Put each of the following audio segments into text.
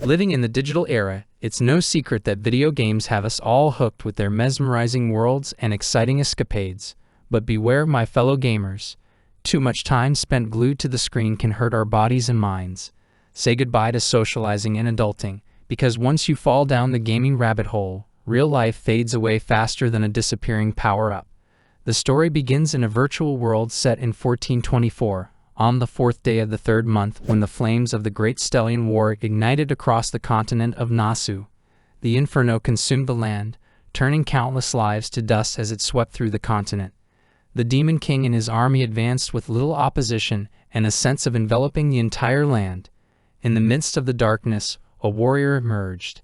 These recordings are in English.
Living in the digital era, it's no secret that video games have us all hooked with their mesmerizing worlds and exciting escapades. But beware, my fellow gamers. Too much time spent glued to the screen can hurt our bodies and minds. Say goodbye to socializing and adulting, because once you fall down the gaming rabbit hole, real life fades away faster than a disappearing power-up. The story begins in a virtual world set in 1424, on the 4th day of the 3rd month, when the flames of the Great Stellian War ignited across the continent of Nasu. The inferno consumed the land, turning countless lives to dust as it swept through the continent. The Demon King and his army advanced with little opposition and a sense of enveloping the entire land. In the midst of the darkness, a warrior emerged.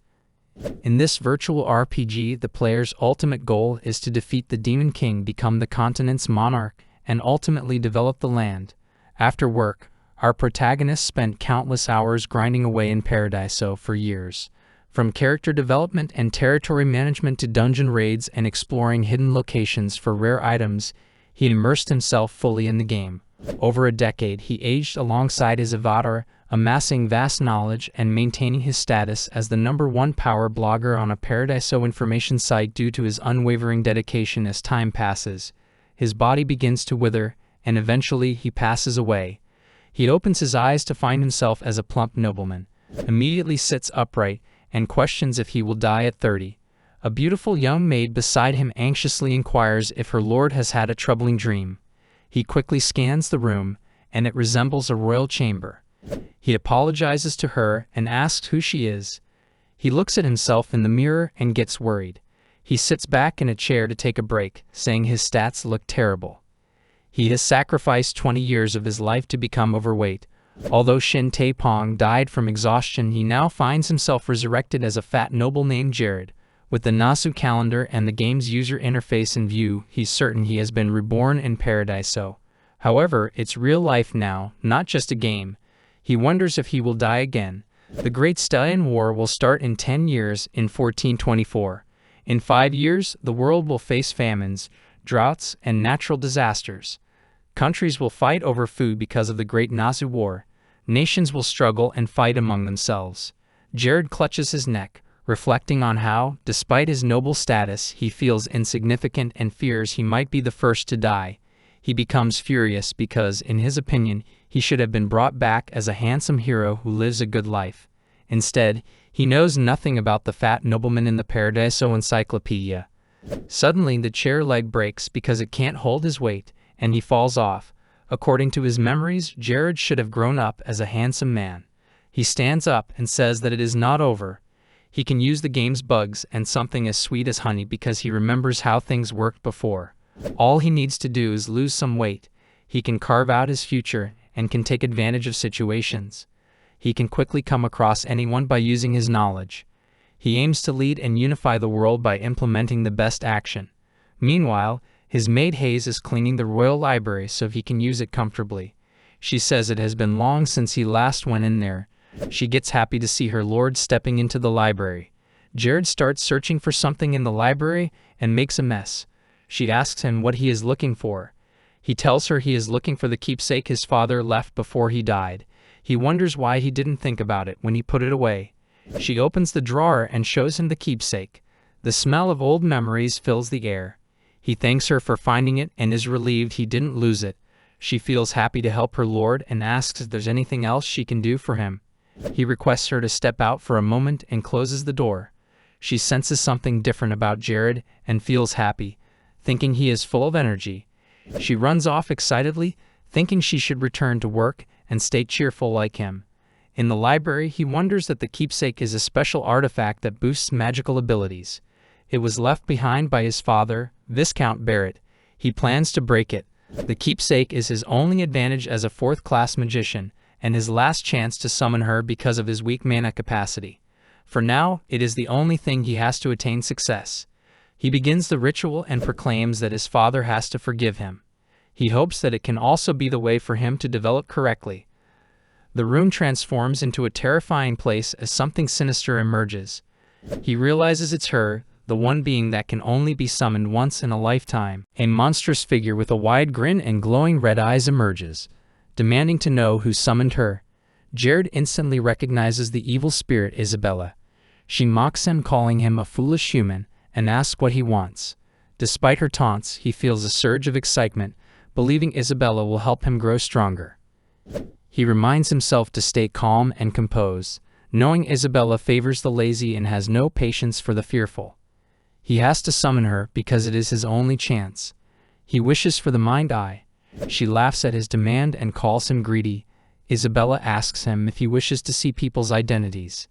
In this virtual RPG, the player's ultimate goal is to defeat the Demon King, become the continent's monarch, and ultimately develop the land. After work, our protagonist spent countless hours grinding away in Paradiso for years. From character development and territory management to dungeon raids and exploring hidden locations for rare items, he immersed himself fully in the game. Over a decade, he aged alongside his avatar, amassing vast knowledge and maintaining his status as the #1 power blogger on a Paradiso information site. Due to his unwavering dedication, as time passes, his body begins to wither, and eventually he passes away. He opens his eyes to find himself as a plump nobleman, immediately sits upright, and questions if he will die at 30. A beautiful young maid beside him anxiously inquires if her lord has had a troubling dream. He quickly scans the room, and it resembles a royal chamber. He apologizes to her and asks who she is. He looks at himself in the mirror and gets worried. He sits back in a chair to take a break, saying his stats look terrible. He has sacrificed 20 years of his life to become overweight. Although Shin Taepong died from exhaustion, he now finds himself resurrected as a fat noble named Jared. With the Nasu calendar and the game's user interface in view, he's certain he has been reborn in Paradiso. However, it's real life now, not just a game. He wonders if he will die again. The Great Stellian War will start in 10 years, in 1424. In 5 years, the world will face famines, droughts, and natural disasters. Countries will fight over food because of the Great Nasu War. Nations will struggle and fight among themselves. Jared clutches his neck, reflecting on how, despite his noble status, he feels insignificant and fears he might be the first to die. He becomes furious because, in his opinion, he should have been brought back as a handsome hero who lives a good life. Instead, he knows nothing about the fat nobleman in the Paradiso encyclopedia. Suddenly, the chair leg breaks because it can't hold his weight, and he falls off. According to his memories, Jared should have grown up as a handsome man. He stands up and says that it is not over. He can use the game's bugs and something as sweet as honey because he remembers how things worked before. All he needs to do is lose some weight. He can carve out his future and can take advantage of situations. He can quickly come across anyone by using his knowledge. He aims to lead and unify the world by implementing the best action. Meanwhile, his maid Hayes is cleaning the royal library so he can use it comfortably. She says it has been long since he last went in there. She gets happy to see her lord stepping into the library. Jared starts searching for something in the library and makes a mess. She asks him what he is looking for. He tells her he is looking for the keepsake his father left before he died. He wonders why he didn't think about it when he put it away. She opens the drawer and shows him the keepsake. The smell of old memories fills the air. He thanks her for finding it and is relieved he didn't lose it. She feels happy to help her lord and asks if there's anything else she can do for him. He requests her to step out for a moment and closes the door. She senses something different about Jared and feels happy, thinking he is full of energy. She runs off excitedly, thinking she should return to work and stay cheerful like him. In the library, he wonders that the keepsake is a special artifact that boosts magical abilities. It was left behind by his father, Viscount Barrett. He plans to break it. The keepsake is his only advantage as a 4th-class magician, and his last chance to summon her because of his weak mana capacity. For now, it is the only thing he has to attain success. He begins the ritual and proclaims that his father has to forgive him. He hopes that it can also be the way for him to develop correctly. The room transforms into a terrifying place as something sinister emerges. He realizes it's her, the one being that can only be summoned once in a lifetime. A monstrous figure with a wide grin and glowing red eyes emerges, demanding to know who summoned her. Jared instantly recognizes the evil spirit Isabella. She mocks him, calling him a foolish human, and asks what he wants. Despite her taunts, he feels a surge of excitement, believing Isabella will help him grow stronger. He reminds himself to stay calm and composed, knowing Isabella favors the lazy and has no patience for the fearful. He has to summon her because it is his only chance. He wishes for the Mind Eye. She laughs at his demand and calls him greedy. Isabella asks him if he wishes to see people's identities.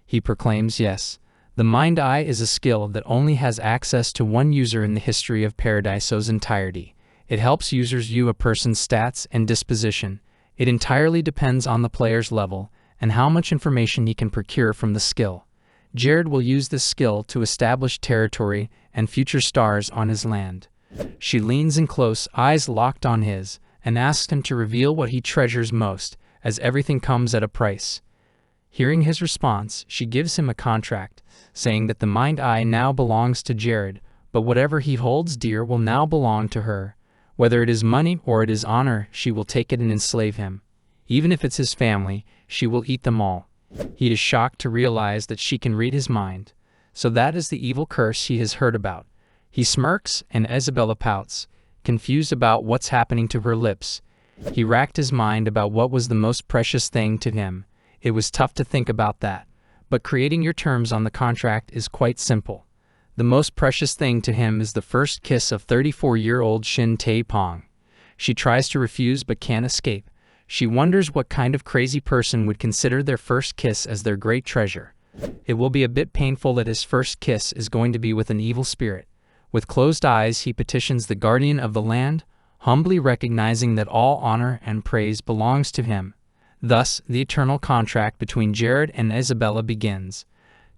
He proclaims yes. The Mind Eye is a skill that only has access to one user in the history of Paradiso's entirety. It helps users view a person's stats and disposition. It entirely depends on the player's level and how much information he can procure from the skill. Jared will use this skill to establish territory and future stars on his land. She leans in close, eyes locked on his, and asks him to reveal what he treasures most, as everything comes at a price. Hearing his response, she gives him a contract, saying that the Mind Eye now belongs to Jared, but whatever he holds dear will now belong to her. Whether it is money or it is honor, she will take it and enslave him. Even if it's his family, she will eat them all. He is shocked to realize that she can read his mind. So that is the evil curse he has heard about. He smirks, and Isabella pouts, confused about what's happening to her lips. He racked his mind about what was the most precious thing to him. It was tough to think about that. But creating your terms on the contract is quite simple. The most precious thing to him is the first kiss of 34-year-old Shin Tae-pong. She tries to refuse but can't escape. She wonders what kind of crazy person would consider their first kiss as their great treasure. It will be a bit painful that his first kiss is going to be with an evil spirit. With closed eyes, he petitions the guardian of the land, humbly recognizing that all honor and praise belongs to him. Thus, the eternal contract between Jared and Isabella begins.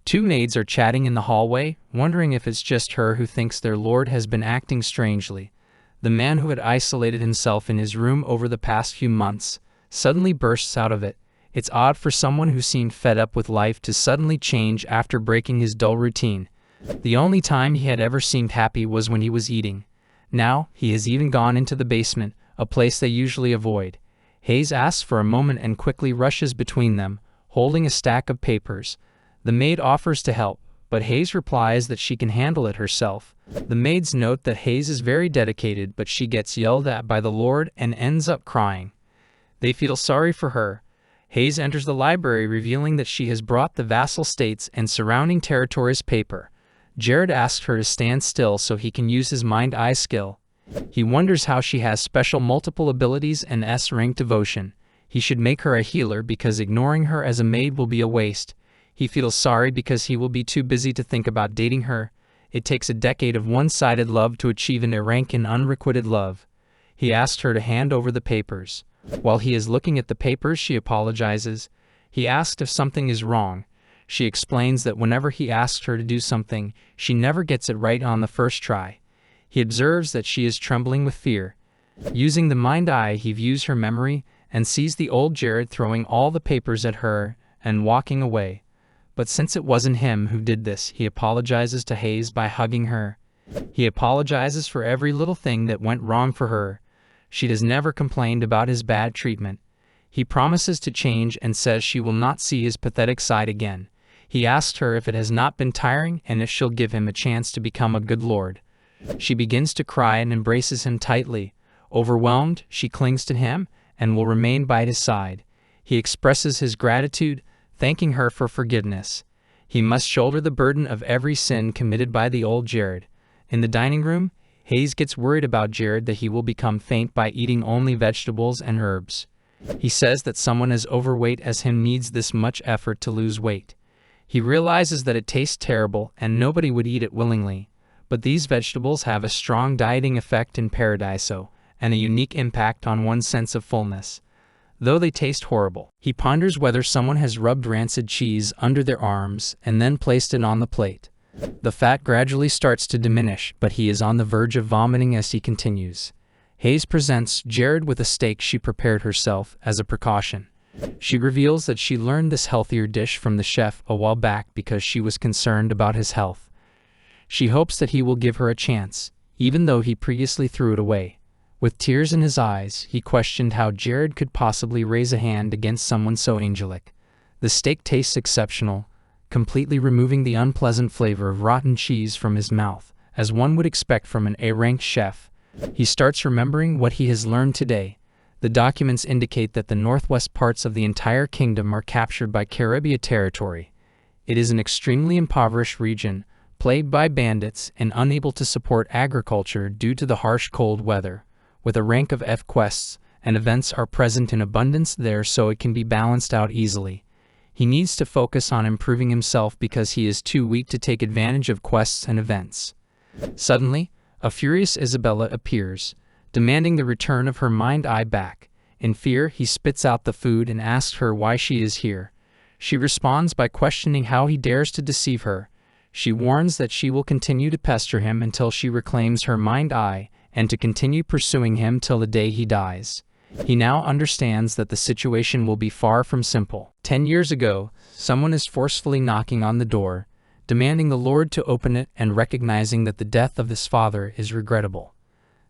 Two maids are chatting in the hallway, wondering if it's just her who thinks their lord has been acting strangely. The man who had isolated himself in his room over the past few months suddenly bursts out of it. It's odd for someone who seemed fed up with life to suddenly change after breaking his dull routine. The only time he had ever seemed happy was when he was eating. Now, he has even gone into the basement, a place they usually avoid. Hayes asks for a moment and quickly rushes between them, holding a stack of papers. The maid offers to help, but Hayes replies that she can handle it herself. The maids note that Hayes is very dedicated, but she gets yelled at by the Lord and ends up crying. They feel sorry for her. Hayes enters the library, revealing that she has brought the vassal states and surrounding territories paper. Jared asks her to stand still so he can use his Mind Eye skill. He wonders how she has special multiple abilities and S-rank devotion. He should make her a healer because ignoring her as a maid will be a waste. He feels sorry because he will be too busy to think about dating her. It takes a decade of one-sided love to achieve an rank in unrequited love. He asked her to hand over the papers. While he is looking at the papers, she apologizes. He asked if something is wrong. She explains that whenever he asks her to do something, she never gets it right on the first try. He observes that she is trembling with fear. Using the Mind Eye, he views her memory and sees the old Jared throwing all the papers at her and walking away. But since it wasn't him who did this, he apologizes to Hayes by hugging her. He apologizes for every little thing that went wrong for her. She has never complained about his bad treatment. He promises to change and says she will not see his pathetic side again. He asks her if it has not been tiring and if she'll give him a chance to become a good lord. She begins to cry and embraces him tightly. Overwhelmed, she clings to him and will remain by his side. He expresses his gratitude, thanking her for forgiveness. He must shoulder the burden of every sin committed by the old Jared. In the dining room, Hayes gets worried about Jared that he will become faint by eating only vegetables and herbs. He says that someone as overweight as him needs this much effort to lose weight. He realizes that it tastes terrible and nobody would eat it willingly. But these vegetables have a strong dieting effect in Paradiso and a unique impact on one's sense of fullness. Though they taste horrible, he ponders whether someone has rubbed rancid cheese under their arms and then placed it on the plate. The fat gradually starts to diminish, but he is on the verge of vomiting as he continues. Hayes presents Jared with a steak she prepared herself as a precaution. She reveals that she learned this healthier dish from the chef a while back because she was concerned about his health. She hopes that he will give her a chance, even though he previously threw it away. With tears in his eyes, he questioned how Jared could possibly raise a hand against someone so angelic. The steak tastes exceptional, completely removing the unpleasant flavor of rotten cheese from his mouth, as one would expect from an A-ranked chef. He starts remembering what he has learned today. The documents indicate that the northwest parts of the entire kingdom are captured by Caribbean territory. It is an extremely impoverished region, plagued by bandits and unable to support agriculture due to the harsh cold weather. With a rank of F, quests and events are present in abundance there, so it can be balanced out easily. He needs to focus on improving himself because he is too weak to take advantage of quests and events. Suddenly, a furious Isabella appears, demanding the return of her mind-eye back. In fear, he spits out the food and asks her why she is here. She responds by questioning how he dares to deceive her. She warns that she will continue to pester him until she reclaims her mind-eye, and to continue pursuing him till the day he dies. He now understands that the situation will be far from simple. 10 years ago, someone is forcefully knocking on the door, demanding the Lord to open it and recognizing that the death of his father is regrettable.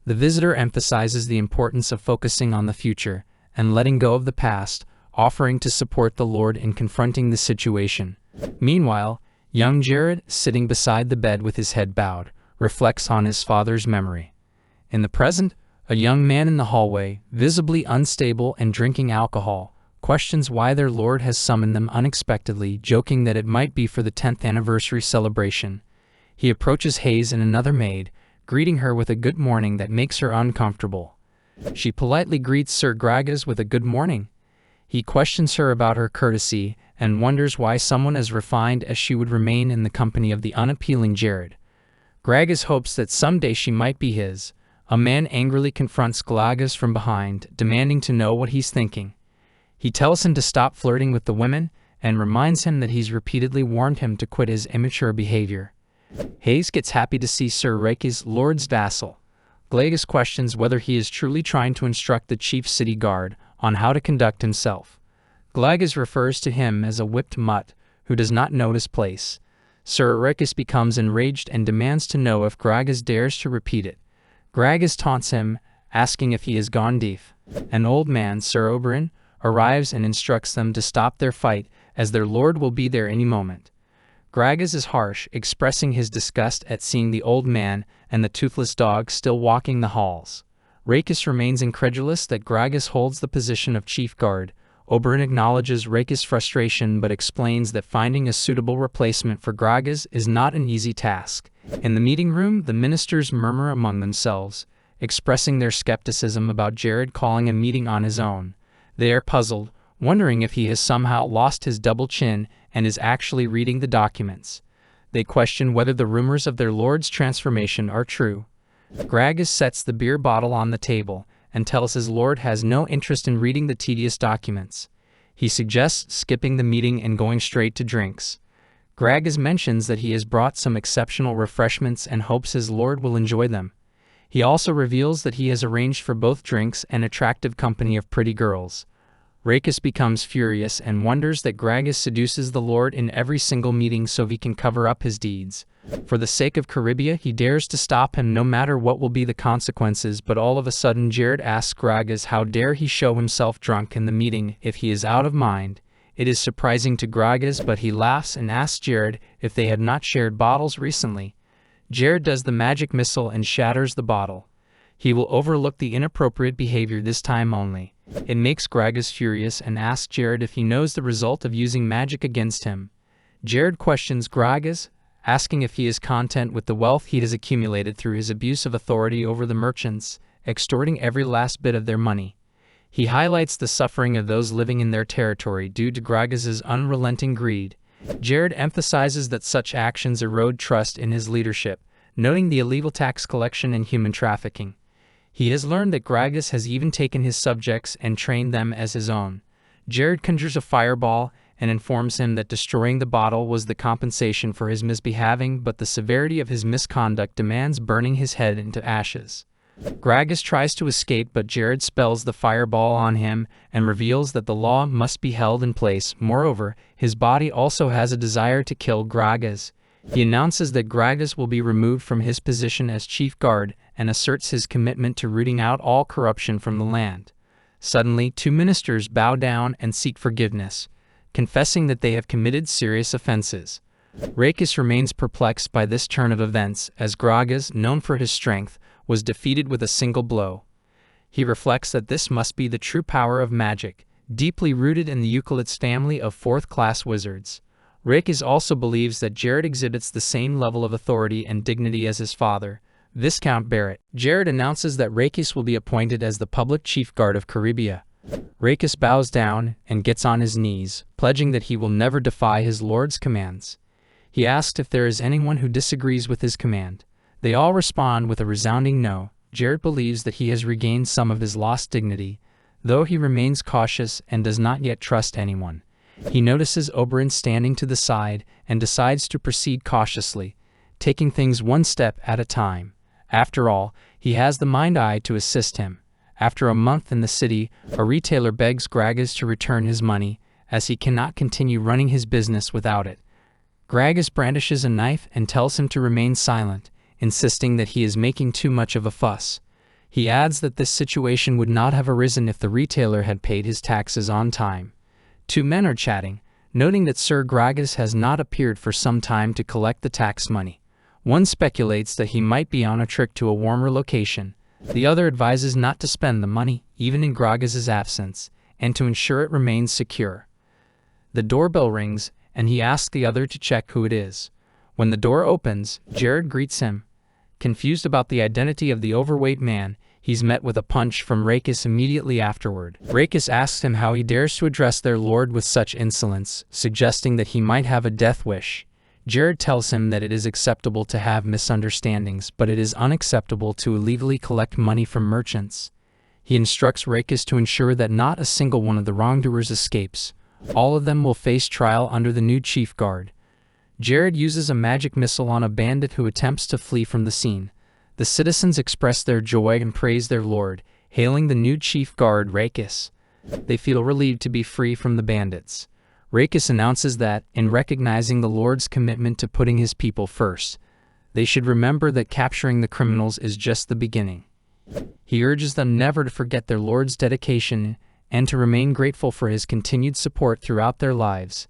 The visitor emphasizes the importance of focusing on the future and letting go of the past, offering to support the Lord in confronting the situation. Meanwhile, young Jared, sitting beside the bed with his head bowed, reflects on his father's memory. In the present, a young man in the hallway, visibly unstable and drinking alcohol, questions why their Lord has summoned them unexpectedly, joking that it might be for the 10th anniversary celebration. He approaches Hayes and another maid, greeting her with a good morning that makes her uncomfortable. She politely greets Sir Gragas with a good morning. He questions her about her courtesy and wonders why someone as refined as she would remain in the company of the unappealing Jared. Gragas hopes that someday she might be his. A man angrily confronts Gragas from behind, demanding to know what he's thinking. He tells him to stop flirting with the women and reminds him that he's repeatedly warned him to quit his immature behavior. Hayes gets happy to see Sir Rake's Lord's vassal. Gragas questions whether he is truly trying to instruct the chief city guard on how to conduct himself. Gragas refers to him as a whipped mutt who does not know his place. Sir Rakes becomes enraged and demands to know if Gragas dares to repeat it. Gragas taunts him, asking if he has gone deaf. An old man, Sir Oberyn, arrives and instructs them to stop their fight, as their lord will be there any moment. Gragas is harsh, expressing his disgust at seeing the old man and the toothless dog still walking the halls. Rakes remains incredulous that Gragas holds the position of chief guard. Oberyn acknowledges Rakes' frustration but explains that finding a suitable replacement for Gragas is not an easy task. In the meeting room, the ministers murmur among themselves, expressing their skepticism about Jared calling a meeting on his own. They are puzzled, wondering if he has somehow lost his double chin and is actually reading the documents. They question whether the rumors of their lord's transformation are true. Gragas sets the beer bottle on the table and tells his lord has no interest in reading the tedious documents. He suggests skipping the meeting and going straight to drinks. Gragas mentions that he has brought some exceptional refreshments and hopes his lord will enjoy them. He also reveals that he has arranged for both drinks and attractive company of pretty girls. Rakes becomes furious and wonders that Gragas seduces the Lord in every single meeting so he can cover up his deeds. For the sake of Caribbean, he dares to stop him no matter what will be the consequences, but all of a sudden Jared asks Gragas how dare he show himself drunk in the meeting if he is out of mind. It is surprising to Gragas, but he laughs and asks Jared if they had not shared bottles recently. Jared does the magic missile and shatters the bottle. He will overlook the inappropriate behavior this time only. It makes Gragas furious and asks Jared if he knows the result of using magic against him. Jared questions Gragas, asking if he is content with the wealth he has accumulated through his abuse of authority over the merchants, extorting every last bit of their money. He highlights the suffering of those living in their territory due to Gragas's unrelenting greed. Jared emphasizes that such actions erode trust in his leadership, noting the illegal tax collection and human trafficking. He has learned that Gragas has even taken his subjects and trained them as his own. Jared conjures a fireball and informs him that destroying the bottle was the compensation for his misbehaving, but the severity of his misconduct demands burning his head into ashes. Gragas tries to escape, but Jared spells the fireball on him and reveals that the law must be held in place. Moreover, his body also has a desire to kill Gragas. He announces that Gragas will be removed from his position as chief guard and asserts his commitment to rooting out all corruption from the land. Suddenly, 2 ministers bow down and seek forgiveness, confessing that they have committed serious offenses. Rakis remains perplexed by this turn of events, as Gragas, known for his strength, was defeated with a single blow. He reflects that this must be the true power of magic, deeply rooted in the Euclid's family of 4th-class wizards. Rakis also believes that Jared exhibits the same level of authority and dignity as his father, Viscount Barrett. Jared announces that Rakis will be appointed as the public chief guard of Caribia. Rakis bows down and gets on his knees, pledging that he will never defy his lord's commands. He asks if there is anyone who disagrees with his command. They all respond with a resounding no. Jared believes that he has regained some of his lost dignity, though he remains cautious and does not yet trust anyone. He notices Oberyn standing to the side and decides to proceed cautiously, taking things one step at a time. After all, he has the Mind-Eye to assist him. After a month in the city, a retailer begs Gragas to return his money, as he cannot continue running his business without it. Gragas brandishes a knife and tells him to remain silent, insisting that he is making too much of a fuss. He adds that this situation would not have arisen if the retailer had paid his taxes on time. 2 men are chatting, noting that Sir Gragas has not appeared for some time to collect the tax money. One speculates that he might be on a trip to a warmer location. The other advises not to spend the money, even in Gragas' absence, and to ensure it remains secure. The doorbell rings, and he asks the other to check who it is. When the door opens, Jared greets him. Confused about the identity of the overweight man, he's met with a punch from Rakis immediately afterward. Rakis asks him how he dares to address their lord with such insolence, suggesting that he might have a death wish. Jared tells him that it is acceptable to have misunderstandings, but it is unacceptable to illegally collect money from merchants. He instructs Rakis to ensure that not a single one of the wrongdoers escapes. All of them will face trial under the new chief guard. Jared uses a magic missile on a bandit who attempts to flee from the scene. The citizens express their joy and praise their lord, hailing the new chief guard, Rakis. They feel relieved to be free from the bandits. Rakis announces that, in recognizing the lord's commitment to putting his people first, they should remember that capturing the criminals is just the beginning. He urges them never to forget their lord's dedication and to remain grateful for his continued support throughout their lives.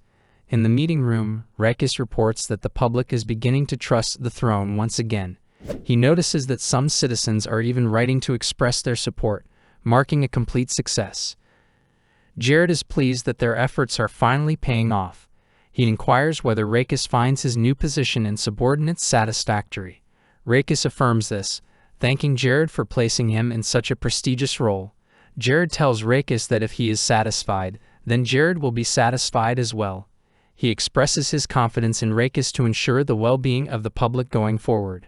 In the meeting room, Rakis reports that the public is beginning to trust the throne once again. He notices that some citizens are even writing to express their support, marking a complete success. Jared is pleased that their efforts are finally paying off. He inquires whether Rakis finds his new position in subordinates satisfactory. Rakis affirms this, thanking Jared for placing him in such a prestigious role. Jared tells Rakis that if he is satisfied, then Jared will be satisfied as well. He expresses his confidence in Rakis to ensure the well-being of the public going forward.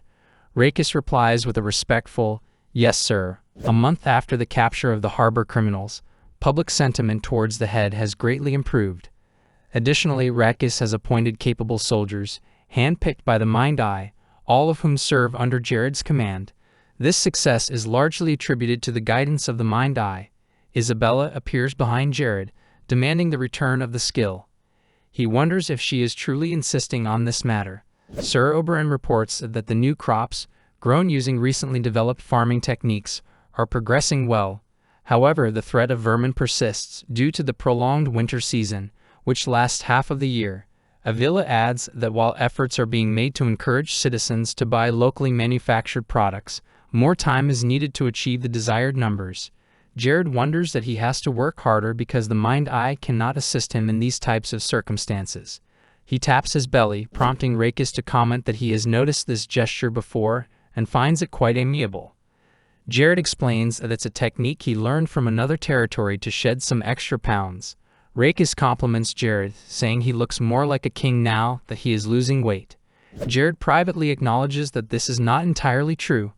Rakis replies with a respectful, "Yes, sir." A month after the capture of the harbor criminals, public sentiment towards the head has greatly improved. Additionally, Rakis has appointed capable soldiers, handpicked by the Mind-Eye, all of whom serve under Jared's command. This success is largely attributed to the guidance of the Mind-Eye. Isabella appears behind Jared, demanding the return of the skill. He wonders if she is truly insisting on this matter. Sir Oberyn reports that the new crops, grown using recently developed farming techniques, are progressing well. However, the threat of vermin persists due to the prolonged winter season, which lasts half of the year. Avila adds that while efforts are being made to encourage citizens to buy locally manufactured products, more time is needed to achieve the desired numbers. Jared wonders that he has to work harder because the Mind-Eye cannot assist him in these types of circumstances. He taps his belly, prompting Rakis to comment that he has noticed this gesture before and finds it quite amiable. Jared explains that it's a technique he learned from another territory to shed some extra pounds. Rakis compliments Jared, saying he looks more like a king now that he is losing weight. Jared privately acknowledges that this is not entirely true.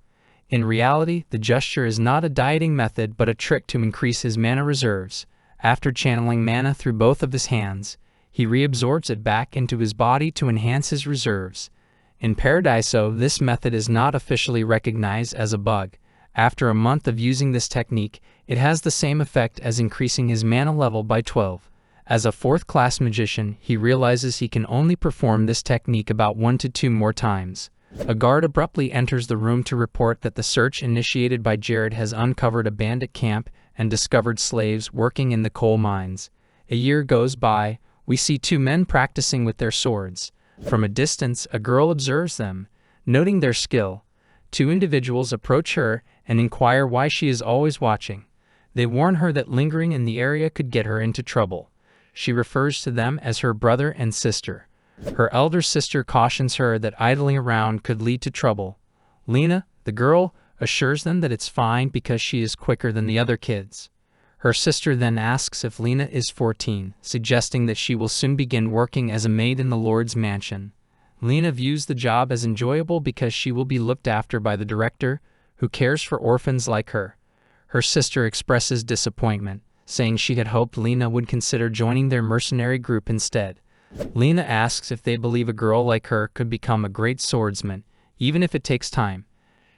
In reality, the gesture is not a dieting method but a trick to increase his mana reserves. After channeling mana through both of his hands, he reabsorbs it back into his body to enhance his reserves. In Paradiso, this method is not officially recognized as a bug. After a month of using this technique, it has the same effect as increasing his mana level by 12. As a 4th-class magician, he realizes he can only perform this technique about 1 to 2 more times. A guard abruptly enters the room to report that the search initiated by Jared has uncovered a bandit camp and discovered slaves working in the coal mines. A year goes by. We see two men practicing with their swords. From a distance, a girl observes them. Noting their skill, two individuals approach her and inquire why she is always watching. They warn her that lingering in the area could get her into trouble. She refers to them as her brother and sister. Her elder sister cautions her that idling around could lead to trouble. Lena, the girl, assures them that it's fine because she is quicker than the other kids. Her sister then asks if Lena is 14, suggesting that she will soon begin working as a maid in the Lord's mansion. Lena views the job as enjoyable because she will be looked after by the director, who cares for orphans like her. Her sister expresses disappointment, saying she had hoped Lena would consider joining their mercenary group instead. Lena asks if they believe a girl like her could become a great swordsman, even if it takes time.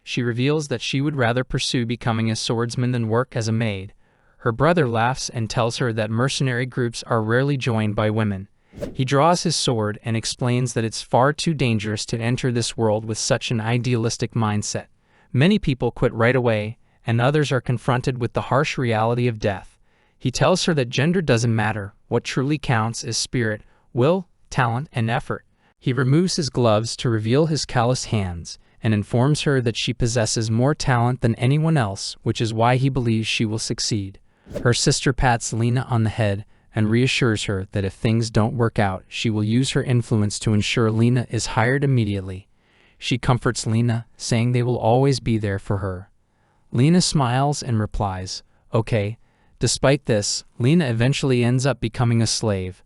She reveals that she would rather pursue becoming a swordsman than work as a maid. Her brother laughs and tells her that mercenary groups are rarely joined by women. He draws his sword and explains that it's far too dangerous to enter this world with such an idealistic mindset. Many people quit right away, and others are confronted with the harsh reality of death. He tells her that gender doesn't matter. What truly counts is spirit, will, talent, and effort. He removes his gloves to reveal his calloused hands and informs her that she possesses more talent than anyone else, which is why he believes she will succeed. Her sister pats Lena on the head and reassures her that if things don't work out, she will use her influence to ensure Lena is hired immediately. She comforts Lena, saying they will always be there for her. Lena smiles and replies, "Okay." Despite this, Lena eventually ends up becoming a slave.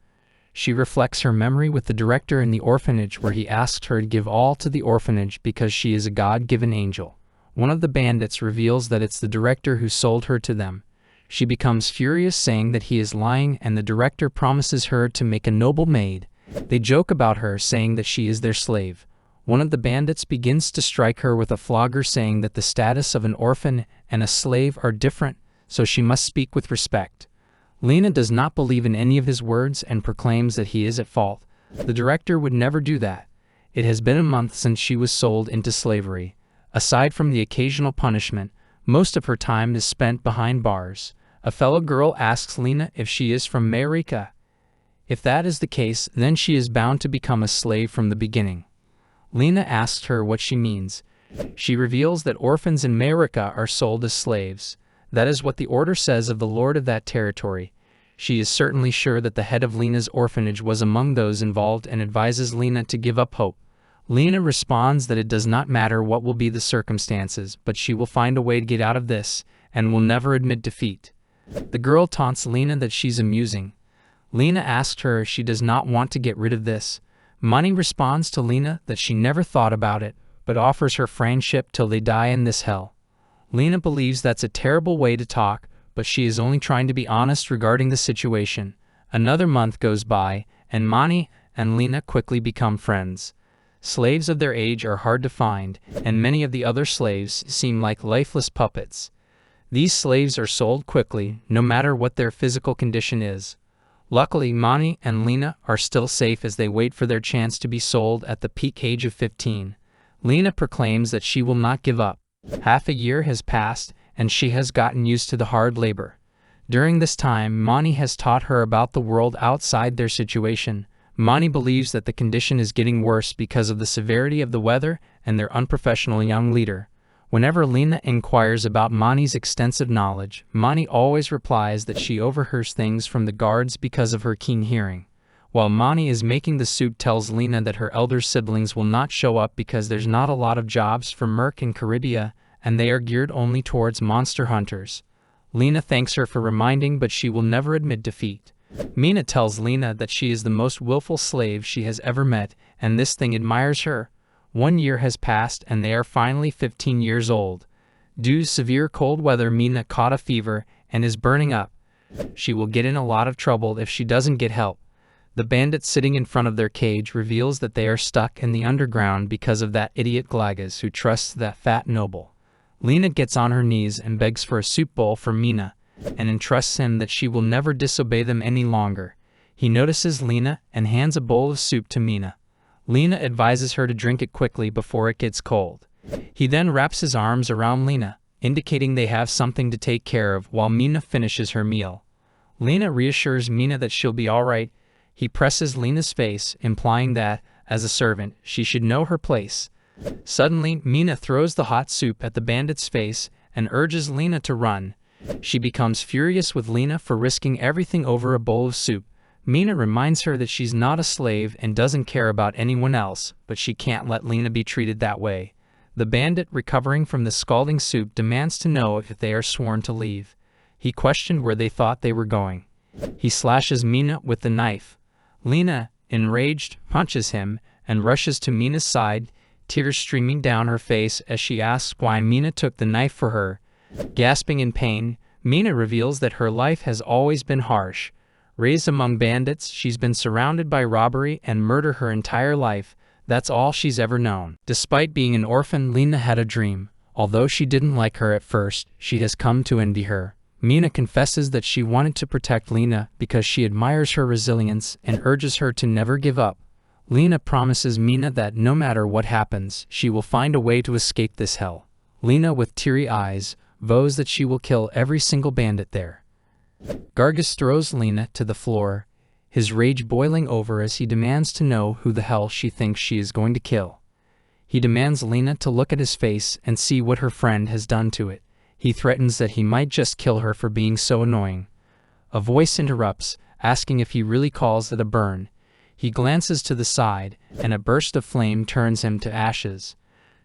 She reflects her memory with the director in the orphanage where he asked her to give all to the orphanage because she is a God-given angel. One of the bandits reveals that it's the director who sold her to them. She becomes furious, saying that he is lying, and the director promises her to make a noble maid. They joke about her, saying that she is their slave. One of the bandits begins to strike her with a flogger, saying that the status of an orphan and a slave are different, so she must speak with respect. Lena does not believe in any of his words and proclaims that he is at fault. The director would never do that. It has been a month since she was sold into slavery. Aside from the occasional punishment, most of her time is spent behind bars. A fellow girl asks Lena if she is from America. If that is the case, then she is bound to become a slave from the beginning. Lena asks her what she means. She reveals that orphans in America are sold as slaves. That is what the order says of the lord of that territory. She is certainly sure that the head of Lena's orphanage was among those involved and advises Lena to give up hope. Lena responds that it does not matter what will be the circumstances, but she will find a way to get out of this and will never admit defeat. The girl taunts Lena that she's amusing. Lena asks her if she does not want to get rid of this. Mani responds to Lena that she never thought about it, but offers her friendship till they die in this hell. Lena believes that's a terrible way to talk, but she is only trying to be honest regarding the situation. Another month goes by, and Mani and Lena quickly become friends. Slaves of their age are hard to find, and many of the other slaves seem like lifeless puppets. These slaves are sold quickly, no matter what their physical condition is. Luckily, Mani and Lena are still safe as they wait for their chance to be sold at the peak age of 15. Lena proclaims that she will not give up. Half a year has passed, and she has gotten used to the hard labor. During this time, Mani has taught her about the world outside their situation. Mani believes that the condition is getting worse because of the severity of the weather and their unprofessional young leader. Whenever Lena inquires about Mani's extensive knowledge, Mani always replies that she overhears things from the guards because of her keen hearing. While Mani is making the soup, tells Lena that her elder siblings will not show up because there's not a lot of jobs for Merc in Caribbean, and they are geared only towards monster hunters. Lena thanks her for reminding, but she will never admit defeat. Mina tells Lena that she is the most willful slave she has ever met, and this thing admires her. 1 year has passed, and they are finally 15 years old. Due to severe cold weather, Mina caught a fever and is burning up. She will get in a lot of trouble if she doesn't get help. The bandit sitting in front of their cage reveals that they are stuck in the underground because of that idiot Glagas who trusts that fat noble. Lena gets on her knees and begs for a soup bowl for Mina, and entrusts him that she will never disobey them any longer. He notices Lena and hands a bowl of soup to Mina. Lena advises her to drink it quickly before it gets cold. He then wraps his arms around Lena, indicating they have something to take care of while Mina finishes her meal. Lena reassures Mina that she'll be alright. He presses Lena's face, implying that, as a servant, she should know her place. Suddenly, Mina throws the hot soup at the bandit's face and urges Lena to run. She becomes furious with Lena for risking everything over a bowl of soup. Mina reminds her that she's not a slave and doesn't care about anyone else, but she can't let Lena be treated that way. The bandit, recovering from the scalding soup, demands to know if they are sworn to leave. He questioned where they thought they were going. He slashes Mina with the knife. Lena, enraged, punches him and rushes to Mina's side, tears streaming down her face as she asks why Mina took the knife for her. Gasping in pain, Mina reveals that her life has always been harsh. Raised among bandits, she's been surrounded by robbery and murder her entire life. That's all she's ever known. Despite being an orphan, Lena had a dream. Although she didn't like her at first, she has come to envy her. Mina confesses that she wanted to protect Lena because she admires her resilience and urges her to never give up. Lena promises Mina that no matter what happens, she will find a way to escape this hell. Lena, with teary eyes, vows that she will kill every single bandit there. Gargus throws Lena to the floor, his rage boiling over as he demands to know who the hell she thinks she is going to kill. He demands Lena to look at his face and see what her friend has done to it. He threatens that he might just kill her for being so annoying. A voice interrupts, asking if he really calls it a burn. He glances to the side, and a burst of flame turns him to ashes.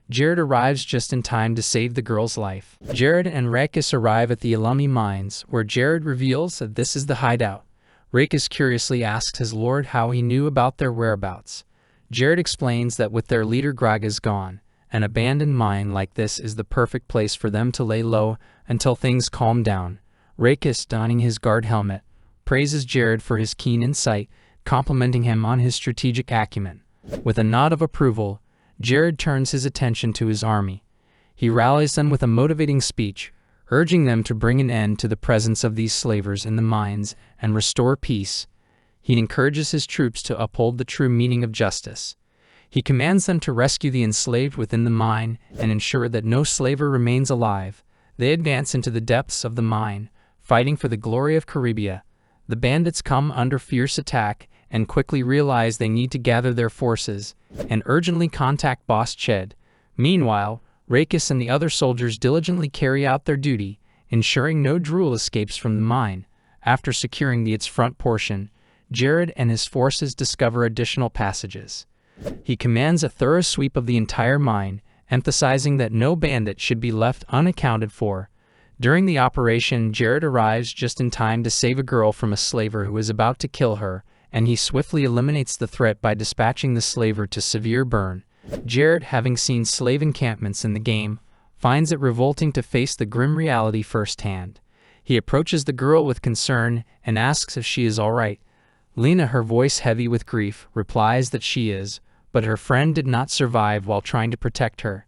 Jared arrives just in time to save the girl's life. Jared and Rakus arrive at the Alumni mines, where Jared reveals that this is the hideout. Rakus curiously asks his lord how he knew about their whereabouts. Jared explains that with their leader Graga's gone, an abandoned mine like this is the perfect place for them to lay low until things calm down. Rakus, donning his guard helmet, praises Jared for his keen insight, complimenting him on his strategic acumen. With a nod of approval, Jared turns his attention to his army. He rallies them with a motivating speech, urging them to bring an end to the presence of these slavers in the mines and restore peace. He encourages his troops to uphold the true meaning of justice. He commands them to rescue the enslaved within the mine and ensure that no slaver remains alive. They advance into the depths of the mine, fighting for the glory of Caribia. The bandits come under fierce attack and quickly realize they need to gather their forces and urgently contact Boss Ched. Meanwhile, Rakus and the other soldiers diligently carry out their duty, ensuring no drool escapes from the mine. After securing its front portion, Jared and his forces discover additional passages. He commands a thorough sweep of the entire mine, emphasizing that no bandit should be left unaccounted for. During the operation, Jared arrives just in time to save a girl from a slaver who is about to kill her, and he swiftly eliminates the threat by dispatching the slaver to severe burn. Jared, having seen slave encampments in the game, finds it revolting to face the grim reality firsthand. He approaches the girl with concern and asks if she is all right. Lena, her voice heavy with grief, replies that she is, but her friend did not survive while trying to protect her.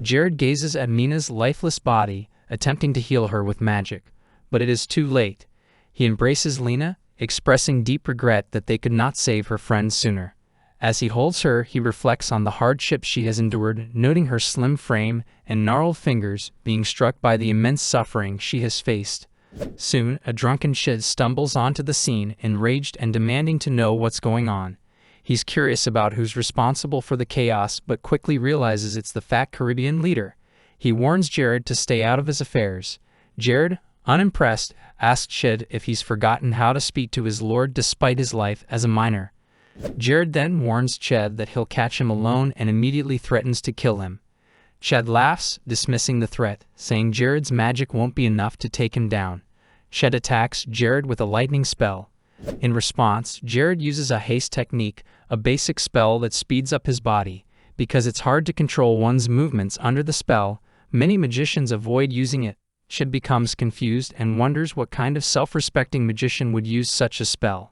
Jared gazes at Mina's lifeless body, attempting to heal her with magic, but it is too late. He embraces Lena, expressing deep regret that they could not save her friend sooner. As he holds her, he reflects on the hardships she has endured, noting her slim frame and gnarled fingers, being struck by the immense suffering she has faced. Soon, a drunken Ched stumbles onto the scene, enraged and demanding to know what's going on. He's curious about who's responsible for the chaos, but quickly realizes it's the fat Caribbean leader. He warns Jared to stay out of his affairs. Jared, unimpressed, asks Ched if he's forgotten how to speak to his lord despite his life as a miner. Jared then warns Ched that he'll catch him alone and immediately threatens to kill him. Ched laughs, dismissing the threat, saying Jared's magic won't be enough to take him down. Ched attacks Jared with a lightning spell. In response, Jared uses a haste technique, a basic spell that speeds up his body. Because it's hard to control one's movements under the spell, many magicians avoid using it. Ched becomes confused and wonders what kind of self-respecting magician would use such a spell.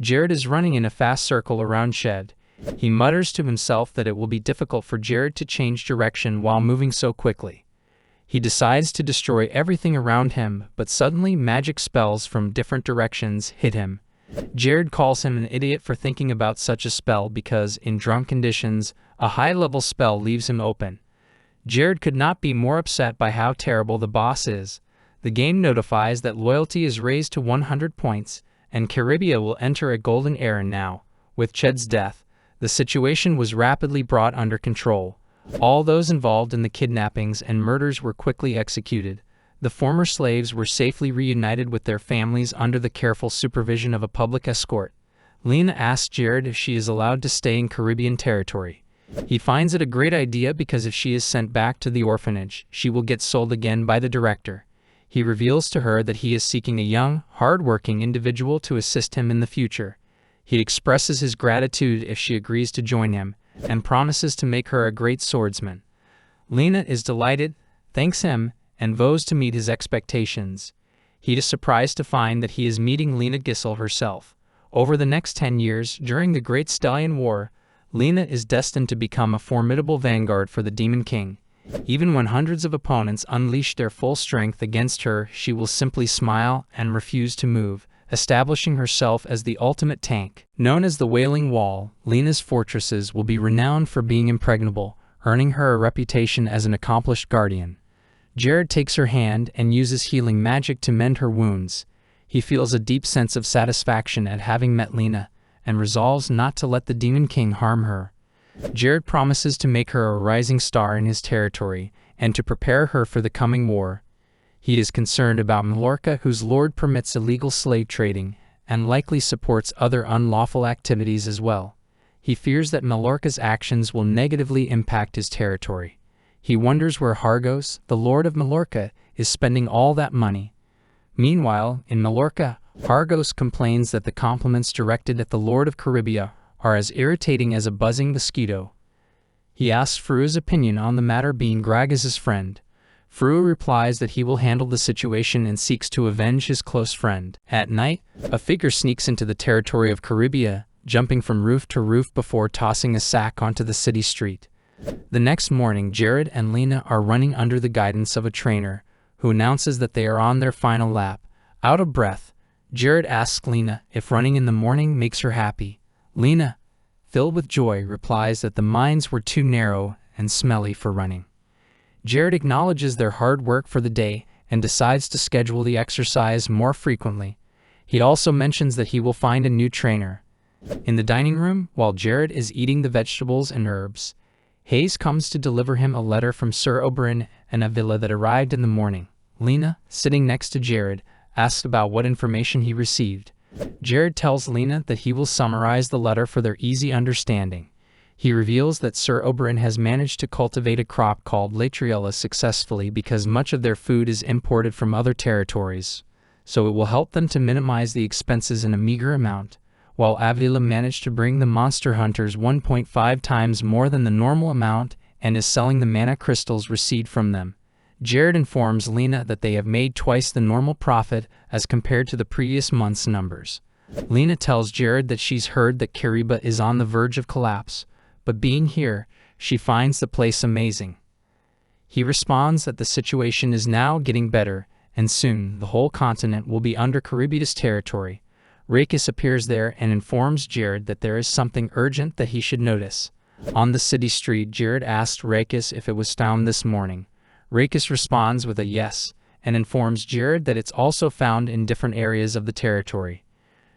Jared is running in a fast circle around Ched. He mutters to himself that it will be difficult for Jared to change direction while moving so quickly. He decides to destroy everything around him, but suddenly magic spells from different directions hit him. Jared calls him an idiot for thinking about such a spell because, in drunk conditions, a high-level spell leaves him open. Jared could not be more upset by how terrible the boss is. The game notifies that loyalty is raised to 100 points, and Caribia will enter a golden era now. With Ched's death, the situation was rapidly brought under control. All those involved in the kidnappings and murders were quickly executed. The former slaves were safely reunited with their families under the careful supervision of a public escort. Lena asks Jared if she is allowed to stay in Caribbean territory. He finds it a great idea because if she is sent back to the orphanage, she will get sold again by the director. He reveals to her that he is seeking a young, hard-working individual to assist him in the future. He expresses his gratitude if she agrees to join him, and promises to make her a great swordsman. Lena is delighted, thanks him, and vows to meet his expectations. He is surprised to find that he is meeting Lena Gissel herself. Over the next 10 years, during the Great Stallion War, Lena is destined to become a formidable vanguard for the Demon King. Even when hundreds of opponents unleash their full strength against her, she will simply smile and refuse to move, establishing herself as the ultimate tank. Known as the Wailing Wall, Lena's fortresses will be renowned for being impregnable, earning her a reputation as an accomplished guardian. Jared takes her hand and uses healing magic to mend her wounds. He feels a deep sense of satisfaction at having met Lena, and resolves not to let the Demon King harm her. Jared promises to make her a rising star in his territory, and to prepare her for the coming war. He is concerned about Mallorca, whose lord permits illegal slave trading, and likely supports other unlawful activities as well. He fears that Mallorca's actions will negatively impact his territory. He wonders where Hargos, the lord of Mallorca, is spending all that money. Meanwhile, in Mallorca, Hargos complains that the compliments directed at the Lord of Caribia are as irritating as a buzzing mosquito. He asks Frua's opinion on the matter, being Gragas's friend. Frua replies that he will handle the situation and seeks to avenge his close friend. At night, a figure sneaks into the territory of Caribia, jumping from roof to roof before tossing a sack onto the city street. The next morning, Jared and Lena are running under the guidance of a trainer, who announces that they are on their final lap. Out of breath, Jared asks Lena if running in the morning makes her happy. Lena, filled with joy, replies that the mines were too narrow and smelly for running. Jared acknowledges their hard work for the day and decides to schedule the exercise more frequently. He also mentions that he will find a new trainer. In the dining room, while Jared is eating the vegetables and herbs, Hayes comes to deliver him a letter from Sir Oberyn and a villa that arrived in the morning. Lena, sitting next to Jared, asks about what information he received. Jared tells Lena that he will summarize the letter for their easy understanding. He reveals that Sir Oberyn has managed to cultivate a crop called Latriella successfully because much of their food is imported from other territories, so it will help them to minimize the expenses in a meager amount, while Avila managed to bring the monster hunters 1.5 times more than the normal amount and is selling the mana crystals received from them. Jared informs Lena that they have made twice the normal profit as compared to the previous month's numbers. Lena tells Jared that she's heard that Kariba is on the verge of collapse, but being here, she finds the place amazing. He responds that the situation is now getting better, and soon the whole continent will be under Karibia's territory. Rakis appears there and informs Jared that there is something urgent that he should notice. On the city street, Jared asked Rakis if it was found this morning. Rakis responds with a yes, and informs Jared that it's also found in different areas of the territory.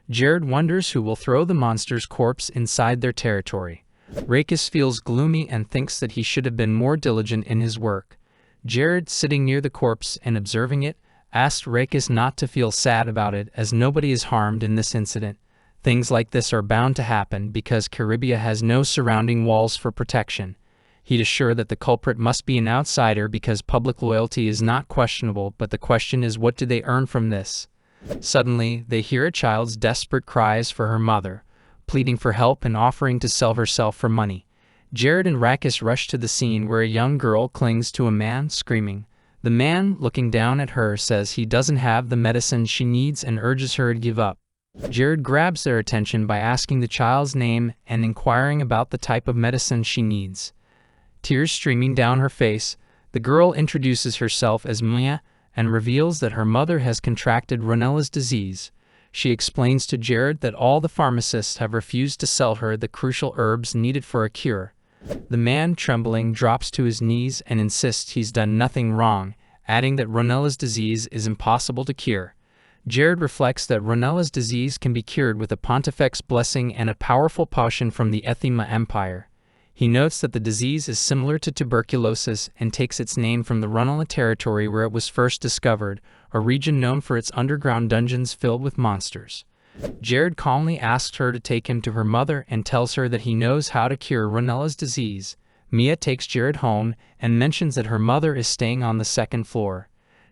Jared wonders who will throw the monster's corpse inside their territory. Rakis feels gloomy and thinks that he should have been more diligent in his work. Jared, sitting near the corpse and observing it, asked Rakis not to feel sad about it as nobody is harmed in this incident. Things like this are bound to happen because Caribia has no surrounding walls for protection. He'd assure that the culprit must be an outsider because public loyalty is not questionable, but the question is, what do they earn from this? Suddenly, they hear a child's desperate cries for her mother, pleading for help and offering to sell herself for money. Jared and Rakis rush to the scene where a young girl clings to a man, screaming. The man, looking down at her, says he doesn't have the medicine she needs and urges her to give up. Jared grabs their attention by asking the child's name and inquiring about the type of medicine she needs. Tears streaming down her face, the girl introduces herself as Maya and reveals that her mother has contracted Ronella's disease. She explains to Jared that all the pharmacists have refused to sell her the crucial herbs needed for a cure. The man, trembling, drops to his knees and insists he's done nothing wrong, adding that Ronella's disease is impossible to cure. Jared reflects that Ronella's disease can be cured with a pontifex blessing and a powerful potion from the Ethema Empire. He notes that the disease is similar to tuberculosis and takes its name from the Runella territory where it was first discovered, a region known for its underground dungeons filled with monsters. Jared calmly asks her to take him to her mother and tells her that he knows how to cure Ronella's disease. Mia takes Jared home and mentions that her mother is staying on the second floor.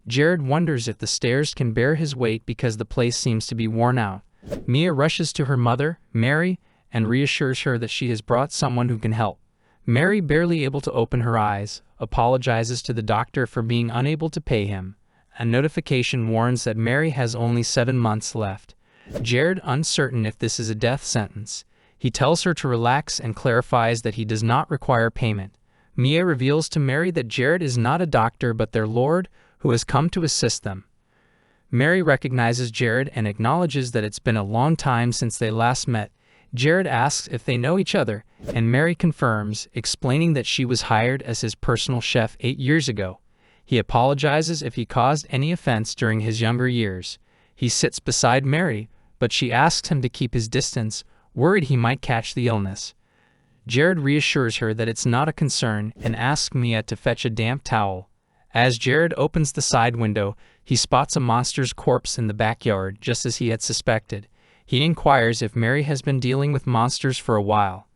Jared wonders if the stairs can bear his weight because the place seems to be worn out. Mia rushes to her mother, Mary, and reassures her that she has brought someone who can help. Mary, barely able to open her eyes, apologizes to the doctor for being unable to pay him. A notification warns that Mary has only 7 months left. Jared, uncertain if this is a death sentence, he tells her to relax and clarifies that he does not require payment. Mia reveals to Mary that Jared is not a doctor but their lord, who has come to assist them. Mary recognizes Jared and acknowledges that it's been a long time since they last met. Jared asks if they know each other, and Mary confirms, explaining that she was hired as his personal chef 8 years ago. He apologizes if he caused any offense during his younger years. He sits beside Mary, but she asks him to keep his distance, worried he might catch the illness. Jared reassures her that it's not a concern and asks Mia to fetch a damp towel. As Jared opens the side window, he spots a monster's corpse in the backyard, just as he had suspected. He inquires if Mary has been dealing with monsters for a while.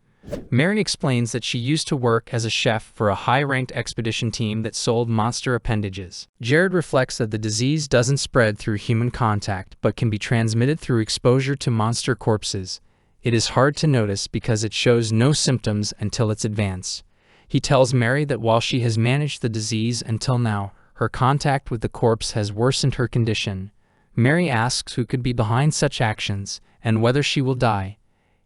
Mary explains that she used to work as a chef for a high-ranked expedition team that sold monster appendages. Jared reflects that the disease doesn't spread through human contact but can be transmitted through exposure to monster corpses. It is hard to notice because it shows no symptoms until it's advanced. He tells Mary that while she has managed the disease until now, her contact with the corpse has worsened her condition. Mary asks who could be behind such actions and whether she will die.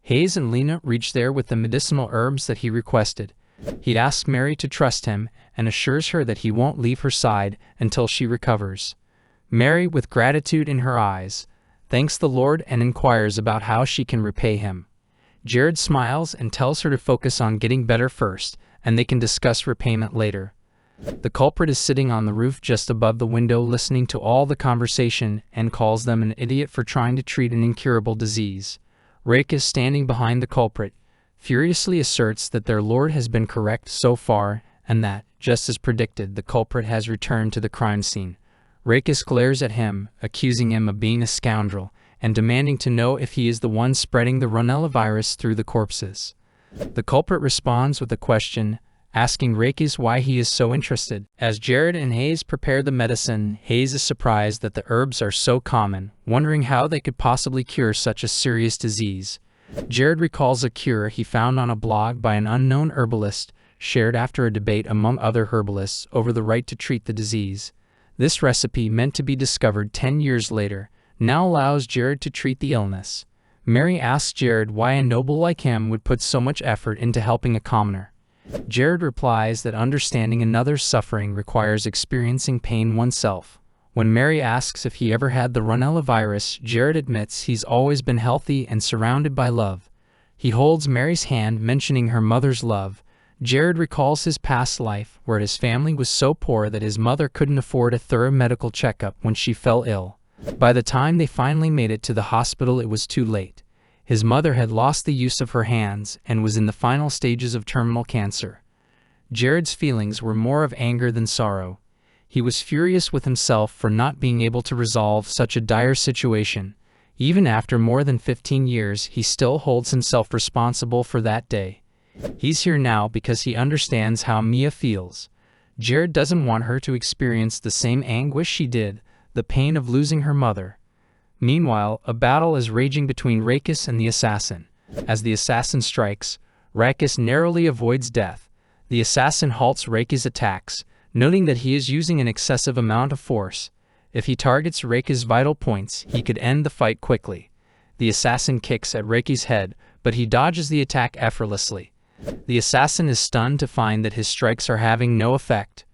Hayes and Lena reach there with the medicinal herbs that he requested. He asks Mary to trust him and assures her that he won't leave her side until she recovers. Mary, with gratitude in her eyes, thanks the Lord and inquires about how she can repay him. Jared smiles and tells her to focus on getting better first, and they can discuss repayment later. The culprit is sitting on the roof just above the window listening to all the conversation and calls them an idiot for trying to treat an incurable disease. Rake is standing behind the culprit, furiously asserts that their lord has been correct so far and that, just as predicted, the culprit has returned to the crime scene. Rakis glares at him, accusing him of being a scoundrel and demanding to know if he is the one spreading the Runella virus through the corpses. The culprit responds with a question, asking Rakis why he is so interested. As Jared and Hayes prepare the medicine, Hayes is surprised that the herbs are so common, wondering how they could possibly cure such a serious disease. Jared recalls a cure he found on a blog by an unknown herbalist, shared after a debate among other herbalists over the right to treat the disease. This recipe, meant to be discovered 10 years later, now allows Jared to treat the illness. Mary asks Jared why a noble like him would put so much effort into helping a commoner. Jared replies that understanding another's suffering requires experiencing pain oneself. When Mary asks if he ever had the Runella virus, Jared admits he's always been healthy and surrounded by love. He holds Mary's hand, mentioning her mother's love. Jared recalls his past life, where his family was so poor that his mother couldn't afford a thorough medical checkup when she fell ill. By the time they finally made it to the hospital, it was too late. His mother had lost the use of her hands and was in the final stages of terminal cancer. Jared's feelings were more of anger than sorrow. He was furious with himself for not being able to resolve such a dire situation. Even after more than 15 years, he still holds himself responsible for that day. He's here now because he understands how Mia feels. Jared doesn't want her to experience the same anguish she did, the pain of losing her mother. Meanwhile, a battle is raging between Rakis and the assassin. As the assassin strikes, Rakis narrowly avoids death. The assassin halts Rakis' attacks, noting that he is using an excessive amount of force. If he targets Rakis' vital points, he could end the fight quickly. The assassin kicks at Rakis' head, but he dodges the attack effortlessly. The assassin is stunned to find that his strikes are having no effect.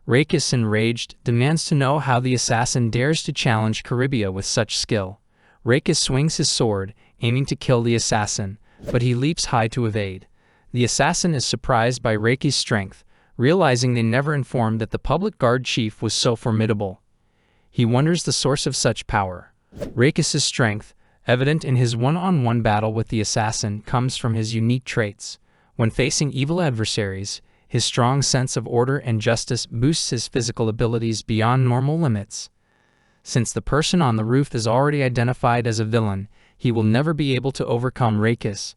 Rakis, enraged, demands to know how the assassin dares to challenge Caribia with such skill. Rakis swings his sword, aiming to kill the assassin, but he leaps high to evade. The assassin is surprised by Rakis' strength, realizing they never informed that the public guard chief was so formidable. He wonders the source of such power. Rakis' strength, evident in his one-on-one battle with the assassin, comes from his unique traits. When facing evil adversaries, his strong sense of order and justice boosts his physical abilities beyond normal limits. Since the person on the roof is already identified as a villain, he will never be able to overcome Rakis.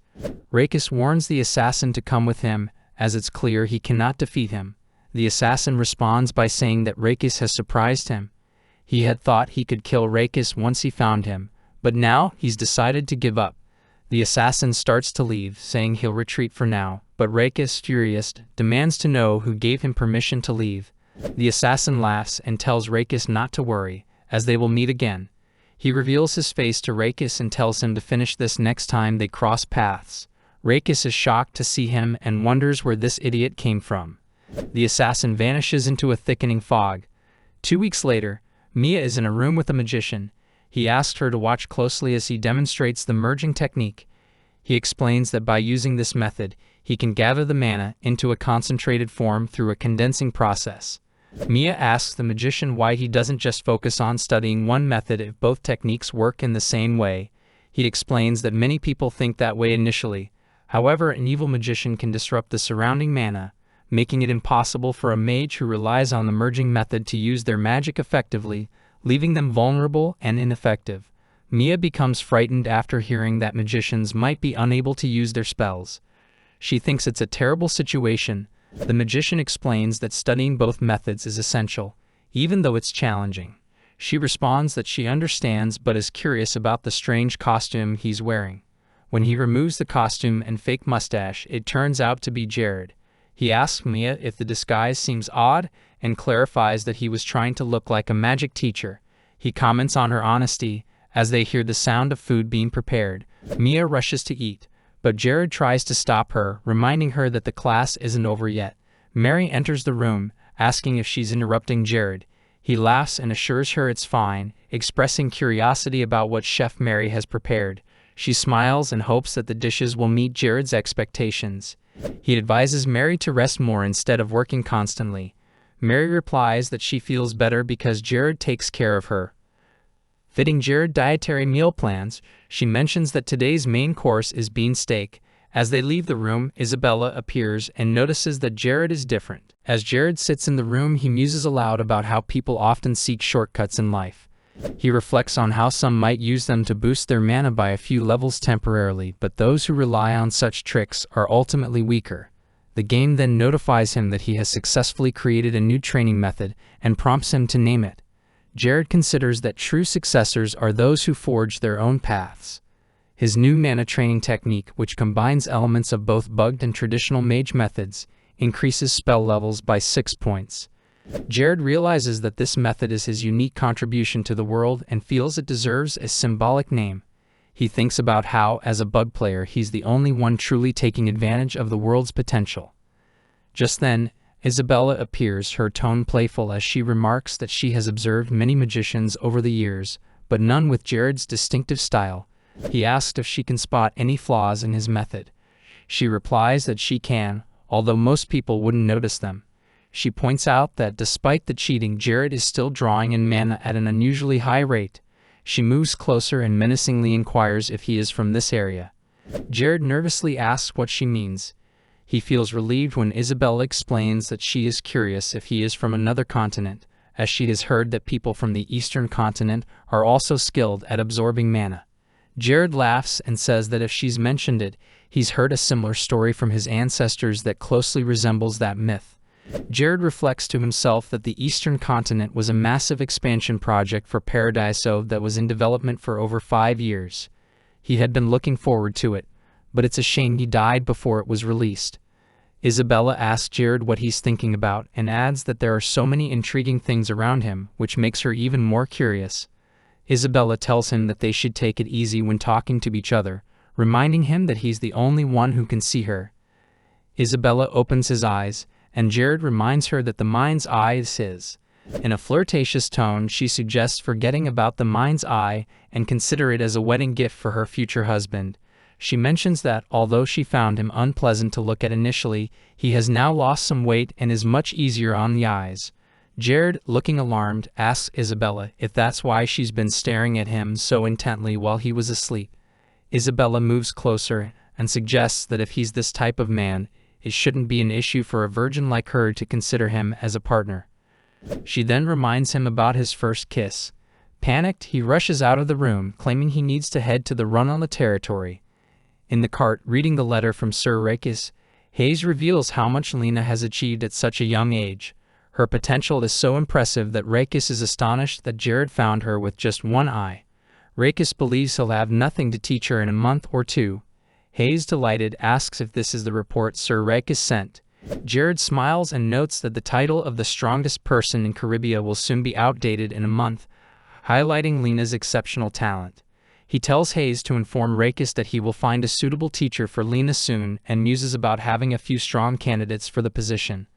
Rakis warns the assassin to come with him, as it's clear he cannot defeat him. The assassin responds by saying that Rakis has surprised him. He had thought he could kill Rakis once he found him, but now he's decided to give up. The assassin starts to leave, saying he'll retreat for now, but Rakis, furious, demands to know who gave him permission to leave. The assassin laughs and tells Rakis not to worry, as they will meet again. He reveals his face to Rakis and tells him to finish this next time they cross paths. Rakis is shocked to see him and wonders where this idiot came from. The assassin vanishes into a thickening fog. 2 weeks later, Mia is in a room with a magician. He asks her to watch closely as he demonstrates the merging technique. He explains that by using this method, he can gather the mana into a concentrated form through a condensing process. Mia asks the magician why he doesn't just focus on studying one method if both techniques work in the same way. He explains that many people think that way initially. However, an evil magician can disrupt the surrounding mana, making it impossible for a mage who relies on the merging method to use their magic effectively, leaving them vulnerable and ineffective. Mia becomes frightened after hearing that magicians might be unable to use their spells. She thinks it's a terrible situation. The magician explains that studying both methods is essential, even though it's challenging. She responds that she understands but is curious about the strange costume he's wearing. When he removes the costume and fake mustache, it turns out to be Jared. He asks Mia if the disguise seems odd and clarifies that he was trying to look like a magic teacher. He comments on her honesty as they hear the sound of food being prepared. Mia rushes to eat, but Jared tries to stop her, reminding her that the class isn't over yet. Mary enters the room, asking if she's interrupting Jared. He laughs and assures her it's fine, expressing curiosity about what Chef Mary has prepared. She smiles and hopes that the dishes will meet Jared's expectations. He advises Mary to rest more instead of working constantly. Mary replies that she feels better because Jared takes care of her. Fitting Jared dietary meal plans, she mentions that today's main course is bean steak. As they leave the room, Isabella appears and notices that Jared is different. As Jared sits in the room, he muses aloud about how people often seek shortcuts in life. He reflects on how some might use them to boost their mana by a few levels temporarily, but those who rely on such tricks are ultimately weaker. The game then notifies him that he has successfully created a new training method and prompts him to name it. Jared considers that true successors are those who forge their own paths. His new mana training technique, which combines elements of both bugged and traditional mage methods, increases spell levels by 6 points. Jared realizes that this method is his unique contribution to the world and feels it deserves a symbolic name. He thinks about how, as a bug player, he's the only one truly taking advantage of the world's potential. Just then, Isabella appears, her tone playful as she remarks that she has observed many magicians over the years, but none with Jared's distinctive style. He asks if she can spot any flaws in his method. She replies that she can, although most people wouldn't notice them. She points out that despite the cheating, Jared is still drawing in mana at an unusually high rate. She moves closer and menacingly inquires if he is from this area. Jared nervously asks what she means. He feels relieved when Isabella explains that she is curious if he is from another continent, as she has heard that people from the eastern continent are also skilled at absorbing mana. Jared laughs and says that if she's mentioned it, he's heard a similar story from his ancestors that closely resembles that myth. Jared reflects to himself that the eastern continent was a massive expansion project for Paradiso that was in development for over 5 years. He had been looking forward to it, but it's a shame he died before it was released. Isabella asks Jared what he's thinking about and adds that there are so many intriguing things around him, which makes her even more curious. Isabella tells him that they should take it easy when talking to each other, reminding him that he's the only one who can see her. Isabella opens his eyes, and Jared reminds her that the mind's eye is his. In a flirtatious tone, she suggests forgetting about the mind's eye and consider it as a wedding gift for her future husband. She mentions that, although she found him unpleasant to look at initially, he has now lost some weight and is much easier on the eyes. Jared, looking alarmed, asks Isabella if that's why she's been staring at him so intently while he was asleep. Isabella moves closer and suggests that if he's this type of man, it shouldn't be an issue for a virgin like her to consider him as a partner. She then reminds him about his first kiss. Panicked, he rushes out of the room, claiming he needs to head to the run on the territory. In the cart, reading the letter from Sir Rakis, Hayes reveals how much Lena has achieved at such a young age. Her potential is so impressive that Rakis is astonished that Jared found her with just one eye. Rakis believes he'll have nothing to teach her in a month or two. Hayes, delighted, asks if this is the report Sir Rakis sent. Jared smiles and notes that the title of the strongest person in Caribbean will soon be outdated in a month, highlighting Lena's exceptional talent. He tells Hayes to inform Rakis that he will find a suitable teacher for Lena soon and muses about having a few strong candidates for the position.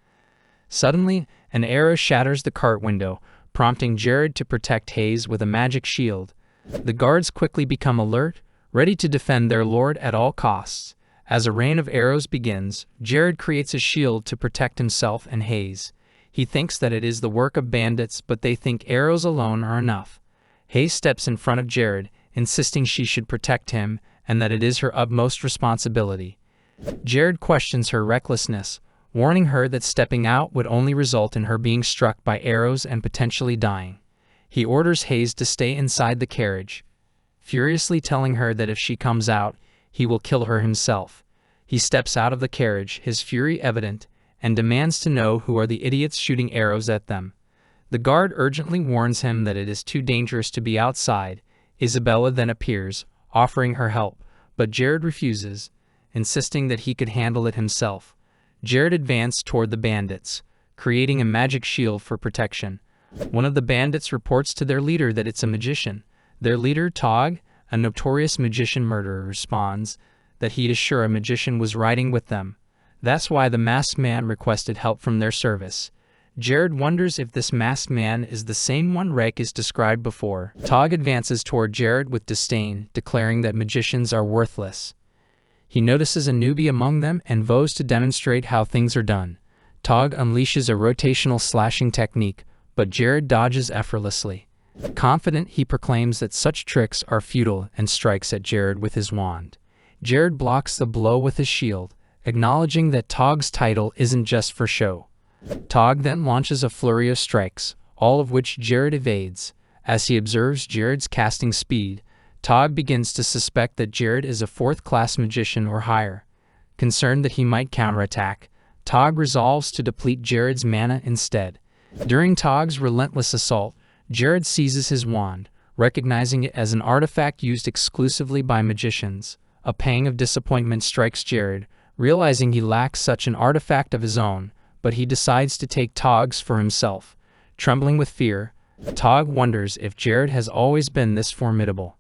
Suddenly, an arrow shatters the cart window, prompting Jared to protect Hayes with a magic shield. The guards quickly become alert, ready to defend their lord at all costs. As a rain of arrows begins, Jared creates a shield to protect himself and Hayes. He thinks that it is the work of bandits, but they think arrows alone are enough. Hayes steps in front of Jared, insisting she should protect him and that it is her utmost responsibility. Jared questions her recklessness, warning her that stepping out would only result in her being struck by arrows and potentially dying. He orders Hayes to stay inside the carriage, furiously telling her that if she comes out, he will kill her himself. He steps out of the carriage, his fury evident, and demands to know who are the idiots shooting arrows at them. The guard urgently warns him that it is too dangerous to be outside. Isabella then appears, offering her help, but Jared refuses, insisting that he could handle it himself. Jared advanced toward the bandits, creating a magic shield for protection. One of the bandits reports to their leader that it's a magician. Their leader, Tog, a notorious magician murderer, responds that he is sure a magician was riding with them. That's why the masked man requested help from their service. Jared wonders if this masked man is the same one Rakis described before. Tog advances toward Jared with disdain, declaring that magicians are worthless. He notices a newbie among them and vows to demonstrate how things are done. Tog unleashes a rotational slashing technique, but Jared dodges effortlessly. Confident, he proclaims that such tricks are futile and strikes at Jared with his wand. Jared blocks the blow with his shield, acknowledging that Tog's title isn't just for show. Tog then launches a flurry of strikes, all of which Jared evades. As he observes Jared's casting speed, Tog begins to suspect that Jared is a fourth-class magician or higher. Concerned that he might counterattack, Tog resolves to deplete Jared's mana instead. During Tog's relentless assault, Jared seizes his wand, recognizing it as an artifact used exclusively by magicians. A pang of disappointment strikes Jared, realizing he lacks such an artifact of his own, but he decides to take Tog's for himself. Trembling with fear, Tog wonders if Jared has always been this formidable.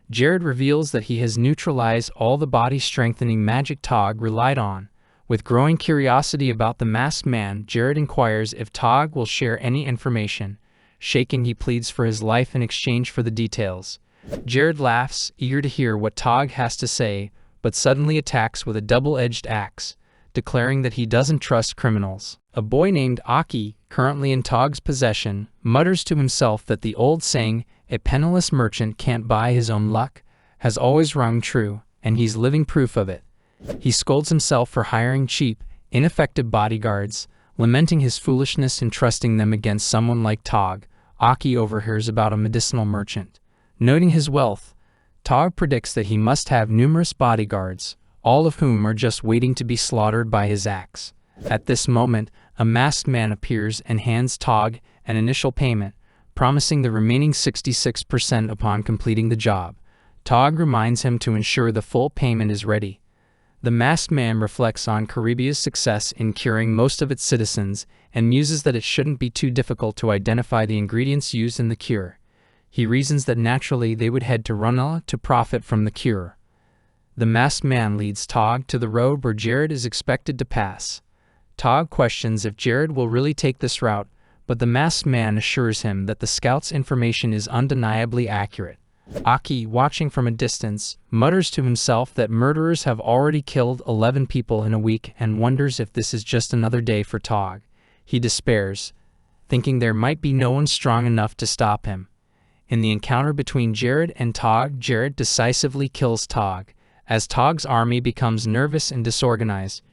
Jared reveals that he has neutralized all the body-strengthening magic Tog relied on. With growing curiosity about the masked man, Jared inquires if Tog will share any information. Shaken, he pleads for his life in exchange for the details. Jared laughs, eager to hear what Tog has to say, but suddenly attacks with a double-edged axe, declaring that he doesn't trust criminals. A boy named Aki, currently in Tog's possession, mutters to himself that the old saying, "A penniless merchant can't buy his own luck," has always rung true, and he's living proof of it. He scolds himself for hiring cheap, ineffective bodyguards, lamenting his foolishness in trusting them against someone like Tog. Aki overhears about a medicinal merchant. Noting his wealth, Tog predicts that he must have numerous bodyguards, all of whom are just waiting to be slaughtered by his axe. At this moment, a masked man appears and hands Tog an initial payment, promising the remaining 66% upon completing the job. Tog reminds him to ensure the full payment is ready. The masked man reflects on Caribbean's success in curing most of its citizens and muses that it shouldn't be too difficult to identify the ingredients used in the cure. He reasons that naturally they would head to Runala to profit from the cure. The masked man leads Tog to the road where Jared is expected to pass. Tog questions if Jared will really take this route, but the masked man assures him that the scout's information is undeniably accurate. Aki, watching from a distance, mutters to himself that murderers have already killed 11 people in a week and wonders if this is just another day for Tog. He despairs, thinking there might be no one strong enough to stop him. In the encounter between Jared and Tog, Jared decisively kills Tog. As Tog's army becomes nervous and disorganized,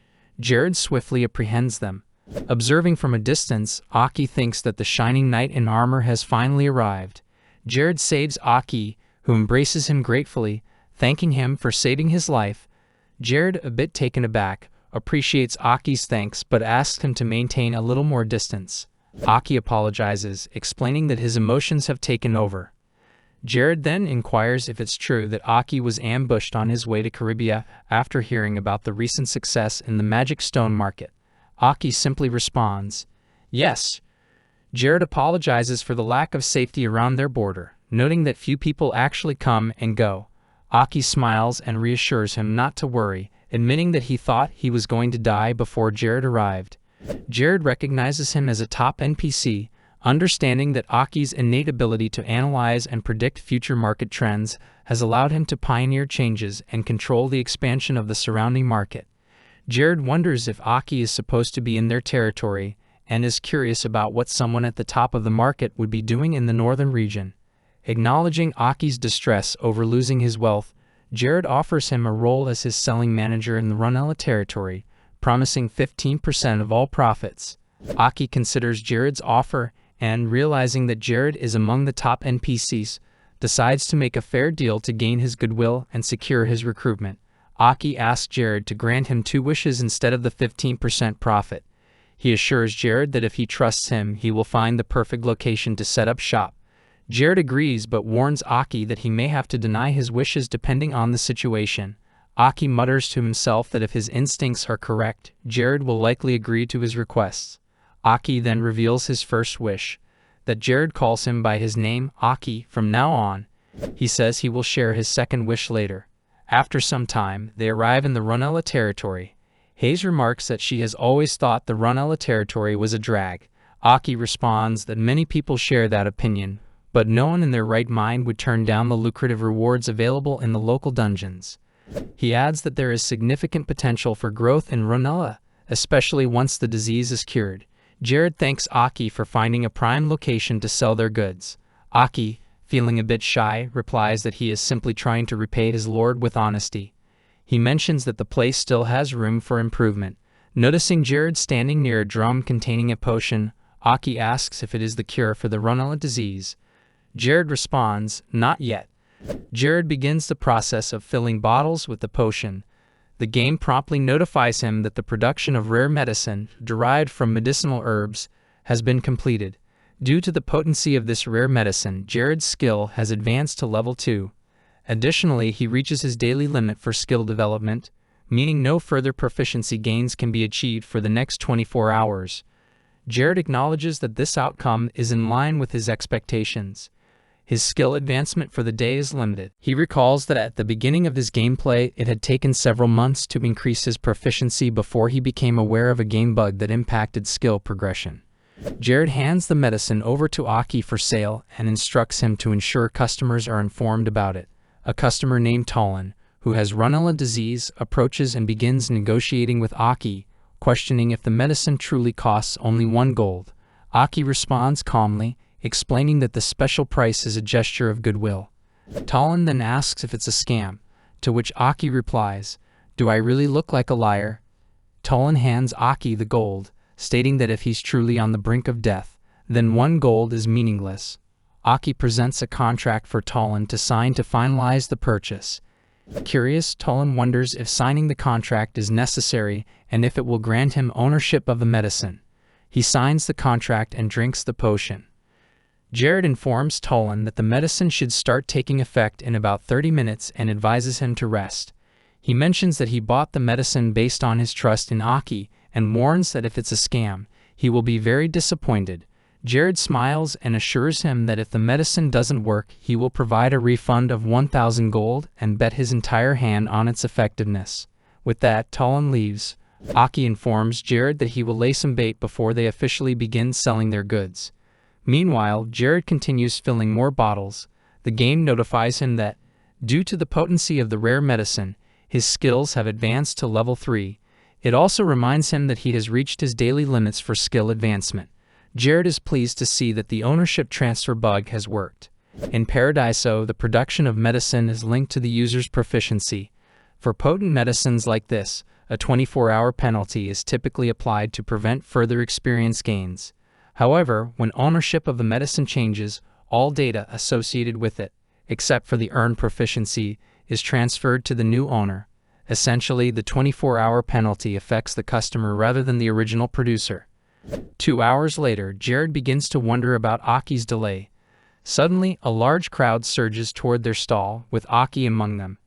Jared swiftly apprehends them. Observing from a distance, Aki thinks that the shining knight in armor has finally arrived. Jared saves Aki, who embraces him gratefully, thanking him for saving his life. Jared, a bit taken aback, appreciates Aki's thanks but asks him to maintain a little more distance. Aki apologizes, explaining that his emotions have taken over. Jared then inquires if it's true that Aki was ambushed on his way to Caribia after hearing about the recent success in the magic stone market. Aki simply responds, "Yes." Jared apologizes for the lack of safety around their border, noting that few people actually come and go. Aki smiles and reassures him not to worry, admitting that he thought he was going to die before Jared arrived. Jared recognizes him as a top NPC, understanding that Aki's innate ability to analyze and predict future market trends has allowed him to pioneer changes and control the expansion of the surrounding market. Jared wonders if Aki is supposed to be in their territory and is curious about what someone at the top of the market would be doing in the northern region. Acknowledging Aki's distress over losing his wealth, Jared offers him a role as his selling manager in the Runella territory, promising 15% of all profits. Aki considers Jared's offer and, realizing that Jared is among the top NPCs, decides to make a fair deal to gain his goodwill and secure his recruitment. Aki asks Jared to grant him 2 wishes instead of the 15% profit. He assures Jared that if he trusts him, he will find the perfect location to set up shop. Jared agrees but warns Aki that he may have to deny his wishes depending on the situation. Aki mutters to himself that if his instincts are correct, Jared will likely agree to his requests. Aki then reveals his first wish, that Jared calls him by his name, Aki, from now on. He says he will share his second wish later. After some time, they arrive in the Runella territory. Hayes remarks that she has always thought the Runella territory was a drag. Aki responds that many people share that opinion, but no one in their right mind would turn down the lucrative rewards available in the local dungeons. He adds that there is significant potential for growth in Runella, especially once the disease is cured. Jared thanks Aki for finding a prime location to sell their goods. Aki, feeling a bit shy, replies that he is simply trying to repay his lord with honesty. He mentions that the place still has room for improvement. Noticing Jared standing near a drum containing a potion, Aki asks if it is the cure for the Runella disease. Jared responds, "Not yet." Jared begins the process of filling bottles with the potion. The game promptly notifies him that the production of rare medicine, derived from medicinal herbs, has been completed. Due to the potency of this rare medicine, Jared's skill has advanced to level 2. Additionally, he reaches his daily limit for skill development, meaning no further proficiency gains can be achieved for the next 24 hours. Jared acknowledges that this outcome is in line with his expectations. His skill advancement for the day is limited. He recalls that at the beginning of his gameplay, it had taken several months to increase his proficiency before he became aware of a game bug that impacted skill progression. Jared hands the medicine over to Aki for sale and instructs him to ensure customers are informed about it. A customer named Talon, who has Runella disease, approaches and begins negotiating with Aki, questioning if the medicine truly costs only 1 gold. Aki responds calmly, explaining that the special price is a gesture of goodwill. Talon then asks if it's a scam, to which Aki replies, "Do I really look like a liar?" Talon hands Aki the gold, stating that if he's truly on the brink of death, then 1 gold is meaningless. Aki presents a contract for Talon to sign to finalize the purchase. Curious, Talon wonders if signing the contract is necessary and if it will grant him ownership of the medicine. He signs the contract and drinks the potion. Jared informs Talon that the medicine should start taking effect in about 30 minutes and advises him to rest. He mentions that he bought the medicine based on his trust in Aki and warns that if it's a scam, he will be very disappointed. Jared smiles and assures him that if the medicine doesn't work, he will provide a refund of 1,000 gold and bet his entire hand on its effectiveness. With that, Talon leaves, Aki informs Jared that he will lay some bait before they officially begin selling their goods. Meanwhile, Jared continues filling more bottles. The game notifies him that, due to the potency of the rare medicine, his skills have advanced to level 3. It also reminds him that he has reached his daily limits for skill advancement. Jared is pleased to see that the ownership transfer bug has worked. In Paradiso, the production of medicine is linked to the user's proficiency. For potent medicines like this, a 24-hour penalty is typically applied to prevent further experience gains. However, when ownership of the medicine changes, all data associated with it, except for the earned proficiency, is transferred to the new owner. Essentially, the 24-hour penalty affects the customer rather than the original producer. 2 hours later, Jared begins to wonder about Aki's delay. Suddenly, a large crowd surges toward their stall, with Aki among them.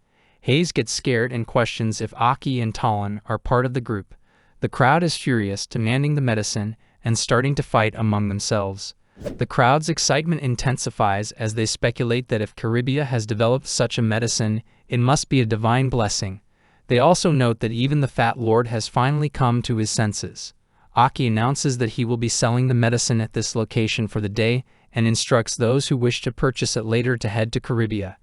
Hayes gets scared and questions if Aki and Talon are part of the group. The crowd is furious, demanding the medicine and starting to fight among themselves. The crowd's excitement intensifies as they speculate that if Charybia has developed such a medicine, it must be a divine blessing. They also note that even the Fat Lord has finally come to his senses. Aki announces that he will be selling the medicine at this location for the day and instructs those who wish to purchase it later to head to Charybia.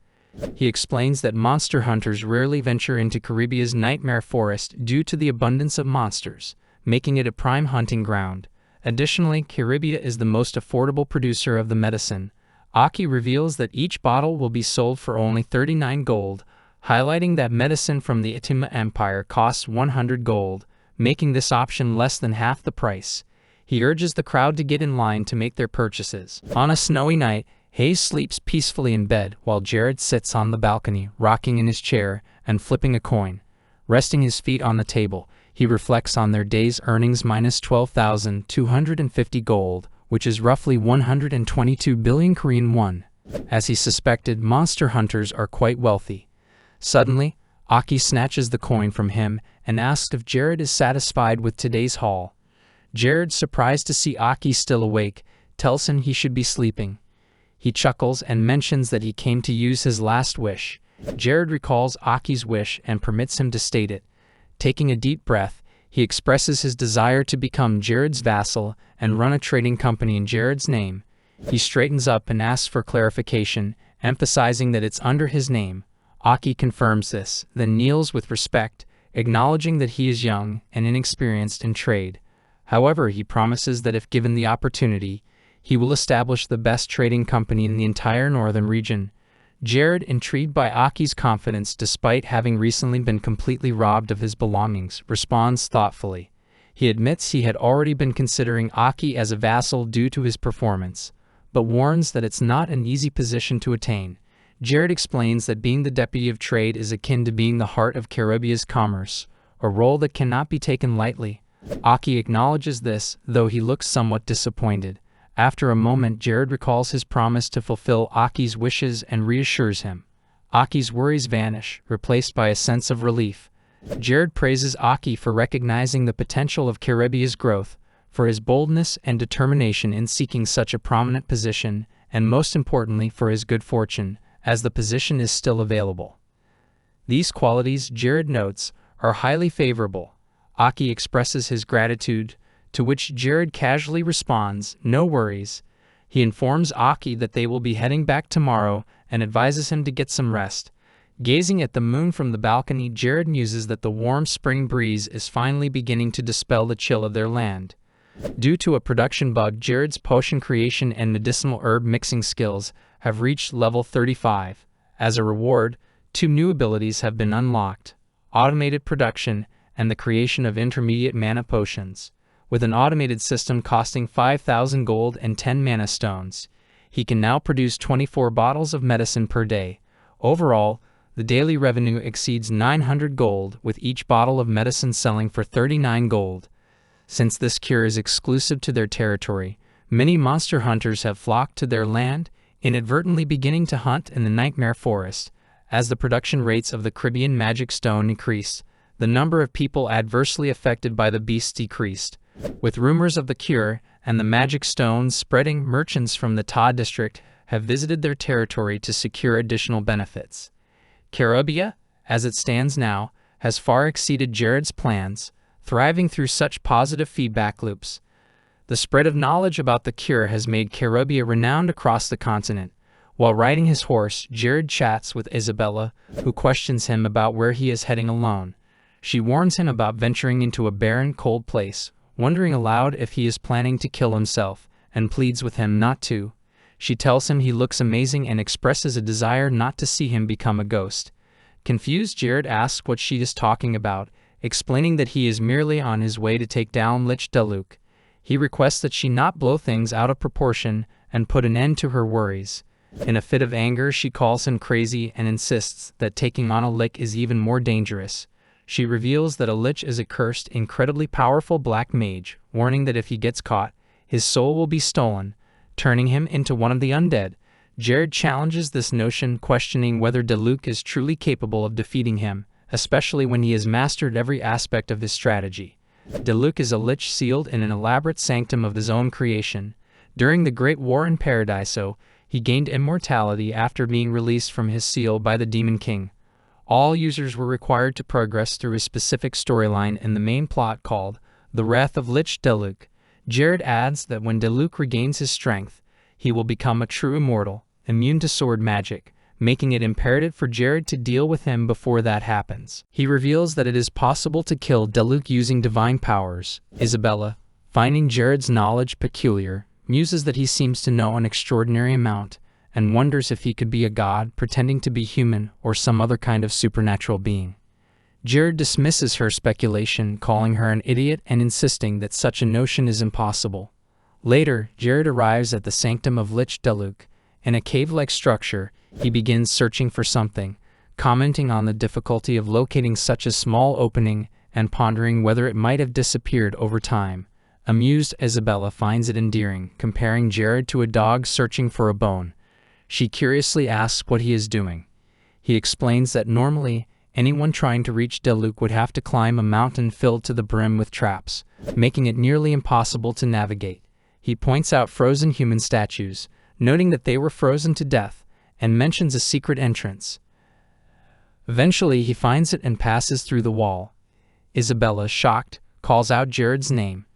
He explains that monster hunters rarely venture into Charybia's nightmare forest due to the abundance of monsters, making it a prime hunting ground. Additionally, Charybia is the most affordable producer of the medicine. Aki reveals that each bottle will be sold for only 39 gold, highlighting that medicine from the Itima Empire costs 100 gold, making this option less than half the price. He urges the crowd to get in line to make their purchases. On a snowy night, Hayes sleeps peacefully in bed while Jared sits on the balcony, rocking in his chair and flipping a coin. Resting his feet on the table, he reflects on their day's earnings minus 12,250 gold, which is roughly 122 billion Korean won. As he suspected, monster hunters are quite wealthy. Suddenly, Aki snatches the coin from him and asks if Jared is satisfied with today's haul. Jared, surprised to see Aki still awake, tells him he should be sleeping. He chuckles and mentions that he came to use his last wish. Jared recalls Aki's wish and permits him to state it. Taking a deep breath, he expresses his desire to become Jared's vassal and run a trading company in Jared's name. He straightens up and asks for clarification, emphasizing that it's under his name. Aki confirms this, then kneels with respect, acknowledging that he is young and inexperienced in trade. However, he promises that if given the opportunity, he will establish the best trading company in the entire northern region. Jared, intrigued by Aki's confidence despite having recently been completely robbed of his belongings, responds thoughtfully. He admits he had already been considering Aki as a vassal due to his performance, but warns that it's not an easy position to attain. Jared explains that being the deputy of trade is akin to being the heart of Charybia's commerce, a role that cannot be taken lightly. Aki acknowledges this, though he looks somewhat disappointed. After a moment, Jared recalls his promise to fulfill Aki's wishes and reassures him. Aki's worries vanish, replaced by a sense of relief. Jared praises Aki for recognizing the potential of Charybia's growth, for his boldness and determination in seeking such a prominent position, and most importantly for his good fortune, as the position is still available. These qualities, Jared notes, are highly favorable. Aki expresses his gratitude, to which Jared casually responds, "No worries." He informs Aki that they will be heading back tomorrow and advises him to get some rest. Gazing at the moon from the balcony, Jared muses that the warm spring breeze is finally beginning to dispel the chill of their land. Due to a production bug, Jared's potion creation and medicinal herb mixing skills have reached level 35. As a reward, 2 new abilities have been unlocked: automated production and the creation of intermediate mana potions. With an automated system costing 5,000 gold and 10 mana stones, he can now produce 24 bottles of medicine per day. Overall, the daily revenue exceeds 900 gold, with each bottle of medicine selling for 39 gold. Since this cure is exclusive to their territory, many monster hunters have flocked to their land, inadvertently beginning to hunt in the Nightmare Forest. As the production rates of the Caribbean Magic Stone increased, the number of people adversely affected by the beast decreased. With rumors of the cure and the magic stones spreading, merchants from the Ta district have visited their territory to secure additional benefits. Charybia, as it stands now, has far exceeded Jared's plans. thriving through such positive feedback loops. The spread of knowledge about the cure has made Caribia renowned across the continent. While riding his horse, Jared chats with Isabella, who questions him about where he is heading alone. She warns him about venturing into a barren, cold place, wondering aloud if he is planning to kill himself, and pleads with him not to. She tells him he looks amazing and expresses a desire not to see him become a ghost. Confused, Jared asks what she is talking about, explaining that he is merely on his way to take down Lich Deluk. He requests that she not blow things out of proportion and put an end to her worries. In a fit of anger, she calls him crazy and insists that taking on a Lich is even more dangerous. She reveals that a Lich is a cursed, incredibly powerful black mage, warning that if he gets caught, his soul will be stolen, turning him into one of the undead. Jared challenges this notion, questioning whether Deluk is truly capable of defeating him, especially when he has mastered every aspect of his strategy. Deluk is a Lich sealed in an elaborate sanctum of his own creation. During the Great War in Paradiso, he gained immortality after being released from his seal by the Demon King. All users were required to progress through a specific storyline in the main plot called The Wrath of Lich Deluk. Jared adds that when Deluk regains his strength, he will become a true immortal, immune to sword magic, making it imperative for Jared to deal with him before that happens. He reveals that it is possible to kill Deluk using divine powers. Isabella, finding Jared's knowledge peculiar, muses that he seems to know an extraordinary amount, and wonders if he could be a god pretending to be human or some other kind of supernatural being. Jared dismisses her speculation, calling her an idiot and insisting that such a notion is impossible. Later, Jared arrives at the sanctum of Lich Deluk. In a cave-like structure, he begins searching for something, commenting on the difficulty of locating such a small opening and pondering whether it might have disappeared over time. Amused, Isabella finds it endearing, comparing Jared to a dog searching for a bone. She curiously asks what he is doing. He explains that normally, anyone trying to reach Deluk would have to climb a mountain filled to the brim with traps, making it nearly impossible to navigate. He points out frozen human statues, noting that they were frozen to death, and mentions a secret entrance. Eventually, he finds it and passes through the wall. Isabella, shocked, calls out Jared's name.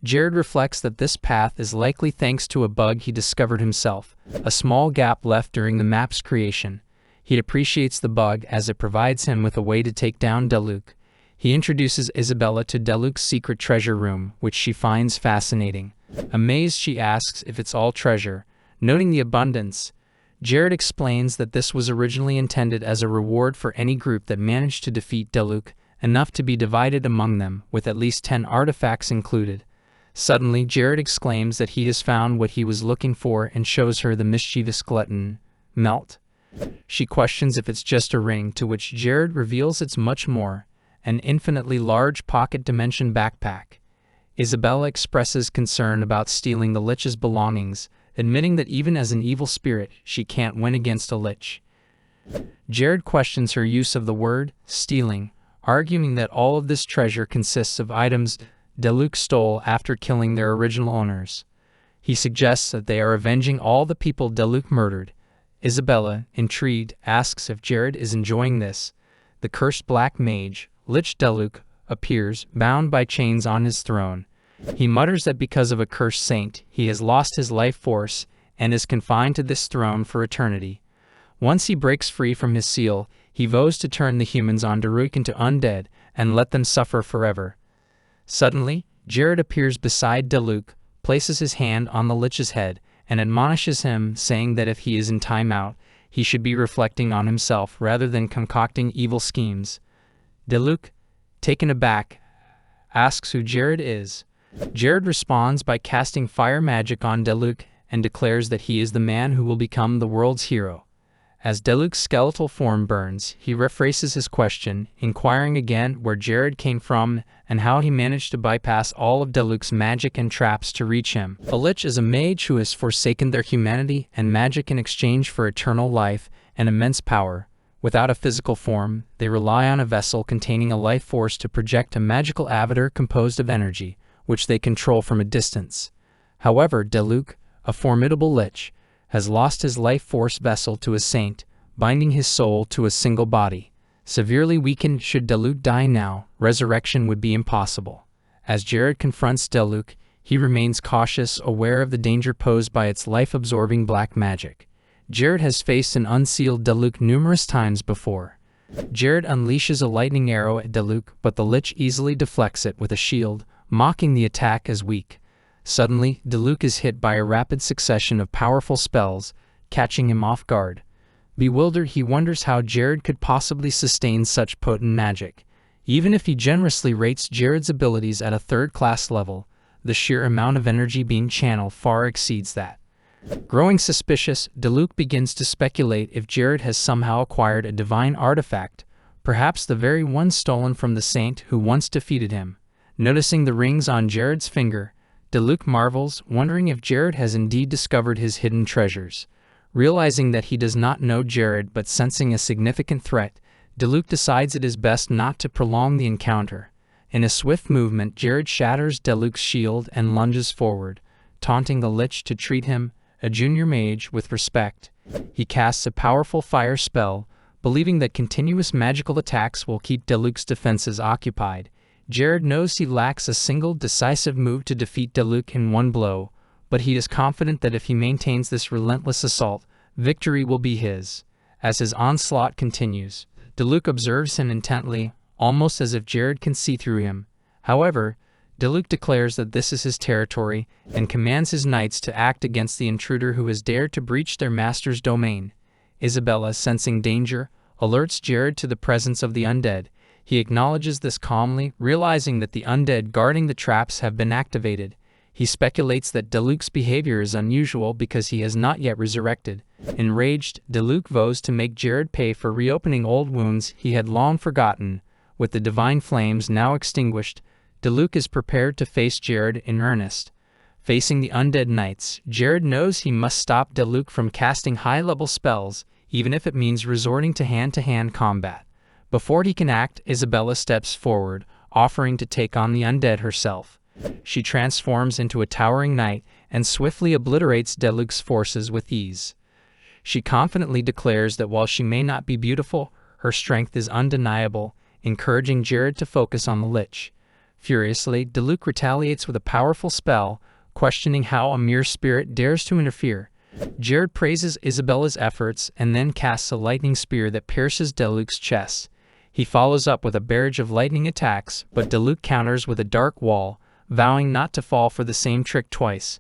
Jared reflects that this path is likely thanks to a bug he discovered himself, a small gap left during the map's creation. He appreciates the bug as it provides him with a way to take down Deluk. He introduces Isabella to Deluk's secret treasure room, which she finds fascinating. Amazed, she asks if it's all treasure. Noting the abundance, Jared explains that this was originally intended as a reward for any group that managed to defeat Deluk, enough to be divided among them, with at least 10 artifacts included. Suddenly, Jared exclaims that he has found what he was looking for and shows her the mischievous glutton, Melt. She questions if it's just a ring, to which Jared reveals it's much more, an infinitely large pocket dimension backpack. Isabella expresses concern about stealing the Lich's belongings, admitting that even as an evil spirit, she can't win against a Lich. Jared questions her use of the word stealing, arguing that all of this treasure consists of items Deluk stole after killing their original owners. He suggests that they are avenging all the people Deluk murdered. Isabella, intrigued, asks if Jared is enjoying this. The cursed black mage, Lich Deluk, appears, bound by chains on his throne. He mutters that because of a cursed saint, he has lost his life force and is confined to this throne for eternity. Once he breaks free from his seal, he vows to turn the humans on Daruk into undead and let them suffer forever. Suddenly, Jared appears beside Deluk, places his hand on the Lich's head, and admonishes him, saying that if he is in timeout, he should be reflecting on himself rather than concocting evil schemes. Deluk, taken aback, asks who Jared is. Jared responds by casting fire magic on Deluk and declares that he is the man who will become the world's hero. As Deluk's skeletal form burns, he rephrases his question, inquiring again where Jared came from and how he managed to bypass all of Deluk's magic and traps to reach him. A Lich is a mage who has forsaken their humanity and magic in exchange for eternal life and immense power. Without a physical form, they rely on a vessel containing a life force to project a magical avatar composed of energy, which they control from a distance. However, Deluk, a formidable Lich, has lost his life force vessel to a saint, binding his soul to a single body. Severely weakened, should Deluk die now, resurrection would be impossible. As Jared confronts Diluc, he remains cautious, aware of the danger posed by its life-absorbing black magic. Jared has faced and unsealed Diluc numerous times before. Jared unleashes a lightning arrow at Diluc, but the Lich easily deflects it with a shield, mocking the attack as weak. Suddenly, Diluc is hit by a rapid succession of powerful spells, catching him off guard. Bewildered, he wonders how Jared could possibly sustain such potent magic. Even if he generously rates Jared's abilities at a third-class level, the sheer amount of energy being channeled far exceeds that. Growing suspicious, Diluc begins to speculate if Jared has somehow acquired a divine artifact, perhaps the very one stolen from the saint who once defeated him. Noticing the rings on Jared's finger, Diluc marvels, wondering if Jared has indeed discovered his hidden treasures. Realizing that he does not know Jared but sensing a significant threat, Diluc decides it is best not to prolong the encounter. In a swift movement, Jared shatters Diluc's shield and lunges forward, taunting the Lich to treat him, a junior mage, with respect. He casts a powerful fire spell, believing that continuous magical attacks will keep Diluc's defenses occupied. Jared knows he lacks a single decisive move to defeat Diluc in one blow, but he is confident that if he maintains this relentless assault, victory will be his. As his onslaught continues, Diluc observes him intently, almost as if Jared can see through him. However, Diluc declares that this is his territory and commands his knights to act against the intruder who has dared to breach their master's domain. Isabella, sensing danger, alerts Jared to the presence of the undead. He acknowledges this calmly, realizing that the undead guarding the traps have been activated. He speculates that Diluc's behavior is unusual because he has not yet resurrected. Enraged, Diluc vows to make Jared pay for reopening old wounds he had long forgotten. With the divine flames now extinguished, Diluc is prepared to face Jared in earnest. Facing the undead knights, Jared knows he must stop Diluc from casting high-level spells, even if it means resorting to hand-to-hand combat. Before he can act, Isabella steps forward, offering to take on the undead herself. She transforms into a towering knight and swiftly obliterates Diluc's forces with ease. She confidently declares that while she may not be beautiful, her strength is undeniable, encouraging Jared to focus on the Lich. Furiously, Diluc retaliates with a powerful spell, questioning how a mere spirit dares to interfere. Jared praises Isabella's efforts and then casts a lightning spear that pierces Diluc's chest. He follows up with a barrage of lightning attacks, but Diluc counters with a dark wall, vowing not to fall for the same trick twice.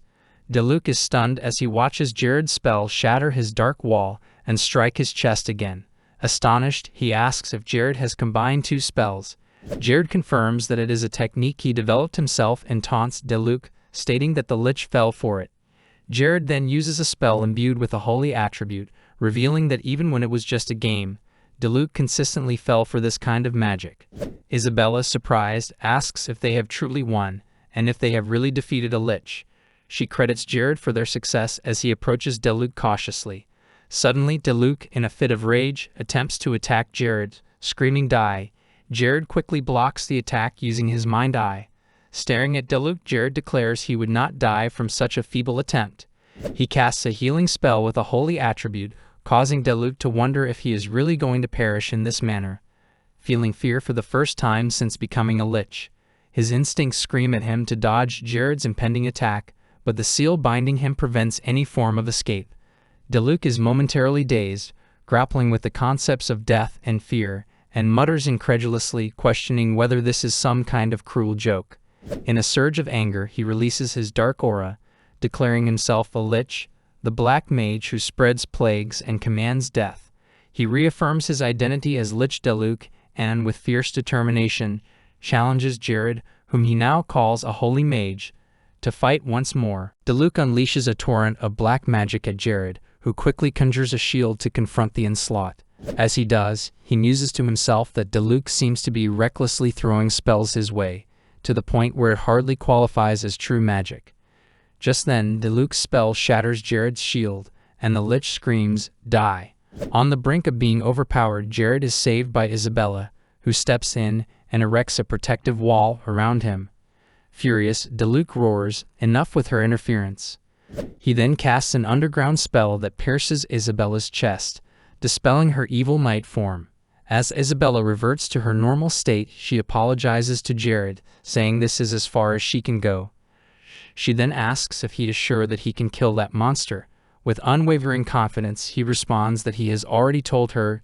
Diluc is stunned as he watches Jared's spell shatter his dark wall and strike his chest again. Astonished, he asks if Jared has combined two spells. Jared confirms that it is a technique he developed himself and taunts Diluc, stating that the Lich fell for it. Jared then uses a spell imbued with a holy attribute, revealing that even when it was just a game, Diluc consistently fell for this kind of magic. Isabella, surprised, asks if they have truly won, and if they have really defeated a Lich. She credits Jared for their success as he approaches Diluc cautiously. Suddenly, Diluc, in a fit of rage, attempts to attack Jared, screaming "Die!" Jared quickly blocks the attack using his mind eye. Staring at Diluc, Jared declares he would not die from such a feeble attempt. He casts a healing spell with a holy attribute, causing Diluc to wonder if he is really going to perish in this manner. Feeling fear for the first time since becoming a Lich, his instincts scream at him to dodge Jared's impending attack, but the seal binding him prevents any form of escape. Diluc is momentarily dazed, grappling with the concepts of death and fear, and mutters incredulously, questioning whether this is some kind of cruel joke. In a surge of anger, he releases his dark aura, declaring himself a Lich, the black mage who spreads plagues and commands death. He reaffirms his identity as Lich Diluc and, with fierce determination, challenges Jared, whom he now calls a holy mage, to fight once more. Diluc unleashes a torrent of black magic at Jared, who quickly conjures a shield to confront the onslaught. As he does, he muses to himself that Diluc seems to be recklessly throwing spells his way, to the point where it hardly qualifies as true magic. Just then, Diluc's spell shatters Jared's shield, and the Lich screams, "Die!" On the brink of being overpowered, Jared is saved by Isabella, who steps in and erects a protective wall around him. Furious, Diluc roars, "Enough with her interference." He then casts an underground spell that pierces Isabella's chest, dispelling her evil night form. As Isabella reverts to her normal state, she apologizes to Jared, saying this is as far as she can go. She then asks if he is sure that he can kill that monster. With unwavering confidence, he responds that he has already told her.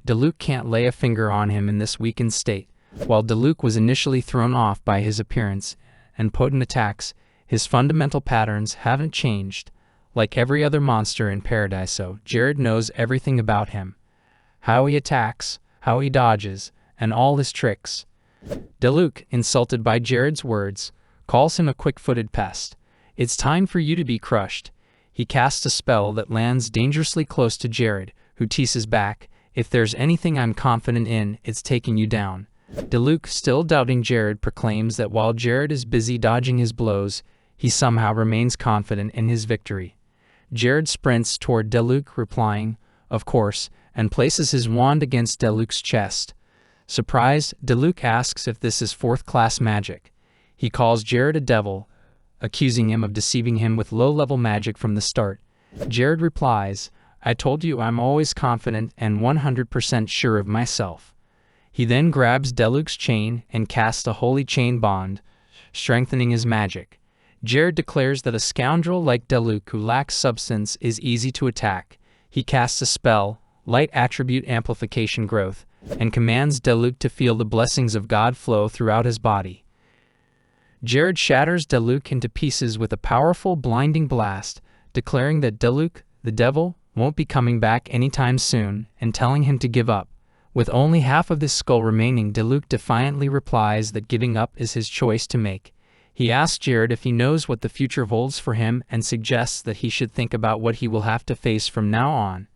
Diluc can't lay a finger on him in this weakened state. While Diluc was initially thrown off by his appearance and potent attacks, his fundamental patterns haven't changed. Like every other monster in Paradiso, Jared knows everything about him. How he attacks, how he dodges, and all his tricks. Diluc, insulted by Jared's words, calls him a quick-footed pest. It's time for you to be crushed. He casts a spell that lands dangerously close to Jared, who teases back, if there's anything I'm confident in, it's taking you down. Diluc, still doubting Jared, proclaims that while Jared is busy dodging his blows, he somehow remains confident in his victory. Jared sprints toward Diluc, replying, of course, and places his wand against Diluc's chest. Surprised, Diluc asks if this is fourth-class magic. He calls Jared a devil, accusing him of deceiving him with low-level magic from the start. Jared replies, I told you I'm always confident and 100% sure of myself. He then grabs Diluc's chain and casts a holy chain bond, strengthening his magic. Jared declares that a scoundrel like Diluc who lacks substance is easy to attack. He casts a spell, Light Attribute Amplification Growth, and commands Diluc to feel the blessings of God flow throughout his body. Jared shatters Diluc into pieces with a powerful blinding blast, declaring that Diluc, the devil, won't be coming back anytime soon, and telling him to give up. With only half of this skull remaining, Diluc defiantly replies that giving up is his choice to make. He asks Jared if he knows what the future holds for him and suggests that he should think about what he will have to face from now on.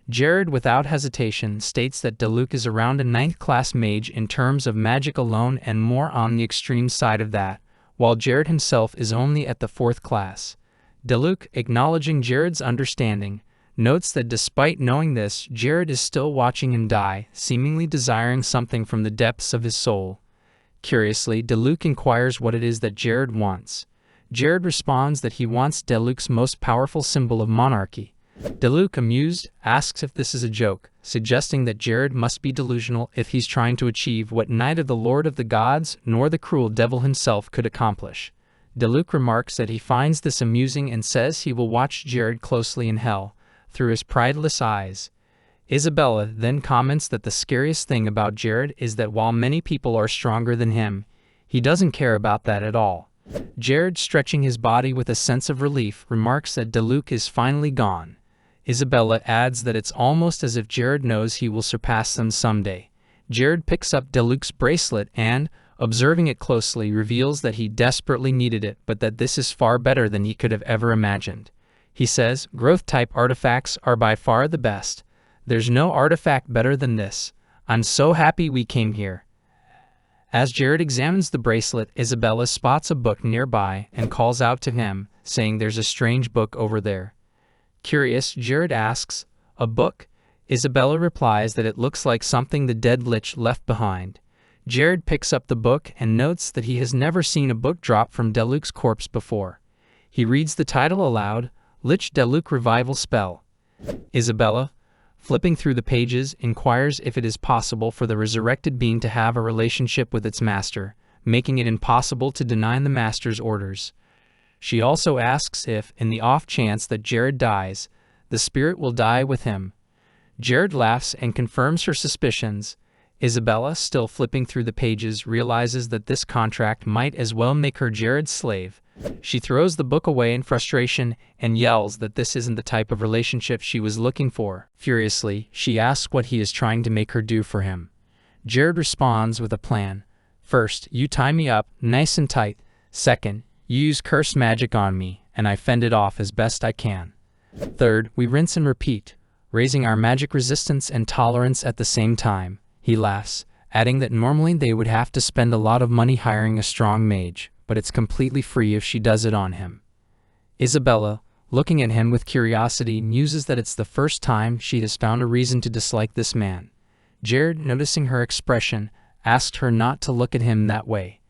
Jared, without hesitation, states that Diluc is around a 9th-class mage in terms of magic alone and more on the extreme side of that, while Jared himself is only at the 4th class. Diluc, acknowledging Jared's understanding, notes that despite knowing this, Jared is still watching him die, seemingly desiring something from the depths of his soul. Curiously, Diluc inquires what it is that Jared wants. Jared responds that he wants Diluc's most powerful symbol of monarchy. Diluc, amused, asks if this is a joke, suggesting that Jared must be delusional if he's trying to achieve what neither the Lord of the Gods nor the cruel devil himself could accomplish. Diluc remarks that he finds this amusing and says he will watch Jared closely in hell, through his prideless eyes. Isabella then comments that the scariest thing about Jared is that while many people are stronger than him, he doesn't care about that at all. Jared, stretching his body with a sense of relief, remarks that Diluc is finally gone. Isabella adds that it's almost as if Jared knows he will surpass them someday. Jared picks up Diluc's bracelet and, observing it closely, reveals that he desperately needed it, but that this is far better than he could have ever imagined. He says, growth-type artifacts are by far the best. There's no artifact better than this. I'm so happy we came here. As Jared examines the bracelet, Isabella spots a book nearby and calls out to him, saying there's a strange book over there. Curious, Jared asks, a book? Isabella replies that it looks like something the dead Lich left behind. Jared picks up the book and notes that he has never seen a book drop from Diluc's corpse before. He reads the title aloud, Lich Diluc Revival Spell. Isabella, flipping through the pages, inquires if it is possible for the resurrected being to have a relationship with its master, making it impossible to deny the master's orders. She also asks if, in the off chance that Jared dies, the spirit will die with him. Jared laughs and confirms her suspicions. Isabella, still flipping through the pages, realizes that this contract might as well make her Jared's slave. She throws the book away in frustration and yells that this isn't the type of relationship she was looking for. Furiously, she asks what he is trying to make her do for him. Jared responds with a plan. First, you tie me up, nice and tight. Second, you use cursed magic on me, and I fend it off as best I can. Third, we rinse and repeat, raising our magic resistance and tolerance at the same time. He laughs, adding that normally they would have to spend a lot of money hiring a strong mage, but it's completely free if she does it on him. Isabella, looking at him with curiosity, muses that it's the first time she has found a reason to dislike this man. Jared, noticing her expression, asked her not to look at him that way.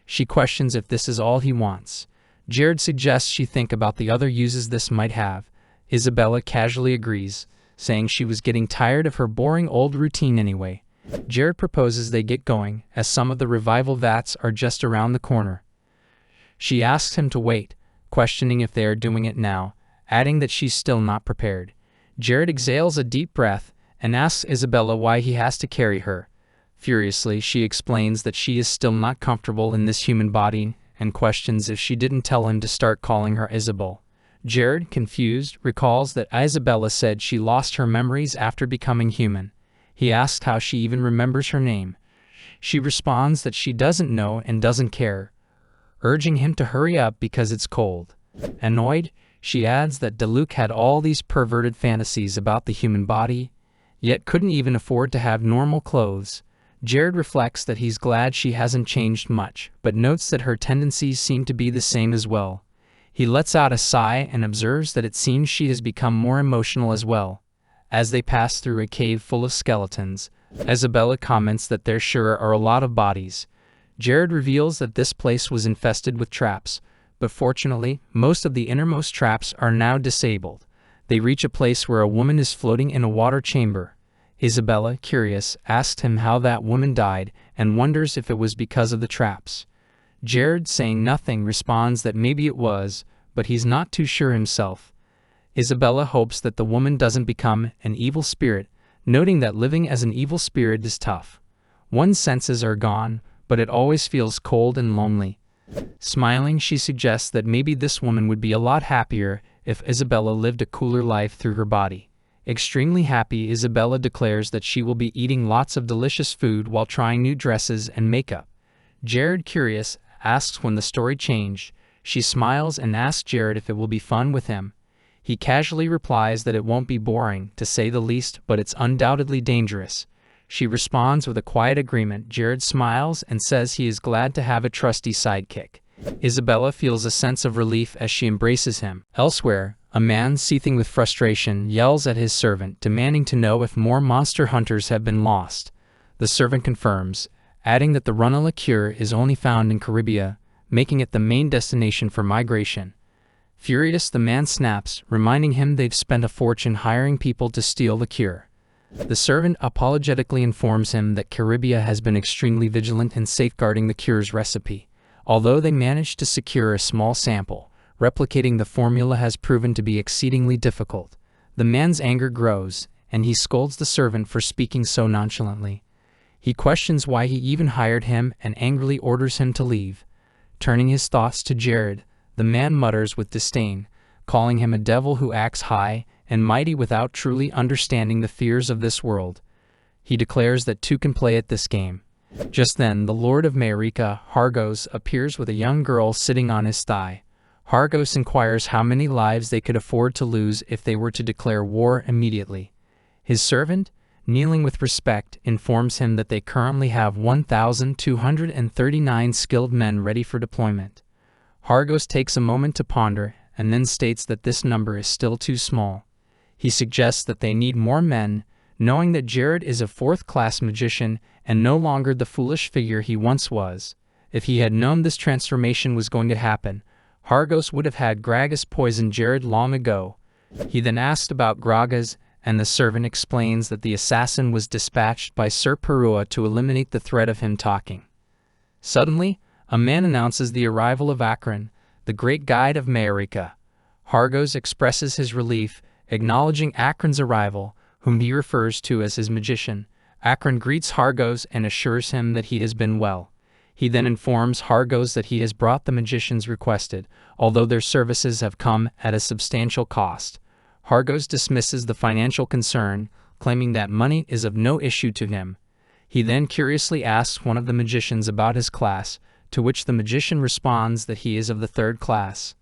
She questions if this is all he wants. Jared suggests she think about the other uses this might have. Isabella casually agrees, saying she was getting tired of her boring old routine anyway. Jared proposes they get going, as some of the revival vats are just around the corner. She asks him to wait, questioning if they are doing it now, adding that she's still not prepared. Jared exhales a deep breath and asks Isabella why he has to carry her. Furiously, she explains that she is still not comfortable in this human body and questions if she didn't tell him to start calling her Isabel. Jared, confused, recalls that Isabella said she lost her memories after becoming human. He asks how she even remembers her name. She responds that she doesn't know and doesn't care, urging him to hurry up because it's cold. Annoyed, she adds that Deluc had all these perverted fantasies about the human body, yet couldn't even afford to have normal clothes. Jared reflects that he's glad she hasn't changed much, but notes that her tendencies seem to be the same as well. He lets out a sigh and observes that it seems she has become more emotional as well. As they pass through a cave full of skeletons, Isabella comments that there sure are a lot of bodies. Jared reveals that this place was infested with traps, but fortunately, most of the innermost traps are now disabled. They reach a place where a woman is floating in a water chamber. Isabella, curious, asks him how that woman died and wonders if it was because of the traps. Jared, saying nothing, responds that maybe it was, but he's not too sure himself. Isabella hopes that the woman doesn't become an evil spirit, noting that living as an evil spirit is tough. One's senses are gone, but it always feels cold and lonely. Smiling, she suggests that maybe this woman would be a lot happier if Isabella lived a cooler life through her body. Extremely happy, Isabella declares that she will be eating lots of delicious food while trying new dresses and makeup. Jared, curious, asks when the story changed. She smiles and asks Jared if it will be fun with him. He casually replies that it won't be boring, to say the least, but it's undoubtedly dangerous. She responds with a quiet agreement. Jared smiles and says he is glad to have a trusty sidekick. Isabella feels a sense of relief as she embraces him. Elsewhere, a man seething with frustration yells at his servant, demanding to know if more monster hunters have been lost. The servant confirms, adding that the Runa liqueur is only found in Caribbean, making it the main destination for migration. Furious, the man snaps, reminding him they've spent a fortune hiring people to steal the cure. The servant apologetically informs him that Caribbean has been extremely vigilant in safeguarding the cure's recipe. Although they managed to secure a small sample, replicating the formula has proven to be exceedingly difficult. The man's anger grows, and he scolds the servant for speaking so nonchalantly. He questions why he even hired him and angrily orders him to leave. Turning his thoughts to Jared, the man mutters with disdain, calling him a devil who acts high and mighty without truly understanding the fears of this world. He declares that two can play at this game. Just then, the Lord of Mayarika, Hargos, appears with a young girl sitting on his thigh. Hargos inquires how many lives they could afford to lose if they were to declare war immediately. His servant, kneeling with respect, informs him that they currently have 1,239 skilled men ready for deployment. Hargos takes a moment to ponder and then states that this number is still too small. He suggests that they need more men, knowing that Jared is a fourth-class magician and no longer the foolish figure he once was. If he had known this transformation was going to happen, Hargos would have had Gragas poison Jared long ago. He then asked about Gragas, and the servant explains that the assassin was dispatched by Sir Perua to eliminate the threat of him talking. Suddenly, a man announces the arrival of Akron, the great guide of Mayarika. Hargos expresses his relief, acknowledging Akron's arrival, whom he refers to as his magician. Akron greets Hargos and assures him that he has been well. He then informs Hargos that he has brought the magicians requested, although their services have come at a substantial cost. Hargos dismisses the financial concern, claiming that money is of no issue to him. He then curiously asks one of the magicians about his class, to which the magician responds that he is of the 3rd class.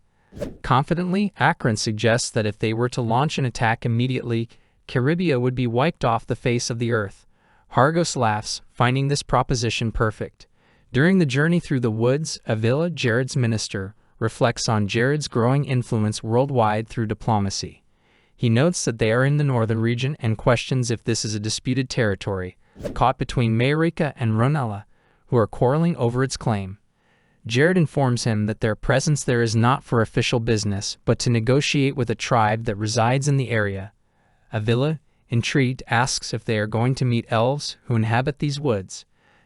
Confidently, Akron suggests that if they were to launch an attack immediately, Caribbean would be wiped off the face of the earth. Hargos laughs, finding this proposition perfect. During the journey through the woods, Avila, Jared's minister, reflects on Jared's growing influence worldwide through diplomacy. He notes that they are in the northern region and questions if this is a disputed territory, caught between Mayarika and Ronella, who are quarreling over its claim. Jared informs him that their presence there is not for official business, but to negotiate with a tribe that resides in the area. Avila, intrigued, asks if they are going to meet elves who inhabit these woods.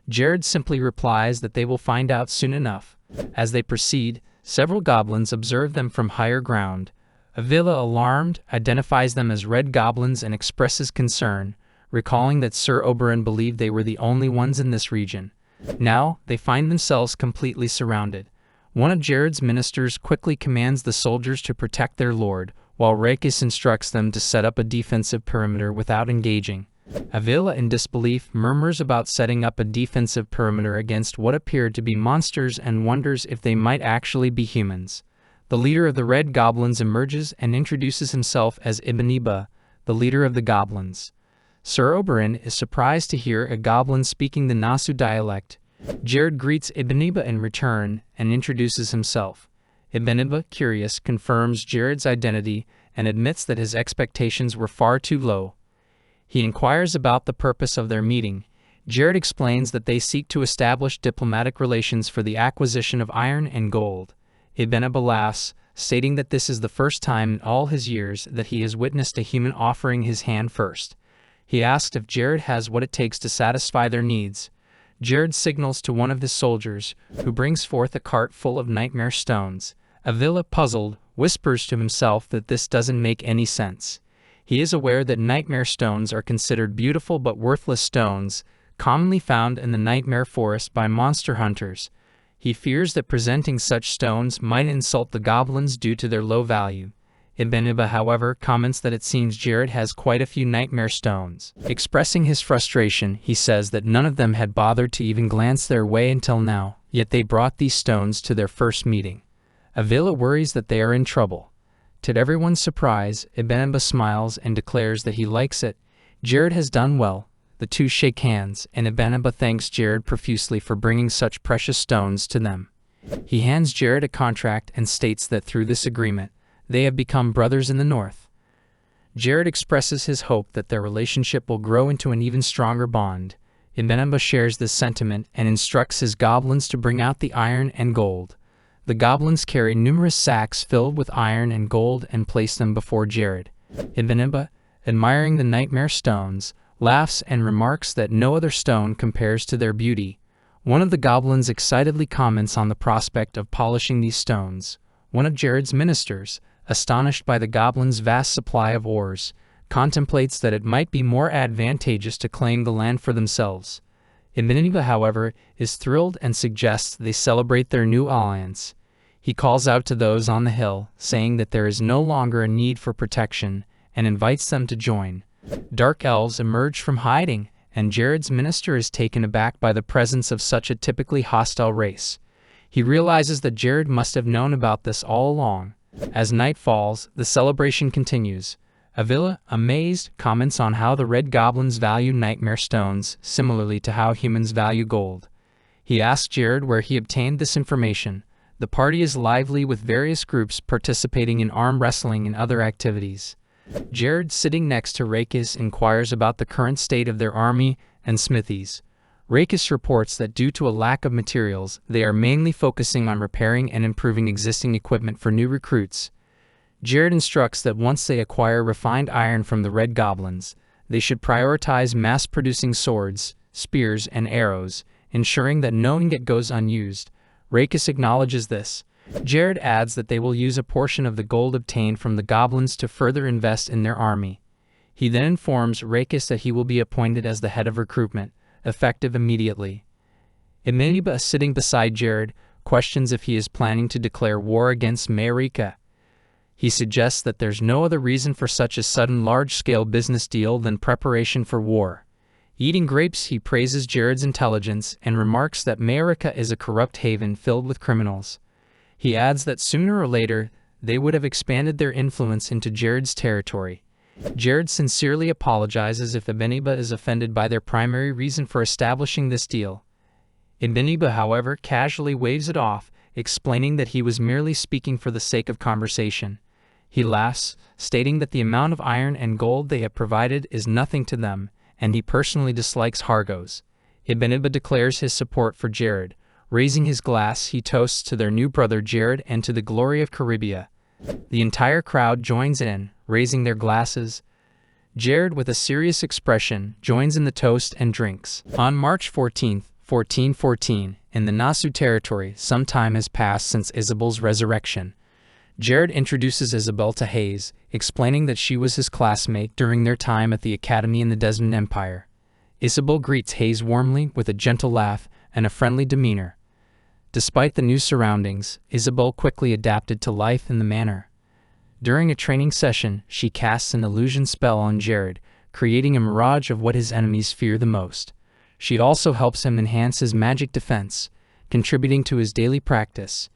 Jared simply replies that they will find out soon enough. As they proceed, several goblins observe them from higher ground. Avila, alarmed, identifies them as red goblins and expresses concern, recalling that Sir Oberon believed they were the only ones in this region. Now, they find themselves completely surrounded. One of Jared's ministers quickly commands the soldiers to protect their lord, while Rakis instructs them to set up a defensive perimeter without engaging. Avila, in disbelief, murmurs about setting up a defensive perimeter against what appeared to be monsters and wonders if they might actually be humans. The leader of the Red Goblins emerges and introduces himself as Ibaniba, the leader of the goblins. Sir Oberon is surprised to hear a goblin speaking the Nasu dialect. Jared greets Ibaniba in return and introduces himself. Ibaniba, curious, confirms Jared's identity and admits that his expectations were far too low. He inquires about the purpose of their meeting. Jared explains that they seek to establish diplomatic relations for the acquisition of iron and gold. Ibaniba laughs, stating that this is the first time in all his years that he has witnessed a human offering his hand first. He asks if Jared has what it takes to satisfy their needs. Jared signals to one of his soldiers, who brings forth a cart full of nightmare stones. Avila, puzzled, whispers to himself that this doesn't make any sense. He is aware that nightmare stones are considered beautiful but worthless stones, commonly found in the nightmare forest by monster hunters. He fears that presenting such stones might insult the goblins due to their low value. Ibaniba, however, comments that it seems Jared has quite a few nightmare stones. Expressing his frustration, he says that none of them had bothered to even glance their way until now, yet they brought these stones to their first meeting. Avila worries that they are in trouble. To everyone's surprise, Ibaniba smiles and declares that he likes it. Jared has done well. The two shake hands, and Ibaniba thanks Jared profusely for bringing such precious stones to them. He hands Jared a contract and states that through this agreement, they have become brothers in the north. Jared expresses his hope that their relationship will grow into an even stronger bond. Ibaniba shares this sentiment and instructs his goblins to bring out the iron and gold. The goblins carry numerous sacks filled with iron and gold and place them before Jared. Ibaniba, admiring the nightmare stones, laughs and remarks that no other stone compares to their beauty. One of the goblins excitedly comments on the prospect of polishing these stones. One of Jared's ministers, astonished by the goblin's vast supply of ores, contemplates that it might be more advantageous to claim the land for themselves. Ibaniba, however, is thrilled and suggests they celebrate their new alliance. He calls out to those on the hill, saying that there is no longer a need for protection, and invites them to join. Dark elves emerge from hiding, and Jared's minister is taken aback by the presence of such a typically hostile race. He realizes that Jared must have known about this all along. As night falls, the celebration continues. Avila, amazed, comments on how the red goblins value nightmare stones, similarly to how humans value gold. He asks Jared where he obtained this information. The party is lively with various groups participating in arm wrestling and other activities. Jared, sitting next to Rakis, inquires about the current state of their army and smithies. Rakis reports that due to a lack of materials, they are mainly focusing on repairing and improving existing equipment for new recruits. Jared instructs that once they acquire refined iron from the Red Goblins, they should prioritize mass-producing swords, spears, and arrows, ensuring that no ingot goes unused. Rakis acknowledges this. Jared adds that they will use a portion of the gold obtained from the goblins to further invest in their army. He then informs Rakis that he will be appointed as the head of recruitment, effective immediately. Ibaniba, sitting beside Jared, questions if he is planning to declare war against Marika. He suggests that there's no other reason for such a sudden large-scale business deal than preparation for war. Eating grapes, he praises Jared's intelligence and remarks that Marika is a corrupt haven filled with criminals. He adds that sooner or later, they would have expanded their influence into Jared's territory. Jared sincerely apologizes if Ibaniba is offended by their primary reason for establishing this deal. Ibaniba, however, casually waves it off, explaining that he was merely speaking for the sake of conversation. He laughs, stating that the amount of iron and gold they have provided is nothing to them, and he personally dislikes Hargos. Ibaniba declares his support for Jared. Raising his glass, he toasts to their new brother Jared and to the glory of Caribia. The entire crowd joins in, raising their glasses. Jared, with a serious expression, joins in the toast and drinks. On March 14, 1414, in the Nasu territory, some time has passed since Isabel's resurrection. Jared introduces Isabel to Hayes, explaining that she was his classmate during their time at the academy in the Desmond Empire. Isabel greets Hayes warmly with a gentle laugh and a friendly demeanor. Despite the new surroundings, Isabel quickly adapted to life in the manor. During a training session, she casts an illusion spell on Jared, creating a mirage of what his enemies fear the most. She also helps him enhance his magic defense, contributing to his daily practice.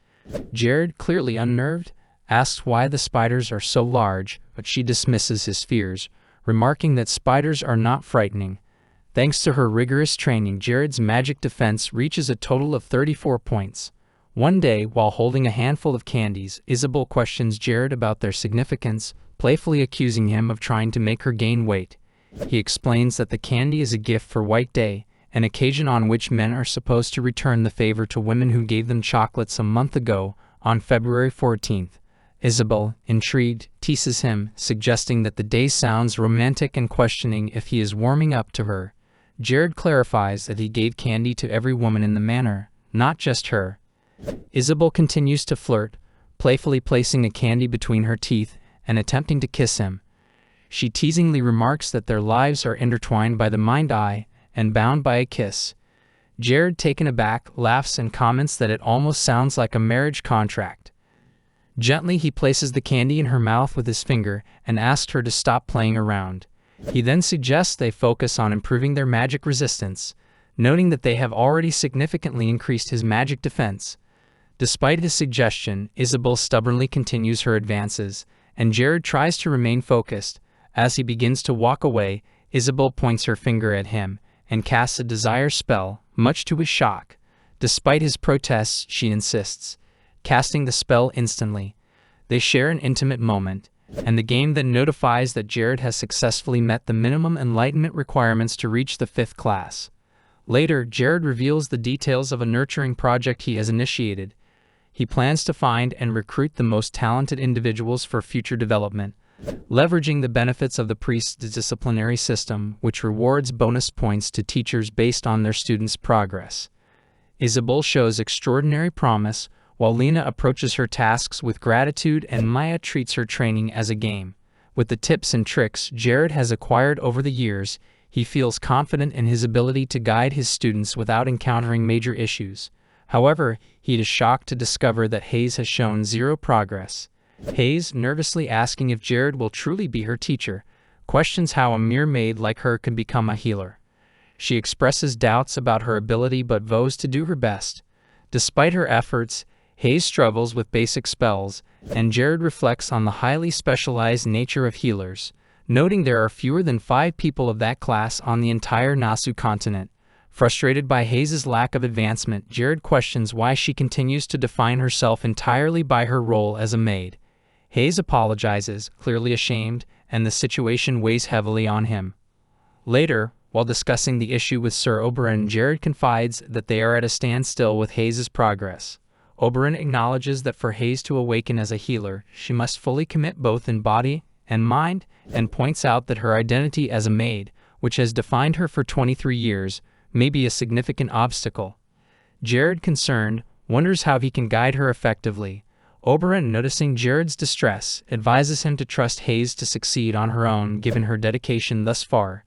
Jared, clearly unnerved, asks why the spiders are so large, but she dismisses his fears, remarking that spiders are not frightening. Thanks to her rigorous training, Jared's magic defense reaches a total of 34 points. One day, while holding a handful of candies, Isabel questions Jared about their significance, playfully accusing him of trying to make her gain weight. He explains that the candy is a gift for White Day, an occasion on which men are supposed to return the favor to women who gave them chocolates a month ago, on February 14th. Isabel, intrigued, teases him, suggesting that the day sounds romantic and questioning if he is warming up to her. Jared clarifies that he gave candy to every woman in the manor, not just her. Isabel continues to flirt, playfully placing a candy between her teeth and attempting to kiss him. She teasingly remarks that their lives are intertwined by the mind-eye and bound by a kiss. Jared, taken aback, laughs and comments that it almost sounds like a marriage contract. Gently, he places the candy in her mouth with his finger and asks her to stop playing around. He then suggests they focus on improving their magic resistance, noting that they have already significantly increased his magic defense. Despite his suggestion, Isabel stubbornly continues her advances, and Jared tries to remain focused. As he begins to walk away, Isabel points her finger at him and casts a desire spell, much to his shock. Despite his protests, she insists, casting the spell instantly. They share an intimate moment, and the game then notifies that Jared has successfully met the minimum enlightenment requirements to reach the 5th class. Later, Jared reveals the details of a nurturing project he has initiated. He plans to find and recruit the most talented individuals for future development, leveraging the benefits of the priest's disciplinary system, which rewards bonus points to teachers based on their students' progress. Isabel shows extraordinary promise, while Lena approaches her tasks with gratitude and Maya treats her training as a game. With the tips and tricks Jared has acquired over the years, he feels confident in his ability to guide his students without encountering major issues. However, he is shocked to discover that Hayes has shown zero progress. Hayes, nervously asking if Jared will truly be her teacher, questions how a mere maid like her can become a healer. She expresses doubts about her ability but vows to do her best. Despite her efforts, Hayes struggles with basic spells, and Jared reflects on the highly specialized nature of healers, noting there are fewer than 5 people of that class on the entire Nasu continent. Frustrated by Hayes' lack of advancement, Jared questions why she continues to define herself entirely by her role as a maid. Hayes apologizes, clearly ashamed, and the situation weighs heavily on him. Later, while discussing the issue with Sir Oberon, Jared confides that they are at a standstill with Hayes' progress. Oberon acknowledges that for Hayes to awaken as a healer, she must fully commit both in body and mind, and points out that her identity as a maid, which has defined her for 23 years, may be a significant obstacle. Jared, concerned, wonders how he can guide her effectively. Oberon, noticing Jared's distress, advises him to trust Hayes to succeed on her own given her dedication thus far.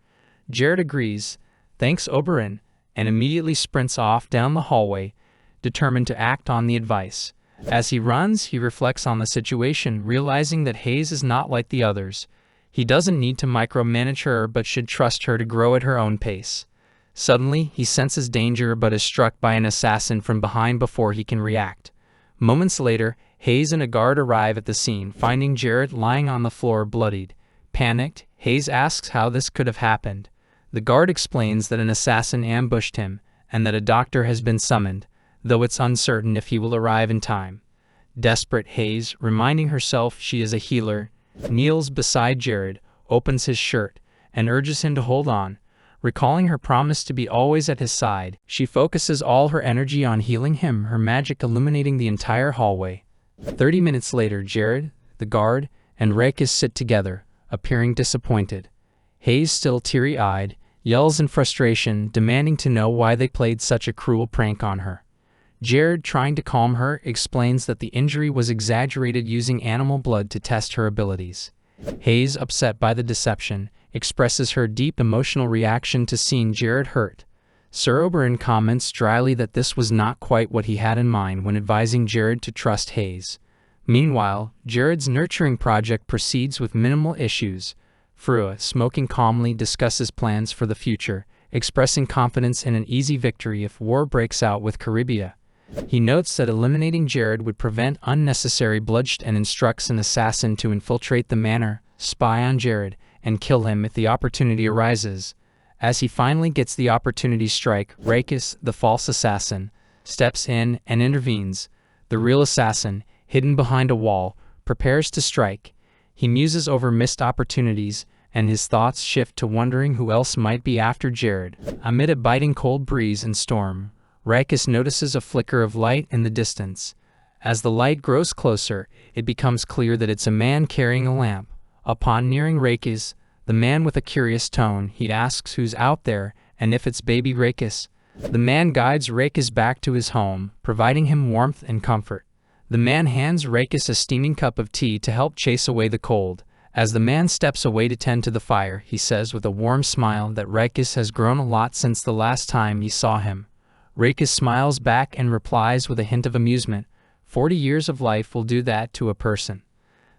Jared agrees, thanks Oberon, and immediately sprints off down the hallway, determined to act on the advice. As he runs, he reflects on the situation, realizing that Hayes is not like the others. He doesn't need to micromanage her but should trust her to grow at her own pace. Suddenly, he senses danger but is struck by an assassin from behind before he can react. Moments later, Hayes and a guard arrive at the scene, finding Jared lying on the floor bloodied. Panicked, Hayes asks how this could have happened. The guard explains that an assassin ambushed him and that a doctor has been summoned, though it's uncertain if he will arrive in time. Desperate, Hayes, reminding herself she is a healer, kneels beside Jared, opens his shirt, and urges him to hold on. Recalling her promise to be always at his side, she focuses all her energy on healing him, her magic illuminating the entire hallway. 30 minutes later, Jared, the guard, and Rekis sit together, appearing disappointed. Hayes, still teary-eyed, yells in frustration, demanding to know why they played such a cruel prank on her. Jared, trying to calm her, explains that the injury was exaggerated using animal blood to test her abilities. Hayes, upset by the deception, expresses her deep emotional reaction to seeing Jared hurt. Sir Oberyn comments dryly that this was not quite what he had in mind when advising Jared to trust Hayes. Meanwhile, Jared's nurturing project proceeds with minimal issues. Frua, smoking calmly, discusses plans for the future, expressing confidence in an easy victory if war breaks out with Caribia. He notes that eliminating Jared would prevent unnecessary bloodshed and instructs an assassin to infiltrate the manor, spy on Jared, and kill him if the opportunity arises. As he finally gets the opportunity strike, Rakis, the false assassin, steps in and intervenes. The real assassin, hidden behind a wall, prepares to strike. He muses over missed opportunities, and his thoughts shift to wondering who else might be after Jared. Amid a biting cold breeze and storm, Rakis notices a flicker of light in the distance. As the light grows closer, it becomes clear that it's a man carrying a lamp. Upon nearing Rakis, the man with a curious tone, he asks who's out there and if it's baby Rakis. The man guides Rakis back to his home, providing him warmth and comfort. The man hands Rakis a steaming cup of tea to help chase away the cold. As the man steps away to tend to the fire, he says with a warm smile that Rakis has grown a lot since the last time he saw him. Rakis smiles back and replies with a hint of amusement, 40 years of life will do that to a person.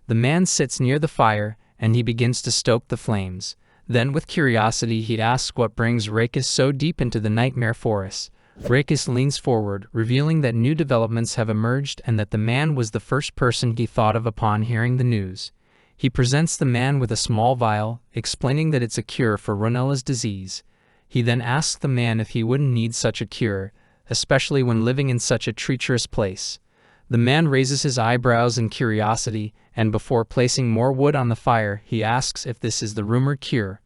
The man sits near the fire, and he begins to stoke the flames. Then, with curiosity, he asks what brings Rakis so deep into the nightmare forest. Rakis leans forward, revealing that new developments have emerged and that the man was the first person he thought of upon hearing the news. He presents the man with a small vial, explaining that it's a cure for Ronella's disease. He then asks the man if he wouldn't need such a cure, especially when living in such a treacherous place. The man raises his eyebrows in curiosity, and before placing more wood on the fire, he asks if this is the rumored cure.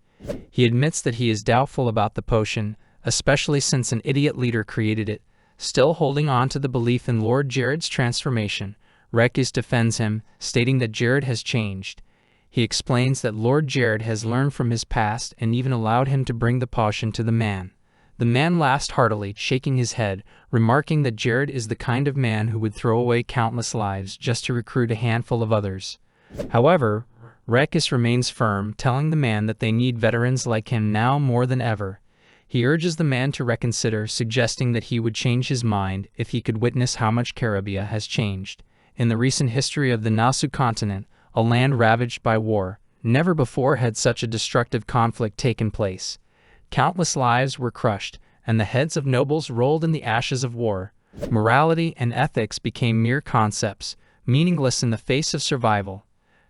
He admits that he is doubtful about the potion, especially since an idiot leader created it. Still holding on to the belief in Lord Jared's transformation, Rakis defends him, stating that Jared has changed. He explains that Lord Jared has learned from his past and even allowed him to bring the potion to the man. The man laughs heartily, shaking his head, remarking that Jared is the kind of man who would throw away countless lives just to recruit a handful of others. However, Rakis remains firm, telling the man that they need veterans like him now more than ever. He urges the man to reconsider, suggesting that he would change his mind if he could witness how much Caribia has changed. In the recent history of the Nasu continent, a land ravaged by war, never before had such a destructive conflict taken place. Countless lives were crushed, and the heads of nobles rolled in the ashes of war. Morality and ethics became mere concepts, meaningless in the face of survival.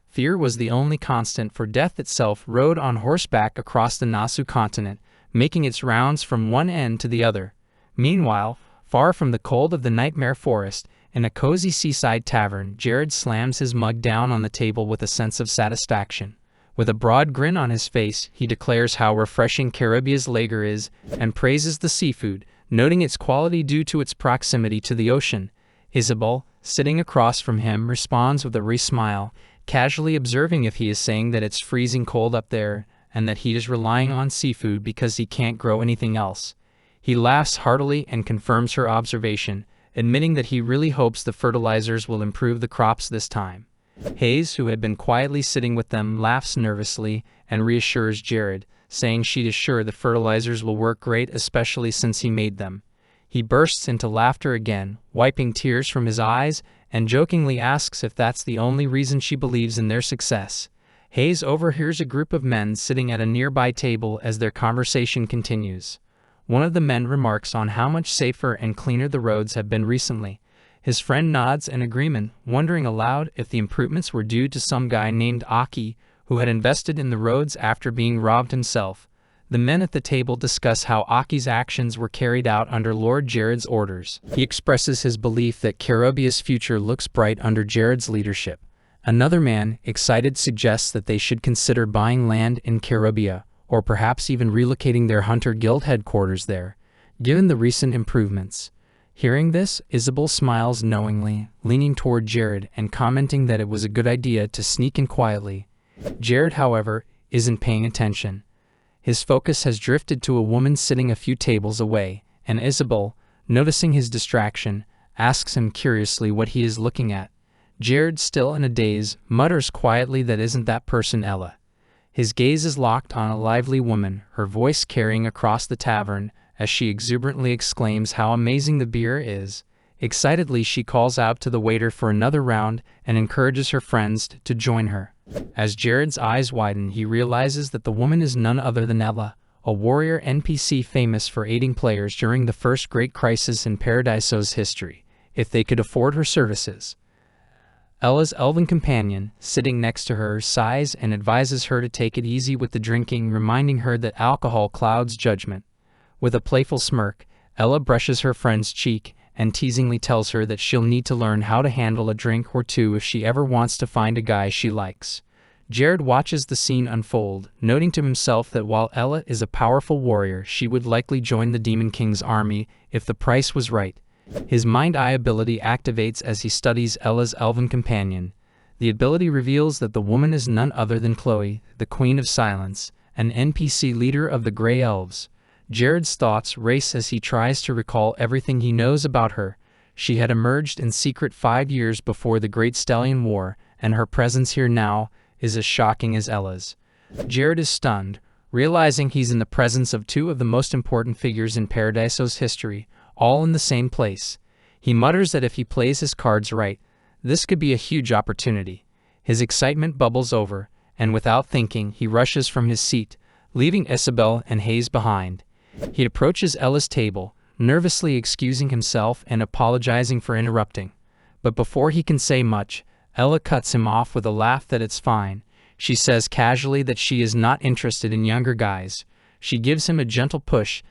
Fear was the only constant, for death itself rode on horseback across the Nasu continent, making its rounds from one end to the other. Meanwhile, far from the cold of the nightmare forest, in a cozy seaside tavern, Jared slams his mug down on the table with a sense of satisfaction. With a broad grin on his face, he declares how refreshing Caribia's lager is and praises the seafood, noting its quality due to its proximity to the ocean. Isabel, sitting across from him, responds with a wry smile, casually observing if he is saying that it's freezing cold up there and that he is relying on seafood because he can't grow anything else. He laughs heartily and confirms her observation, admitting that he really hopes the fertilizers will improve the crops this time. Hayes, who had been quietly sitting with them, laughs nervously and reassures Jared, saying she is sure the fertilizers will work great, especially since he made them. He bursts into laughter again, wiping tears from his eyes, and jokingly asks if that's the only reason she believes in their success. Hayes overhears a group of men sitting at a nearby table as their conversation continues. One of the men remarks on how much safer and cleaner the roads have been recently. His friend nods in agreement, wondering aloud if the improvements were due to some guy named Aki, who had invested in the roads after being robbed himself. The men at the table discuss how Aki's actions were carried out under Lord Jared's orders. He expresses his belief that Caribia's future looks bright under Jared's leadership. Another man, excited, suggests that they should consider buying land in Caribia, or perhaps even relocating their Hunter Guild headquarters there, given the recent improvements. Hearing this, Isabel smiles knowingly, leaning toward Jared and commenting that it was a good idea to sneak in quietly. Jared, however, isn't paying attention. His focus has drifted to a woman sitting a few tables away, and Isabel, noticing his distraction, asks him curiously what he is looking at. Jared, still in a daze, mutters quietly that isn't that person Ella. His gaze is locked on a lively woman, her voice carrying across the tavern as she exuberantly exclaims how amazing the beer is. Excitedly, she calls out to the waiter for another round and encourages her friends to join her. As Jared's eyes widen, he realizes that the woman is none other than Ella, a warrior NPC famous for aiding players during the first great crisis in Paradiso's history, if they could afford her services. Ella's elven companion, sitting next to her, sighs and advises her to take it easy with the drinking, reminding her that alcohol clouds judgment. With a playful smirk, Ella brushes her friend's cheek and teasingly tells her that she'll need to learn how to handle a drink or two if she ever wants to find a guy she likes. Jared watches the scene unfold, noting to himself that while Ella is a powerful warrior, she would likely join the Demon King's army if the price was right. His mind-eye ability activates as he studies Ella's elven companion. The ability reveals that the woman is none other than Chloe, the Queen of Silence, an NPC leader of the Grey Elves. Jared's thoughts race as he tries to recall everything he knows about her. She had emerged in secret 5 years before the Great Stallion War, and her presence here now is as shocking as Ella's. Jared is stunned, realizing he's in the presence of two of the most important figures in Paradiso's history, all in the same place. He mutters that if he plays his cards right, this could be a huge opportunity. His excitement bubbles over, and without thinking, he rushes from his seat, leaving Isabel and Hayes behind. He approaches Ella's table, nervously excusing himself and apologizing for interrupting. But before he can say much, Ella cuts him off with a laugh that it's fine. She says casually that she is not interested in younger guys. She gives him a gentle push,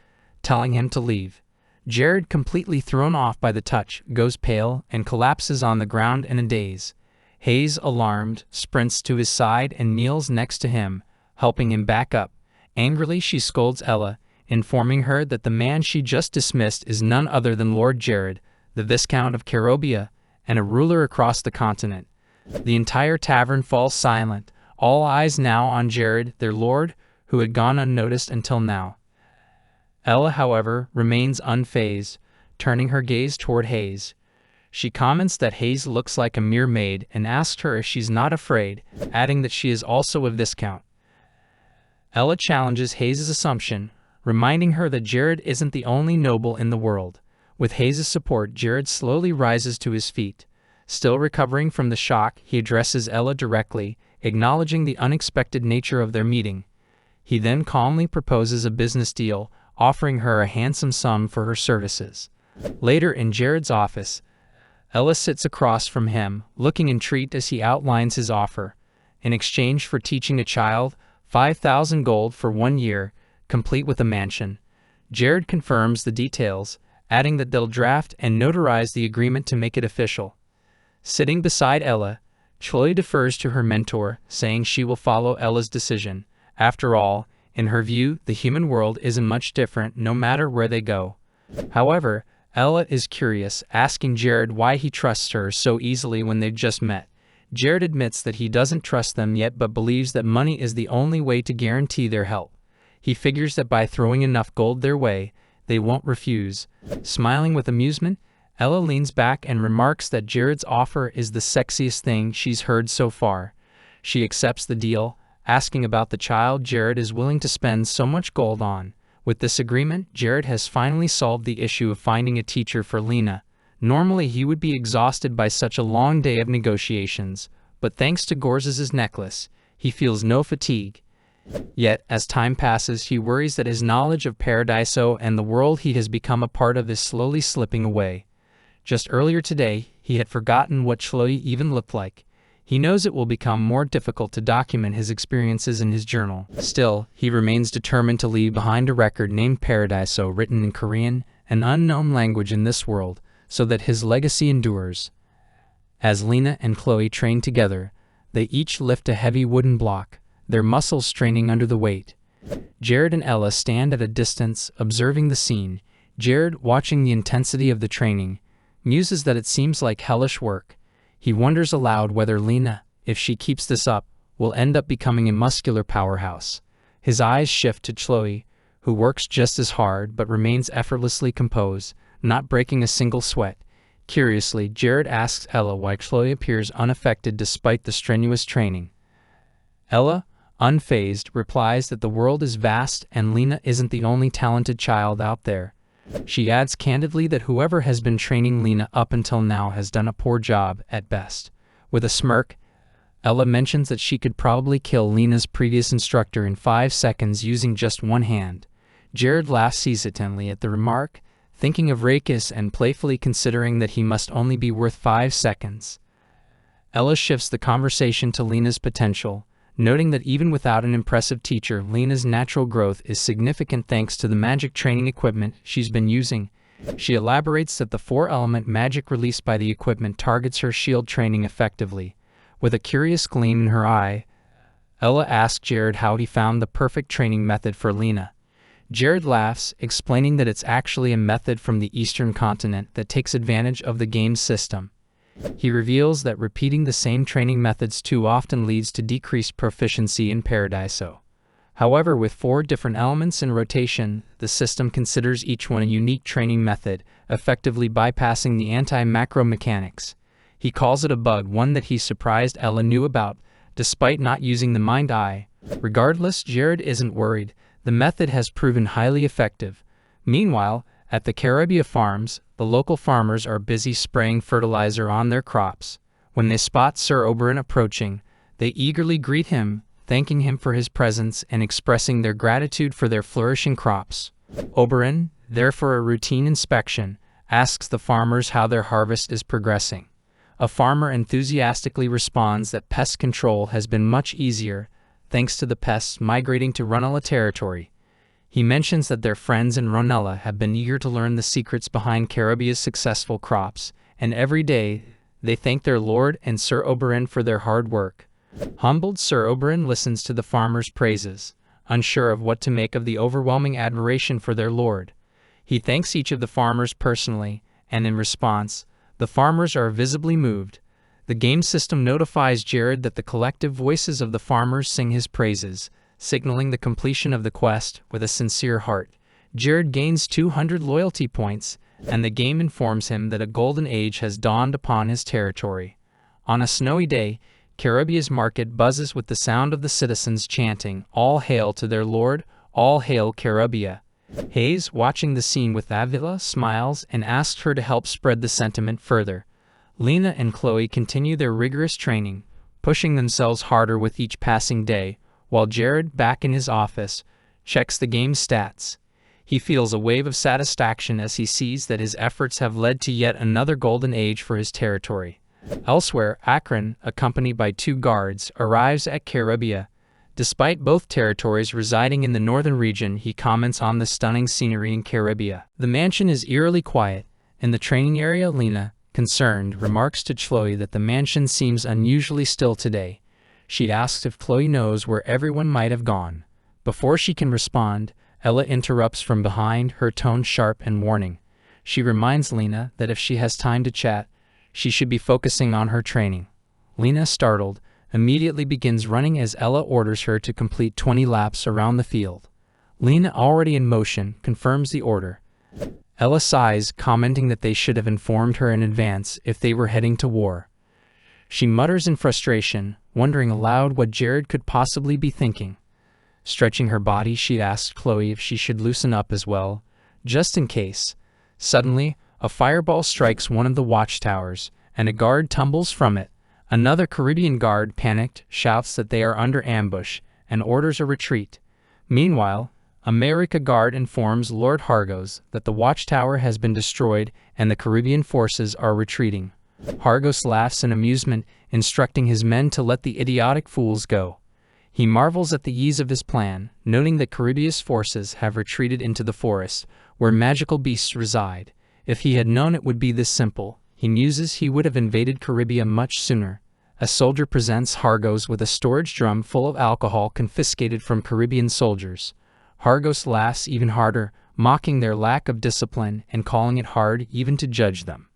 telling him to leave. Jared, completely thrown off by the touch, goes pale and collapses on the ground in a daze. Hayes, alarmed, sprints to his side and kneels next to him, helping him back up. Angrily, she scolds Ella, informing her that the man she just dismissed is none other than Lord Jared, the Viscount of Carobia, and a ruler across the continent. The entire tavern falls silent, all eyes now on Jared, their lord, who had gone unnoticed until now. Ella, however, remains unfazed, turning her gaze toward Hayes. She comments that Hayes looks like a mere maid and asks her if she's not afraid, adding that she is also a viscount. Ella challenges Hayes' assumption, reminding her that Jared isn't the only noble in the world. With Hayes' support, Jared slowly rises to his feet. Still recovering from the shock, he addresses Ella directly, acknowledging the unexpected nature of their meeting. He then calmly proposes a business deal, offering her a handsome sum for her services. Later in Jared's office, Ella sits across from him, looking intrigued as he outlines his offer. In exchange for teaching a child, 5,000 gold for 1 year, complete with a mansion. Jared confirms the details, adding that they'll draft and notarize the agreement to make it official. Sitting beside Ella, Chloe defers to her mentor, saying she will follow Ella's decision. After all, in her view, the human world isn't much different no matter where they go. However, Ella is curious, asking Jared why he trusts her so easily when they've just met. Jared admits that he doesn't trust them yet but believes that money is the only way to guarantee their help. He figures that by throwing enough gold their way, they won't refuse. Smiling with amusement, Ella leans back and remarks that Jared's offer is the sexiest thing she's heard so far. She accepts the deal, asking about the child Jared is willing to spend so much gold on. With this agreement, Jared has finally solved the issue of finding a teacher for Lena. Normally he would be exhausted by such a long day of negotiations, but thanks to Gorz's necklace, he feels no fatigue. Yet, as time passes, he worries that his knowledge of Paradiso and the world he has become a part of is slowly slipping away. Just earlier today, he had forgotten what Chloe even looked like. He knows it will become more difficult to document his experiences in his journal. Still, he remains determined to leave behind a record named Paradiso written in Korean, an unknown language in this world, so that his legacy endures. As Lena and Chloe train together, they each lift a heavy wooden block, their muscles straining under the weight. Jared and Ella stand at a distance, observing the scene. Jared, watching the intensity of the training, muses that it seems like hellish work. He wonders aloud whether Lena, if she keeps this up, will end up becoming a muscular powerhouse. His eyes shift to Chloe, who works just as hard but remains effortlessly composed, not breaking a single sweat. Curiously, Jared asks Ella why Chloe appears unaffected despite the strenuous training. Ella, unfazed, replies that the world is vast and Lena isn't the only talented child out there. She adds candidly that whoever has been training Lena up until now has done a poor job at best. With a smirk, Ella mentions that she could probably kill Lena's previous instructor in 5 seconds using just one hand. Jared laughs hesitantly at the remark, thinking of Rakis and playfully considering that he must only be worth 5 seconds. Ella shifts the conversation to Lena's potential, noting that even without an impressive teacher, Lena's natural growth is significant thanks to the magic training equipment she's been using. She elaborates that the 4-element magic released by the equipment targets her shield training effectively. With a curious gleam in her eye, Ella asks Jared how he found the perfect training method for Lena. Jared laughs, explaining that it's actually a method from the Eastern continent that takes advantage of the game's system. He reveals that repeating the same training methods too often leads to decreased proficiency in Paradiso. However, with 4 different elements in rotation, the system considers each one a unique training method, effectively bypassing the anti-macro mechanics. He calls it a bug, one that he's surprised Ella knew about, despite not using the mind eye. Regardless, Jared isn't worried. The method has proven highly effective. Meanwhile, at the Caribia farms, the local farmers are busy spraying fertilizer on their crops. When they spot Sir Oberon approaching, they eagerly greet him, thanking him for his presence and expressing their gratitude for their flourishing crops. Oberon, there for a routine inspection, asks the farmers how their harvest is progressing. A farmer enthusiastically responds that pest control has been much easier, thanks to the pests migrating to Runella territory. He mentions that their friends in Runella have been eager to learn the secrets behind Caribia's successful crops, and every day they thank their lord and Sir Oberon for their hard work. Humbled, Sir Oberon listens to the farmers' praises, unsure of what to make of the overwhelming admiration for their lord. He thanks each of the farmers personally, and in response, the farmers are visibly moved. The game system notifies Jared that the collective voices of the farmers sing his praises, signaling the completion of the quest with a sincere heart. Jared gains 200 loyalty points, and the game informs him that a golden age has dawned upon his territory. On a snowy day, Caribia's market buzzes with the sound of the citizens chanting, "All hail to their lord, all hail Caribia." Hayes, watching the scene with Avila, smiles and asks her to help spread the sentiment further. Lena and Chloe continue their rigorous training, pushing themselves harder with each passing day, while Jared, back in his office, checks the game's stats. He feels a wave of satisfaction as he sees that his efforts have led to yet another golden age for his territory. Elsewhere, Akron, accompanied by 2 guards, arrives at Caribia. Despite both territories residing in the northern region, he comments on the stunning scenery in Caribia. The mansion is eerily quiet. In the training area, Lena, concerned, remarks to Chloe that the mansion seems unusually still today. She asks if Chloe knows where everyone might have gone. Before she can respond, Ella interrupts from behind, her tone sharp and warning. She reminds Lena that if she has time to chat, she should be focusing on her training. Lena, startled, immediately begins running as Ella orders her to complete 20 laps around the field. Lena, already in motion, confirms the order. Ella sighs, commenting that they should have informed her in advance if they were heading to war. She mutters in frustration, wondering aloud what Jared could possibly be thinking. Stretching her body, she asks Chloe if she should loosen up as well, just in case. Suddenly, a fireball strikes one of the watchtowers, and a guard tumbles from it. Another Caribbean guard, panicked, shouts that they are under ambush, and orders a retreat. Meanwhile, America Guard informs Lord Hargos that the watchtower has been destroyed and the Caribbean forces are retreating. Hargos laughs in amusement, instructing his men to let the idiotic fools go. He marvels at the ease of his plan, noting that Caribia's forces have retreated into the forest, where magical beasts reside. If he had known it would be this simple, he muses, he would have invaded Caribia much sooner. A soldier presents Hargos with a storage drum full of alcohol confiscated from Caribbean soldiers. Hargos laughs even harder, mocking their lack of discipline and calling it hard even to judge them.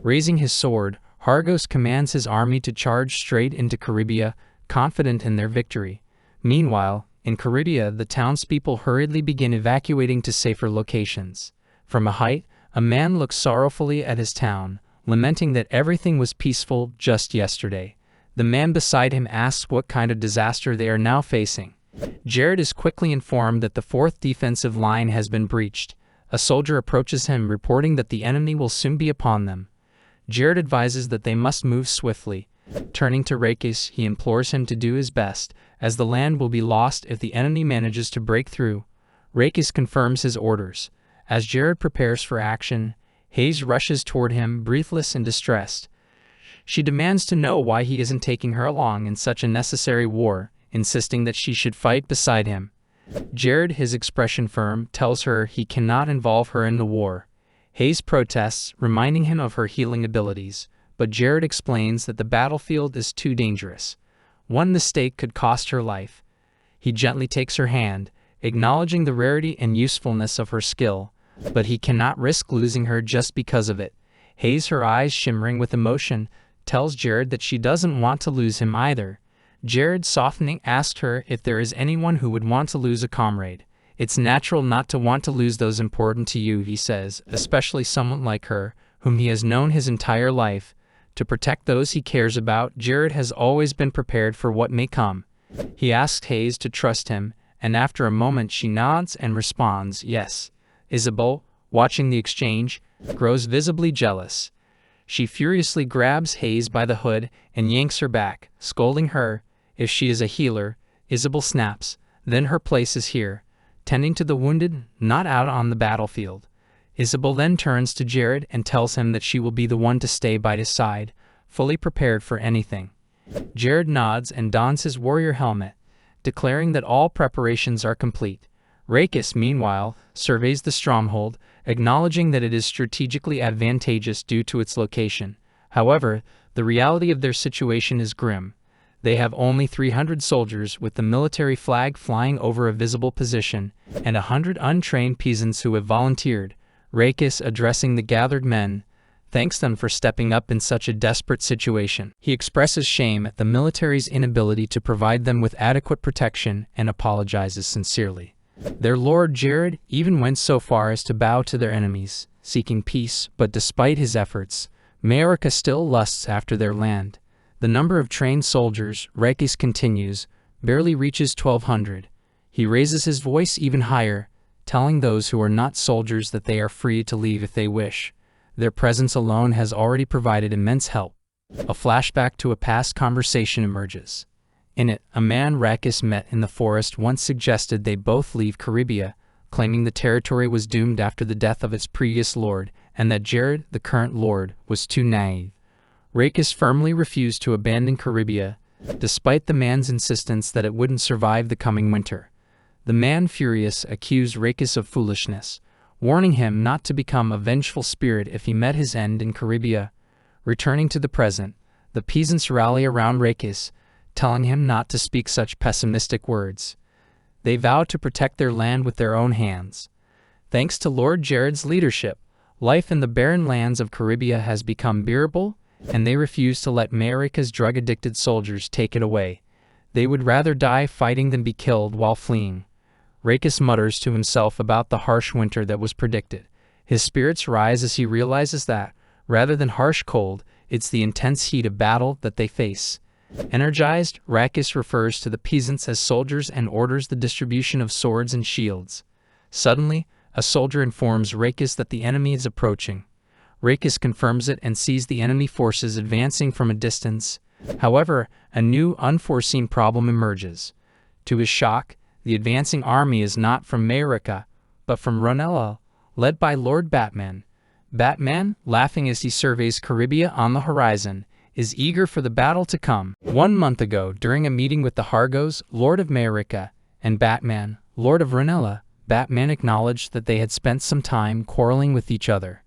Raising his sword, Hargos commands his army to charge straight into Caribia, confident in their victory. Meanwhile, In Caribia, the townspeople hurriedly begin evacuating to safer locations. From a height, a man looks sorrowfully at his town, lamenting that everything was peaceful just yesterday. The man beside him asks what kind of disaster they are now facing. Jared is quickly informed that the fourth defensive line has been breached. A soldier approaches him, reporting that the enemy will soon be upon them. Jared advises that they must move swiftly. Turning to Rakis, he implores him to do his best, as the land will be lost if the enemy manages to break through. Rakis confirms his orders. As Jared prepares for action, Hayes rushes toward him, breathless and distressed. She demands to know why he isn't taking her along in such a necessary war, insisting that she should fight beside him. Jared, his expression firm, tells her he cannot involve her in the war. Hayes protests, reminding him of her healing abilities, but Jared explains that the battlefield is too dangerous. One mistake could cost her life. He gently takes her hand, acknowledging the rarity and usefulness of her skill, but he cannot risk losing her just because of it. Hayes, her eyes shimmering with emotion, tells Jared that she doesn't want to lose him either. Jared, softening, asked her if there is anyone who would want to lose a comrade. It's natural not to want to lose those important to you, he says, especially someone like her, whom he has known his entire life. To protect those he cares about, Jared has always been prepared for what may come. He asks Hayes to trust him, and after a moment she nods and responds, yes. Isabel, watching the exchange, grows visibly jealous. She furiously grabs Hayes by the hood and yanks her back, scolding her. If she is a healer, Isabel snaps, then her place is here, tending to the wounded, not out on the battlefield. Isabel then turns to Jared and tells him that she will be the one to stay by his side, fully prepared for anything. Jared nods and dons his warrior helmet, declaring that all preparations are complete. Rakis, meanwhile, surveys the stronghold, acknowledging that it is strategically advantageous due to its location. However, the reality of their situation is grim. They have only 300 soldiers with the military flag flying over a visible position, and 100 untrained peasants who have volunteered. Rakis, addressing the gathered men, thanks them for stepping up in such a desperate situation. He expresses shame at the military's inability to provide them with adequate protection and apologizes sincerely. Their lord Jared even went so far as to bow to their enemies, seeking peace, but despite his efforts, Mayorica still lusts after their land. The number of trained soldiers, Rakis continues, barely reaches 1,200. He raises his voice even higher, telling those who are not soldiers that they are free to leave if they wish. Their presence alone has already provided immense help. A flashback to a past conversation emerges. In it, a man Rakis met in the forest once suggested they both leave Caribia, claiming the territory was doomed after the death of its previous lord, and that Jared, the current lord, was too naive. Rakis firmly refused to abandon Caribia, despite the man's insistence that it wouldn't survive the coming winter. The man, furious, accused Rakis of foolishness, warning him not to become a vengeful spirit if he met his end in Caribia. Returning to the present, the peasants rally around Rakis, telling him not to speak such pessimistic words. They vow to protect their land with their own hands. Thanks to Lord Jared's leadership, life in the barren lands of Caribia has become bearable, and they refuse to let Mayorica's drug-addicted soldiers take it away. They would rather die fighting than be killed while fleeing. Rakis mutters to himself about the harsh winter that was predicted. His spirits rise as he realizes that, rather than harsh cold, it's the intense heat of battle that they face. Energized, Rakis refers to the peasants as soldiers and orders the distribution of swords and shields. Suddenly, a soldier informs Rakis that the enemy is approaching. Rakis confirms it and sees the enemy forces advancing from a distance. However, a new, unforeseen problem emerges. To his shock, the advancing army is not from Mayorica, but from Ronella, led by Lord Batman. Batman, laughing as he surveys Caribia on the horizon, is eager for the battle to come. 1 month ago, during a meeting with the Hargos, Lord of Mayorica, and Batman, Lord of Ronella, Batman acknowledged that they had spent some time quarreling with each other.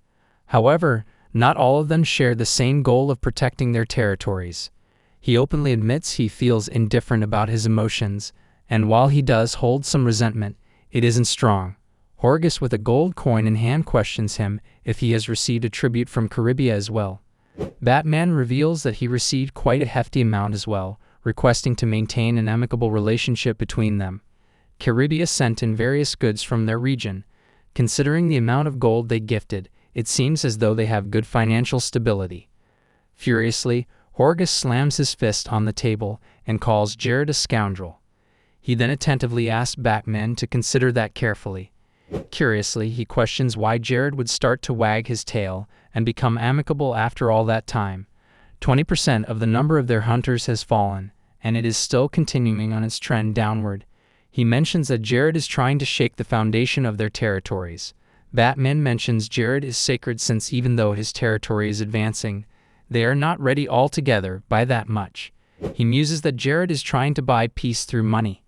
However, not all of them share the same goal of protecting their territories. He openly admits he feels indifferent about his emotions, and while he does hold some resentment, it isn't strong. Horgus, with a gold coin in hand, questions him if he has received a tribute from Caribia as well. Batman reveals that he received quite a hefty amount as well, requesting to maintain an amicable relationship between them. Caribia sent in various goods from their region. Considering the amount of gold they gifted, it seems as though they have good financial stability. Furiously, Horgus slams his fist on the table and calls Jared a scoundrel. He then attentively asks Batman to consider that carefully. Curiously, he questions why Jared would start to wag his tail and become amicable after all that time. 20% of the number of their hunters has fallen, and it is still continuing on its trend downward. He mentions that Jared is trying to shake the foundation of their territories. Batman mentions Jared is sacred since even though his territory is advancing, they are not ready altogether by that much. He muses that Jared is trying to buy peace through money.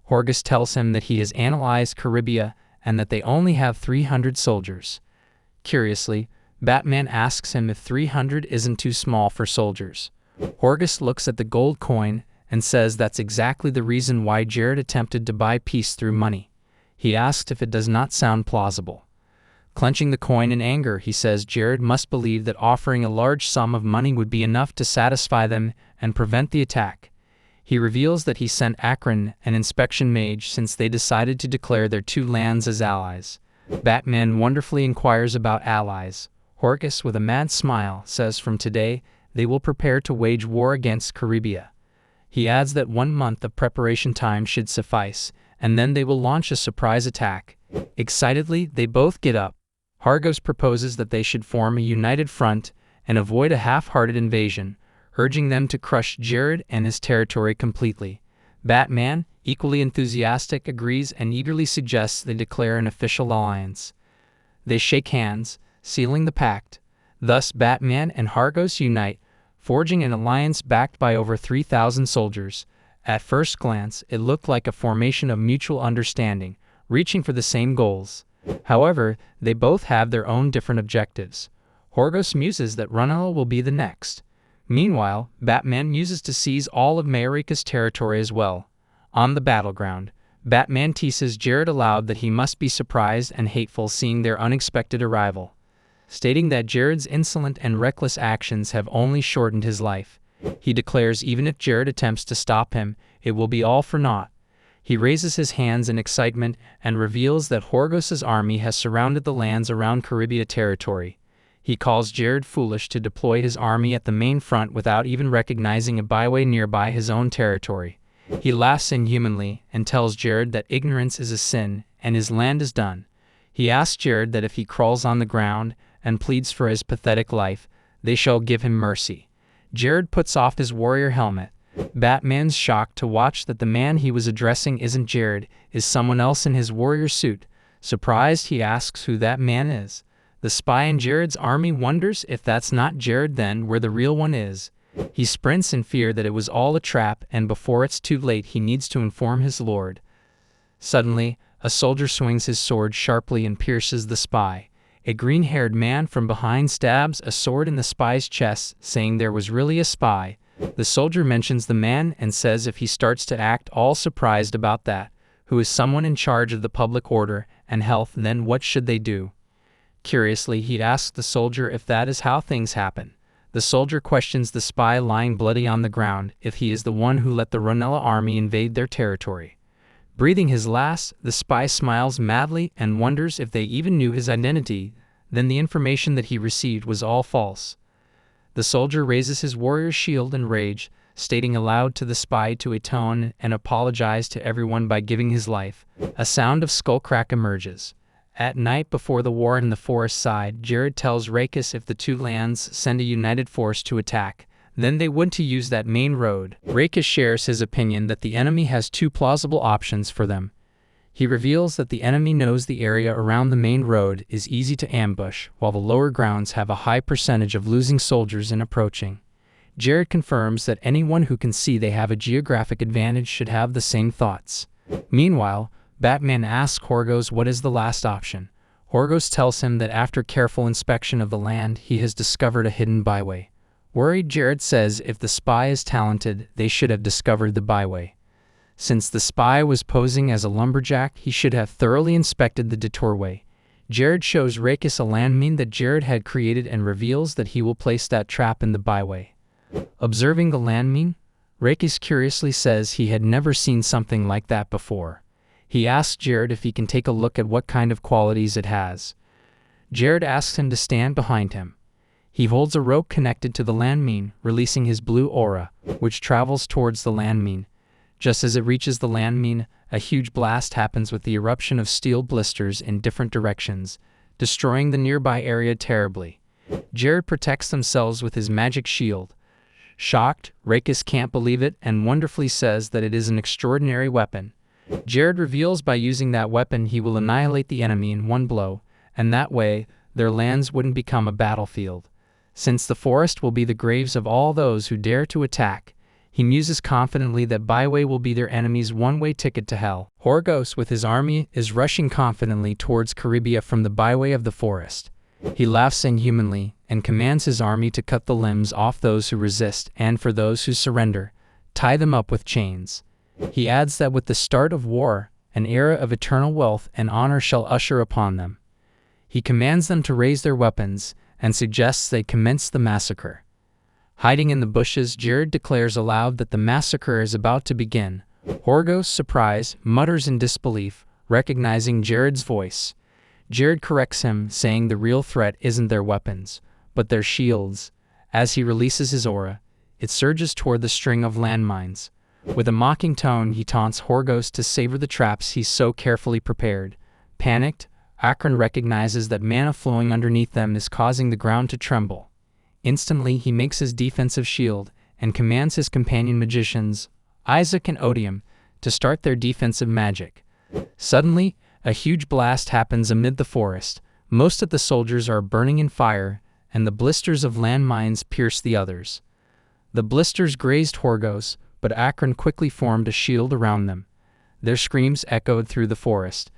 Horgus tells him that he has analyzed Caribia and that they only have 300 soldiers. Curiously, Batman asks him if 300 isn't too small for soldiers. Horgus looks at the gold coin and says that's exactly the reason why Jared attempted to buy peace through money. He asks if it does not sound plausible. Clenching the coin in anger, he says Jared must believe that offering a large sum of money would be enough to satisfy them and prevent the attack. He reveals that he sent Akron an inspection mage since they decided to declare their two lands as allies. Batman wonderfully inquires about allies. Horgus, with a mad smile, says from today they will prepare to wage war against Caribia. He adds that 1 month of preparation time should suffice, and then they will launch a surprise attack. Excitedly, they both get up. Horgus proposes that they should form a united front and avoid a half-hearted invasion, urging them to crush Jared and his territory completely. Batman, equally enthusiastic, agrees and eagerly suggests they declare an official alliance. They shake hands, sealing the pact. Thus, Batman and Horgus unite, forging an alliance backed by over 3,000 soldiers. At first glance, it looked like a formation of mutual understanding, reaching for the same goals. However, they both have their own different objectives. Horgus muses that Runella will be the next. Meanwhile, Batman muses to seize all of Mayarika's territory as well. On the battleground, Batman teases Jared aloud that he must be surprised and hateful seeing their unexpected arrival, stating that Jared's insolent and reckless actions have only shortened his life. He declares even if Jared attempts to stop him, it will be all for naught. He raises his hands in excitement and reveals that Horgus's army has surrounded the lands around Caribia territory. He calls Jared foolish to deploy his army at the main front without even recognizing a byway nearby his own territory. He laughs inhumanly and tells Jared that ignorance is a sin and his land is done. He asks Jared that if he crawls on the ground and pleads for his pathetic life, they shall give him mercy. Jared puts off his warrior helmet. Batman's shocked to watch that the man he was addressing isn't Jared, is someone else in his warrior suit. Surprised, he asks who that man is. The spy in Jared's army wonders if that's not Jared, then where the real one is. He sprints in fear that it was all a trap, and before it's too late he needs to inform his lord. Suddenly, a soldier swings his sword sharply and pierces the spy. A green-haired man from behind stabs a sword in the spy's chest, saying there was really a spy. The soldier mentions the man and says if he starts to act all surprised about that, who is someone in charge of the public order and health, then what should they do? Curiously, he asks the soldier if that is how things happen. The soldier questions the spy lying bloody on the ground if he is the one who let the Runella army invade their territory. Breathing his last, the spy smiles madly and wonders if they even knew his identity. Then the information that he received was all false. The soldier raises his warrior's shield in rage, stating aloud to the spy to atone and apologize to everyone by giving his life. A sound of skullcrack emerges. At night before the war in the forest side, Jared tells Rakus if the two lands send a united force to attack, then they would to use that main road. Rakus shares his opinion that the enemy has two plausible options for them. He reveals that the enemy knows the area around the main road is easy to ambush, while the lower grounds have a high percentage of losing soldiers in approaching. Jared confirms that anyone who can see they have a geographic advantage should have the same thoughts. Meanwhile, Batman asks Horgus what is the last option. Horgus tells him that after careful inspection of the land, he has discovered a hidden byway. Worried, Jared says if the spy is talented, they should have discovered the byway. Since the spy was posing as a lumberjack, he should have thoroughly inspected the detourway. Jared shows Rakus a landmine that Jared had created and reveals that he will place that trap in the byway. Observing the landmine, Rakus curiously says he had never seen something like that before. He asks Jared if he can take a look at what kind of qualities it has. Jared asks him to stand behind him. He holds a rope connected to the landmine, releasing his blue aura, which travels towards the landmine. Just as it reaches the landmine, a huge blast happens with the eruption of steel blisters in different directions, destroying the nearby area terribly. Jared protects themselves with his magic shield. Shocked, Rakus can't believe it and wonderfully says that it is an extraordinary weapon. Jared reveals by using that weapon he will annihilate the enemy in one blow, and that way, their lands wouldn't become a battlefield. Since the forest will be the graves of all those who dare to attack, he muses confidently that Byway will be their enemy's one-way ticket to hell. Horgos with his army is rushing confidently towards Caribia from the byway of the forest. He laughs inhumanly and commands his army to cut the limbs off those who resist and for those who surrender, tie them up with chains. He adds that with the start of war, an era of eternal wealth and honor shall usher upon them. He commands them to raise their weapons and suggests they commence the massacre. Hiding in the bushes, Jared declares aloud that the massacre is about to begin. Horgos, surprised, mutters in disbelief, recognizing Jared's voice. Jared corrects him, saying the real threat isn't their weapons, but their shields. As he releases his aura, it surges toward the string of landmines. With a mocking tone, he taunts Horgos to savor the traps he's so carefully prepared. Panicked, Akron recognizes that mana flowing underneath them is causing the ground to tremble. Instantly, he makes his defensive shield and commands his companion magicians, Isaac and Odium, to start their defensive magic. Suddenly, a huge blast happens amid the forest. Most of the soldiers are burning in fire, and the blisters of landmines pierce the others. The blisters grazed Horgos, but Akron quickly formed a shield around them. Their screams echoed through the forest,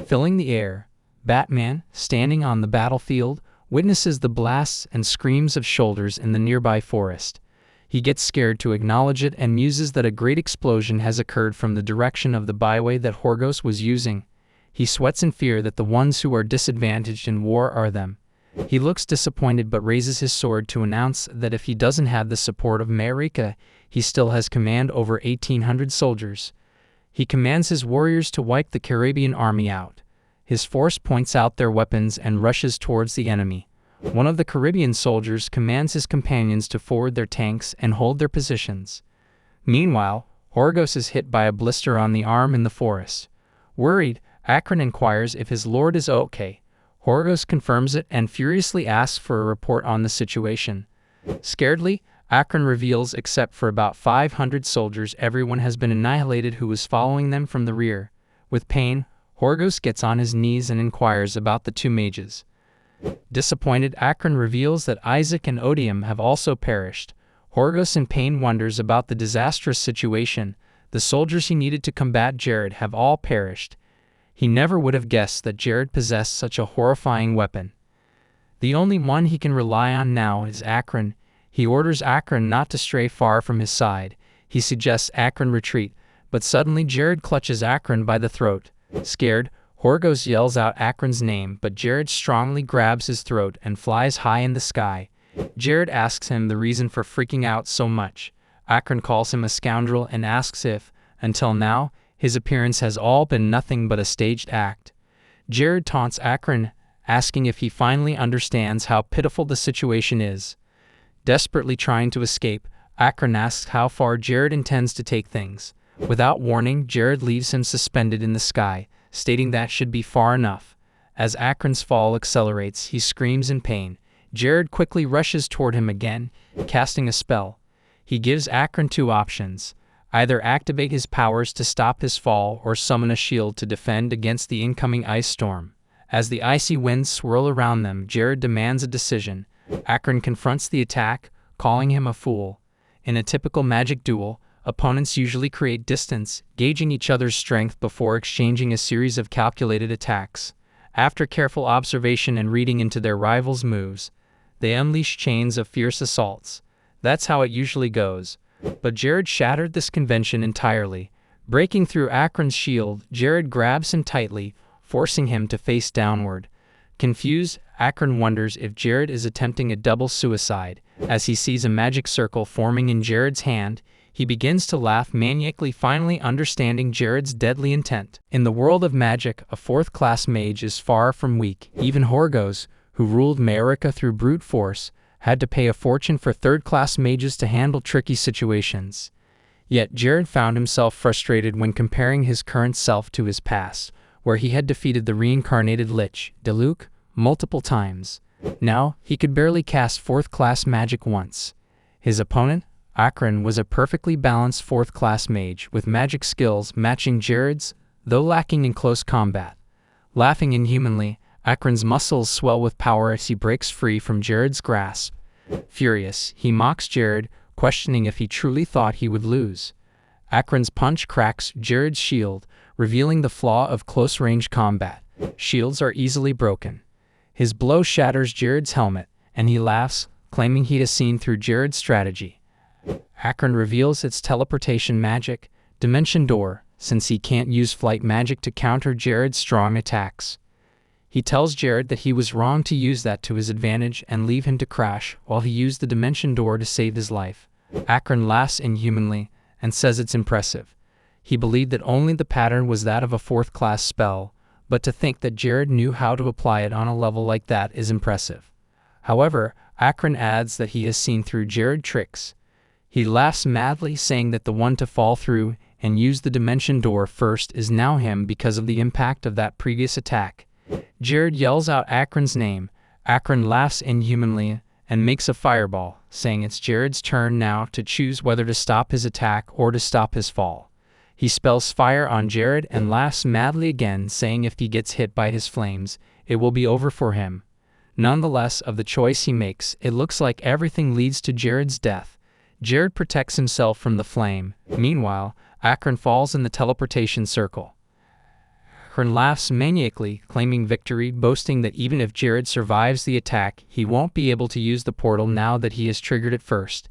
filling the air. Batman, standing on the battlefield, witnesses the blasts and screams of shoulders in the nearby forest. He gets scared to acknowledge it and muses that a great explosion has occurred from the direction of the byway that Horgos was using. He sweats in fear that the ones who are disadvantaged in war are them. He looks disappointed but raises his sword to announce that if he doesn't have the support of Marika, he still has command over 1,800 soldiers. He commands his warriors to wipe the Caribbean army out. His force points out their weapons and rushes towards the enemy. One of the Caribbean soldiers commands his companions to forward their tanks and hold their positions. Meanwhile, Horgos is hit by a blister on the arm in the forest. Worried, Akron inquires if his lord is okay. Horgos confirms it and furiously asks for a report on the situation. Scaredly, Akron reveals except for about 500 soldiers, everyone has been annihilated who was following them from the rear. With pain, Horgos gets on his knees and inquires about the two mages. Disappointed, Akron reveals that Isaac and Odium have also perished. Horgos in pain wonders about the disastrous situation. The soldiers he needed to combat Jared have all perished. He never would have guessed that Jared possessed such a horrifying weapon. The only one he can rely on now is Akron. He orders Akron not to stray far from his side. He suggests Akron retreat, but suddenly Jared clutches Akron by the throat. Scared, Horgos yells out Akron's name, but Jared strongly grabs his throat and flies high in the sky. Jared asks him the reason for freaking out so much. Akron calls him a scoundrel and asks if, until now, his appearance has all been nothing but a staged act. Jared taunts Akron, asking if he finally understands how pitiful the situation is. Desperately trying to escape, Akron asks how far Jared intends to take things. Without warning, Jared leaves him suspended in the sky, stating that should be far enough. As Akron's fall accelerates, he screams in pain. Jared quickly rushes toward him again, casting a spell. He gives Akron two options: either activate his powers to stop his fall or summon a shield to defend against the incoming ice storm. As the icy winds swirl around them, Jared demands a decision. Akron confronts the attack, calling him a fool. In a typical magic duel, opponents usually create distance, gauging each other's strength before exchanging a series of calculated attacks. After careful observation and reading into their rivals' moves, they unleash chains of fierce assaults. That's how it usually goes. But Jared shattered this convention entirely. Breaking through Akron's shield, Jared grabs him tightly, forcing him to face downward. Confused, Akron wonders if Jared is attempting a double suicide. As he sees a magic circle forming in Jared's hand, He begins to laugh maniacally, finally understanding Jared's deadly intent. In the world of magic, a fourth-class mage is far from weak. Even Horgos, who ruled Mayorica through brute force, had to pay a fortune for third-class mages to handle tricky situations. Yet Jared found himself frustrated when comparing his current self to his past, where he had defeated the reincarnated Lich, Diluc, multiple times. Now, he could barely cast fourth-class magic once. His opponent, Akron, was a perfectly balanced fourth-class mage with magic skills matching Jared's, though lacking in close combat. Laughing inhumanly, Akron's muscles swell with power as he breaks free from Jared's grasp. Furious, he mocks Jared, questioning if he truly thought he would lose. Akron's punch cracks Jared's shield, revealing the flaw of close-range combat. Shields are easily broken. His blow shatters Jared's helmet, and he laughs, claiming he has seen through Jared's strategy. Akron reveals its teleportation magic, Dimension Door, since he can't use flight magic to counter Jared's strong attacks. He tells Jared that he was wrong to use that to his advantage and leave him to crash while he used the Dimension Door to save his life. Akron laughs inhumanly and says it's impressive. He believed that only the pattern was that of a fourth-class spell, but to think that Jared knew how to apply it on a level like that is impressive. However, Akron adds that he has seen through Jared's tricks. He laughs madly, saying that the one to fall through and use the Dimension Door first is now him because of the impact of that previous attack. Jared yells out Akron's name. Akron laughs inhumanly and makes a fireball, saying it's Jared's turn now to choose whether to stop his attack or to stop his fall. He spells fire on Jared and laughs madly again, saying if he gets hit by his flames, it will be over for him. Nonetheless, of the choice he makes, it looks like everything leads to Jared's death. Jared protects himself from the flame. Meanwhile, Akron falls in the teleportation circle. Akron laughs maniacally, claiming victory, boasting that even if Jared survives the attack, he won't be able to use the portal now that he has triggered it first.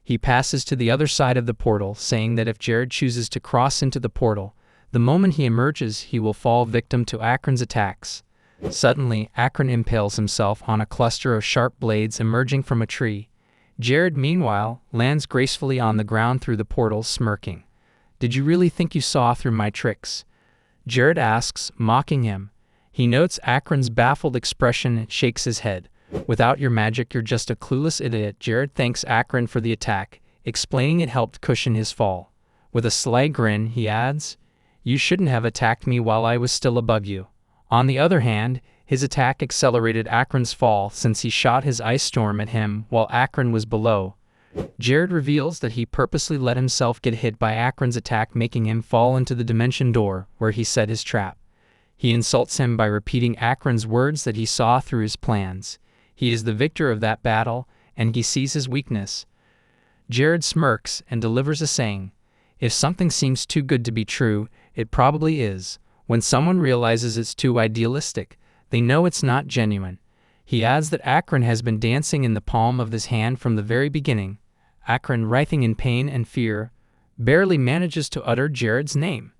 He passes to the other side of the portal, saying that if Jared chooses to cross into the portal, the moment he emerges, he will fall victim to Akron's attacks. Suddenly, Akron impales himself on a cluster of sharp blades emerging from a tree. Jared, meanwhile, lands gracefully on the ground through the portal, smirking. "Did you really think you saw through my tricks?" Jared asks, mocking him. He notes Akron's baffled expression and shakes his head. "Without your magic, you're just a clueless idiot." Jared thanks Akron for the attack, explaining it helped cushion his fall. With a sly grin, he adds, "You shouldn't have attacked me while I was still above you." On the other hand, his attack accelerated Akron's fall since he shot his ice storm at him while Akron was below. Jared reveals that he purposely let himself get hit by Akron's attack, making him fall into the Dimension Door, where he set his trap. He insults him by repeating Akron's words that he saw through his plans. He is the victor of that battle, and he sees his weakness. Jared smirks and delivers a saying, "If something seems too good to be true, it probably is. When someone realizes it's too idealistic, they know it's not genuine." He adds that Akron has been dancing in the palm of his hand from the very beginning. Akron, writhing in pain and fear, barely manages to utter Jared's name.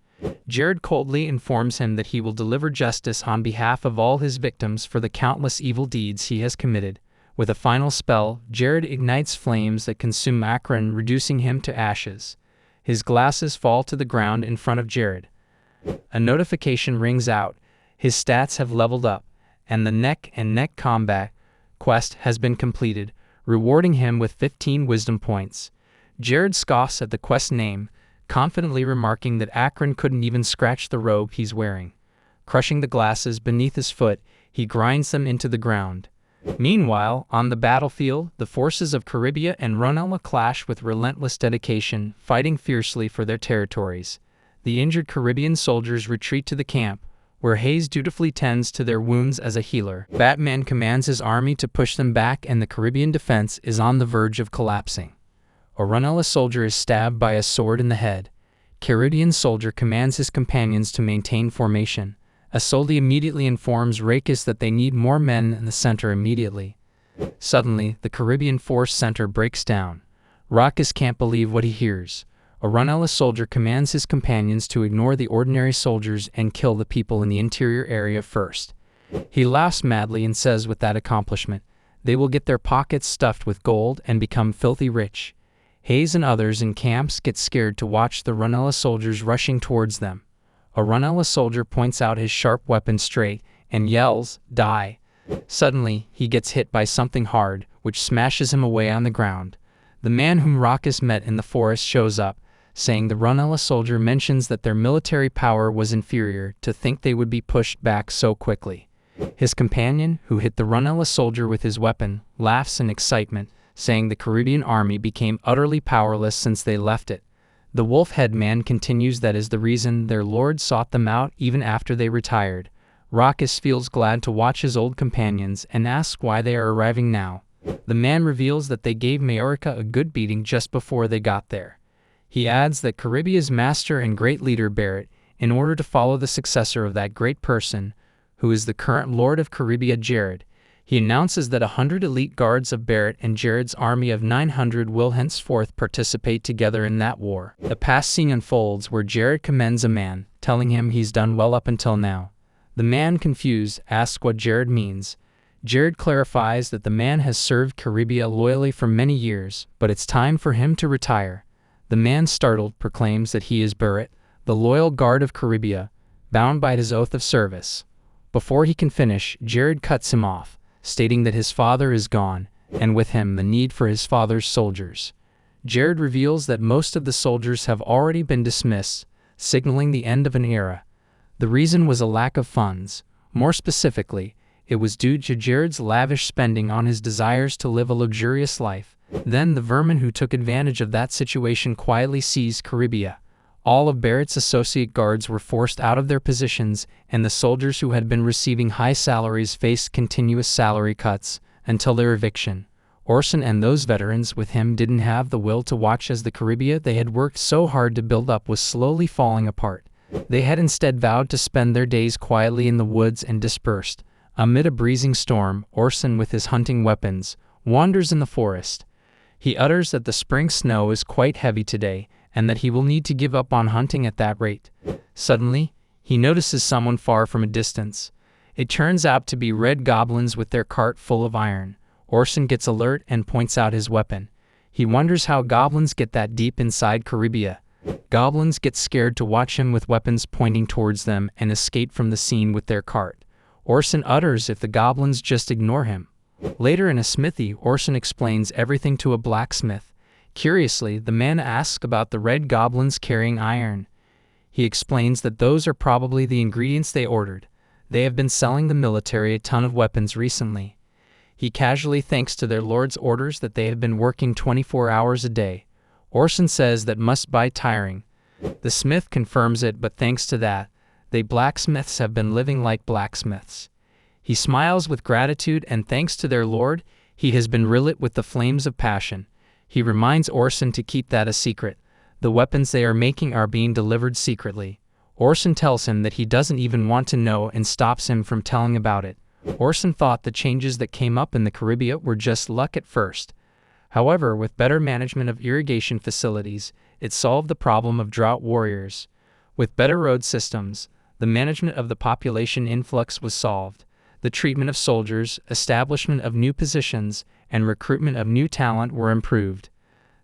Jared coldly informs him that he will deliver justice on behalf of all his victims for the countless evil deeds he has committed. With a final spell, Jared ignites flames that consume Akron, reducing him to ashes. His glasses fall to the ground in front of Jared. A notification rings out. His stats have leveled up, and the neck-and-neck combat quest has been completed, rewarding him with 15 wisdom points. Jared scoffs at the quest name, confidently remarking that Akron couldn't even scratch the robe he's wearing. Crushing the glasses beneath his foot, he grinds them into the ground. Meanwhile, on the battlefield, the forces of Caribia and Runella clash with relentless dedication, fighting fiercely for their territories. The injured Caribbean soldiers retreat to the camp, where Hayes dutifully tends to their wounds as a healer. Batman commands his army to push them back, and the Caribbean defense is on the verge of collapsing. A Runella soldier is stabbed by a sword in the head. Caribbean soldier commands his companions to maintain formation. Isolde immediately informs Rakes that they need more men in the center immediately. Suddenly, the Caribbean force center breaks down. Rakes can't believe what he hears. A Runella soldier commands his companions to ignore the ordinary soldiers and kill the people in the interior area first. He laughs madly and says with that accomplishment, they will get their pockets stuffed with gold and become filthy rich. Hayes and others in camps get scared to watch the Runella soldiers rushing towards them. A Runella soldier points out his sharp weapon straight and yells, "Die!" Suddenly, he gets hit by something hard, which smashes him away on the ground. The man whom Raucus met in the forest shows up, saying the Runella soldier mentions that their military power was inferior to think they would be pushed back so quickly. His companion, who hit the Runella soldier with his weapon, laughs in excitement, saying the Caribbean army became utterly powerless since they left it. The wolf-head man continues that is the reason their lord sought them out even after they retired. Raucus feels glad to watch his old companions and asks why they are arriving now. The man reveals that they gave Majorica a good beating just before they got there. He adds that Caribia's master and great leader Barrett, in order to follow the successor of that great person, who is the current lord of Caribia, Jared. He announces that 100 elite guards of Barrett and Jared's army of 900 will henceforth participate together in that war. The past scene unfolds where Jared commends a man, telling him he's done well up until now. The man, confused, asks what Jared means. Jared clarifies that the man has served Caribia loyally for many years, but it's time for him to retire. The man, startled, proclaims that he is Barrett, the loyal guard of Caribia, bound by his oath of service. Before he can finish, Jared cuts him off, stating that his father is gone, and with him the need for his father's soldiers. Jared reveals that most of the soldiers have already been dismissed, signaling the end of an era. The reason was a lack of funds. More specifically, it was due to Jared's lavish spending on his desires to live a luxurious life. Then the vermin who took advantage of that situation quietly seized Caribia. All of Barrett's associate guards were forced out of their positions, and the soldiers who had been receiving high salaries faced continuous salary cuts until their eviction. Orson and those veterans with him didn't have the will to watch as the Caribia they had worked so hard to build up was slowly falling apart. They had instead vowed to spend their days quietly in the woods and dispersed. Amid a breezing storm, Orson, with his hunting weapons, wanders in the forest. He utters that the spring snow is quite heavy today, and that he will need to give up on hunting at that rate. Suddenly, he notices someone far from a distance. It turns out to be red goblins with their cart full of iron. Orson gets alert and points out his weapon. He wonders how goblins get that deep inside Caribia. Goblins get scared to watch him with weapons pointing towards them and escape from the scene with their cart. Orson utters if the goblins just ignore him. Later in a smithy, Orson explains everything to a blacksmith. Curiously, the man asks about the red goblins carrying iron. He explains that those are probably the ingredients they ordered. They have been selling the military a ton of weapons recently. He casually thanks to their lord's orders that they have been working 24 hours a day. Orson says that must be tiring. The smith confirms it, but thanks to that, they blacksmiths have been living like blacksmiths. He smiles with gratitude and thanks to their lord, he has been relit with the flames of passion. He reminds Orson to keep that a secret. The weapons they are making are being delivered secretly. Orson tells him that he doesn't even want to know and stops him from telling about it. Orson thought the changes that came up in the Caribia were just luck at first. However, with better management of irrigation facilities, it solved the problem of drought warriors. With better road systems, the management of the population influx was solved. The treatment of soldiers, establishment of new positions, and recruitment of new talent were improved.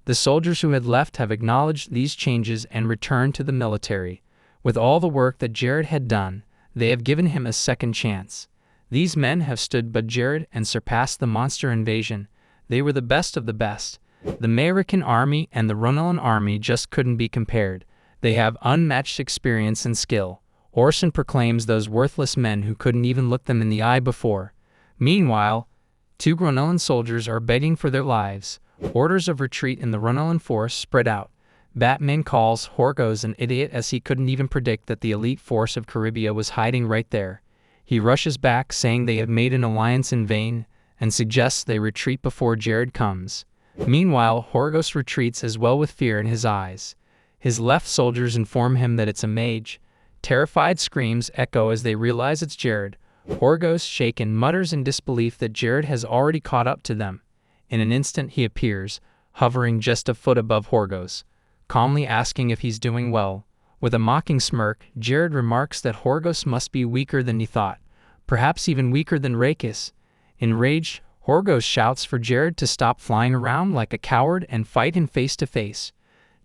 The soldiers who had left have acknowledged these changes and returned to the military. With all the work that Jared had done, they have given him a second chance. These men have stood by Jared and surpassed the monster invasion. They were the best of the best. The American army and the Runellan army just couldn't be compared. They have unmatched experience and skill. Orson proclaims those worthless men who couldn't even look them in the eye before. Meanwhile, 2 Runellan soldiers are begging for their lives. Orders of retreat in the Runellan force spread out. Batman calls Horgos an idiot as he couldn't even predict that the elite force of Caribia was hiding right there. He rushes back saying they have made an alliance in vain and suggests they retreat before Jared comes. Meanwhile, Horgos retreats as well with fear in his eyes. His left soldiers inform him that it's a mage. Terrified screams echo as they realize it's Jared. Horgos, shaken, mutters in disbelief that Jared has already caught up to them. In an instant he appears, hovering just a foot above Horgos, calmly asking if he's doing well. With a mocking smirk, Jared remarks that Horgos must be weaker than he thought, perhaps even weaker than Rakis. Enraged, Horgos shouts for Jared to stop flying around like a coward and fight him face to face.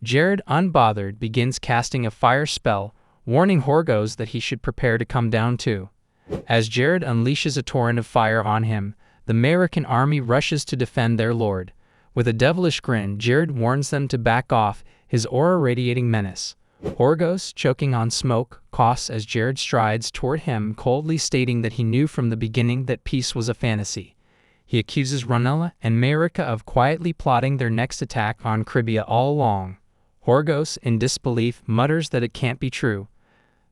Jared, unbothered, begins casting a fire spell, warning Horgos that he should prepare to come down too. As Jared unleashes a torrent of fire on him, the American army rushes to defend their lord. With a devilish grin, Jared warns them to back off, his aura radiating menace. Horgos, choking on smoke, coughs as Jared strides toward him, coldly stating that he knew from the beginning that peace was a fantasy. He accuses Ronella and Marika of quietly plotting their next attack on Cribia all along. Horgos, in disbelief, mutters that it can't be true.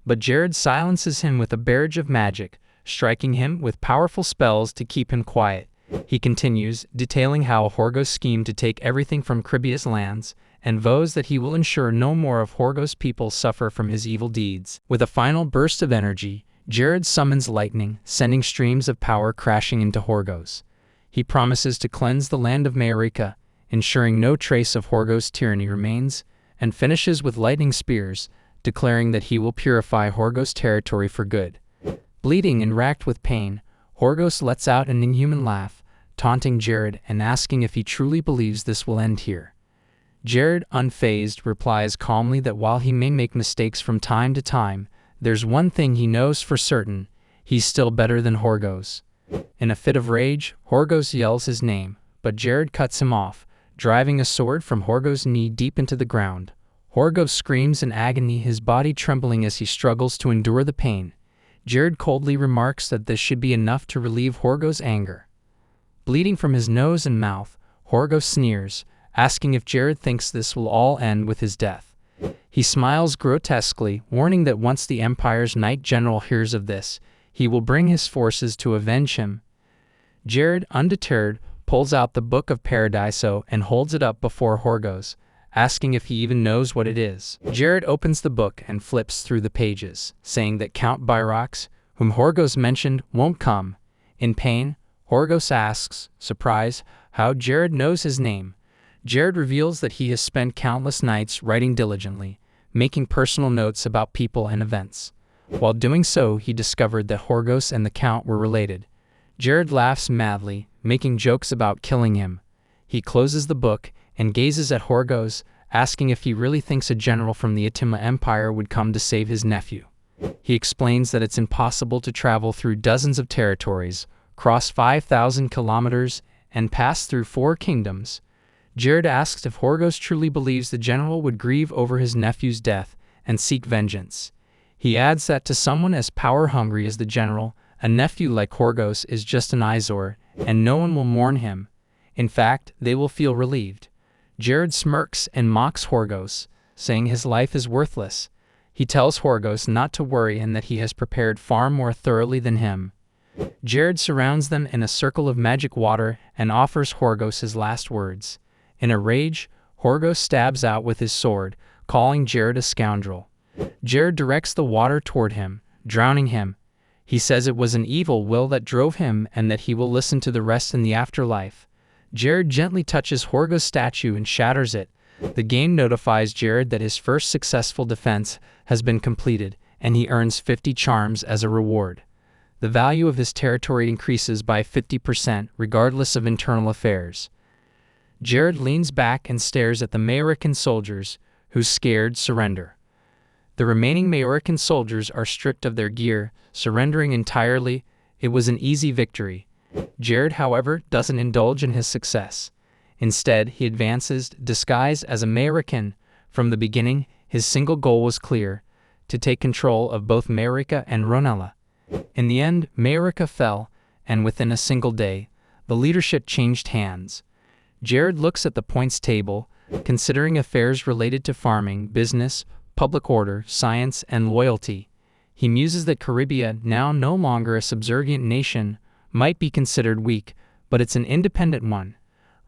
But Jared silences him with a barrage of magic, striking him with powerful spells to keep him quiet. He continues, detailing how Horgos schemed to take everything from Cribia's lands, and vows that he will ensure no more of Horgos' people suffer from his evil deeds. With a final burst of energy, Jared summons lightning, sending streams of power crashing into Horgos. He promises to cleanse the land of Marika, ensuring no trace of Horgos' tyranny remains, and finishes with lightning spears, declaring that he will purify Horgos' territory for good. Bleeding and racked with pain, Horgos lets out an inhuman laugh, taunting Jared and asking if he truly believes this will end here. Jared, unfazed, replies calmly that while he may make mistakes from time to time, there's one thing he knows for certain: he's still better than Horgos. In a fit of rage, Horgos yells his name, but Jared cuts him off, driving a sword from Horgos' knee deep into the ground. Horgos screams in agony, his body trembling as he struggles to endure the pain. Jared coldly remarks that this should be enough to relieve Horgos' anger. Bleeding from his nose and mouth, Horgos sneers, asking if Jared thinks this will all end with his death. He smiles grotesquely, warning that once the Empire's Knight General hears of this, he will bring his forces to avenge him. Jared, undeterred, pulls out the Book of Paradiso and holds it up before Horgos, asking if he even knows what it is. Jared opens the book and flips through the pages, saying that Count Byrox, whom Horgos mentioned, won't come. In pain, Horgos asks, surprised, how Jared knows his name. Jared reveals that he has spent countless nights writing diligently, making personal notes about people and events. While doing so, he discovered that Horgos and the Count were related. Jared laughs madly, making jokes about killing him. He closes the book and gazes at Horgos, asking if he really thinks a general from the Atima Empire would come to save his nephew. He explains that it's impossible to travel through dozens of territories, cross 5,000 kilometers, and pass through 4 kingdoms. Jared asks if Horgos truly believes the general would grieve over his nephew's death and seek vengeance. He adds that to someone as power-hungry as the general, a nephew like Horgos is just an eyesore, and no one will mourn him. In fact, they will feel relieved. Jared smirks and mocks Horgos, saying his life is worthless. He tells Horgos not to worry and that he has prepared far more thoroughly than him. Jared surrounds them in a circle of magic water and offers Horgos his last words. In a rage, Horgos stabs out with his sword, calling Jared a scoundrel. Jared directs the water toward him, drowning him. He says it was an evil will that drove him and that he will listen to the rest in the afterlife. Jared gently touches Horgos' statue and shatters it. The game notifies Jared that his first successful defense has been completed, and he earns 50 charms as a reward. The value of his territory increases by 50% regardless of internal affairs. Jared leans back and stares at the Maorican soldiers, who, scared, surrender. The remaining Maorican soldiers are stripped of their gear, surrendering entirely. It was an easy victory. Jared, however, doesn't indulge in his success. Instead, he advances, disguised as a Maorican. From the beginning, his single goal was clear: to take control of both Marika and Ronella. In the end, Marika fell, and within a single day, the leadership changed hands. Jared looks at the points table, considering affairs related to farming, business, public order, science, and loyalty. He muses that Caribia, now no longer a subservient nation, might be considered weak, but it's an independent one.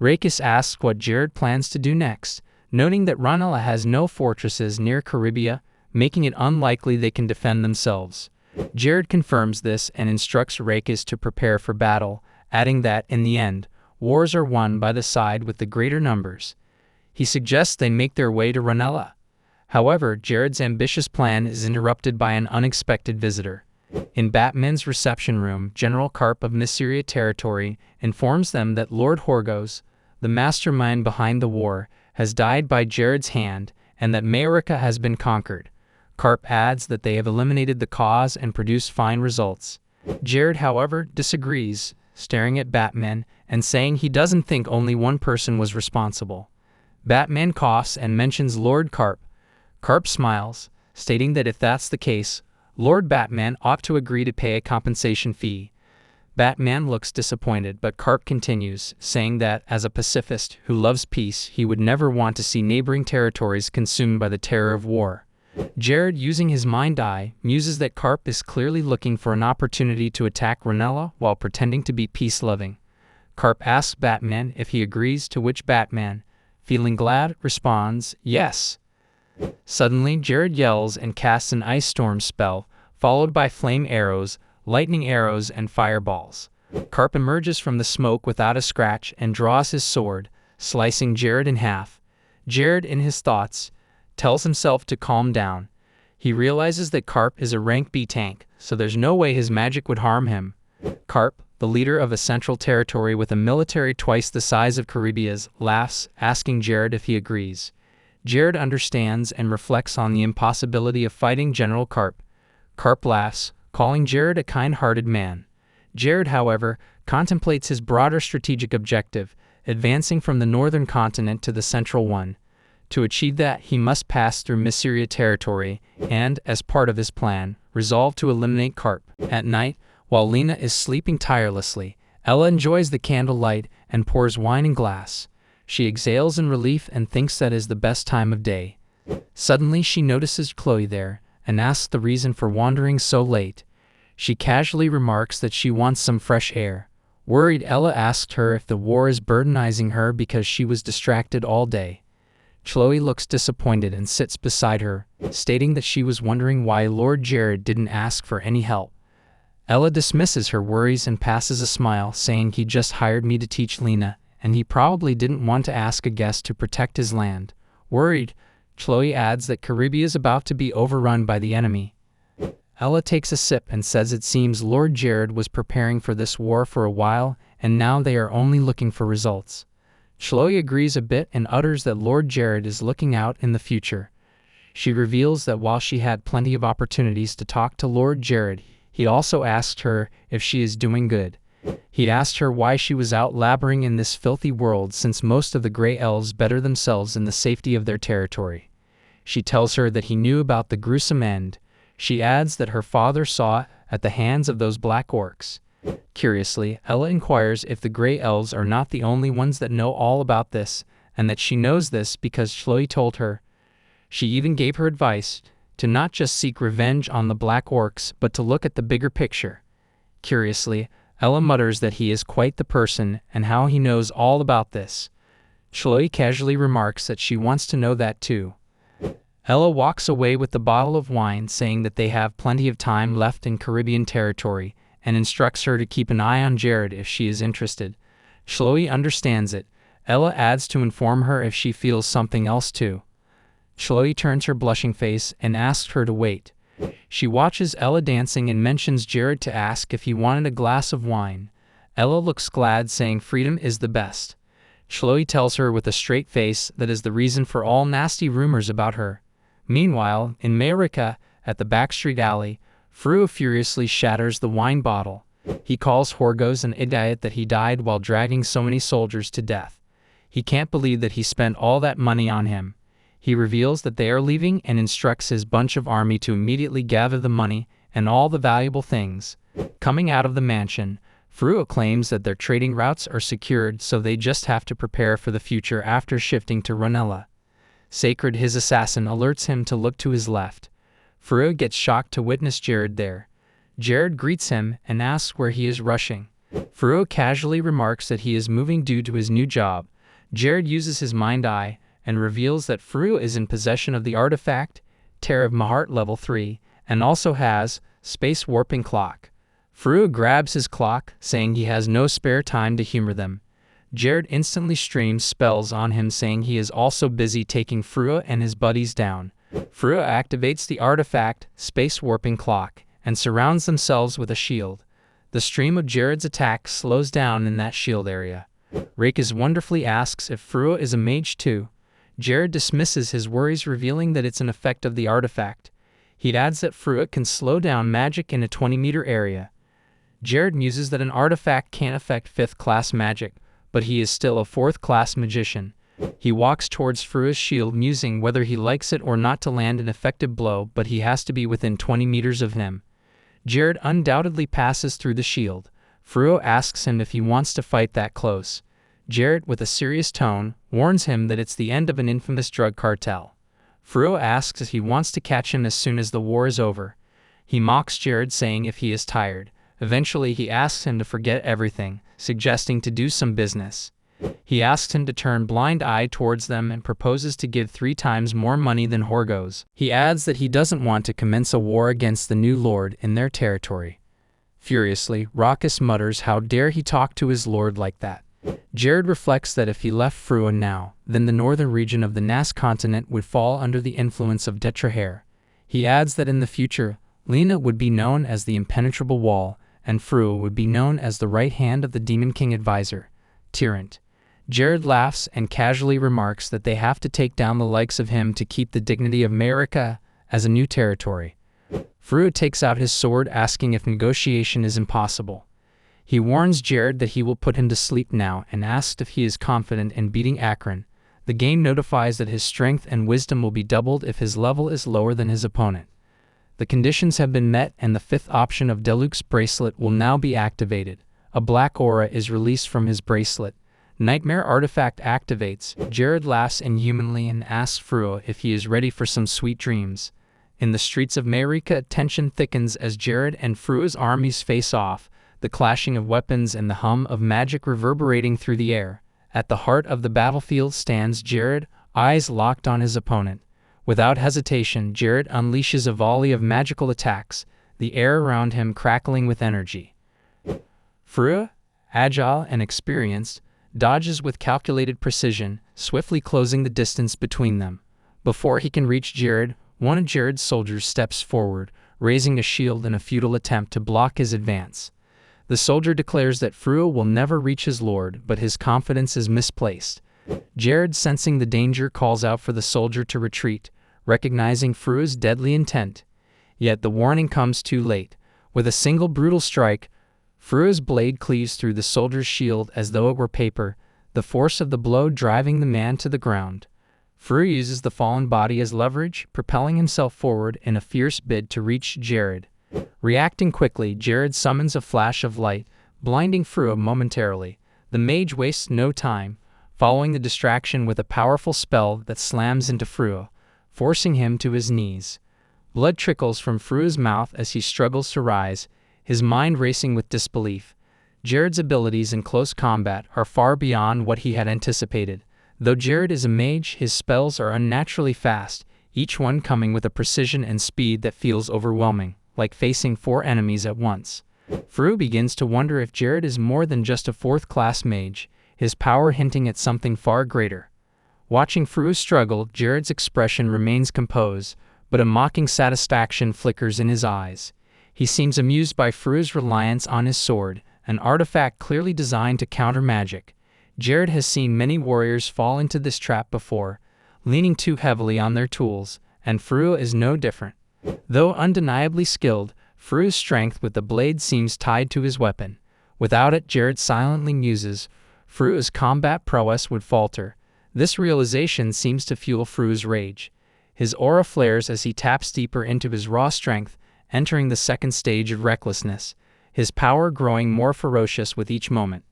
Rakis asks what Jared plans to do next, noting that Ronella has no fortresses near Caribia, making it unlikely they can defend themselves. Jared confirms this and instructs Rakis to prepare for battle, adding that, in the end, wars are won by the side with the greater numbers. He suggests they make their way to Ronella. However, Jared's ambitious plan is interrupted by an unexpected visitor. In Batman's reception room, General Karp of Mysteria Territory informs them that Lord Horgos, the mastermind behind the war, has died by Jared's hand and that Mayorica has been conquered. Karp adds that they have eliminated the cause and produced fine results. Jared, however, disagrees, staring at Batman and saying he doesn't think only one person was responsible. Batman coughs and mentions Lord Karp. Karp smiles, stating that if that's the case, Lord Batman ought to agree to pay a compensation fee. Batman looks disappointed, but Karp continues, saying that, as a pacifist who loves peace, he would never want to see neighboring territories consumed by the terror of war. Jared, using his mind eye, muses that Karp is clearly looking for an opportunity to attack Ranella while pretending to be peace-loving. Karp asks Batman if he agrees, to which Batman, feeling glad, responds, yes. Suddenly, Jared yells and casts an ice storm spell, followed by flame arrows, lightning arrows, and fireballs. Karp emerges from the smoke without a scratch and draws his sword, slicing Jared in half. Jared, in his thoughts, tells himself to calm down. He realizes that Karp is a rank B tank, so there's no way his magic would harm him. Karp, the leader of a central territory with a military twice the size of Caribia's, laughs, asking Jared if he agrees. Jared understands and reflects on the impossibility of fighting General Karp. Karp laughs, calling Jared a kind-hearted man. Jared, however, contemplates his broader strategic objective, advancing from the northern continent to the central one. To achieve that, he must pass through Mysteria territory and, as part of his plan, resolve to eliminate Karp. At night, while Lena is sleeping tirelessly, Ella enjoys the candlelight and pours wine in glass. She exhales in relief and thinks that is the best time of day. Suddenly, she notices Chloe there and asks the reason for wandering so late. She casually remarks that she wants some fresh air. Worried, Ella asked her if the war is burdenizing her because she was distracted all day. Chloe looks disappointed and sits beside her, stating that she was wondering why Lord Jared didn't ask for any help. Ella dismisses her worries and passes a smile, saying he just hired me to teach Lena, and he probably didn't want to ask a guest to protect his land. Worried, Chloe adds that Caribia is about to be overrun by the enemy. Ella takes a sip and says it seems Lord Jared was preparing for this war for a while, and now they are only looking for results. Chloe agrees a bit and utters that Lord Jared is looking out in the future. She reveals that while she had plenty of opportunities to talk to Lord Jared, he also asked her if she is doing good. He asked her why she was out laboring in this filthy world since most of the Grey Elves better themselves in the safety of their territory. She tells her that he knew about the gruesome end. She adds that her father saw it at the hands of those black orcs. Curiously, Ella inquires if the Grey Elves are not the only ones that know all about this, and that she knows this because Chloe told her. She even gave her advice to not just seek revenge on the black orcs, but to look at the bigger picture. Curiously, Ella mutters that he is quite the person and how he knows all about this. Chloe casually remarks that she wants to know that too. Ella walks away with the bottle of wine, saying that they have plenty of time left in Caribbean territory, and instructs her to keep an eye on Jared if she is interested. Chloe understands it. Ella adds to inform her if she feels something else too. Chloe turns her blushing face and asks her to wait. She watches Ella dancing and mentions Jared to ask if he wanted a glass of wine. Ella looks glad, saying freedom is the best. Chloe tells her with a straight face that is the reason for all nasty rumors about her. Meanwhile, in Mayorica, at the backstreet alley, Frua furiously shatters the wine bottle. He calls Horgos an idiot that he died while dragging so many soldiers to death. He can't believe that he spent all that money on him. He reveals that they are leaving and instructs his bunch of army to immediately gather the money and all the valuable things. Coming out of the mansion, Frua claims that their trading routes are secured, so they just have to prepare for the future after shifting to Ranella. Sacred, his assassin, alerts him to look to his left. Frua gets shocked to witness Jared there. Jared greets him and asks where he is rushing. Frua casually remarks that he is moving due to his new job. Jared uses his mind eye and reveals that Frua is in possession of the artifact, Terror of Mahart level 3, and also has Space Warping Clock. Frua grabs his clock, saying he has no spare time to humor them. Jared instantly streams spells on him, saying he is also busy taking Frua and his buddies down. Frua activates the artifact, Space Warping Clock, and surrounds themselves with a shield. The stream of Jared's attack slows down in that shield area. Reikis wonderfully asks if Frua is a mage too. Jared dismisses his worries, revealing that it's an effect of the artifact. He adds that Frua can slow down magic in a 20-meter area. Jared muses that an artifact can't affect 5th-class magic, but he is still a 4th-class magician. He walks towards Frua's shield, musing whether he likes it or not to land an effective blow, but he has to be within 20 meters of him. Jared undoubtedly passes through the shield. Frua asks him if he wants to fight that close. Jared, with a serious tone, warns him that it's the end of an infamous drug cartel. Frua asks if he wants to catch him as soon as the war is over. He mocks Jared, saying if he is tired. Eventually, he asks him to forget everything, suggesting to do some business. He asks him to turn blind eye towards them and proposes to give 3 times more money than Horgo's. He adds that he doesn't want to commence a war against the new lord in their territory. Furiously, Reikis mutters how dare he talk to his lord like that. Jared reflects that if he left Frua now, then the northern region of the Nas continent would fall under the influence of Detrahair. He adds that in the future, Lena would be known as the Impenetrable Wall, and Frua would be known as the right hand of the Demon King advisor, Tyrant. Jared laughs and casually remarks that they have to take down the likes of him to keep the dignity of America as a new territory. Frua takes out his sword, asking if negotiation is impossible. He warns Jared that he will put him to sleep now and asks if he is confident in beating Akron. The game notifies that his strength and wisdom will be doubled if his level is lower than his opponent. The conditions have been met and the 5th option of Deluxe bracelet will now be activated. A black aura is released from his bracelet. Nightmare artifact activates. Jared laughs inhumanly and asks Frua if he is ready for some sweet dreams. In the streets of Marika, tension thickens as Jared and Frua's armies face off, the clashing of weapons and the hum of magic reverberating through the air. At the heart of the battlefield stands Jared, eyes locked on his opponent. Without hesitation, Jared unleashes a volley of magical attacks, the air around him crackling with energy. Frua, agile and experienced, dodges with calculated precision, swiftly closing the distance between them. Before he can reach Jared, one of Jared's soldiers steps forward, raising a shield in a futile attempt to block his advance. The soldier declares that Frua will never reach his lord, but his confidence is misplaced. Jared, sensing the danger, calls out for the soldier to retreat, recognizing Frua's deadly intent. Yet the warning comes too late. With a single brutal strike, Frua's blade cleaves through the soldier's shield as though it were paper, the force of the blow driving the man to the ground. Frua uses the fallen body as leverage, propelling himself forward in a fierce bid to reach Jared. Reacting quickly, Jared summons a flash of light, blinding Frua momentarily. The mage wastes no time, following the distraction with a powerful spell that slams into Frua, forcing him to his knees. Blood trickles from Frua's mouth as he struggles to rise, his mind racing with disbelief. Jared's abilities in close combat are far beyond what he had anticipated. Though Jared is a mage, his spells are unnaturally fast, each one coming with a precision and speed that feels overwhelming, like facing 4 enemies at once. Frua begins to wonder if Jared is more than just a 4th-class mage, his power hinting at something far greater. Watching Frua struggle, Jared's expression remains composed, but a mocking satisfaction flickers in his eyes. He seems amused by Frua's reliance on his sword, an artifact clearly designed to counter magic. Jared has seen many warriors fall into this trap before, leaning too heavily on their tools, and Frua is no different. Though undeniably skilled, Frua's strength with the blade seems tied to his weapon. Without it, Jared silently muses, Frua's combat prowess would falter. This realization seems to fuel Frua's rage. His aura flares as he taps deeper into his raw strength, entering the 2nd stage of recklessness, his power growing more ferocious with each moment.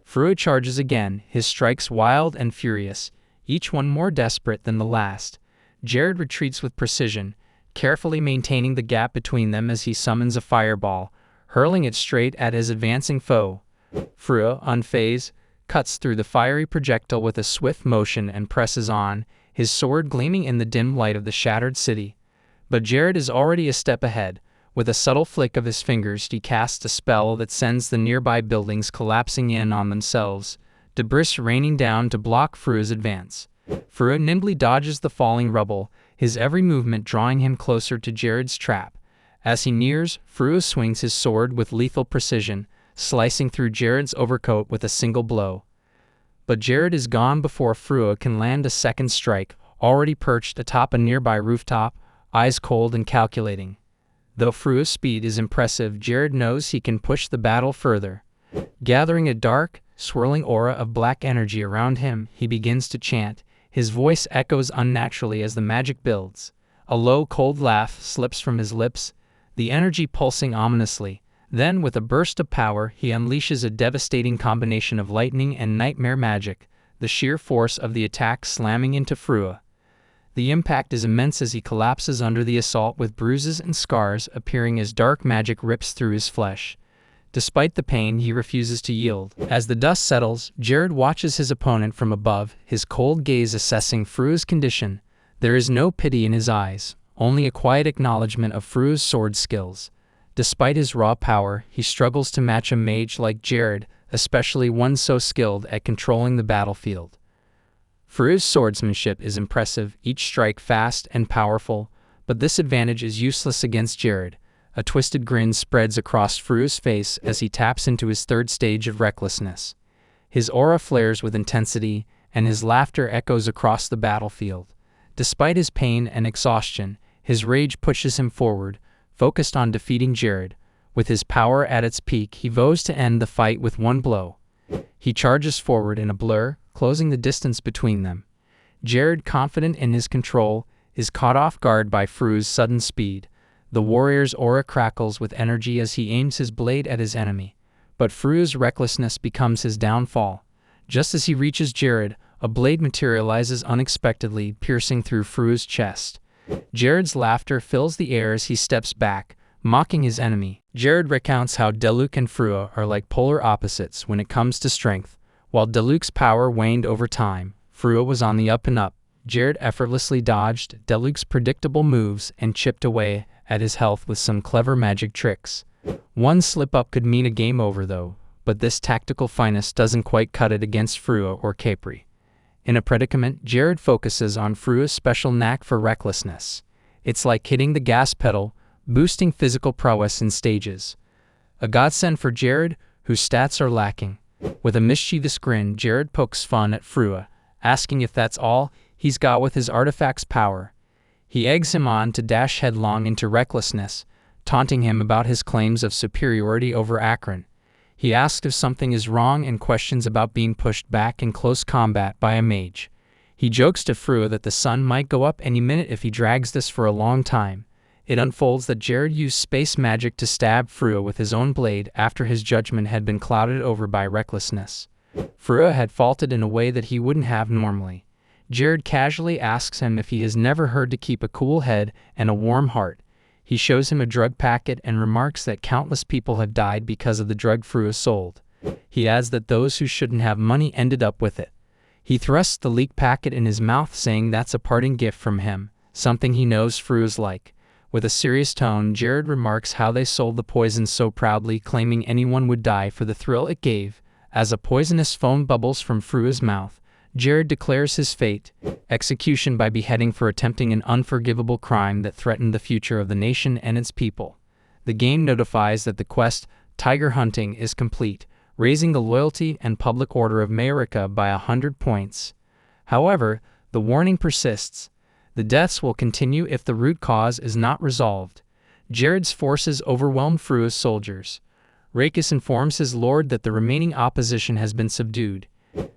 Frua charges again, his strikes wild and furious, each one more desperate than the last. Jared retreats with precision, carefully maintaining the gap between them as he summons a fireball, hurling it straight at his advancing foe. Frua, unfazed, cuts through the fiery projectile with a swift motion and presses on, his sword gleaming in the dim light of the shattered city. But Jared is already a step ahead. With a subtle flick of his fingers, he casts a spell that sends the nearby buildings collapsing in on themselves, debris raining down to block Frua's advance. Frua nimbly dodges the falling rubble, his every movement drawing him closer to Jared's trap. As he nears, Frua swings his sword with lethal precision, slicing through Jared's overcoat with a single blow. But Jared is gone before Frua can land a second strike, already perched atop a nearby rooftop, eyes cold and calculating. Though Frua's speed is impressive, Jared knows he can push the battle further. Gathering a dark, swirling aura of black energy around him, he begins to chant. His voice echoes unnaturally as the magic builds. A low, cold laugh slips from his lips, the energy pulsing ominously. Then, with a burst of power, he unleashes a devastating combination of lightning and nightmare magic, the sheer force of the attack slamming into Frua. The impact is immense as he collapses under the assault, with bruises and scars appearing as dark magic rips through his flesh. Despite the pain, he refuses to yield. As the dust settles, Jared watches his opponent from above, his cold gaze assessing Frua's condition. There is no pity in his eyes, only a quiet acknowledgement of Frua's sword skills. Despite his raw power, he struggles to match a mage like Jared, especially one so skilled at controlling the battlefield. Frua's swordsmanship is impressive, each strike fast and powerful, but this advantage is useless against Jared. A twisted grin spreads across Frua's face as he taps into his third stage of recklessness. His aura flares with intensity, and his laughter echoes across the battlefield. Despite his pain and exhaustion, his rage pushes him forward, focused on defeating Jared. With his power at its peak, he vows to end the fight with one blow. He charges forward in a blur, closing the distance between them. Jared, confident in his control, is caught off guard by Frua's sudden speed. The warrior's aura crackles with energy as he aims his blade at his enemy. But Frua's recklessness becomes his downfall. Just as he reaches Jared, a blade materializes unexpectedly, piercing through Frua's chest. Jared's laughter fills the air as he steps back, mocking his enemy. Jared recounts how Deluk and Frua are like polar opposites when it comes to strength. While Deluk's power waned over time, Frua was on the up and up. Jared effortlessly dodged Deluk's predictable moves and chipped away at his health with some clever magic tricks. One slip-up could mean a game over though, but this tactical finesse doesn't quite cut it against Frua or Capri. In a predicament, Jared focuses on Frua's special knack for recklessness. It's like hitting the gas pedal, boosting physical prowess in stages. A godsend for Jared, whose stats are lacking. With a mischievous grin, Jared pokes fun at Frua, asking if that's all he's got with his artifact's power. He eggs him on to dash headlong into recklessness, taunting him about his claims of superiority over Akron. He asks if something is wrong and questions about being pushed back in close combat by a mage. He jokes to Frua that the sun might go up any minute if he drags this for a long time. It unfolds that Jared used space magic to stab Frua with his own blade after his judgment had been clouded over by recklessness. Frua had faltered in a way that he wouldn't have normally. Jared casually asks him if he has never heard to keep a cool head and a warm heart. He shows him a drug packet and remarks that countless people have died because of the drug Frua sold. He adds that those who shouldn't have money ended up with it. He thrusts the leaked packet in his mouth, saying that's a parting gift from him, something he knows Frua's like. With a serious tone, Jared remarks how they sold the poison so proudly, claiming anyone would die for the thrill it gave. As a poisonous foam bubbles from Frua's mouth, Jared declares his fate: execution by beheading for attempting an unforgivable crime that threatened the future of the nation and its people. The game notifies that the quest, Tiger Hunting, is complete, raising the loyalty and public order of Mayrica by 100 points. However, the warning persists. The deaths will continue if the root cause is not resolved. Jared's forces overwhelm Frua's soldiers. Rakis informs his lord that the remaining opposition has been subdued.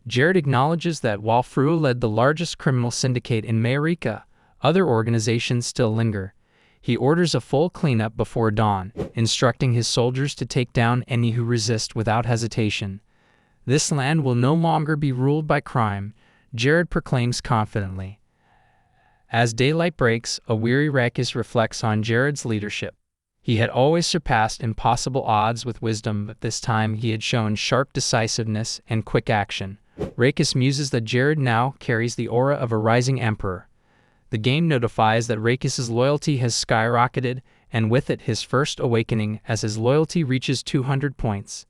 Jared acknowledges that while Frua led the largest criminal syndicate in Mayrica, other organizations still linger. He orders a full cleanup before dawn, instructing his soldiers to take down any who resist without hesitation. This land will no longer be ruled by crime, Jared proclaims confidently. As daylight breaks, a weary Rakis reflects on Jared's leadership. He had always surpassed impossible odds with wisdom, but this time he had shown sharp decisiveness and quick action. Rakis muses that Jared now carries the aura of a rising emperor. The game notifies that Rakis' loyalty has skyrocketed, and with it his first awakening as his loyalty reaches 200 points.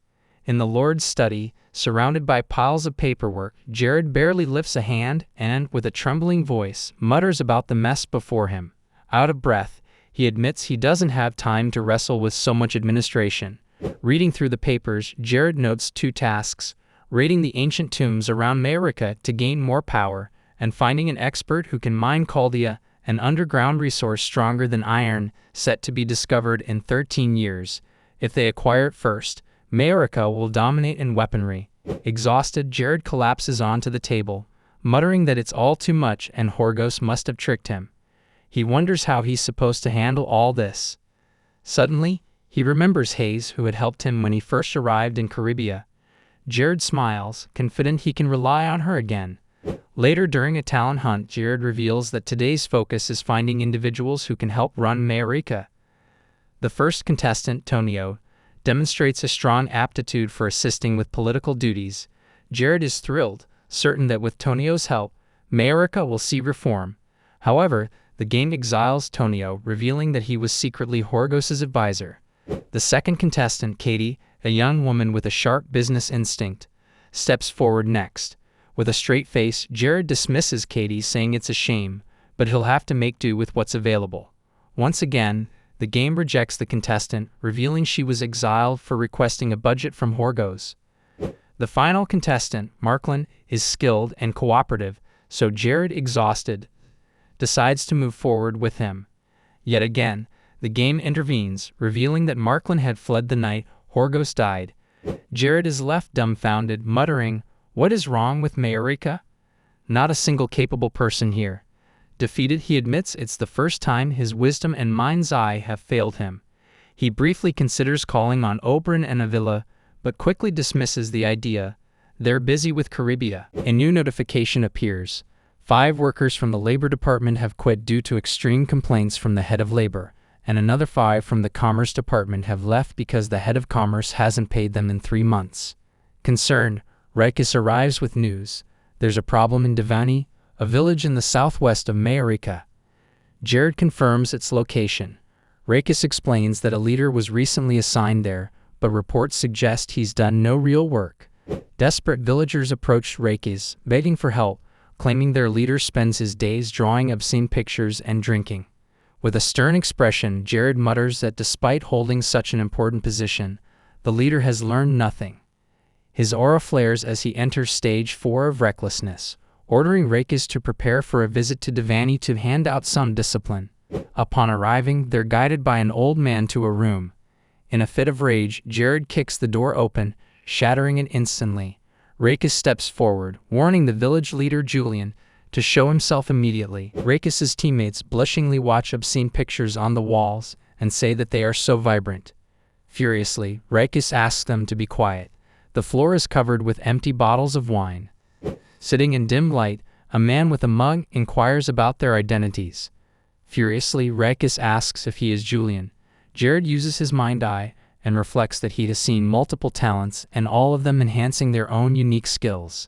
In the Lord's study, surrounded by piles of paperwork, Jared barely lifts a hand and, with a trembling voice, mutters about the mess before him. Out of breath, He admits he doesn't have time to wrestle with so much administration. Reading through the papers, Jared notes 2 tasks: raiding the ancient tombs around Mayarika to gain more power, and finding an expert who can mine Chaldia, an underground resource stronger than iron, set to be discovered in 13 years. If they acquire it first, Mayarika will dominate in weaponry. Exhausted, Jared collapses onto the table, muttering that it's all too much and Horgos must have tricked him. He wonders how he's supposed to handle all this. Suddenly, he remembers Hayes, who had helped him when he first arrived in Caribia. Jared smiles, confident he can rely on her again. Later during a talent hunt, Jared reveals that today's focus is finding individuals who can help run Mayarika. The first contestant, Tonio, demonstrates a strong aptitude for assisting with political duties. Jared is thrilled, certain that with Tonio's help, Mayarika will see reform. However, the game exiles Tonio, revealing that he was secretly Horgos's advisor. The second contestant, Katie, a young woman with a sharp business instinct, steps forward next. With a straight face, Jared dismisses Katie, saying it's a shame, but he'll have to make do with what's available. Once again, the game rejects the contestant, revealing she was exiled for requesting a budget from Horgos. The final contestant, Marklin, is skilled and cooperative, so Jared, exhausted, decides to move forward with him. Yet again, the game intervenes, revealing that Marklin had fled the night Horgos died. Jared is left dumbfounded, muttering, "What is wrong with Mayarika? Not a single capable person here." Defeated, he admits it's the first time his wisdom and mind's eye have failed him. He briefly considers calling on Oberon and Avila, but quickly dismisses the idea. They're busy with Caribia. A new notification appears. 5 workers from the Labor Department have quit due to extreme complaints from the head of Labor, and another 5 from the Commerce Department have left because the head of Commerce hasn't paid them in 3 months. Concerned, Raikus arrives with news. There's a problem in Divani, a village in the southwest of Mayarika. Jared confirms its location. Raikus explains that a leader was recently assigned there, but reports suggest he's done no real work. Desperate villagers approach Raikus, begging for help, claiming their leader spends his days drawing obscene pictures and drinking. With a stern expression, Jared mutters that despite holding such an important position, the leader has learned nothing. His aura flares as he enters stage 4 of recklessness, ordering Raikus to prepare for a visit to Divani to hand out some discipline. Upon arriving, they're guided by an old man to a room. In a fit of rage, Jared kicks the door open, shattering it instantly. Raikus steps forward, warning the village leader Julian to show himself immediately. Raikus's teammates blushingly watch obscene pictures on the walls and say that they are so vibrant. Furiously, Raikus asks them to be quiet. The floor is covered with empty bottles of wine. Sitting in dim light, a man with a mug inquires about their identities. Furiously, Raikus asks if he is Julian. Jared uses his mind eye and reflects that he has seen multiple talents and all of them enhancing their own unique skills.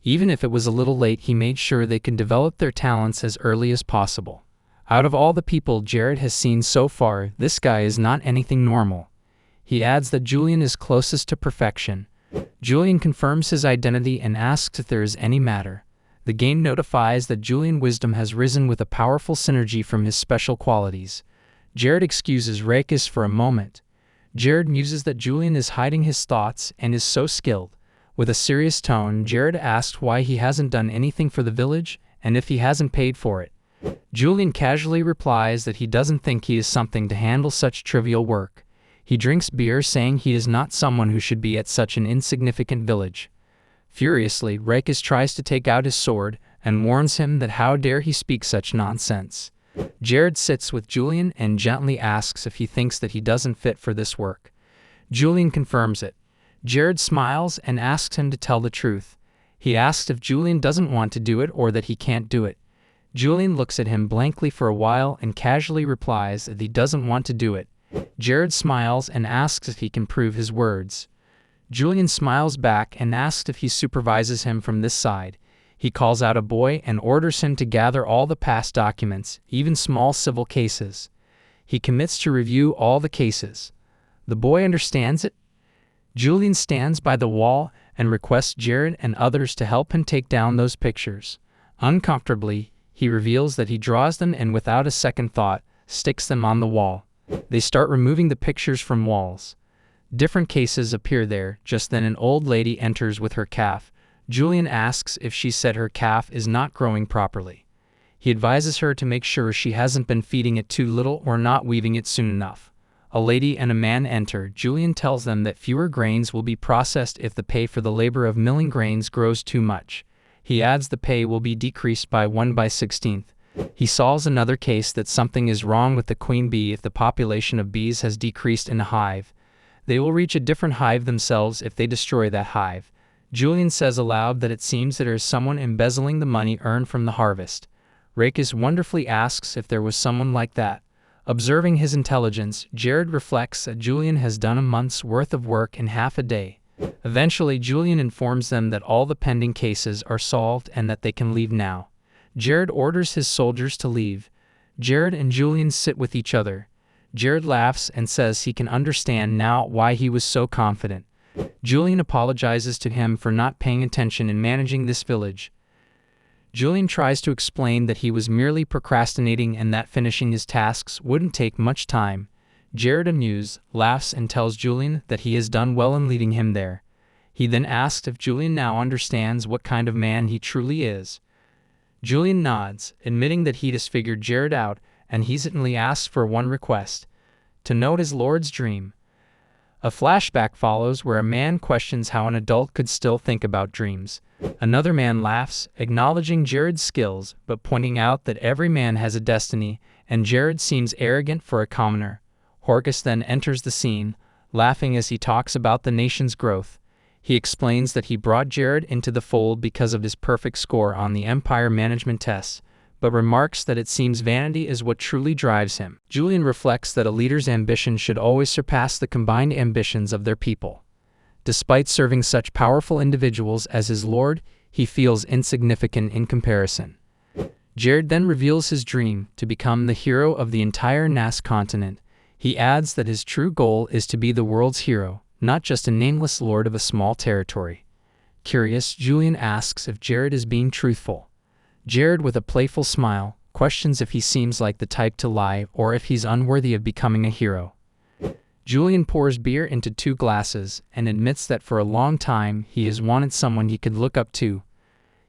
Even if it was a little late, he made sure they could develop their talents as early as possible. Out of all the people Jared has seen so far, this guy is not anything normal. He adds that Julian is closest to perfection. Julian confirms his identity and asks if there is any matter. The game notifies that Julian's wisdom has risen with a powerful synergy from his special qualities. Jared excuses Raikus for a moment. Jared muses that Julian is hiding his thoughts and is so skilled. With a serious tone, Jared asks why he hasn't done anything for the village and if he hasn't paid for it. Julian casually replies that he doesn't think he is something to handle such trivial work. He drinks beer, saying he is not someone who should be at such an insignificant village. Furiously, Raikus tries to take out his sword and warns him that how dare he speak such nonsense. Jared sits with Julian and gently asks if he thinks that he doesn't fit for this work. Julian confirms it. Jared smiles and asks him to tell the truth. He asks if Julian doesn't want to do it or that he can't do it. Julian looks at him blankly for a while and casually replies that he doesn't want to do it. Jared smiles and asks if he can prove his words. Julian smiles back and asks if he supervises him from this side. He calls out a boy and orders him to gather all the past documents, even small civil cases. He commits to review all the cases. The boy understands it. Julian stands by the wall and requests Jared and others to help him take down those pictures. Uncomfortably, he reveals that he draws them, and without a second thought, sticks them on the wall. They start removing the pictures from walls. Different cases appear there. Just then an old lady enters with her calf. Julian asks if she said her calf is not growing properly. He advises her to make sure she hasn't been feeding it too little or not weaving it soon enough. A lady and a man enter. Julian tells them that fewer grains will be processed if the pay for the labor of milling grains grows too much. He adds the pay will be decreased by 1/16. He solves another case that something is wrong with the queen bee if the population of bees has decreased in a hive. They will reach a different hive themselves if they destroy that hive. Julian says aloud that it seems that there is someone embezzling the money earned from the harvest. Rakus wonderfully asks if there was someone like that. Observing his intelligence, Jared reflects that Julian has done a month's worth of work in half a day. Eventually, Julian informs them that all the pending cases are solved and that they can leave now. Jared orders his soldiers to leave. Jared and Julian sit with each other. Jared laughs and says he can understand now why he was so confident. Julian apologizes to him for not paying attention in managing this village. Julian tries to explain that he was merely procrastinating and that finishing his tasks wouldn't take much time. Jared, amused, laughs and tells Julian that he has done well in leading him there. He then asks if Julian now understands what kind of man he truly is. Julian nods, admitting that he disfigured Jared out, and hesitantly asks for one request: to note his lord's dream. A flashback follows where a man questions how an adult could still think about dreams. Another man laughs, acknowledging Jared's skills, but pointing out that every man has a destiny, and Jared seems arrogant for a commoner. Horkus then enters the scene, laughing as he talks about the nation's growth. He explains that he brought Jared into the fold because of his perfect score on the Empire Management tests, but remarks that it seems vanity is what truly drives him. Julian reflects that a leader's ambition should always surpass the combined ambitions of their people. Despite serving such powerful individuals as his lord, he feels insignificant in comparison. Jared then reveals his dream to become the hero of the entire Nas continent. He adds that his true goal is to be the world's hero, not just a nameless lord of a small territory. Curious, Julian asks if Jared is being truthful. Jared, with a playful smile, questions if he seems like the type to lie or if he's unworthy of becoming a hero. Julian pours beer into 2 glasses and admits that for a long time he has wanted someone he could look up to.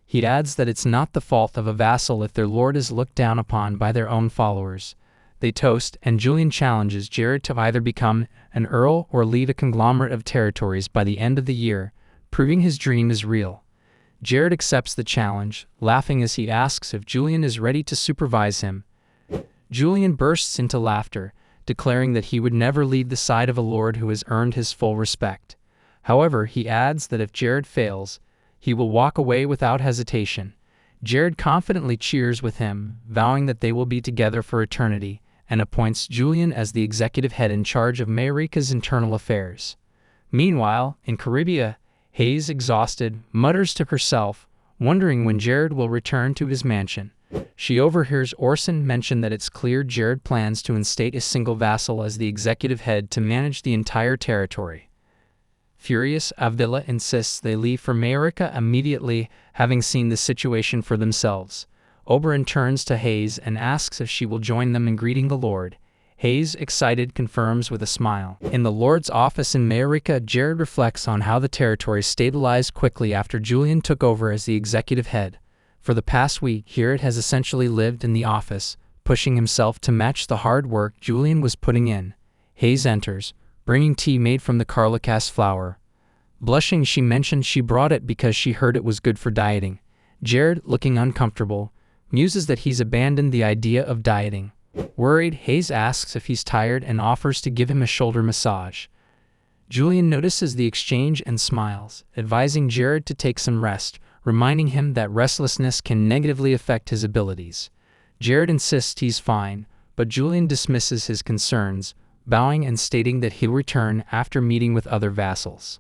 He adds that it's not the fault of a vassal if their lord is looked down upon by their own followers. They toast, and Julian challenges Jared to either become an earl or lead a conglomerate of territories by the end of the year, proving his dream is real. Jared accepts the challenge, laughing as he asks if Julian is ready to supervise him. Julian bursts into laughter, declaring that he would never lead the side of a lord who has earned his full respect. However, he adds that if Jared fails, he will walk away without hesitation. Jared confidently cheers with him, vowing that they will be together for eternity, and appoints Julian as the executive head in charge of Mayarika's internal affairs. Meanwhile, in Caribia, Hayes, exhausted, mutters to herself, wondering when Jared will return to his mansion. She overhears Orson mention that it's clear Jared plans to instate a single vassal as the executive head to manage the entire territory. Furious, Avila insists they leave for Mayarika immediately, having seen the situation for themselves. Oberyn turns to Hayes and asks if she will join them in greeting the Lord. Hayes, excited, confirms with a smile. In the Lord's office in Mayarika, Jared reflects on how the territory stabilized quickly after Julian took over as the executive head. For the past week, Jared has essentially lived in the office, pushing himself to match the hard work Julian was putting in. Hayes enters, bringing tea made from the Carlicas flower. Blushing, she mentioned she brought it because she heard it was good for dieting. Jared, looking uncomfortable, muses that he's abandoned the idea of dieting. Worried, Hayes asks if he's tired and offers to give him a shoulder massage. Julian notices the exchange and smiles, advising Jared to take some rest, reminding him that restlessness can negatively affect his abilities. Jared insists he's fine, but Julian dismisses his concerns, bowing and stating that he'll return after meeting with other vassals.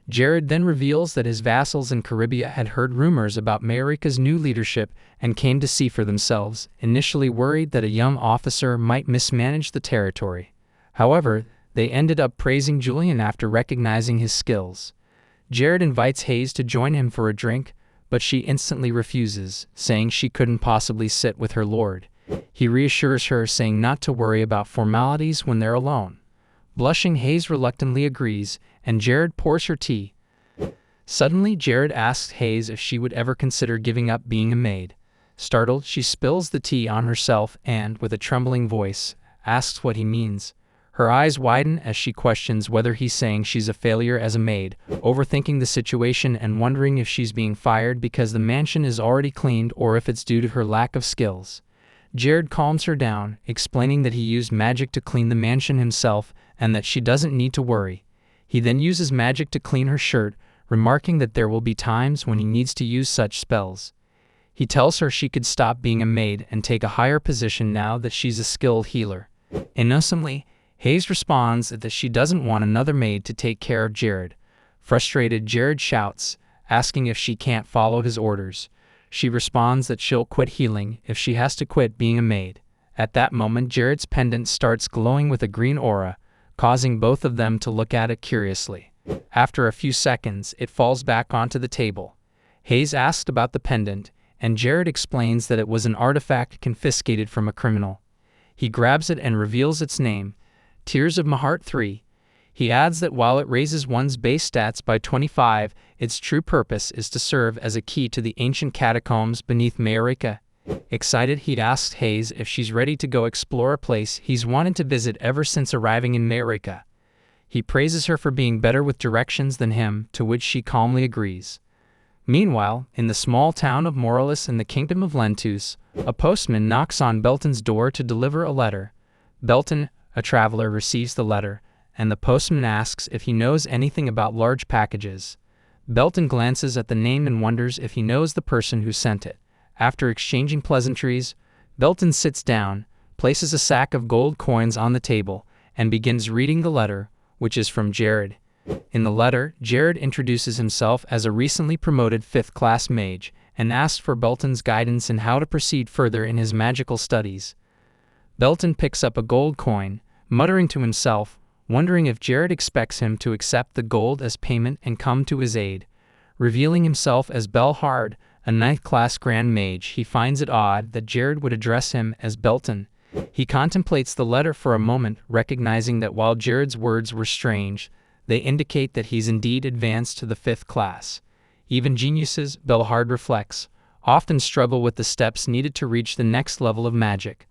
Jared then reveals that his vassals in Caribia had heard rumors about Mayarika's new leadership and came to see for themselves, initially worried that a young officer might mismanage the territory. However, they ended up praising Julian after recognizing his skills. Jared invites Hayes to join him for a drink, but she instantly refuses, saying she couldn't possibly sit with her lord. He reassures her, saying not to worry about formalities when they're alone. Blushing, Hayes reluctantly agrees, and Jared pours her tea. Suddenly, Jared asks Hayes if she would ever consider giving up being a maid. Startled, she spills the tea on herself and, with a trembling voice, asks what he means. Her eyes widen as she questions whether he's saying she's a failure as a maid, overthinking the situation and wondering if she's being fired because the mansion is already cleaned or if it's due to her lack of skills. Jared calms her down, explaining that he used magic to clean the mansion himself and that she doesn't need to worry. He then uses magic to clean her shirt, remarking that there will be times when he needs to use such spells. He tells her she could stop being a maid and take a higher position now that she's a skilled healer. Innocently, Hayes responds that she doesn't want another maid to take care of Jared. Frustrated, Jared shouts, asking if she can't follow his orders. She responds that she'll quit healing if she has to quit being a maid. At that moment, Jared's pendant starts glowing with a green aura, causing both of them to look at it curiously. After a few seconds, it falls back onto the table. Hayes asks about the pendant, and Jared explains that it was an artifact confiscated from a criminal. He grabs it and reveals its name, Tears of Mahart 3. He adds that while it raises one's base stats by 25, its true purpose is to serve as a key to the ancient catacombs beneath Mayarika. Excited, he asks Hayes if she's ready to go explore a place he's wanted to visit ever since arriving in Mayarika. He praises her for being better with directions than him, to which she calmly agrees. Meanwhile, in the small town of Moralis in the kingdom of Lentus, a postman knocks on Belton's door to deliver a letter. Belton, a traveler, receives the letter, and the postman asks if he knows anything about large packages. Belton glances at the name and wonders if he knows the person who sent it. After exchanging pleasantries, Belton sits down, places a sack of gold coins on the table, and begins reading the letter, which is from Jared. In the letter, Jared introduces himself as a recently promoted 5th-class mage and asks for Belton's guidance in how to proceed further in his magical studies. Belton picks up a gold coin, muttering to himself, wondering if Jared expects him to accept the gold as payment and come to his aid. Revealing himself as Belhard, a 9th-class Grand Mage, he finds it odd that Jared would address him as Belton. He contemplates the letter for a moment, recognizing that while Jared's words were strange, they indicate that he's indeed advanced to the 5th class. Even geniuses, Belhard reflects, often struggle with the steps needed to reach the next level of magic.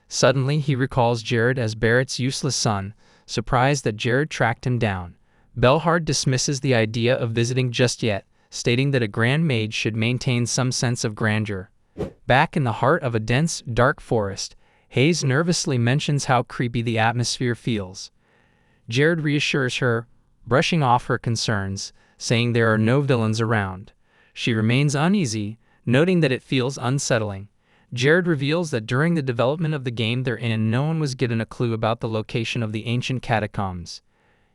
Suddenly, he recalls Jared as Barrett's useless son, surprised that Jared tracked him down. Belhard dismisses the idea of visiting just yet, stating that a Grand Mage should maintain some sense of grandeur. Back in the heart of a dense, dark forest, Hayes nervously mentions how creepy the atmosphere feels. Jared reassures her, brushing off her concerns, saying there are no villains around. She remains uneasy, noting that it feels unsettling. Jared reveals that during the development of the game they're in, no one was given a clue about the location of the ancient catacombs.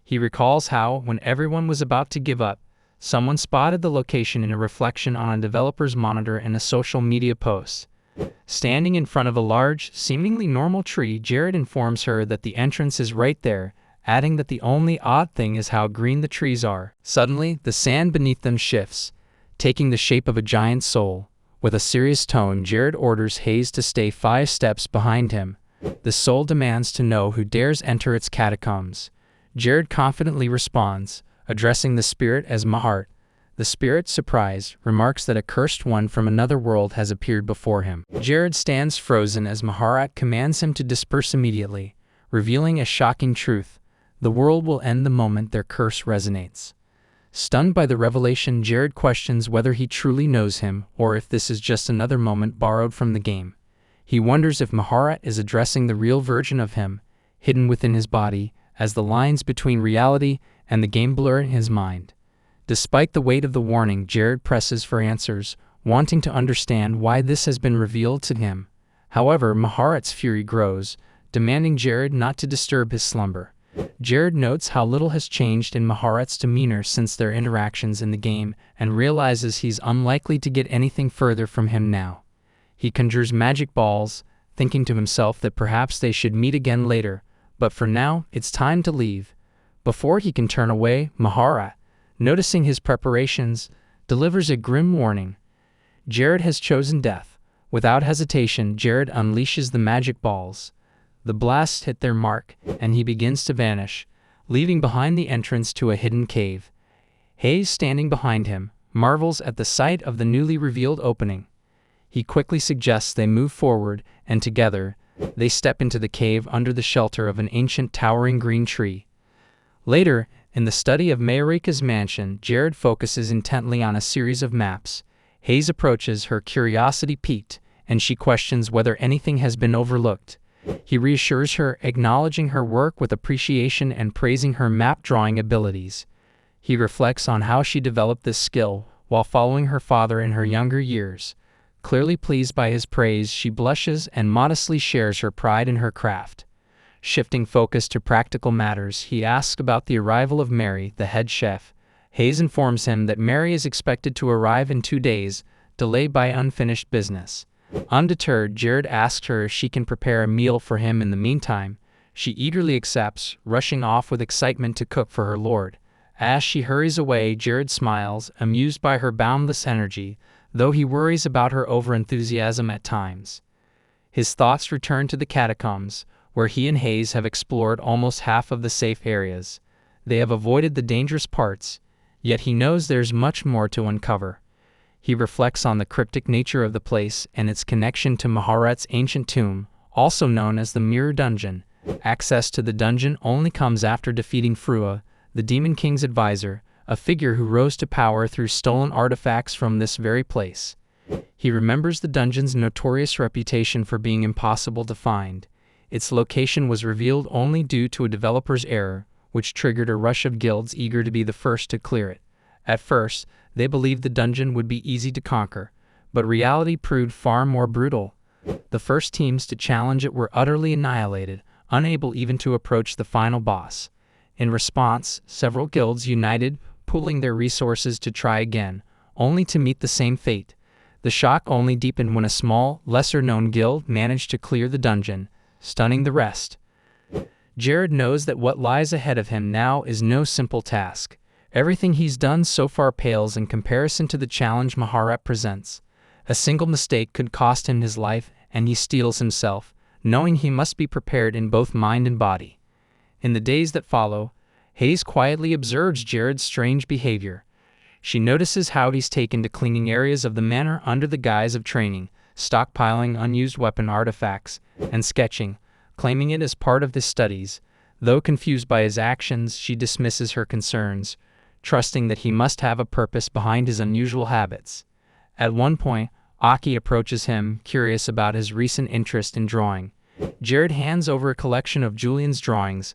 He recalls how, when everyone was about to give up, someone spotted the location in a reflection on a developer's monitor and a social media post. Standing in front of a large, seemingly normal tree, Jared informs her that the entrance is right there, adding that the only odd thing is how green the trees are. Suddenly, the sand beneath them shifts, taking the shape of a giant soul. With a serious tone, Jared orders Hayes to stay 5 steps behind him. The soul demands to know who dares enter its catacombs. Jared confidently responds, addressing the spirit as Mahart. The spirit, surprised, remarks that a cursed one from another world has appeared before him. Jared stands frozen as Maharat commands him to disperse immediately, revealing a shocking truth. The world will end the moment their curse resonates. Stunned by the revelation, Jared questions whether he truly knows him or if this is just another moment borrowed from the game. He wonders if Maharat is addressing the real version of him, hidden within his body, as the lines between reality and the game blur in his mind. Despite the weight of the warning, Jared presses for answers, wanting to understand why this has been revealed to him. However, Maharat's fury grows, demanding Jared not to disturb his slumber. Jared notes how little has changed in Maharat's demeanor since their interactions in the game and realizes he's unlikely to get anything further from him now. He conjures magic balls, thinking to himself that perhaps they should meet again later, but for now, it's time to leave. Before he can turn away, Maharat, noticing his preparations, delivers a grim warning. Jared has chosen death. Without hesitation, Jared unleashes the magic balls. The blasts hit their mark, and he begins to vanish, leaving behind the entrance to a hidden cave. Hayes, standing behind him, marvels at the sight of the newly revealed opening. He quickly suggests they move forward, and together, they step into the cave under the shelter of an ancient towering green tree. Later, in the study of Mayurika's mansion, Jared focuses intently on a series of maps. Hayes approaches, her curiosity piqued, and she questions whether anything has been overlooked. He reassures her, acknowledging her work with appreciation and praising her map-drawing abilities. He reflects on how she developed this skill while following her father in her younger years. Clearly pleased by his praise, she blushes and modestly shares her pride in her craft. Shifting focus to practical matters, he asks about the arrival of Mary, the head chef. Hayes informs him that Mary is expected to arrive in 2 days, delayed by unfinished business. Undeterred, Jared asks her if she can prepare a meal for him in the meantime. She eagerly accepts, rushing off with excitement to cook for her lord. As she hurries away, Jared smiles, amused by her boundless energy, though he worries about her overenthusiasm at times. His thoughts return to the catacombs, where he and Hayes have explored almost half of the safe areas. They have avoided the dangerous parts, yet he knows there's much more to uncover. He reflects on the cryptic nature of the place and its connection to Maharat's ancient tomb, also known as the Mirror Dungeon. Access to the dungeon only comes after defeating Frua, the Demon King's advisor, a figure who rose to power through stolen artifacts from this very place. He remembers the dungeon's notorious reputation for being impossible to find. Its location was revealed only due to a developer's error, which triggered a rush of guilds eager to be the first to clear it. At first, they believed the dungeon would be easy to conquer, but reality proved far more brutal. The first teams to challenge it were utterly annihilated, unable even to approach the final boss. In response, several guilds united, pooling their resources to try again, only to meet the same fate. The shock only deepened when a small, lesser-known guild managed to clear the dungeon, stunning the rest. Jared knows that what lies ahead of him now is no simple task. Everything he's done so far pales in comparison to the challenge Maharat presents. A single mistake could cost him his life, and he steels himself, knowing he must be prepared in both mind and body. In the days that follow, Hayes quietly observes Jared's strange behavior. She notices how he's taken to cleaning areas of the manor under the guise of training, stockpiling unused weapon artifacts, and sketching, claiming it as part of his studies. Though confused by his actions, she dismisses her concerns, trusting that he must have a purpose behind his unusual habits. At one point, Aki approaches him, curious about his recent interest in drawing. Jared hands over a collection of Julian's drawings,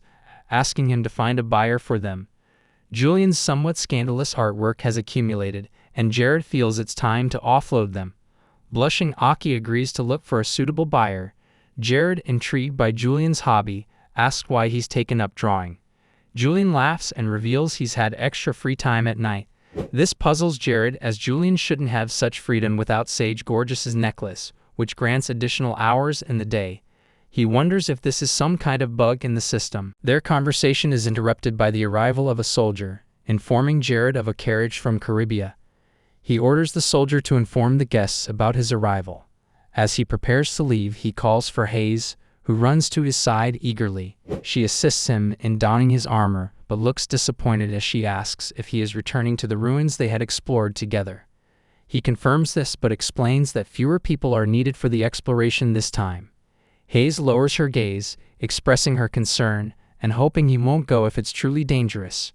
asking him to find a buyer for them. Julian's somewhat scandalous artwork has accumulated, and Jared feels it's time to offload them. Blushing, Aki agrees to look for a suitable buyer. Jared, intrigued by Julian's hobby, asks why he's taken up drawing. Julian laughs and reveals he's had extra free time at night. This puzzles Jared, as Julian shouldn't have such freedom without Sage Gorgeous's necklace, which grants additional hours in the day. He wonders if this is some kind of bug in the system. Their conversation is interrupted by the arrival of a soldier, informing Jared of a carriage from Caribia. He orders the soldier to inform the guests about his arrival. As he prepares to leave, he calls for Hayes, who runs to his side eagerly. She assists him in donning his armor, but looks disappointed as she asks if he is returning to the ruins they had explored together. He confirms this but explains that fewer people are needed for the exploration this time. Hayes lowers her gaze, expressing her concern and hoping he won't go if it's truly dangerous.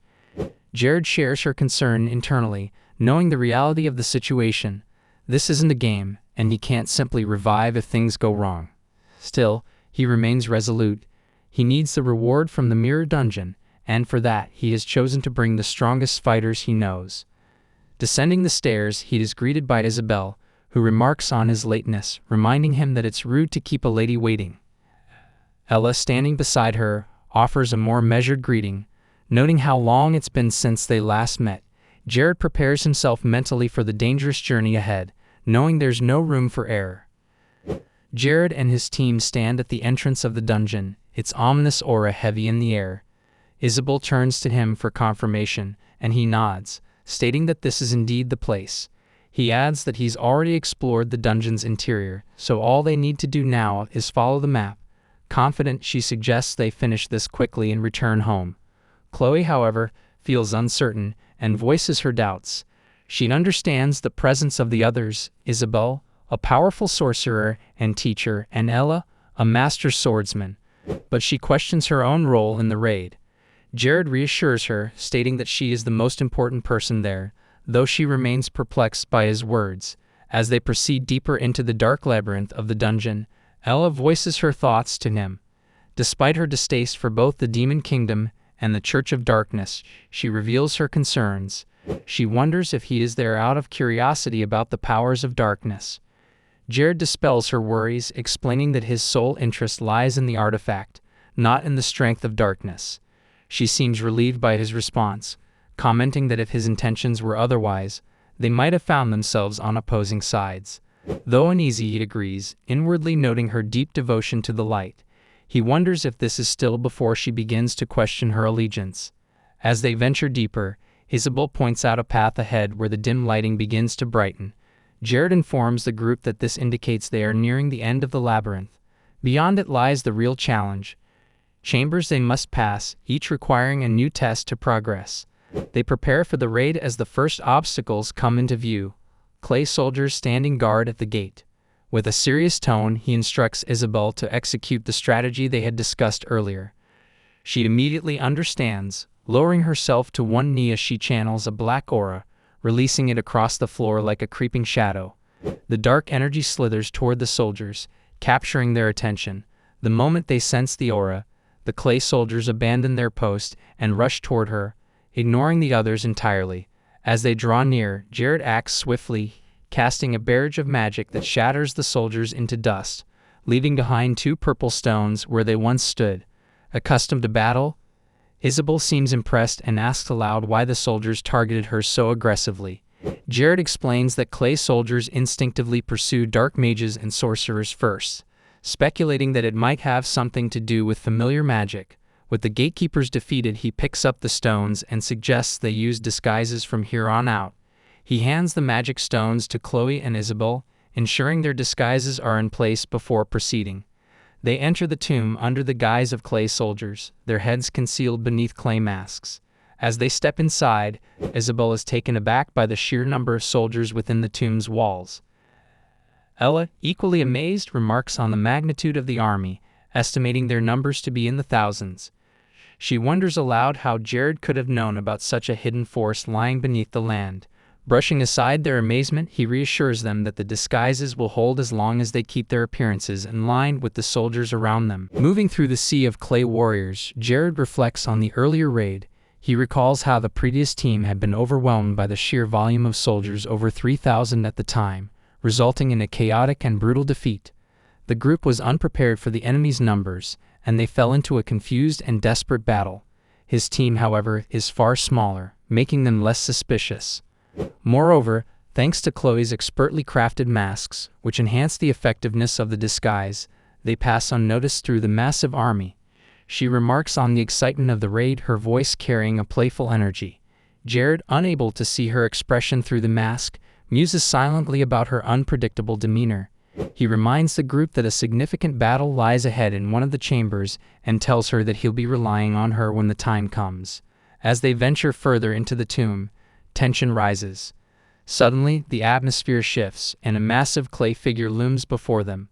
Jared shares her concern internally, knowing the reality of the situation. This isn't a game, and he can't simply revive if things go wrong. Still, he remains resolute. He needs the reward from the Mirror Dungeon, and for that he has chosen to bring the strongest fighters he knows. Descending the stairs, he is greeted by Isabel, who remarks on his lateness, reminding him that it's rude to keep a lady waiting. Ella, standing beside her, offers a more measured greeting, noting how long it's been since they last met. Jared prepares himself mentally for the dangerous journey ahead, knowing there's no room for error. Jared and his team stand at the entrance of the dungeon, its ominous aura heavy in the air. Isabel turns to him for confirmation, and he nods, stating that this is indeed the place. He adds that he's already explored the dungeon's interior, so all they need to do now is follow the map. Confident, she suggests they finish this quickly and return home. Chloe, however, feels uncertain and voices her doubts. She understands the presence of the others, Isabel, a powerful sorcerer and teacher, and Ella, a master swordsman, but she questions her own role in the raid. Jared reassures her, stating that she is the most important person there, though she remains perplexed by his words. As they proceed deeper into the dark labyrinth of the dungeon, Ella voices her thoughts to him. Despite her distaste for both the Demon Kingdom and the Church of Darkness, she reveals her concerns. She wonders if he is there out of curiosity about the powers of darkness. Jared dispels her worries, explaining that his sole interest lies in the artifact, not in the strength of darkness. She seems relieved by his response, commenting that if his intentions were otherwise, they might have found themselves on opposing sides. Though uneasy, he agrees, inwardly noting her deep devotion to the light. He wonders if this is still before she begins to question her allegiance. As they venture deeper, Isabel points out a path ahead where the dim lighting begins to brighten. Jared informs the group that this indicates they are nearing the end of the labyrinth. Beyond it lies the real challenge. Chambers they must pass, each requiring a new test to progress. They prepare for the raid as the first obstacles come into view. Clay soldiers standing guard at the gate. With a serious tone, he instructs Isabel to execute the strategy they had discussed earlier. She immediately understands, lowering herself to one knee as she channels a black aura, releasing it across the floor like a creeping shadow. The dark energy slithers toward the soldiers, capturing their attention. The moment they sense the aura, the clay soldiers abandon their post and rush toward her, ignoring the others entirely. As they draw near, Jared acts swiftly, casting a barrage of magic that shatters the soldiers into dust, leaving behind 2 purple stones where they once stood. Accustomed to battle, Isabel seems impressed and asks aloud why the soldiers targeted her so aggressively. Jared explains that clay soldiers instinctively pursue dark mages and sorcerers first, speculating that it might have something to do with familiar magic. With the gatekeepers defeated, he picks up the stones and suggests they use disguises from here on out. He hands the magic stones to Chloe and Isabel, ensuring their disguises are in place before proceeding. They enter the tomb under the guise of clay soldiers, their heads concealed beneath clay masks. As they step inside, Isabel is taken aback by the sheer number of soldiers within the tomb's walls. Ella, equally amazed, remarks on the magnitude of the army, estimating their numbers to be in the thousands. She wonders aloud how Jared could have known about such a hidden force lying beneath the land. Brushing aside their amazement, he reassures them that the disguises will hold as long as they keep their appearances in line with the soldiers around them. Moving through the sea of clay warriors, Jared reflects on the earlier raid. He recalls how the previous team had been overwhelmed by the sheer volume of soldiers, over 3,000 at the time, resulting in a chaotic and brutal defeat. The group was unprepared for the enemy's numbers, and they fell into a confused and desperate battle. His team, however, is far smaller, making them less suspicious. Moreover, thanks to Chloe's expertly crafted masks, which enhance the effectiveness of the disguise, they pass unnoticed through the massive army. She remarks on the excitement of the raid, her voice carrying a playful energy. Jared, unable to see her expression through the mask, muses silently about her unpredictable demeanor. He reminds the group that a significant battle lies ahead in one of the chambers and tells her that he'll be relying on her when the time comes. As they venture further into the tomb, tension rises. Suddenly, the atmosphere shifts, and a massive clay figure looms before them.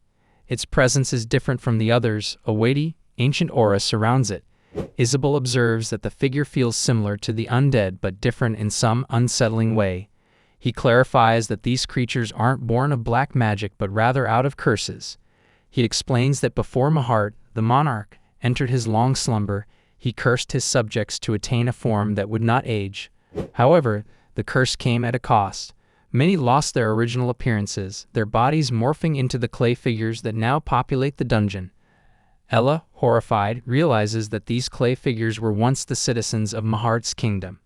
Its presence is different from the others. A weighty, ancient aura surrounds it. Isabel observes that the figure feels similar to the undead but different in some unsettling way. He clarifies that these creatures aren't born of black magic but rather out of curses. He explains that before Mahart, the monarch, entered his long slumber, he cursed his subjects to attain a form that would not age. However, the curse came at a cost. Many lost their original appearances, their bodies morphing into the clay figures that now populate the dungeon. Ella, horrified, realizes that these clay figures were once the citizens of Mahart's kingdom.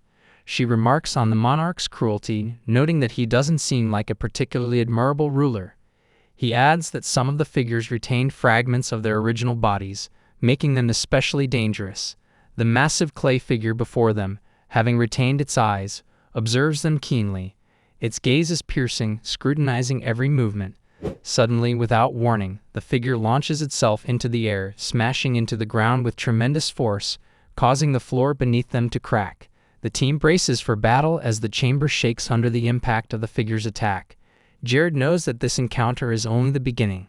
She remarks on the monarch's cruelty, noting that he doesn't seem like a particularly admirable ruler. He adds that some of the figures retained fragments of their original bodies, making them especially dangerous. The massive clay figure before them, having retained its eyes, observes them keenly. Its gaze is piercing, scrutinizing every movement. Suddenly, without warning, the figure launches itself into the air, smashing into the ground with tremendous force, causing the floor beneath them to crack. The team braces for battle as the chamber shakes under the impact of the figure's attack. Jared knows that this encounter is only the beginning.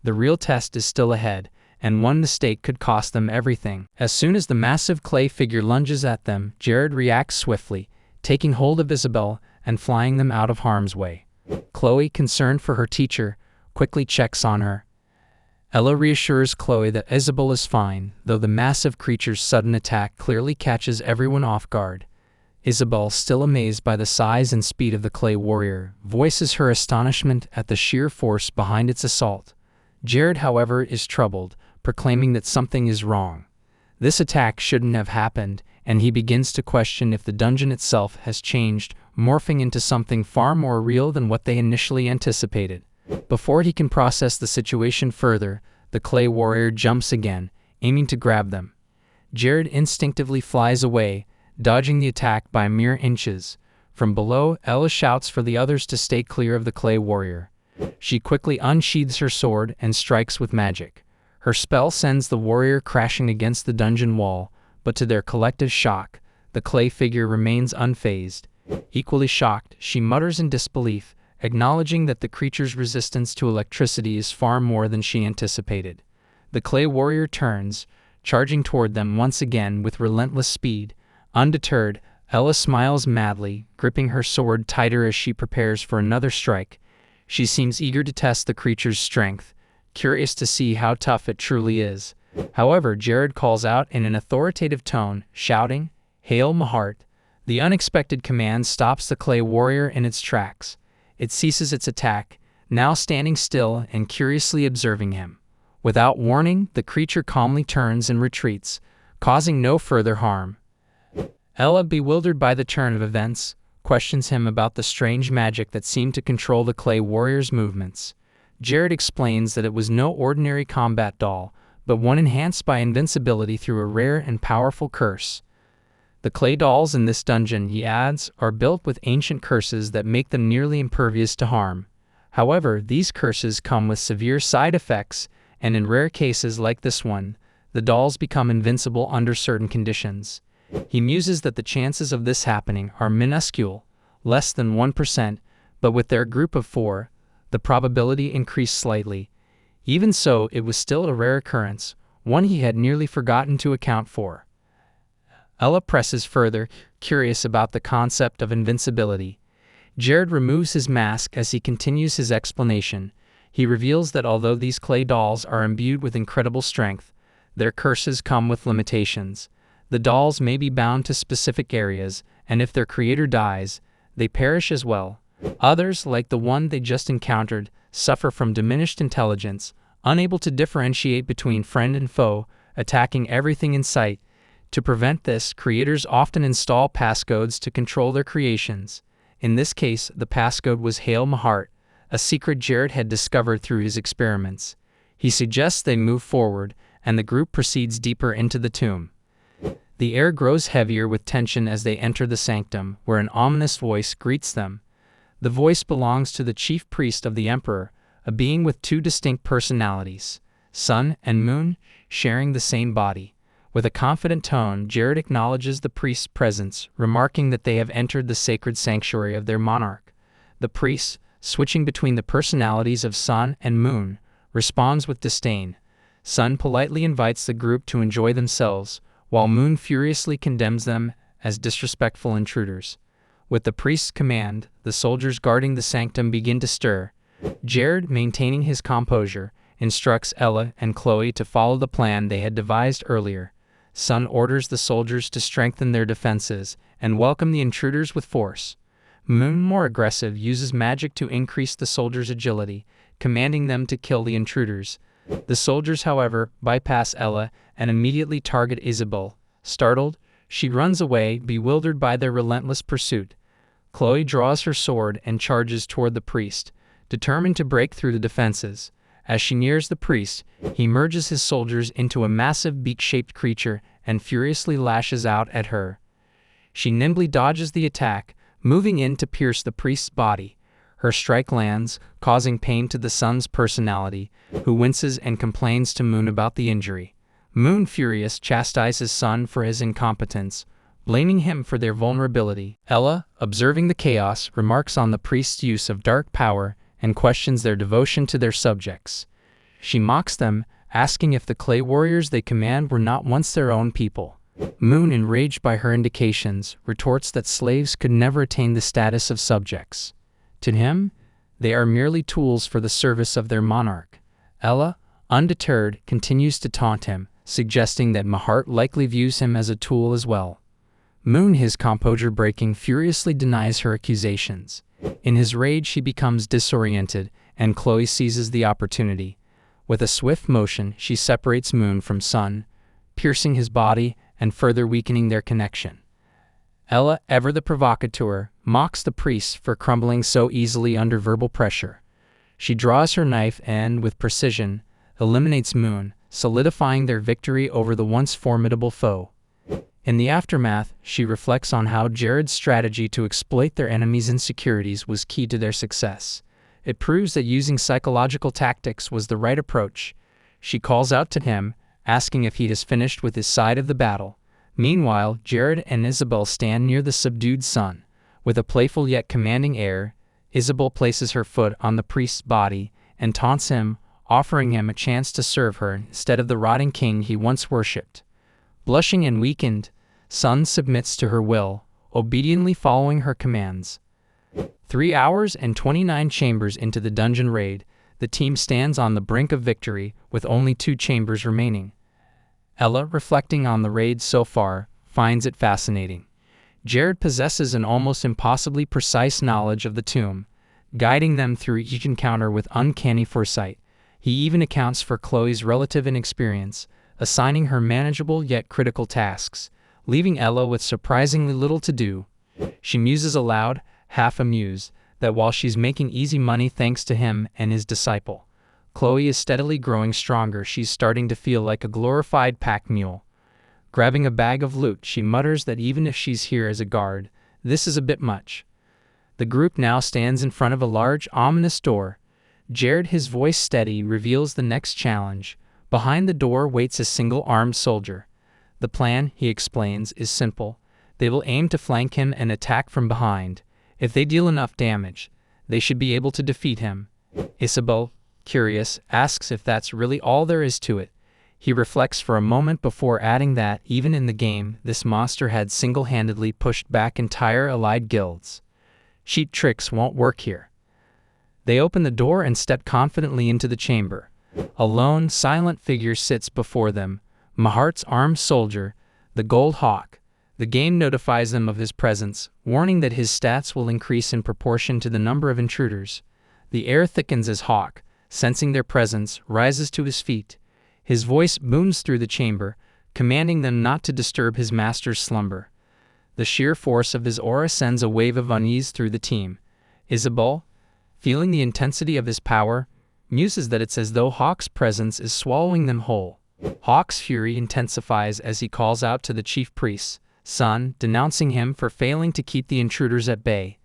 The real test is still ahead, and one mistake could cost them everything. As soon as the massive clay figure lunges at them, Jared reacts swiftly, taking hold of Isabel and flying them out of harm's way. Chloe, concerned for her teacher, quickly checks on her. Ella reassures Chloe that Isabel is fine, though the massive creature's sudden attack clearly catches everyone off guard. Isabel, still amazed by the size and speed of the clay warrior, voices her astonishment at the sheer force behind its assault. Jared, however, is troubled, proclaiming that something is wrong. This attack shouldn't have happened, and he begins to question if the dungeon itself has changed, morphing into something far more real than what they initially anticipated. Before he can process the situation further, the clay warrior jumps again, aiming to grab them. Jared instinctively flies away, dodging the attack by mere inches. From below, Ella shouts for the others to stay clear of the clay warrior. She quickly unsheathes her sword and strikes with magic. Her spell sends the warrior crashing against the dungeon wall, but to their collective shock, the clay figure remains unfazed. Equally shocked, she mutters in disbelief, acknowledging that the creature's resistance to electricity is far more than she anticipated. The clay warrior turns, charging toward them once again with relentless speed. Undeterred, Ella smiles madly, gripping her sword tighter as she prepares for another strike. She seems eager to test the creature's strength, curious to see how tough it truly is. However, Jared calls out in an authoritative tone, shouting, "Hail Mahart!" The unexpected command stops the clay warrior in its tracks. It ceases its attack, now standing still and curiously observing him. Without warning, the creature calmly turns and retreats, causing no further harm. Ella, bewildered by the turn of events, questions him about the strange magic that seemed to control the clay warrior's movements. Jared explains that it was no ordinary combat doll, but one enhanced by invincibility through a rare and powerful curse. The clay dolls in this dungeon, he adds, are built with ancient curses that make them nearly impervious to harm. However, these curses come with severe side effects, and in rare cases like this one, the dolls become invincible under certain conditions. He muses that the chances of this happening are minuscule, less than 1%, but with their group of 4, the probability increased slightly. Even so, it was still a rare occurrence, one he had nearly forgotten to account for. Ella presses further, curious about the concept of invincibility. Jared removes his mask as he continues his explanation. He reveals that although these clay dolls are imbued with incredible strength, their curses come with limitations. The dolls may be bound to specific areas, and if their creator dies, they perish as well. Others, like the one they just encountered, suffer from diminished intelligence, unable to differentiate between friend and foe, attacking everything in sight. To prevent this, creators often install passcodes to control their creations. In this case, the passcode was Hail Mahart, a secret Jared had discovered through his experiments. He suggests they move forward, and the group proceeds deeper into the tomb. The air grows heavier with tension as they enter the sanctum, where an ominous voice greets them. The voice belongs to the chief priest of the Emperor, a being with 2 distinct personalities, sun and moon, sharing the same body. With a confident tone, Jared acknowledges the priest's presence, remarking that they have entered the sacred sanctuary of their monarch. The priest, switching between the personalities of sun and moon, responds with disdain. Sun politely invites the group to enjoy themselves, while Moon furiously condemns them as disrespectful intruders. With the priest's command, the soldiers guarding the sanctum begin to stir. Jared, maintaining his composure, instructs Ella and Chloe to follow the plan they had devised earlier. Sun orders the soldiers to strengthen their defenses and welcome the intruders with force. Moon, more aggressive, uses magic to increase the soldiers' agility, commanding them to kill the intruders. The soldiers, however, bypass Ella and immediately target Isabel. Startled, she runs away, bewildered by their relentless pursuit. Chloe draws her sword and charges toward the priest, determined to break through the defenses. As she nears the priest, he merges his soldiers into a massive beak-shaped creature and furiously lashes out at her. She nimbly dodges the attack, moving in to pierce the priest's body. Her strike lands, causing pain to the son's personality, who winces and complains to Moon about the injury. Moon, furious, chastises Sun for his incompetence, blaming him for their vulnerability. Ella, observing the chaos, remarks on the priest's use of dark power and questions their devotion to their subjects. She mocks them, asking if the clay warriors they command were not once their own people. Moon, enraged by her indications, retorts that slaves could never attain the status of subjects. To him, they are merely tools for the service of their monarch. Ella, undeterred, continues to taunt him, suggesting that Mahart likely views him as a tool as well. Moon, his composure breaking, furiously denies her accusations. In his rage, he becomes disoriented, and Chloe seizes the opportunity. With a swift motion, she separates Moon from Sun, piercing his body and further weakening their connection. Ella, ever the provocateur, mocks the priest for crumbling so easily under verbal pressure. She draws her knife and, with precision, eliminates Moon, solidifying their victory over the once formidable foe. In the aftermath, she reflects on how Jared's strategy to exploit their enemies' insecurities was key to their success. It proves that using psychological tactics was the right approach. She calls out to him, asking if he has finished with his side of the battle. Meanwhile, Jared and Isabel stand near the subdued Sun. With a playful yet commanding air, Isabel places her foot on the priest's body and taunts him, offering him a chance to serve her instead of the rotting king he once worshipped. Blushing and weakened, Sun submits to her will, obediently following her commands. 3 hours and 29 chambers into the dungeon raid, the team stands on the brink of victory, with only 2 chambers remaining. Ella, reflecting on the raid so far, finds it fascinating. Jared possesses an almost impossibly precise knowledge of the tomb, guiding them through each encounter with uncanny foresight. He even accounts for Chloe's relative inexperience, assigning her manageable yet critical tasks, leaving Ella with surprisingly little to do. She muses aloud, half amused, that while she's making easy money thanks to him and his disciple, Chloe is steadily growing stronger. She's starting to feel like a glorified pack mule. Grabbing a bag of loot, she mutters that even if she's here as a guard, this is a bit much. The group now stands in front of a large, ominous door. Jared, his voice steady, reveals the next challenge. Behind the door waits a single-armed soldier. The plan, he explains, is simple. They will aim to flank him and attack from behind. If they deal enough damage, they should be able to defeat him. Isabel, curious, asks if that's really all there is to it. He reflects for a moment before adding that, even in the game, this monster had single-handedly pushed back entire allied guilds. Cheap tricks won't work here. They open the door and step confidently into the chamber. A lone, silent figure sits before them, Mahart's armed soldier, the Gold Hawk. The game notifies them of his presence, warning that his stats will increase in proportion to the number of intruders. The air thickens as Hawk, sensing their presence, rises to his feet. His voice booms through the chamber, commanding them not to disturb his master's slumber. The sheer force of his aura sends a wave of unease through the team. Isabel, feeling the intensity of his power, muses that it's as though Hawk's presence is swallowing them whole. Hawk's fury intensifies as he calls out to the chief priest, Sun, denouncing him for failing to keep the intruders at bay.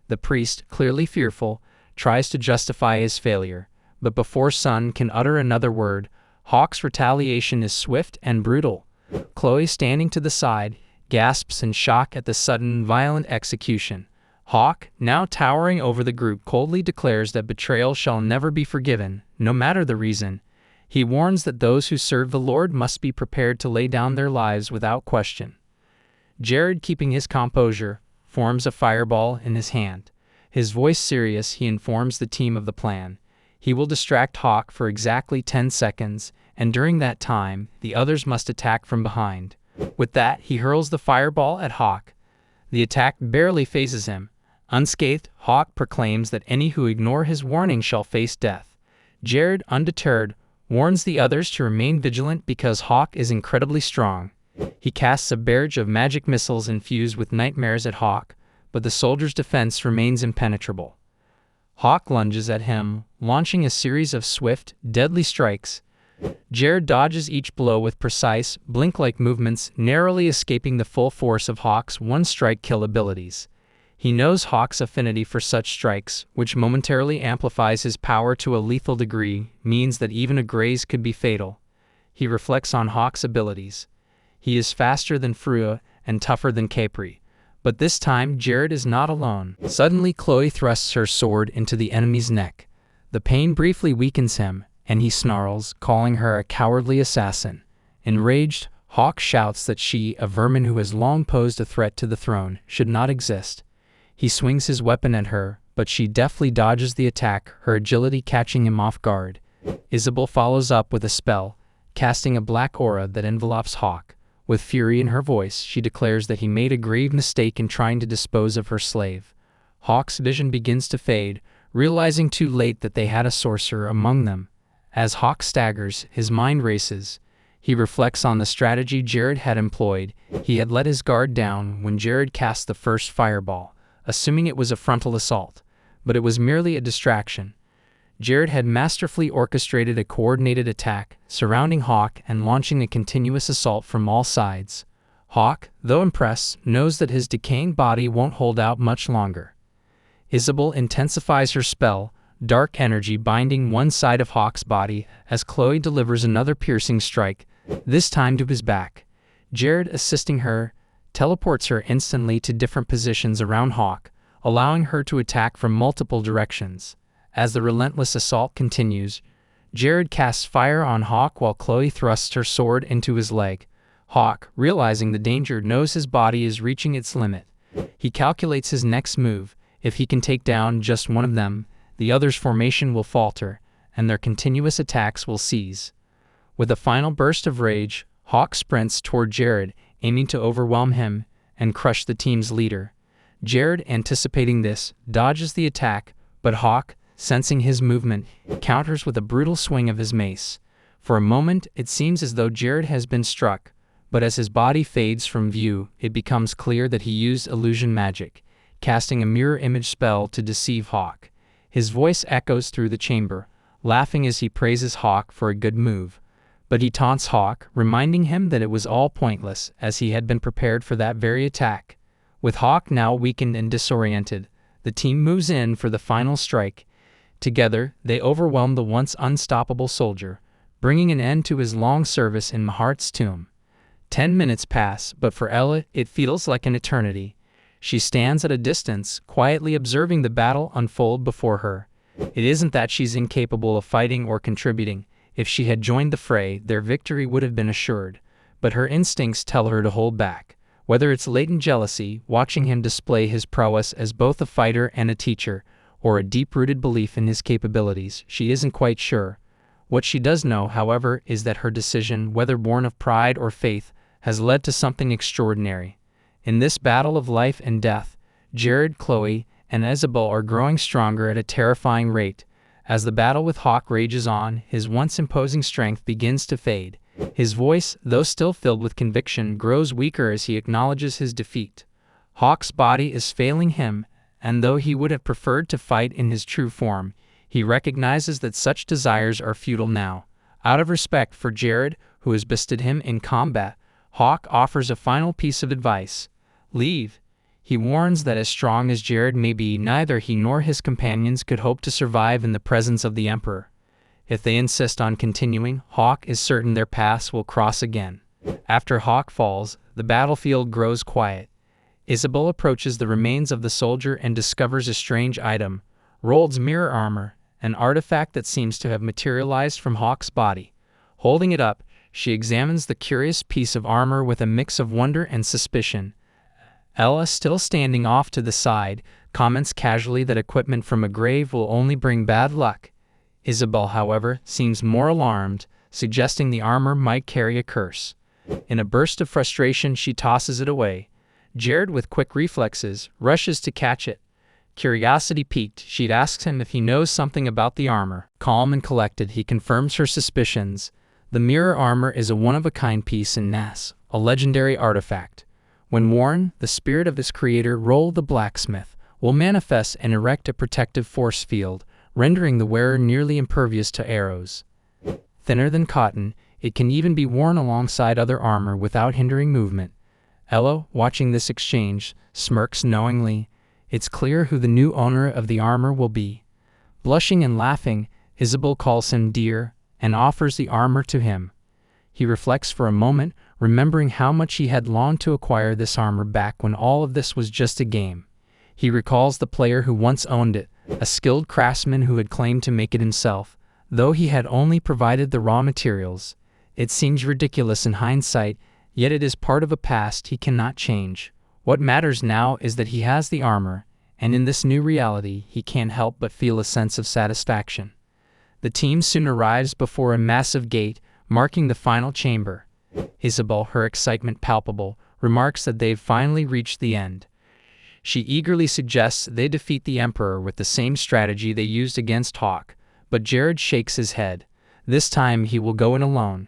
The priest, clearly fearful, tries to justify his failure, but before Sun can utter another word, Hawk's retaliation is swift and brutal. Chloe, standing to the side, gasps in shock at the sudden, violent execution. Hawk, now towering over the group, coldly declares that betrayal shall never be forgiven, no matter the reason. He warns that those who serve the Lord must be prepared to lay down their lives without question. Jared, keeping his composure, forms a fireball in his hand. His voice serious, he informs the team of the plan. He will distract Hawk for exactly 10 seconds, and during that time, the others must attack from behind. With that, he hurls the fireball at Hawk. The attack barely phases him. Unscathed, Hawk proclaims that any who ignore his warning shall face death. Jared, undeterred, warns the others to remain vigilant because Hawk is incredibly strong. He casts a barrage of magic missiles infused with nightmares at Hawk, but the soldier's defense remains impenetrable. Hawk lunges at him, launching a series of swift, deadly strikes. Jared dodges each blow with precise, blink-like movements, narrowly escaping the full force of Hawk's one-strike kill abilities. He knows Hawk's affinity for such strikes, which momentarily amplifies his power to a lethal degree, means that even a graze could be fatal. He reflects on Hawk's abilities. He is faster than Frua and tougher than Capri. But this time, Jared is not alone. Suddenly, Chloe thrusts her sword into the enemy's neck. The pain briefly weakens him, and he snarls, calling her a cowardly assassin. Enraged, Hawk shouts that she, a vermin who has long posed a threat to the throne, should not exist. He swings his weapon at her, but she deftly dodges the attack, her agility catching him off guard. Isabel follows up with a spell, casting a black aura that envelopes Hawk. With fury in her voice, she declares that he made a grave mistake in trying to dispose of her slave. Hawk's vision begins to fade, realizing too late that they had a sorcerer among them. As Hawk staggers, his mind races. He reflects on the strategy Jared had employed. He had let his guard down when Jared cast the first fireball, assuming it was a frontal assault. But it was merely a distraction. Jared had masterfully orchestrated a coordinated attack, surrounding Hawk and launching a continuous assault from all sides. Hawk, though impressed, knows that his decaying body won't hold out much longer. Isabel intensifies her spell, dark energy binding one side of Hawk's body, as Chloe delivers another piercing strike, this time to his back. Jared, assisting her, teleports her instantly to different positions around Hawk, allowing her to attack from multiple directions. As the relentless assault continues, Jared casts fire on Hawk while Chloe thrusts her sword into his leg. Hawk, realizing the danger, knows his body is reaching its limit. He calculates his next move. If he can take down just one of them, the other's formation will falter, and their continuous attacks will cease. With a final burst of rage, Hawk sprints toward Jared, aiming to overwhelm him and crush the team's leader. Jared, anticipating this, dodges the attack, but Hawk, sensing his movement, counters with a brutal swing of his mace. For a moment, it seems as though Jared has been struck, but as his body fades from view, it becomes clear that he used illusion magic, casting a mirror image spell to deceive Hawk. His voice echoes through the chamber, laughing as he praises Hawk for a good move. But he taunts Hawk, reminding him that it was all pointless, as he had been prepared for that very attack. With Hawk now weakened and disoriented, the team moves in for the final strike. Together, they overwhelm the once unstoppable soldier, bringing an end to his long service in Mahart's tomb. 10 minutes pass, but for Ella, it feels like an eternity. She stands at a distance, quietly observing the battle unfold before her. It isn't that she's incapable of fighting or contributing. If she had joined the fray, their victory would have been assured. But her instincts tell her to hold back. Whether it's latent jealousy, watching him display his prowess as both a fighter and a teacher, or a deep-rooted belief in his capabilities, she isn't quite sure. What she does know, however, is that her decision, whether born of pride or faith, has led to something extraordinary. In this battle of life and death, Jared, Chloe, and Isabel are growing stronger at a terrifying rate. As the battle with Hawk rages on, his once imposing strength begins to fade. His voice, though still filled with conviction, grows weaker as he acknowledges his defeat. Hawk's body is failing him, and though he would have preferred to fight in his true form, he recognizes that such desires are futile now. Out of respect for Jared, who has bested him in combat, Hawk offers a final piece of advice. Leave. He warns that as strong as Jared may be, neither he nor his companions could hope to survive in the presence of the Emperor. If they insist on continuing, Hawk is certain their paths will cross again. After Hawk falls, the battlefield grows quiet. Isabel approaches the remains of the soldier and discovers a strange item, Rold's mirror armor, an artifact that seems to have materialized from Hawk's body. Holding it up, she examines the curious piece of armor with a mix of wonder and suspicion. Ella, still standing off to the side, comments casually that equipment from a grave will only bring bad luck. Isabel, however, seems more alarmed, suggesting the armor might carry a curse. In a burst of frustration, she tosses it away. Jared, with quick reflexes, rushes to catch it. Curiosity piqued, she asks him if he knows something about the armor. Calm and collected, he confirms her suspicions. The mirror armor is a one-of-a-kind piece in Nas, a legendary artifact. When worn, the spirit of its creator, Roll the blacksmith, will manifest and erect a protective force field, rendering the wearer nearly impervious to arrows. Thinner than cotton, it can even be worn alongside other armor without hindering movement. Ella, watching this exchange, smirks knowingly. It's clear who the new owner of the armor will be. Blushing and laughing, Isabel calls him dear and offers the armor to him. He reflects for a moment, remembering how much he had longed to acquire this armor back when all of this was just a game. He recalls the player who once owned it, a skilled craftsman who had claimed to make it himself, though he had only provided the raw materials. It seems ridiculous in hindsight, yet it is part of a past he cannot change. What matters now is that he has the armor, and in this new reality he can't help but feel a sense of satisfaction. The team soon arrives before a massive gate, marking the final chamber. Isabel, her excitement palpable, remarks that they've finally reached the end. She eagerly suggests they defeat the Emperor with the same strategy they used against Hawk, but Jared shakes his head. This time he will go in alone.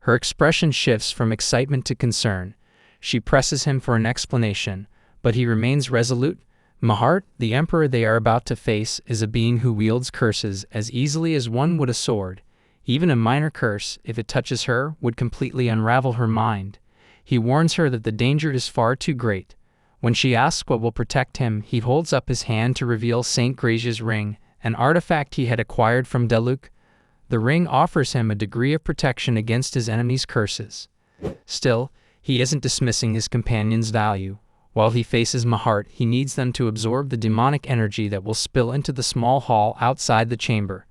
Her expression shifts from excitement to concern. She presses him for an explanation, but he remains resolute. Mahart, the Emperor they are about to face, is a being who wields curses as easily as one would a sword. Even a minor curse, if it touches her, would completely unravel her mind. He warns her that the danger is far too great. When she asks what will protect him, he holds up his hand to reveal Saint Gracia's ring, an artifact he had acquired from Deluk. The ring offers him a degree of protection against his enemies' curses. Still, he isn't dismissing his companion's value. While he faces Mahart, he needs them to absorb the demonic energy that will spill into the small hall outside the chamber.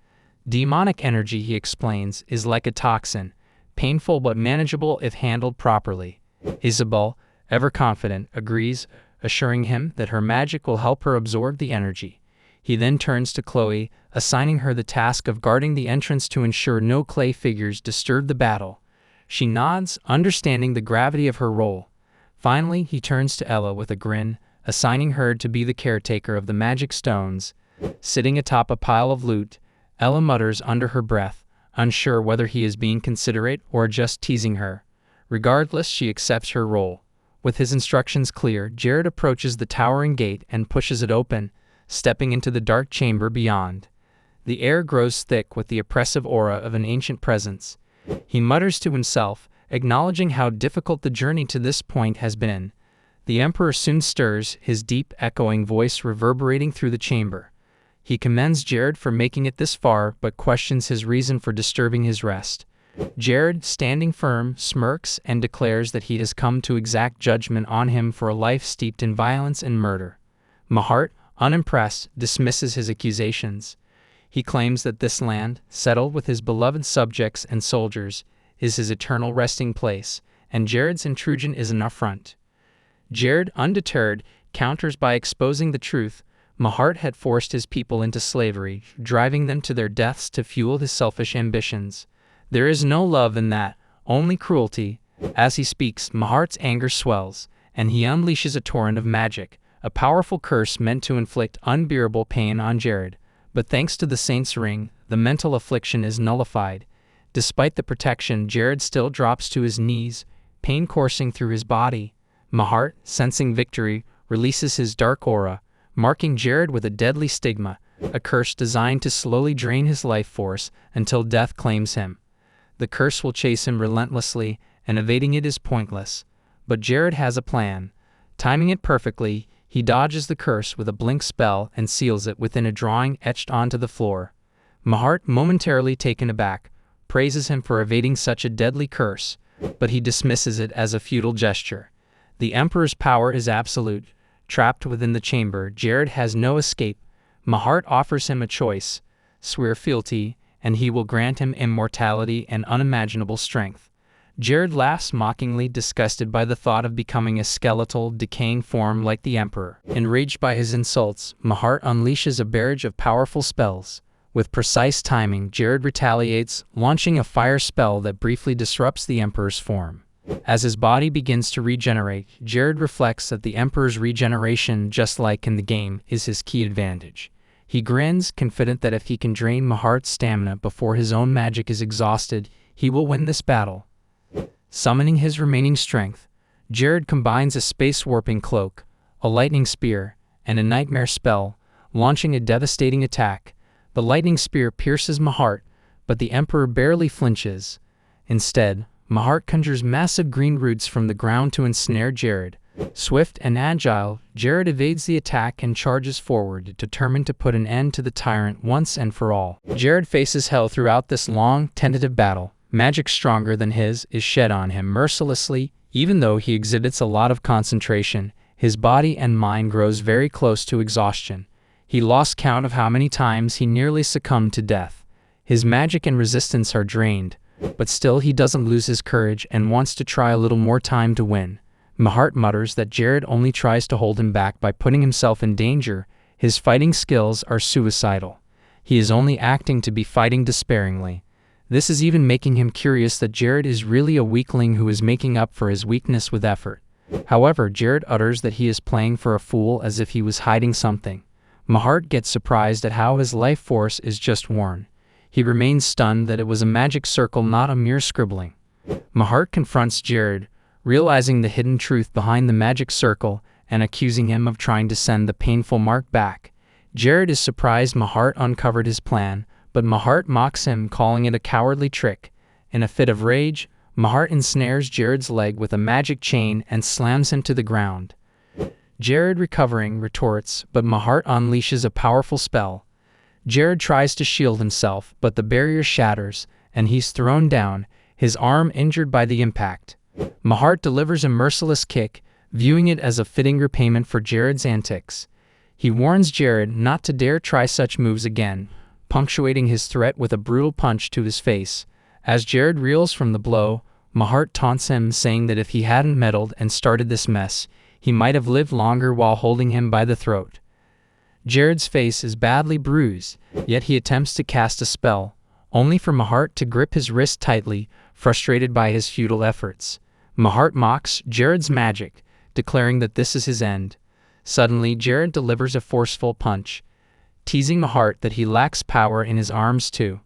Demonic energy, he explains, is like a toxin, painful but manageable if handled properly. Isabel, ever confident, agrees, assuring him that her magic will help her absorb the energy. He then turns to Chloe, assigning her the task of guarding the entrance to ensure no clay figures disturb the battle. She nods, understanding the gravity of her role. Finally, he turns to Ella with a grin, assigning her to be the caretaker of the magic stones. Sitting atop a pile of loot, Ella mutters under her breath, unsure whether he is being considerate or just teasing her. Regardless, she accepts her role. With his instructions clear, Jared approaches the towering gate and pushes it open, stepping into the dark chamber beyond. The air grows thick with the oppressive aura of an ancient presence. He mutters to himself, acknowledging how difficult the journey to this point has been. The Emperor soon stirs, his deep, echoing voice reverberating through the chamber. He commends Jared for making it this far, but questions his reason for disturbing his rest. Jared, standing firm, smirks and declares that he has come to exact judgment on him for a life steeped in violence and murder. Mahart, unimpressed, dismisses his accusations. He claims that this land, settled with his beloved subjects and soldiers, is his eternal resting place, and Jared's intrusion is an affront. Jared, undeterred, counters by exposing the truth. Mahart had forced his people into slavery, driving them to their deaths to fuel his selfish ambitions. There is no love in that, only cruelty. As he speaks, Mahart's anger swells, and he unleashes a torrent of magic, a powerful curse meant to inflict unbearable pain on Jared. But thanks to the Saint's Ring, the mental affliction is nullified. Despite the protection, Jared still drops to his knees, pain coursing through his body. Mahart, sensing victory, releases his dark aura, marking Jared with a deadly stigma, a curse designed to slowly drain his life force until death claims him. The curse will chase him relentlessly, and evading it is pointless. But Jared has a plan. Timing it perfectly, he dodges the curse with a blink spell and seals it within a drawing etched onto the floor. Mahart, momentarily taken aback, praises him for evading such a deadly curse, but he dismisses it as a futile gesture. The Emperor's power is absolute. Trapped within the chamber, Jared has no escape. Mahart offers him a choice: swear fealty, and he will grant him immortality and unimaginable strength. Jared laughs mockingly, disgusted by the thought of becoming a skeletal, decaying form like the Emperor. Enraged by his insults, Mahart unleashes a barrage of powerful spells. With precise timing, Jared retaliates, launching a fire spell that briefly disrupts the Emperor's form. As his body begins to regenerate, Jared reflects that the Emperor's regeneration, just like in the game, is his key advantage. He grins, confident that if he can drain Mahart's stamina before his own magic is exhausted, he will win this battle. Summoning his remaining strength, Jared combines a space-warping cloak, a lightning spear, and a nightmare spell, launching a devastating attack. The lightning spear pierces Mahart, but the Emperor barely flinches. Instead, Mahart conjures massive green roots from the ground to ensnare Jared. Swift and agile, Jared evades the attack and charges forward, determined to put an end to the tyrant once and for all. Jared faces hell throughout this long, tentative battle. Magic stronger than his is shed on him mercilessly. Even though he exhibits a lot of concentration, his body and mind grows very close to exhaustion. He lost count of how many times he nearly succumbed to death. His magic and resistance are drained, but still he doesn't lose his courage and wants to try a little more time to win. Mahart mutters that Jared only tries to hold him back by putting himself in danger. His fighting skills are suicidal. He is only acting to be fighting despairingly. This is even making him curious that Jared is really a weakling who is making up for his weakness with effort. However, Jared utters that he is playing for a fool as if he was hiding something. Mahart gets surprised at how his life force is just worn. He remains stunned that it was a magic circle, not a mere scribbling. Mahart confronts Jared, realizing the hidden truth behind the magic circle and accusing him of trying to send the painful mark back. Jared is surprised Mahart uncovered his plan, but Mahart mocks him, calling it a cowardly trick. In a fit of rage, Mahart ensnares Jared's leg with a magic chain and slams him to the ground. Jared, recovering, retorts, but Mahart unleashes a powerful spell. Jared tries to shield himself, but the barrier shatters, and he's thrown down, his arm injured by the impact. Mahart delivers a merciless kick, viewing it as a fitting repayment for Jared's antics. He warns Jared not to dare try such moves again, punctuating his threat with a brutal punch to his face. As Jared reels from the blow, Mahart taunts him, saying that if he hadn't meddled and started this mess, he might have lived longer while holding him by the throat. Jared's face is badly bruised, yet he attempts to cast a spell, only for Mahart to grip his wrist tightly, frustrated by his futile efforts. Mahart mocks Jared's magic, declaring that this is his end. Suddenly, Jared delivers a forceful punch, teasing Mahart that he lacks power in his arms too.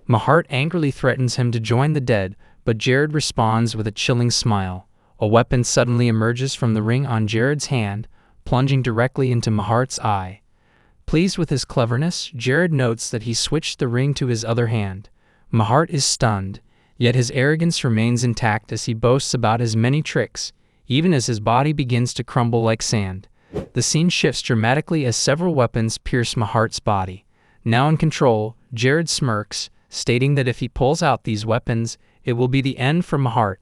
Mahart angrily threatens him to join the dead, but Jared responds with a chilling smile. A weapon suddenly emerges from the ring on Jared's hand, plunging directly into Mahart's eye. Pleased with his cleverness, Jared notes that he switched the ring to his other hand. Mahart is stunned, yet his arrogance remains intact as he boasts about his many tricks, even as his body begins to crumble like sand. The scene shifts dramatically as several weapons pierce Mahart's body. Now in control, Jared smirks, stating that if he pulls out these weapons, it will be the end for Mahart.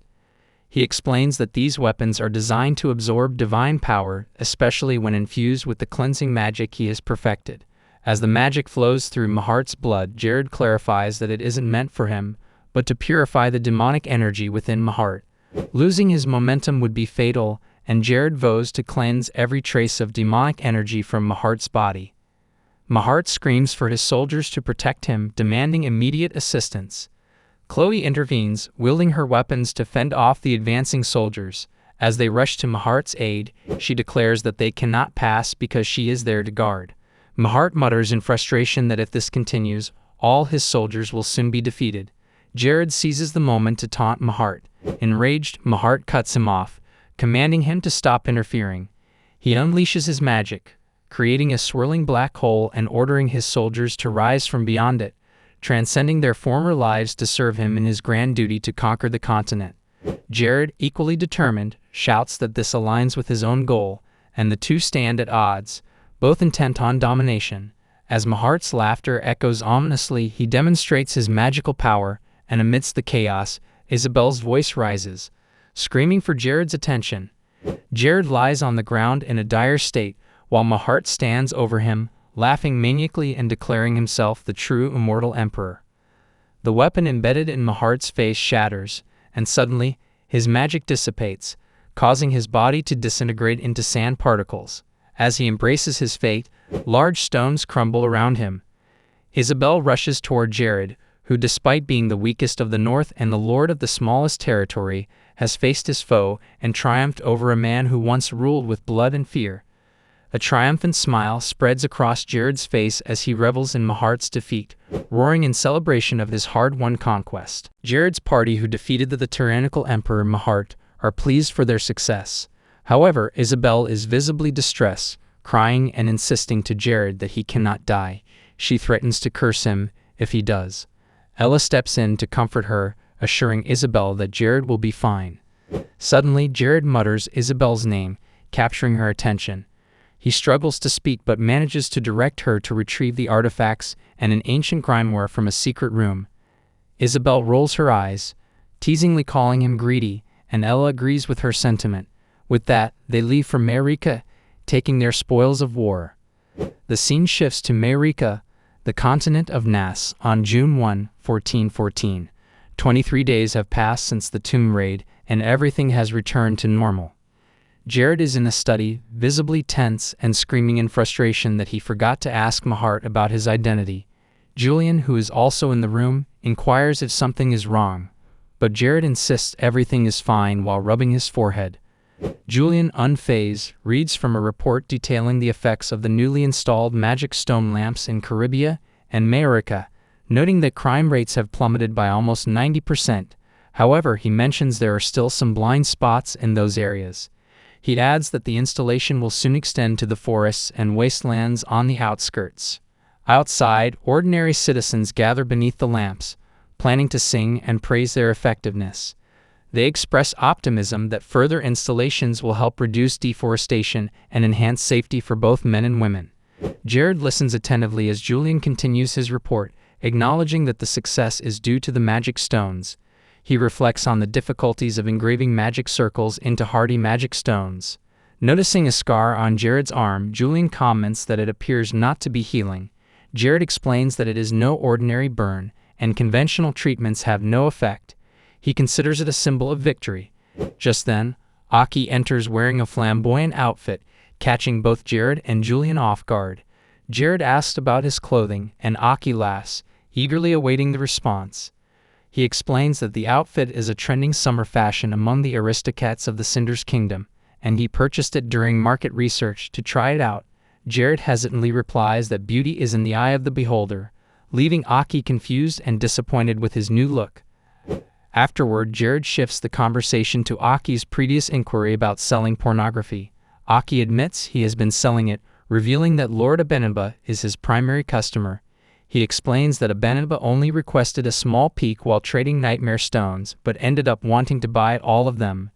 He explains that these weapons are designed to absorb divine power, especially when infused with the cleansing magic he has perfected. As the magic flows through Mahart's blood, Jared clarifies that it isn't meant for him, but to purify the demonic energy within Mahart. Losing his momentum would be fatal, and Jared vows to cleanse every trace of demonic energy from Mahart's body. Mahart screams for his soldiers to protect him, demanding immediate assistance. Chloe intervenes, wielding her weapons to fend off the advancing soldiers. As they rush to Mahart's aid, she declares that they cannot pass because she is there to guard. Mahart mutters in frustration that if this continues, all his soldiers will soon be defeated. Jared seizes the moment to taunt Mahart. Enraged, Mahart cuts him off, commanding him to stop interfering. He unleashes his magic, creating a swirling black hole and ordering his soldiers to rise from beyond it, transcending their former lives to serve him in his grand duty to conquer the continent. Jared, equally determined, shouts that this aligns with his own goal, and the two stand at odds, both intent on domination. As Mahart's laughter echoes ominously, he demonstrates his magical power, and amidst the chaos, Isabel's voice rises, screaming for Jared's attention. Jared lies on the ground in a dire state, while Mahart stands over him, laughing maniacally and declaring himself the true immortal emperor. The weapon embedded in Mahart's face shatters, and suddenly, his magic dissipates, causing his body to disintegrate into sand particles. As he embraces his fate, large stones crumble around him. Isabel rushes toward Jared, who, despite being the weakest of the North and the lord of the smallest territory, has faced his foe and triumphed over a man who once ruled with blood and fear. A triumphant smile spreads across Jared's face as he revels in Mahart's defeat, roaring in celebration of his hard-won conquest. Jared's party, who defeated the tyrannical Emperor Mahart, are pleased for their success. However, Isabel is visibly distressed, crying and insisting to Jared that he cannot die. She threatens to curse him if he does. Ella steps in to comfort her, assuring Isabel that Jared will be fine. Suddenly, Jared mutters Isabel's name, capturing her attention. He struggles to speak but manages to direct her to retrieve the artifacts and an ancient grimoire from a secret room. Isabel rolls her eyes, teasingly calling him greedy, and Ella agrees with her sentiment. With that, they leave for Marika, taking their spoils of war. The scene shifts to Marika, the continent of Nas, on June 1, 1414. 23 days have passed since the tomb raid, and everything has returned to normal. Jared is in a study, visibly tense and screaming in frustration that he forgot to ask Mahart about his identity. Julian, who is also in the room, inquires if something is wrong, but Jared insists everything is fine while rubbing his forehead. Julian, unfazed, reads from a report detailing the effects of the newly installed magic stone lamps in Caribbean and America, noting that crime rates have plummeted by almost 90%. However, he mentions there are still some blind spots in those areas. He adds that the installation will soon extend to the forests and wastelands on the outskirts. Outside, ordinary citizens gather beneath the lamps, planning to sing and praise their effectiveness. They express optimism that further installations will help reduce deforestation and enhance safety for both men and women. Jared listens attentively as Julian continues his report, acknowledging that the success is due to the magic stones. He reflects on the difficulties of engraving magic circles into hardy magic stones. Noticing a scar on Jared's arm, Julian comments that it appears not to be healing. Jared explains that it is no ordinary burn, and conventional treatments have no effect. He considers it a symbol of victory. Just then, Aki enters wearing a flamboyant outfit, catching both Jared and Julian off guard. Jared asks about his clothing, and Aki laughs, eagerly awaiting the response. He explains that the outfit is a trending summer fashion among the aristocrats of the Cinder's Kingdom, and he purchased it during market research to try it out. Jared hesitantly replies that beauty is in the eye of the beholder, leaving Aki confused and disappointed with his new look. Afterward, Jared shifts the conversation to Aki's previous inquiry about selling pornography. Aki admits he has been selling it, revealing that Lord Abenaba is his primary customer. He explains that Abenaba only requested a small peek while trading nightmare stones, but ended up wanting to buy all of them.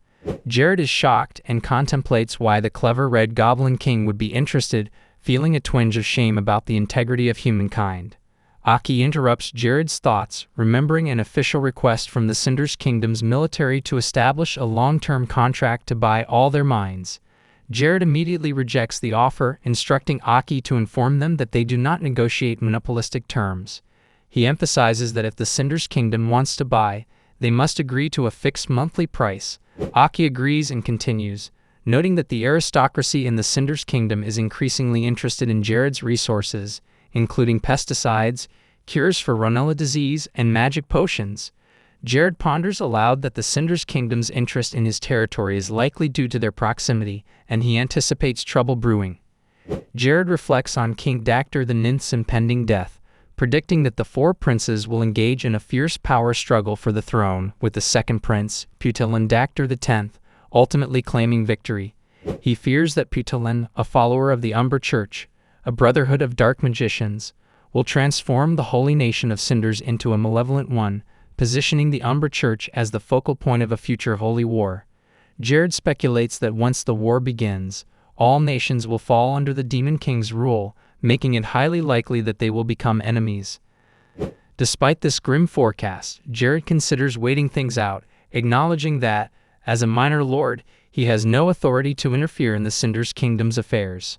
Jared is shocked and contemplates why the clever Red Goblin King would be interested, feeling a twinge of shame about the integrity of humankind. Aki interrupts Jared's thoughts, remembering an official request from the Cinder's Kingdom's military to establish a long-term contract to buy all their mines. Jared immediately rejects the offer, instructing Aki to inform them that they do not negotiate monopolistic terms. He emphasizes that if the Cinder's Kingdom wants to buy, they must agree to a fixed monthly price. Aki agrees and continues, noting that the aristocracy in the Cinder's Kingdom is increasingly interested in Jared's resources, including pesticides, cures for Ronella disease, and magic potions. Jared ponders aloud that the Cinder's Kingdom's interest in his territory is likely due to their proximity, and he anticipates trouble brewing. Jared reflects on King Dactyr the Ninth's impending death, predicting that the four princes will engage in a fierce power struggle for the throne, with the second prince, Putilin Dactyr X, ultimately claiming victory. He fears that Putilin, a follower of the Umber Church, a brotherhood of dark magicians, will transform the holy nation of Cinders into a malevolent one, positioning the Umber Church as the focal point of a future holy war. Jared speculates that once the war begins, all nations will fall under the Demon King's rule, making it highly likely that they will become enemies. Despite this grim forecast, Jared considers waiting things out, acknowledging that, as a minor lord, he has no authority to interfere in the Cinder's Kingdom's affairs.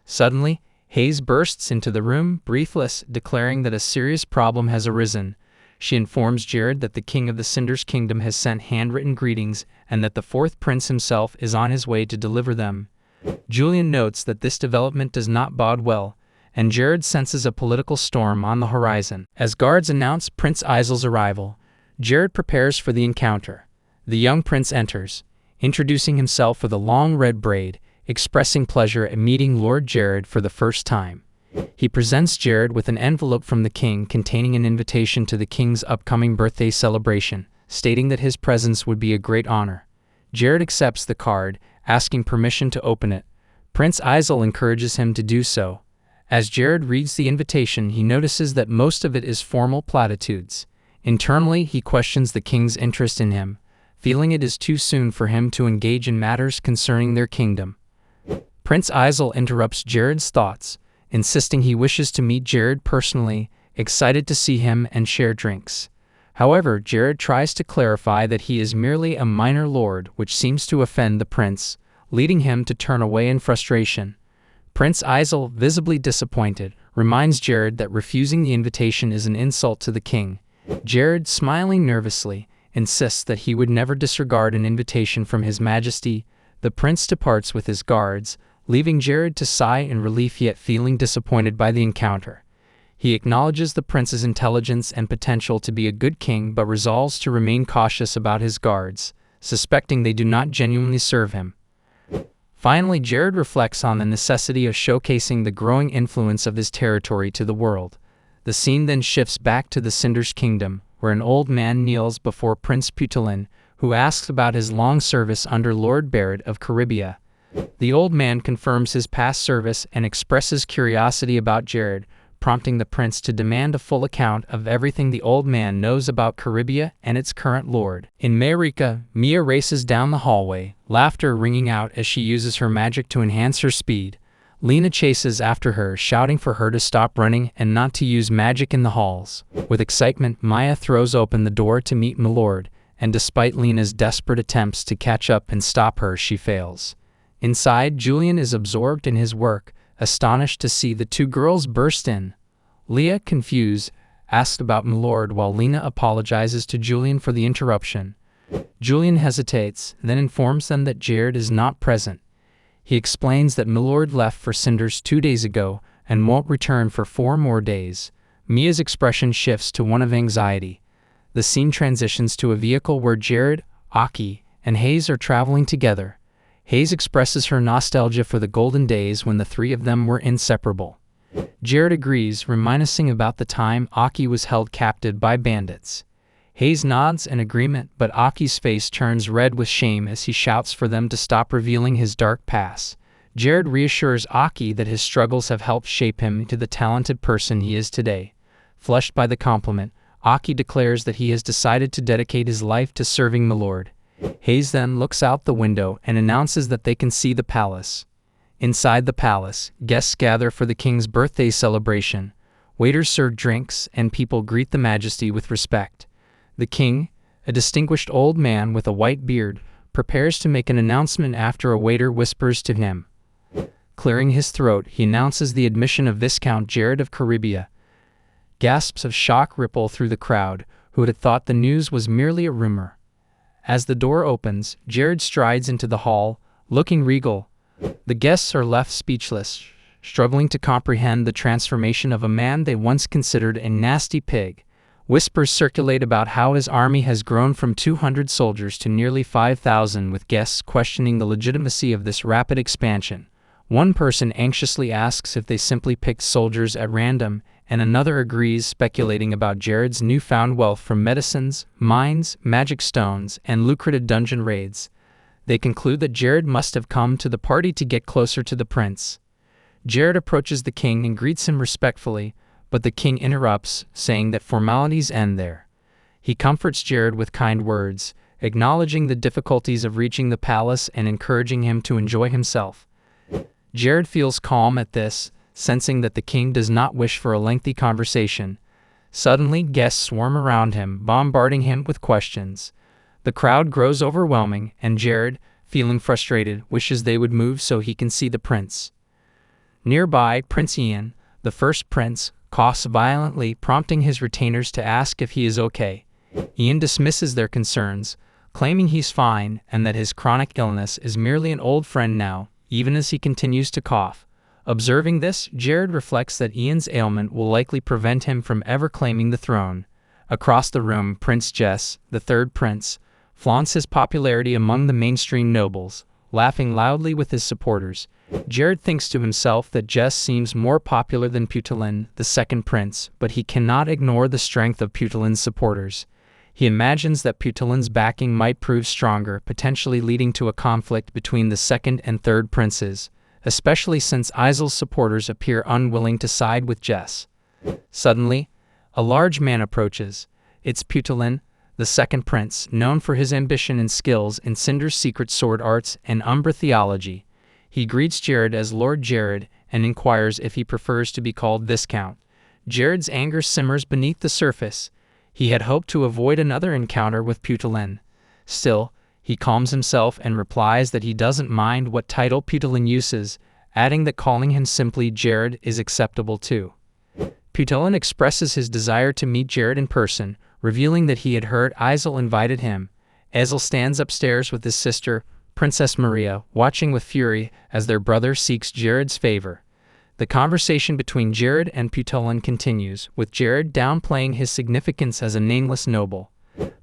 Suddenly, Hayes bursts into the room, breathless, declaring that a serious problem has arisen. She informs Jared that the king of the Cinder's Kingdom has sent handwritten greetings and that the fourth prince himself is on his way to deliver them. Julian notes that this development does not bode well, and Jared senses a political storm on the horizon. As guards announce Prince Isel's arrival, Jared prepares for the encounter. The young prince enters, introducing himself with a long red braid, expressing pleasure at meeting Lord Jared for the first time. He presents Jared with an envelope from the king containing an invitation to the king's upcoming birthday celebration, stating that his presence would be a great honor. Jared accepts the card, asking permission to open it. Prince Isel encourages him to do so. As Jared reads the invitation, he notices that most of it is formal platitudes. Internally, he questions the king's interest in him, feeling it is too soon for him to engage in matters concerning their kingdom. Prince Isel interrupts Jared's thoughts, insisting he wishes to meet Jared personally, excited to see him and share drinks. However, Jared tries to clarify that he is merely a minor lord, which seems to offend the prince, leading him to turn away in frustration. Prince Isel, visibly disappointed, reminds Jared that refusing the invitation is an insult to the king. Jared, smiling nervously, insists that he would never disregard an invitation from His Majesty. The prince departs with his guards, leaving Jared to sigh in relief yet feeling disappointed by the encounter. He acknowledges the prince's intelligence and potential to be a good king but resolves to remain cautious about his guards, suspecting they do not genuinely serve him. Finally, Jared reflects on the necessity of showcasing the growing influence of his territory to the world. The scene then shifts back to the Cinder's kingdom, where an old man kneels before Prince Putalin, who asks about his long service under Lord Barrett of Caribia. The old man confirms his past service and expresses curiosity about Jared, prompting the prince to demand a full account of everything the old man knows about Caribia and its current lord. In Mayrica, Mia races down the hallway, laughter ringing out as she uses her magic to enhance her speed. Lena chases after her, shouting for her to stop running and not to use magic in the halls. With excitement, Maya throws open the door to meet Milord, and despite Lena's desperate attempts to catch up and stop her, she fails. Inside, Julian is absorbed in his work, astonished to see the two girls burst in. Leah, confused, asks about Milord while Lena apologizes to Julian for the interruption. Julian hesitates, then informs them that Jared is not present. He explains that Milord left for Cinders 2 days ago and won't return for 4 more days. Mia's expression shifts to one of anxiety. The scene transitions to a vehicle where Jared, Aki, and Hayes are traveling together. Hayes expresses her nostalgia for the golden days when the three of them were inseparable. Jared agrees, reminiscing about the time Aki was held captive by bandits. Hayes nods in agreement, but Aki's face turns red with shame as he shouts for them to stop revealing his dark past. Jared reassures Aki that his struggles have helped shape him into the talented person he is today. Flushed by the compliment, Aki declares that he has decided to dedicate his life to serving Milord. Hayes then looks out the window and announces that they can see the palace. Inside the palace, guests gather for the king's birthday celebration. Waiters serve drinks, and people greet the majesty with respect. The king, a distinguished old man with a white beard, prepares to make an announcement after a waiter whispers to him. Clearing his throat, he announces the admission of Viscount Jared of Caribia. Gasps of shock ripple through the crowd, who had thought the news was merely a rumor. As the door opens, Jared strides into the hall, looking regal. The guests are left speechless, struggling to comprehend the transformation of a man they once considered a nasty pig. Whispers circulate about how his army has grown from 200 soldiers to nearly 5,000, with guests questioning the legitimacy of this rapid expansion. One person anxiously asks if they simply picked soldiers at random, and another agrees, speculating about Jared's newfound wealth from medicines, mines, magic stones, and lucrative dungeon raids. They conclude that Jared must have come to the party to get closer to the prince. Jared approaches the king and greets him respectfully, but the king interrupts, saying that formalities end there. He comforts Jared with kind words, acknowledging the difficulties of reaching the palace and encouraging him to enjoy himself. Jared feels calm at this, sensing that the king does not wish for a lengthy conversation. Suddenly, guests swarm around him, bombarding him with questions. The crowd grows overwhelming, and Jared, feeling frustrated, wishes they would move so he can see the prince. Nearby, Prince Ian, the first prince, coughs violently, prompting his retainers to ask if he is okay. Ian dismisses their concerns, claiming he's fine and that his chronic illness is merely an old friend now, even as he continues to cough. Observing this, Jared reflects that Ian's ailment will likely prevent him from ever claiming the throne. Across the room, Prince Jess, the third prince, flaunts his popularity among the mainstream nobles, laughing loudly with his supporters. Jared thinks to himself that Jess seems more popular than Putalin, the second prince, but he cannot ignore the strength of Putalin's supporters. He imagines that Putalin's backing might prove stronger, potentially leading to a conflict between the second and third princes, especially since Isel's supporters appear unwilling to side with Jess. Suddenly, a large man approaches. It's Putalin, the second prince, known for his ambition and skills in Cinder's secret sword arts and Umbra theology. He greets Jared as Lord Jared and inquires if he prefers to be called Viscount. Jared's anger simmers beneath the surface. He had hoped to avoid another encounter with Putalin. Still, he calms himself and replies that he doesn't mind what title Putalin uses, adding that calling him simply Jared is acceptable too. Putalin expresses his desire to meet Jared in person, revealing that he had heard Isel invited him. Isel stands upstairs with his sister, Princess Maria, watching with fury as their brother seeks Jared's favor. The conversation between Jared and Putalin continues, with Jared downplaying his significance as a nameless noble.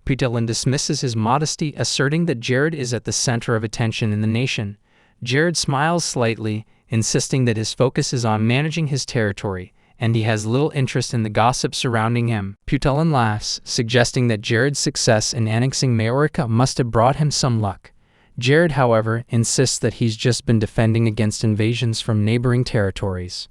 Putalin dismisses his modesty, asserting that Jared is at the center of attention in the nation. Jared smiles slightly, insisting that his focus is on managing his territory, and he has little interest in the gossip surrounding him. Putalin laughs, suggesting that Jared's success in annexing Majorca must have brought him some luck. Jared, however, insists that he's just been defending against invasions from neighboring territories.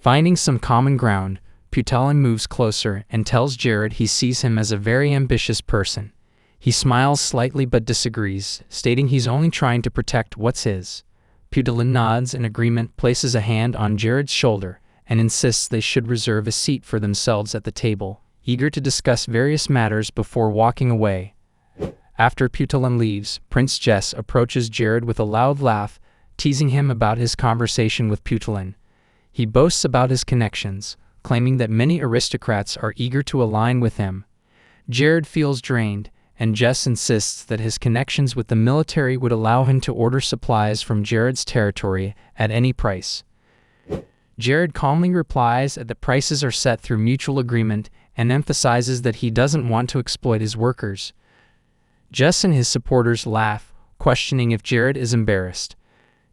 Finding some common ground, Putalin moves closer and tells Jared he sees him as a very ambitious person. He smiles slightly but disagrees, stating he's only trying to protect what's his. Putalin nods in agreement, places a hand on Jared's shoulder, and insists they should reserve a seat for themselves at the table, eager to discuss various matters before walking away. After Putalin leaves, Prince Jess approaches Jared with a loud laugh, teasing him about his conversation with Putalin. He boasts about his connections, claiming that many aristocrats are eager to align with him. Jared feels drained, and Jess insists that his connections with the military would allow him to order supplies from Jared's territory at any price. Jared calmly replies that the prices are set through mutual agreement and emphasizes that he doesn't want to exploit his workers. Jess and his supporters laugh, questioning if Jared is embarrassed.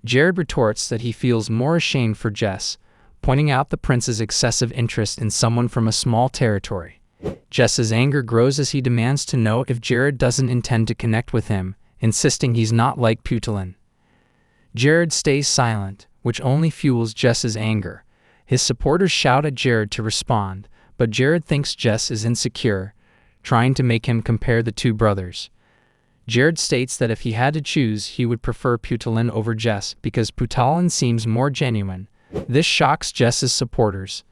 Jared retorts that he feels more ashamed for Jess, pointing out the prince's excessive interest in someone from a small territory. Jess's anger grows as he demands to know if Jared doesn't intend to connect with him, insisting he's not like Putalin. Jared stays silent, which only fuels Jess's anger. His supporters shout at Jared to respond, but Jared thinks Jess is insecure, trying to make him compare the two brothers. Jared states that if he had to choose, he would prefer Putalin over Jess because Putalin seems more genuine. This shocks Jess's supporters.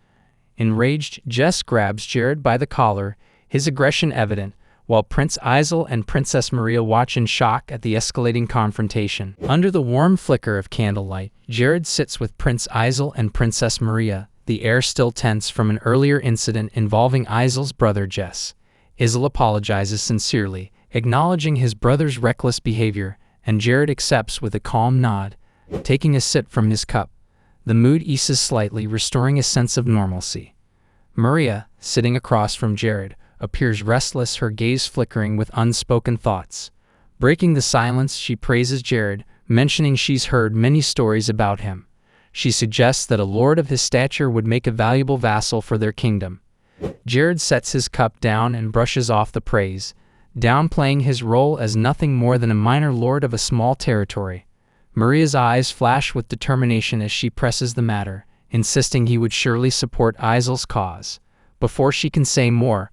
Enraged, Jess grabs Jared by the collar, his aggression evident, while Prince Isel and Princess Maria watch in shock at the escalating confrontation. Under the warm flicker of candlelight, Jared sits with Prince Isel and Princess Maria, the air still tense from an earlier incident involving Isel's brother Jess. Isel apologizes sincerely, acknowledging his brother's reckless behavior, and Jared accepts with a calm nod. Taking a sip from his cup, the mood eases slightly, restoring a sense of normalcy. Maria, sitting across from Jared, appears restless, her gaze flickering with unspoken thoughts. Breaking the silence, she praises Jared, mentioning she's heard many stories about him. She suggests that a lord of his stature would make a valuable vassal for their kingdom. Jared sets his cup down and brushes off the praise, downplaying his role as nothing more than a minor lord of a small territory. Maria's eyes flash with determination as she presses the matter, insisting he would surely support Isel's cause. Before she can say more,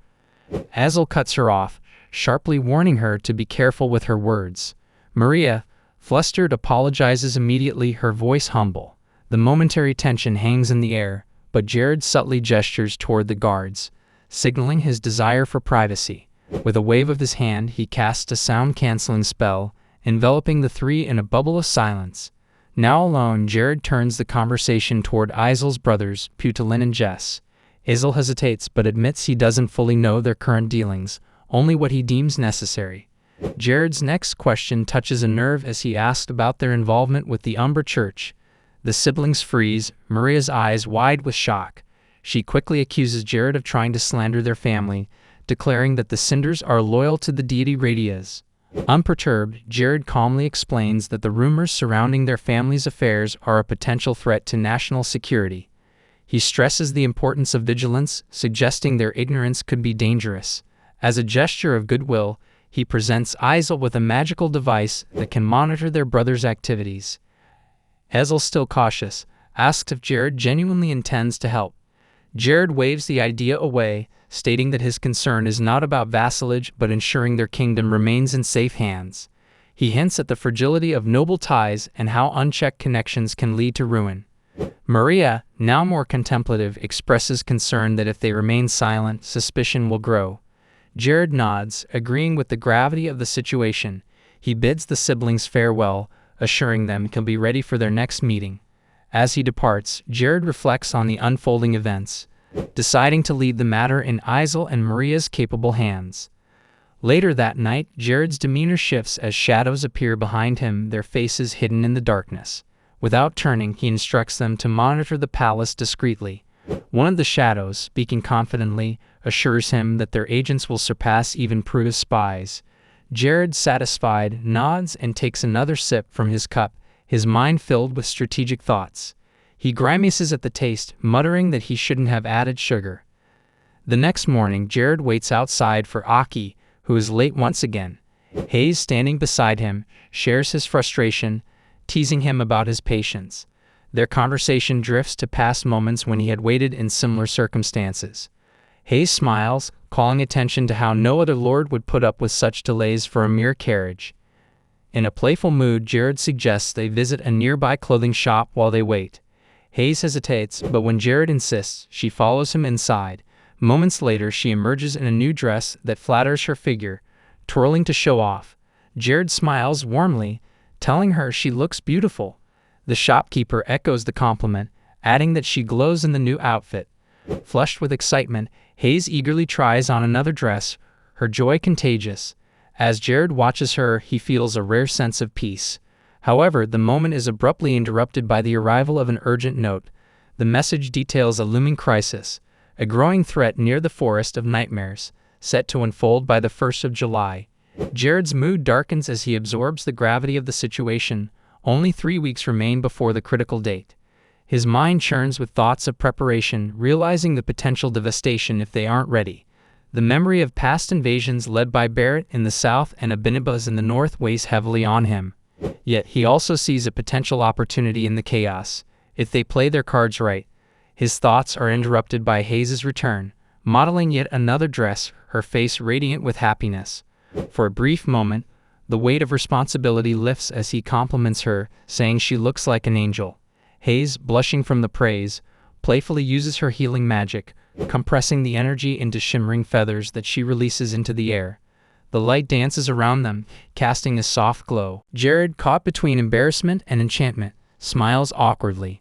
Isel cuts her off, sharply warning her to be careful with her words. Maria, flustered, apologizes immediately, her voice humble. The momentary tension hangs in the air, but Jared subtly gestures toward the guards, signaling his desire for privacy. With a wave of his hand, he casts a sound-canceling spell, enveloping the three in a bubble of silence. Now alone, Jared turns the conversation toward Isel's brothers, Putalin and Jess. Isel hesitates but admits he doesn't fully know their current dealings, only what he deems necessary. Jared's next question touches a nerve as he asks about their involvement with the Umbra Church. The siblings freeze, Maria's eyes wide with shock. She quickly accuses Jared of trying to slander their family, declaring that the Cinders are loyal to the deity Radias. Unperturbed, Jared calmly explains that the rumors surrounding their family's affairs are a potential threat to national security. He stresses the importance of vigilance, suggesting their ignorance could be dangerous. As a gesture of goodwill, he presents Isel with a magical device that can monitor their brother's activities. Isel, still cautious, asks if Jared genuinely intends to help. Jared waves the idea away, stating that his concern is not about vassalage but ensuring their kingdom remains in safe hands. He hints at the fragility of noble ties and how unchecked connections can lead to ruin. Maria, now more contemplative, expresses concern that if they remain silent, suspicion will grow. Jared nods, agreeing with the gravity of the situation. He bids the siblings farewell, assuring them he'll be ready for their next meeting. As he departs, Jared reflects on the unfolding events, deciding to leave the matter in Isel and Maria's capable hands. Later that night, Jared's demeanor shifts as shadows appear behind him, their faces hidden in the darkness. Without turning, he instructs them to monitor the palace discreetly. One of the shadows, speaking confidently, assures him that their agents will surpass even Pruda's spies. Jared, satisfied, nods and takes another sip from his cup, his mind filled with strategic thoughts. He grimaces at the taste, muttering that he shouldn't have added sugar. The next morning, Jared waits outside for Aki, who is late once again. Hayes, standing beside him, shares his frustration, teasing him about his patience. Their conversation drifts to past moments when he had waited in similar circumstances. Hayes smiles, calling attention to how no other lord would put up with such delays for a mere carriage. In a playful mood, Jared suggests they visit a nearby clothing shop while they wait. Hayes hesitates, but when Jared insists, she follows him inside. Moments later, she emerges in a new dress that flatters her figure, twirling to show off. Jared smiles warmly, telling her she looks beautiful. The shopkeeper echoes the compliment, adding that she glows in the new outfit. Flushed with excitement, Hayes eagerly tries on another dress, her joy contagious. As Jared watches her, he feels a rare sense of peace. However, the moment is abruptly interrupted by the arrival of an urgent note. The message details a looming crisis, a growing threat near the Forest of Nightmares, set to unfold by the 1st of July. Jared's mood darkens as he absorbs the gravity of the situation. Only 3 weeks remain before the critical date. His mind churns with thoughts of preparation, realizing the potential devastation if they aren't ready. The memory of past invasions led by Barrett in the south and Abinibas in the north weighs heavily on him. Yet he also sees a potential opportunity in the chaos, if they play their cards right. His thoughts are interrupted by Hayes' return, modeling yet another dress, her face radiant with happiness. For a brief moment, the weight of responsibility lifts as he compliments her, saying she looks like an angel. Hayes, blushing from the praise, playfully uses her healing magic, compressing the energy into shimmering feathers that she releases into the air. The light dances around them, casting a soft glow. Jared, caught between embarrassment and enchantment, smiles awkwardly.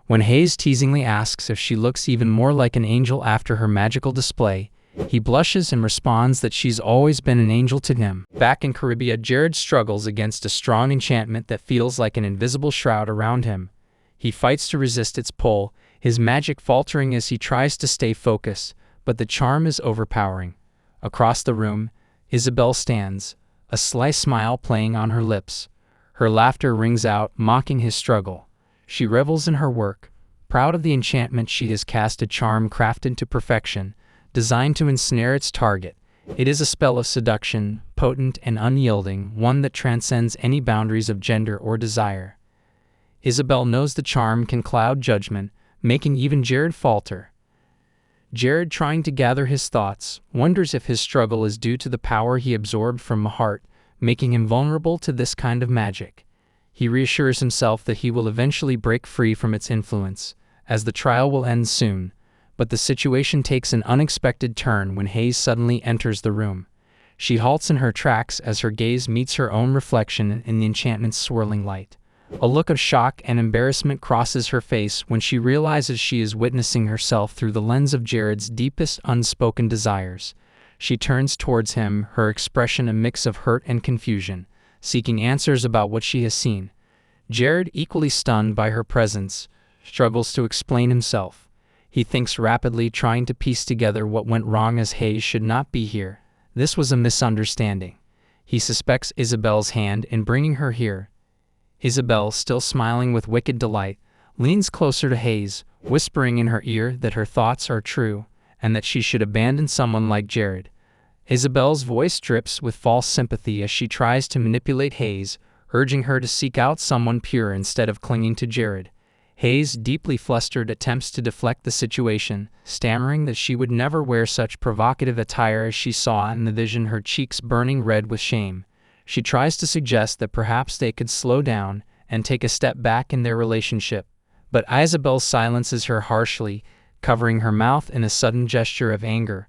When Hayes teasingly asks if she looks even more like an angel after her magical display, he blushes and responds that she's always been an angel to him. Back in Caribbean, Jared struggles against a strong enchantment that feels like an invisible shroud around him. He fights to resist its pull, his magic faltering as he tries to stay focused, but the charm is overpowering. Across the room, Isabel stands, a sly smile playing on her lips. Her laughter rings out, mocking his struggle. She revels in her work, proud of the enchantment she has cast, a charm crafted to perfection, designed to ensnare its target. It is a spell of seduction, potent and unyielding, one that transcends any boundaries of gender or desire. Isabel knows the charm can cloud judgment, making even Jared falter. Jared, trying to gather his thoughts, wonders if his struggle is due to the power he absorbed from Mahart, making him vulnerable to this kind of magic. He reassures himself that he will eventually break free from its influence, as the trial will end soon. But the situation takes an unexpected turn when Hayes suddenly enters the room. She halts in her tracks as her gaze meets her own reflection in the enchantment's swirling light. A look of shock and embarrassment crosses her face when she realizes she is witnessing herself through the lens of Jared's deepest unspoken desires. She turns towards him, her expression a mix of hurt and confusion, seeking answers about what she has seen. Jared, equally stunned by her presence, struggles to explain himself. He thinks rapidly, trying to piece together what went wrong, as Hayes should not be here. This was a misunderstanding. He suspects Isabel's hand in bringing her here. Isabel, still smiling with wicked delight, leans closer to Hayes, whispering in her ear that her thoughts are true, and that she should abandon someone like Jared. Isabel's voice drips with false sympathy as she tries to manipulate Hayes, urging her to seek out someone pure instead of clinging to Jared. Hayes, deeply flustered, attempts to deflect the situation, stammering that she would never wear such provocative attire as she saw in the vision, her cheeks burning red with shame. She tries to suggest that perhaps they could slow down and take a step back in their relationship, but Isabel silences her harshly, covering her mouth in a sudden gesture of anger.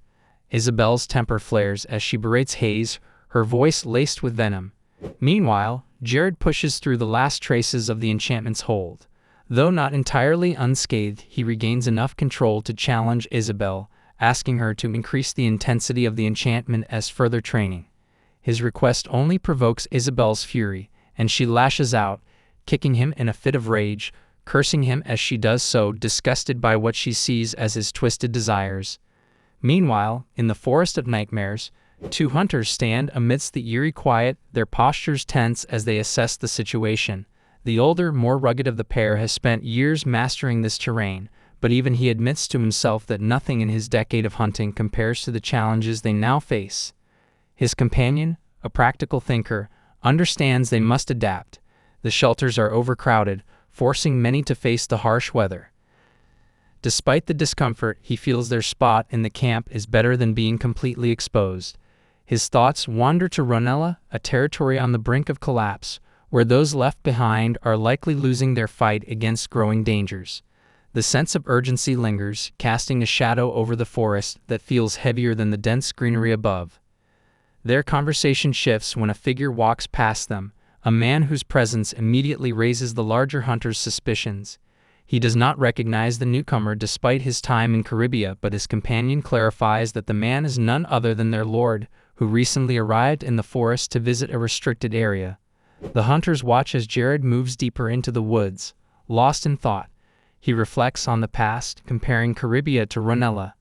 Isabel's temper flares as she berates Hayes, her voice laced with venom. Meanwhile, Jared pushes through the last traces of the enchantment's hold. Though not entirely unscathed, he regains enough control to challenge Isabel, asking her to increase the intensity of the enchantment as further training. His request only provokes Isabel's fury, and she lashes out, kicking him in a fit of rage, cursing him as she does so, disgusted by what she sees as his twisted desires. Meanwhile, in the Forest of Nightmares, two hunters stand amidst the eerie quiet, their postures tense as they assess the situation. The older, more rugged of the pair has spent years mastering this terrain, but even he admits to himself that nothing in his decade of hunting compares to the challenges they now face. His companion, a practical thinker, understands they must adapt. The shelters are overcrowded, forcing many to face the harsh weather. Despite the discomfort, he feels their spot in the camp is better than being completely exposed. His thoughts wander to Ronella, a territory on the brink of collapse, where those left behind are likely losing their fight against growing dangers. The sense of urgency lingers, casting a shadow over the forest that feels heavier than the dense greenery above. Their conversation shifts when a figure walks past them, a man whose presence immediately raises the larger hunter's suspicions. He does not recognize the newcomer despite his time in Caribia, but his companion clarifies that the man is none other than their lord, who recently arrived in the forest to visit a restricted area. The hunters watch as Jared moves deeper into the woods, lost in thought. He reflects on the past, comparing Caribia to Ronella.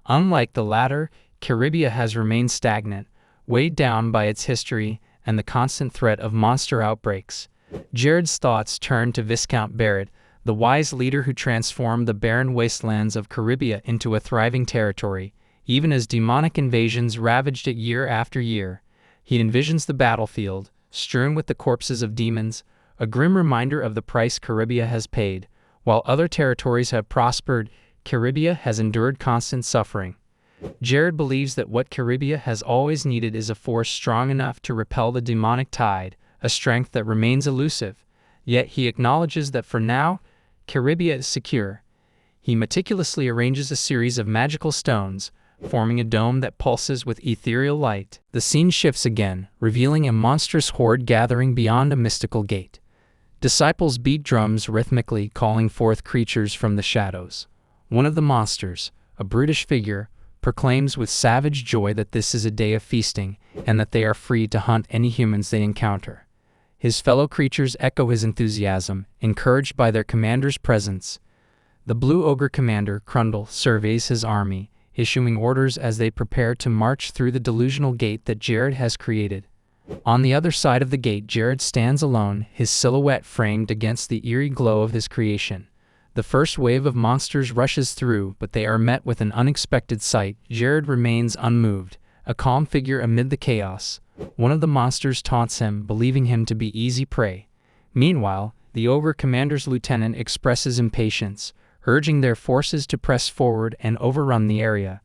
Unlike the latter, Caribia has remained stagnant, weighed down by its history and the constant threat of monster outbreaks. Jared's thoughts turn to Viscount Barrett, the wise leader who transformed the barren wastelands of Caribia into a thriving territory, even as demonic invasions ravaged it year after year. He envisions the battlefield, strewn with the corpses of demons, a grim reminder of the price Caribia has paid. While other territories have prospered, Caribia has endured constant suffering. Jared believes that what Caribia has always needed is a force strong enough to repel the demonic tide, a strength that remains elusive. Yet he acknowledges that for now, Caribia is secure. He meticulously arranges a series of magical stones, forming a dome that pulses with ethereal light. The scene shifts again, revealing a monstrous horde gathering beyond a mystical gate. Disciples beat drums rhythmically, calling forth creatures from the shadows. One of the monsters, a brutish figure, proclaims with savage joy that this is a day of feasting, and that they are free to hunt any humans they encounter. His fellow creatures echo his enthusiasm, encouraged by their commander's presence. The Blue Ogre commander, Crundle, surveys his army, issuing orders as they prepare to march through the delusional gate that Jared has created. On the other side of the gate, Jared stands alone, his silhouette framed against the eerie glow of his creation. The first wave of monsters rushes through, but they are met with an unexpected sight. Jared remains unmoved, a calm figure amid the chaos. One of the monsters taunts him, believing him to be easy prey. Meanwhile, the Ogre commander's lieutenant expresses impatience, urging their forces to press forward and overrun the area.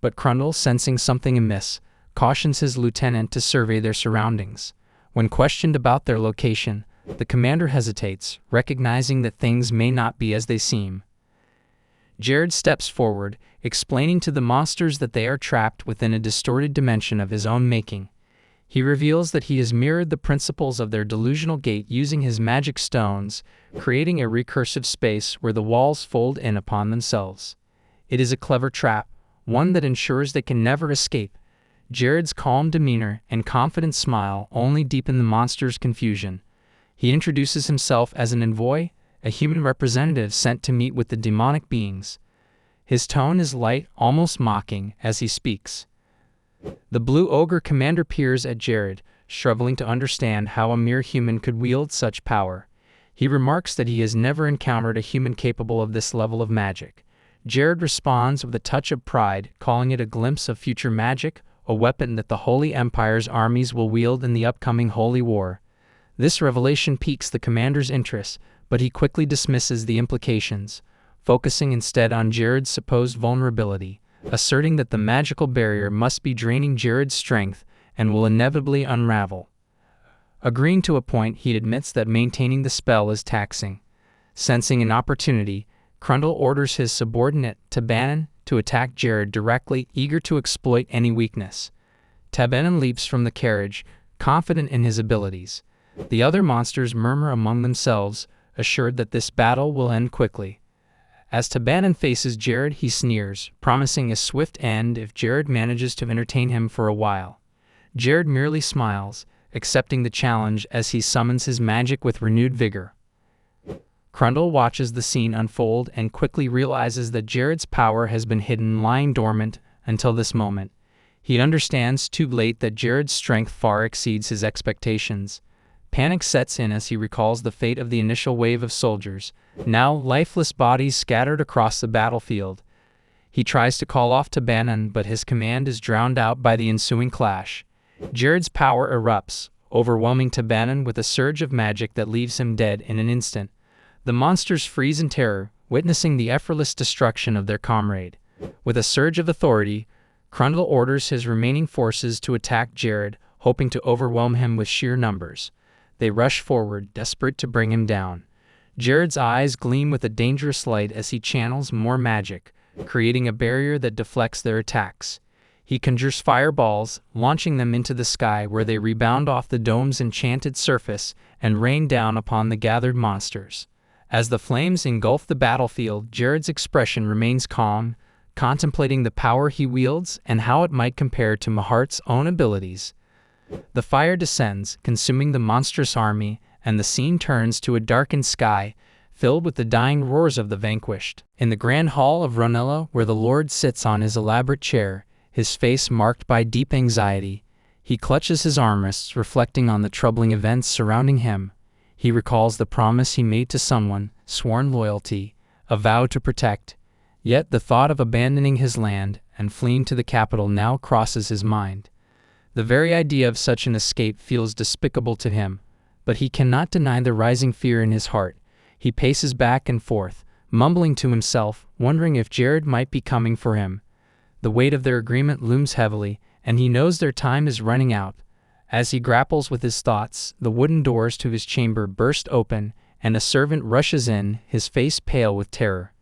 But Crundle, sensing something amiss, cautions his lieutenant to survey their surroundings. When questioned about their location, the commander hesitates, recognizing that things may not be as they seem. Jared steps forward, explaining to the monsters that they are trapped within a distorted dimension of his own making. He reveals that he has mirrored the principles of their delusional gate using his magic stones, creating a recursive space where the walls fold in upon themselves. It is a clever trap, one that ensures they can never escape. Jared's calm demeanor and confident smile only deepen the monster's confusion. He introduces himself as an envoy, a human representative sent to meet with the demonic beings. His tone is light, almost mocking, as he speaks. The Blue Ogre commander peers at Jared, struggling to understand how a mere human could wield such power. He remarks that he has never encountered a human capable of this level of magic. Jared responds with a touch of pride, calling it a glimpse of future magic, a weapon that the Holy Empire's armies will wield in the upcoming Holy War. This revelation piques the commander's interest, but he quickly dismisses the implications, focusing instead on Jared's supposed vulnerability, asserting that the magical barrier must be draining Jared's strength and will inevitably unravel. Agreeing to a point, he admits that maintaining the spell is taxing. Sensing an opportunity, Crundle orders his subordinate, Tabanan, to attack Jared directly, eager to exploit any weakness. Tabanan leaps from the carriage, confident in his abilities. The other monsters murmur among themselves, assured that this battle will end quickly. As Tabanan faces Jared, he sneers, promising a swift end if Jared manages to entertain him for a while. Jared merely smiles, accepting the challenge as he summons his magic with renewed vigor. Crundle watches the scene unfold and quickly realizes that Jared's power has been hidden, lying dormant until this moment. He understands too late that Jared's strength far exceeds his expectations. Panic sets in as he recalls the fate of the initial wave of soldiers, now lifeless bodies scattered across the battlefield. He tries to call off Tabanan, but his command is drowned out by the ensuing clash. Jared's power erupts, overwhelming Tabanan with a surge of magic that leaves him dead in an instant. The monsters freeze in terror, witnessing the effortless destruction of their comrade. With a surge of authority, Crundle orders his remaining forces to attack Jared, hoping to overwhelm him with sheer numbers. They rush forward, desperate to bring him down. Jared's eyes gleam with a dangerous light as he channels more magic, creating a barrier that deflects their attacks. He conjures fireballs, launching them into the sky where they rebound off the dome's enchanted surface and rain down upon the gathered monsters. As the flames engulf the battlefield, Jared's expression remains calm, contemplating the power he wields and how it might compare to Mahart's own abilities. The fire descends, consuming the monstrous army, and the scene turns to a darkened sky, filled with the dying roars of the vanquished. In the grand hall of Ronella, where the Lord sits on his elaborate chair, his face marked by deep anxiety, he clutches his armrests, reflecting on the troubling events surrounding him. He recalls the promise he made to someone, sworn loyalty, a vow to protect. Yet the thought of abandoning his land and fleeing to the capital now crosses his mind. The very idea of such an escape feels despicable to him, but he cannot deny the rising fear in his heart. He paces back and forth, mumbling to himself, wondering if Jared might be coming for him. The weight of their agreement looms heavily, and he knows their time is running out. As he grapples with his thoughts, the wooden doors to his chamber burst open, and a servant rushes in, his face pale with terror.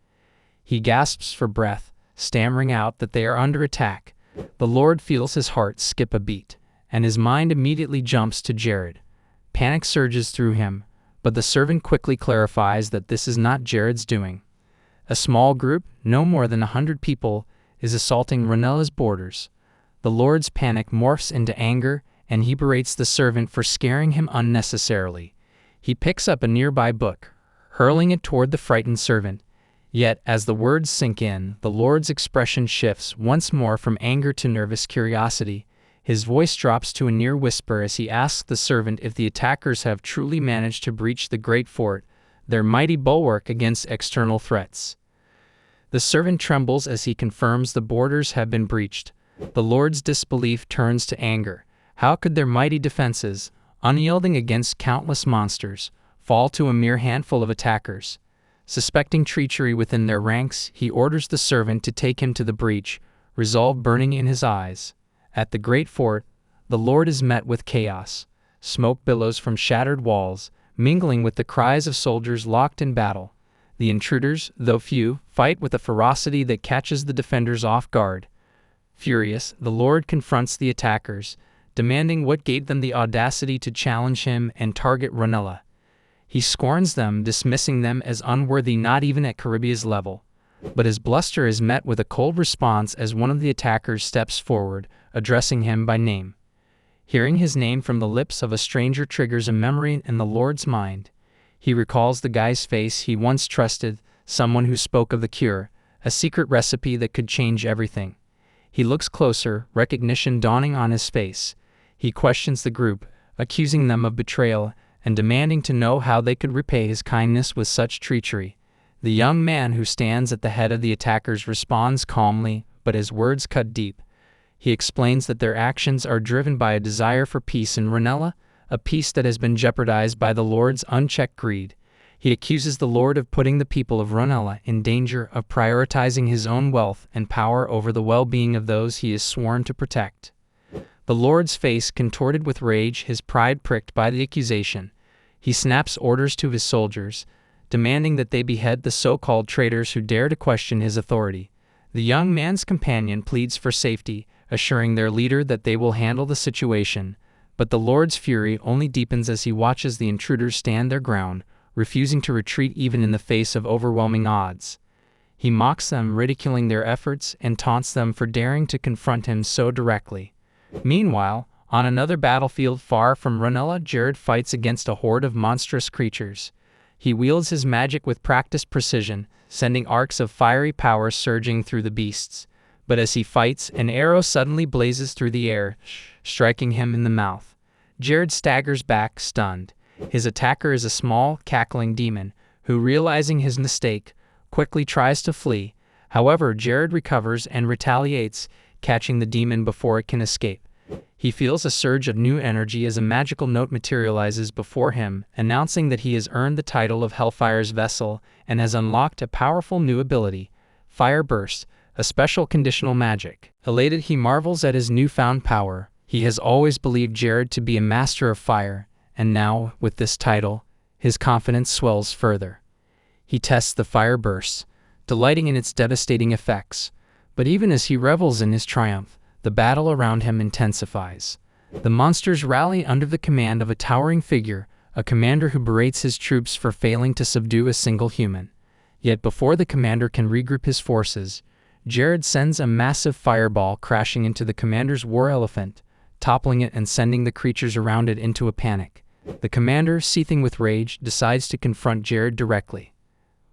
He gasps for breath, stammering out that they are under attack. The Lord feels his heart skip a beat, and his mind immediately jumps to Jared. Panic surges through him, but the servant quickly clarifies that this is not Jared's doing. A small group, no more than 100 people, is assaulting Ronella's borders. The Lord's panic morphs into anger, and he berates the servant for scaring him unnecessarily. He picks up a nearby book, hurling it toward the frightened servant. Yet, as the words sink in, the Lord's expression shifts once more from anger to nervous curiosity. His voice drops to a near whisper as he asks the servant if the attackers have truly managed to breach the great fort, their mighty bulwark against external threats. The servant trembles as he confirms the borders have been breached. The Lord's disbelief turns to anger. How could their mighty defenses, unyielding against countless monsters, fall to a mere handful of attackers? Suspecting treachery within their ranks, he orders the servant to take him to the breach, resolve burning in his eyes. At the great fort, the Lord is met with chaos. Smoke billows from shattered walls, mingling with the cries of soldiers locked in battle. The intruders, though few, fight with a ferocity that catches the defenders off guard. Furious, the Lord confronts the attackers, demanding what gave them the audacity to challenge him and target Ronella. He scorns them, dismissing them as unworthy not even at Caribia's level. But his bluster is met with a cold response as one of the attackers steps forward, addressing him by name. Hearing his name from the lips of a stranger triggers a memory in the Lord's mind. He recalls the guy's face he once trusted, someone who spoke of the cure, a secret recipe that could change everything. He looks closer, recognition dawning on his face. He questions the group, accusing them of betrayal, and demanding to know how they could repay his kindness with such treachery. The young man who stands at the head of the attackers responds calmly, but his words cut deep. He explains that their actions are driven by a desire for peace in Ronella, a peace that has been jeopardized by the Lord's unchecked greed. He accuses the Lord of putting the people of Ronella in danger, of prioritizing his own wealth and power over the well-being of those he is sworn to protect. The Lord's face contorted with rage, his pride pricked by the accusation. He snaps orders to his soldiers, demanding that they behead the so-called traitors who dare to question his authority. The young man's companion pleads for safety, assuring their leader that they will handle the situation, but the Lord's fury only deepens as he watches the intruders stand their ground, refusing to retreat even in the face of overwhelming odds. He mocks them, ridiculing their efforts, and taunts them for daring to confront him so directly. Meanwhile, on another battlefield far from Ranella, Jared fights against a horde of monstrous creatures. He wields his magic with practiced precision, sending arcs of fiery power surging through the beasts. But as he fights, an arrow suddenly blazes through the air, striking him in the mouth. Jared staggers back, stunned. His attacker is a small, cackling demon, who, realizing his mistake, quickly tries to flee. However, Jared recovers and retaliates, catching the demon before it can escape. He feels a surge of new energy as a magical note materializes before him, announcing that he has earned the title of Hellfire's Vessel and has unlocked a powerful new ability, Fire Burst, a special conditional magic. Elated, he marvels at his newfound power. He has always believed Jared to be a master of fire, and now, with this title, his confidence swells further. He tests the Fire Burst, delighting in its devastating effects. But even as he revels in his triumph, the battle around him intensifies. The monsters rally under the command of a towering figure, a commander who berates his troops for failing to subdue a single human. Yet before the commander can regroup his forces, Jared sends a massive fireball crashing into the commander's war elephant, toppling it and sending the creatures around it into a panic. The commander, seething with rage, decides to confront Jared directly.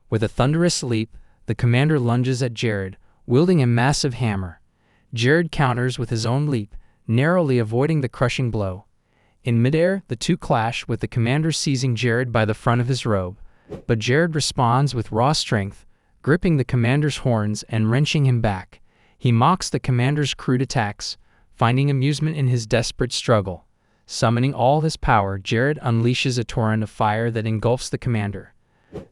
With a thunderous leap, the commander lunges at Jared, wielding a massive hammer. Jared counters with his own leap, narrowly avoiding the crushing blow. In midair, the two clash, with the commander seizing Jared by the front of his robe. But Jared responds with raw strength, gripping the commander's horns and wrenching him back. He mocks the commander's crude attacks, finding amusement in his desperate struggle. Summoning all his power, Jared unleashes a torrent of fire that engulfs the commander.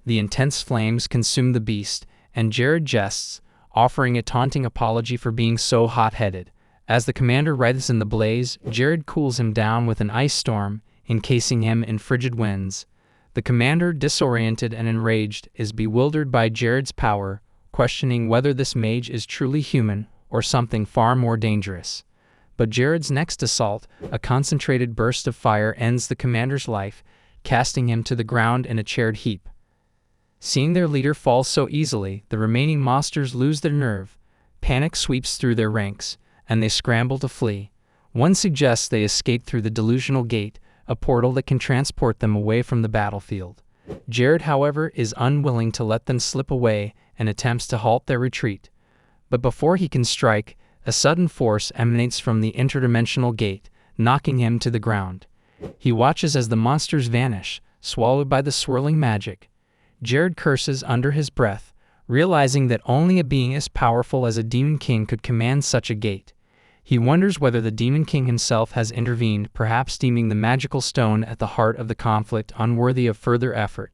The intense flames consume the beast, and Jared jests, offering a taunting apology for being so hot-headed. As the commander writhes in the blaze, Jared cools him down with an ice storm, encasing him in frigid winds. The commander, disoriented and enraged, is bewildered by Jared's power, questioning whether this mage is truly human or something far more dangerous. But Jared's next assault, a concentrated burst of fire, ends the commander's life, casting him to the ground in a charred heap. Seeing their leader fall so easily, the remaining monsters lose their nerve. Panic sweeps through their ranks, and they scramble to flee. One suggests they escape through the delusional gate, a portal that can transport them away from the battlefield. Jared, however, is unwilling to let them slip away and attempts to halt their retreat. But before he can strike, a sudden force emanates from the interdimensional gate, knocking him to the ground. He watches as the monsters vanish, swallowed by the swirling magic. Jared curses under his breath, realizing that only a being as powerful as a Demon King could command such a gate. He wonders whether the Demon King himself has intervened, perhaps deeming the magical stone at the heart of the conflict unworthy of further effort.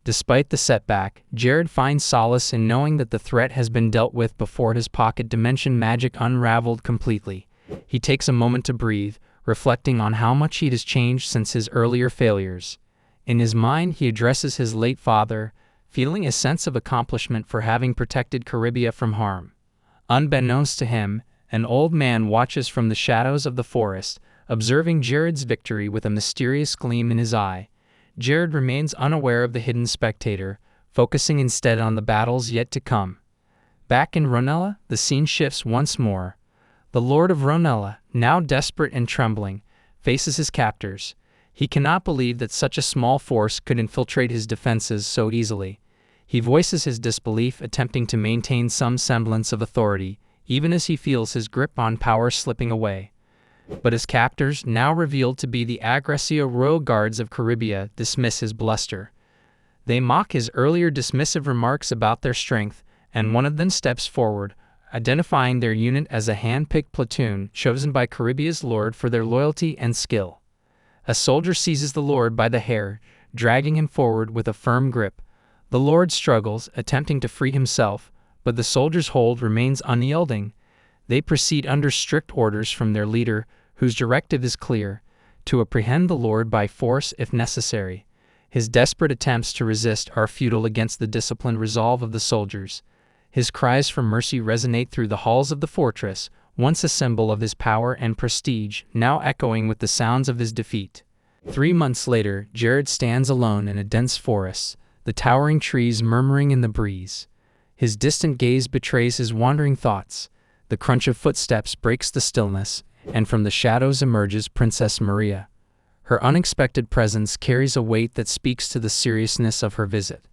Despite the setback, Jared finds solace in knowing that the threat has been dealt with before his pocket dimension magic unraveled completely. He takes a moment to breathe, reflecting on how much he has changed since his earlier failures. In his mind, he addresses his late father, feeling a sense of accomplishment for having protected Caribia from harm. Unbeknownst to him, an old man watches from the shadows of the forest, observing Jared's victory with a mysterious gleam in his eye. Jared remains unaware of the hidden spectator, focusing instead on the battles yet to come. Back in Ronella, the scene shifts once more. The Lord of Ronella, now desperate and trembling, faces his captors. He cannot believe that such a small force could infiltrate his defenses so easily. He voices his disbelief, attempting to maintain some semblance of authority, even as he feels his grip on power slipping away. But his captors, now revealed to be the Aggressio Royal Guards of Caribia, dismiss his bluster. They mock his earlier dismissive remarks about their strength, and one of them steps forward, identifying their unit as a hand-picked platoon chosen by Caribia's lord for their loyalty and skill. A soldier seizes the lord by the hair, dragging him forward with a firm grip. The lord struggles, attempting to free himself, but the soldier's hold remains unyielding. They proceed under strict orders from their leader, whose directive is clear: to apprehend the Lord by force if necessary. His desperate attempts to resist are futile against the disciplined resolve of the soldiers. His cries for mercy resonate through the halls of the fortress, once a symbol of his power and prestige, now echoing with the sounds of his defeat. 3 months later, Jared stands alone in a dense forest, the towering trees murmuring in the breeze. His distant gaze betrays his wandering thoughts. The crunch of footsteps breaks the stillness, and from the shadows emerges Princess Maria. Her unexpected presence carries a weight that speaks to the seriousness of her visit.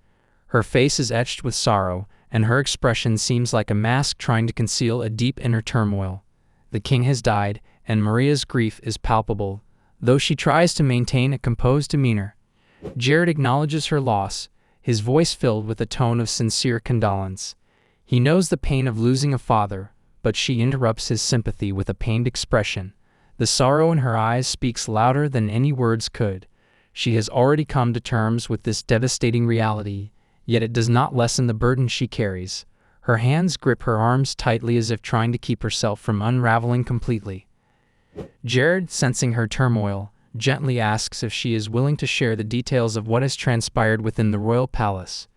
Her face is etched with sorrow, and her expression seems like a mask trying to conceal a deep inner turmoil. The king has died, and Maria's grief is palpable, though she tries to maintain a composed demeanor. Jared acknowledges her loss, his voice filled with a tone of sincere condolence. He knows the pain of losing a father, but she interrupts his sympathy with a pained expression. The sorrow in her eyes speaks louder than any words could. She has already come to terms with this devastating reality, yet it does not lessen the burden she carries. Her hands grip her arms tightly as if trying to keep herself from unraveling completely. Jared, sensing her turmoil, gently asks if she is willing to share the details of what has transpired within the royal palace.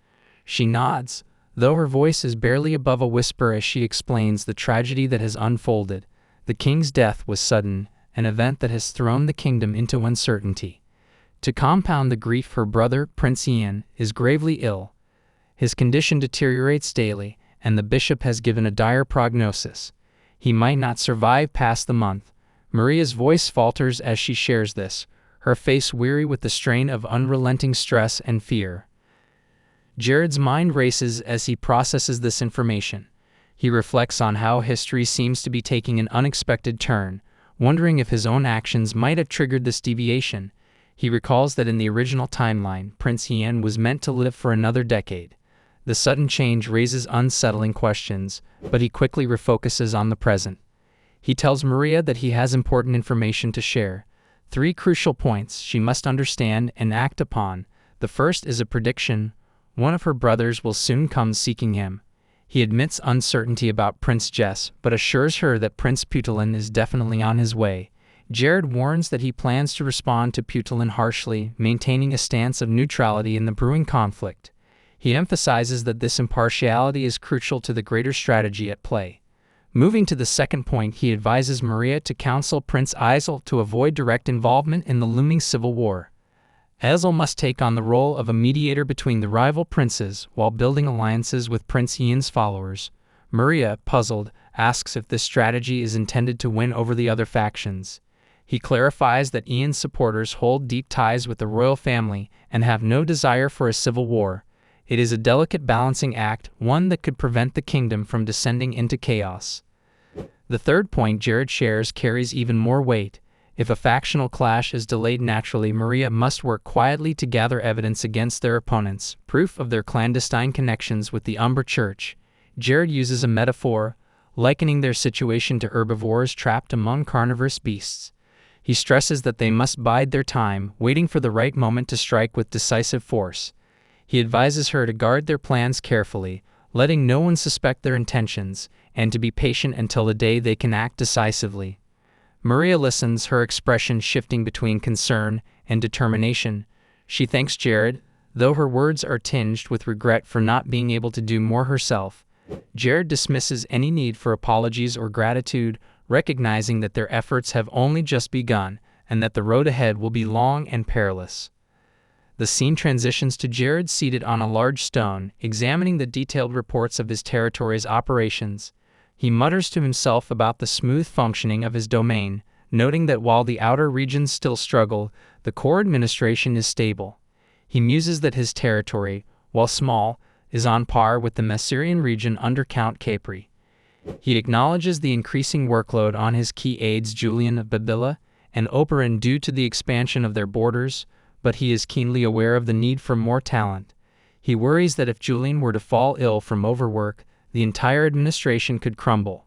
She nods, though her voice is barely above a whisper as she explains the tragedy that has unfolded. The king's death was sudden, an event that has thrown the kingdom into uncertainty. To compound the grief, her brother, Prince Ian, is gravely ill. His condition deteriorates daily, and the bishop has given a dire prognosis. He might not survive past the month. Maria's voice falters as she shares this, her face weary with the strain of unrelenting stress and fear. Jared's mind races as he processes this information. He reflects on how history seems to be taking an unexpected turn, wondering if his own actions might have triggered this deviation. He recalls that in the original timeline, Prince Ian was meant to live for another decade. The sudden change raises unsettling questions, but he quickly refocuses on the present. He tells Maria that he has important information to share. 3 crucial points she must understand and act upon. The first is a prediction. One of her brothers will soon come seeking him. He admits uncertainty about Prince Jess, but assures her that Prince Putilin is definitely on his way. Jared warns that he plans to respond to Putilin harshly, maintaining a stance of neutrality in the brewing conflict. He emphasizes that this impartiality is crucial to the greater strategy at play. Moving to the second point, he advises Maria to counsel Prince Isel to avoid direct involvement in the looming civil war. Isel must take on the role of a mediator between the rival princes while building alliances with Prince Ian's followers. Maria, puzzled, asks if this strategy is intended to win over the other factions. He clarifies that Ian's supporters hold deep ties with the royal family and have no desire for a civil war. It is a delicate balancing act, one that could prevent the kingdom from descending into chaos. The third point Jared shares carries even more weight. If a factional clash is delayed naturally, Maria must work quietly to gather evidence against their opponents, proof of their clandestine connections with the Umbra Church. Jared uses a metaphor, likening their situation to herbivores trapped among carnivorous beasts. He stresses that they must bide their time, waiting for the right moment to strike with decisive force. He advises her to guard their plans carefully, letting no one suspect their intentions, and to be patient until the day they can act decisively. Maria listens, her expression shifting between concern and determination. She thanks Jared, though her words are tinged with regret for not being able to do more herself. Jared dismisses any need for apologies or gratitude, recognizing that their efforts have only just begun and that the road ahead will be long and perilous. The scene transitions to Jared seated on a large stone, examining the detailed reports of his territory's operations. He mutters to himself about the smooth functioning of his domain, noting that while the outer regions still struggle, the core administration is stable. He muses that his territory, while small, is on par with the Massyrian region under Count Capri. He acknowledges the increasing workload on his key aides Julian of Babila and Oberon due to the expansion of their borders, but he is keenly aware of the need for more talent. He worries that if Julian were to fall ill from overwork, the entire administration could crumble.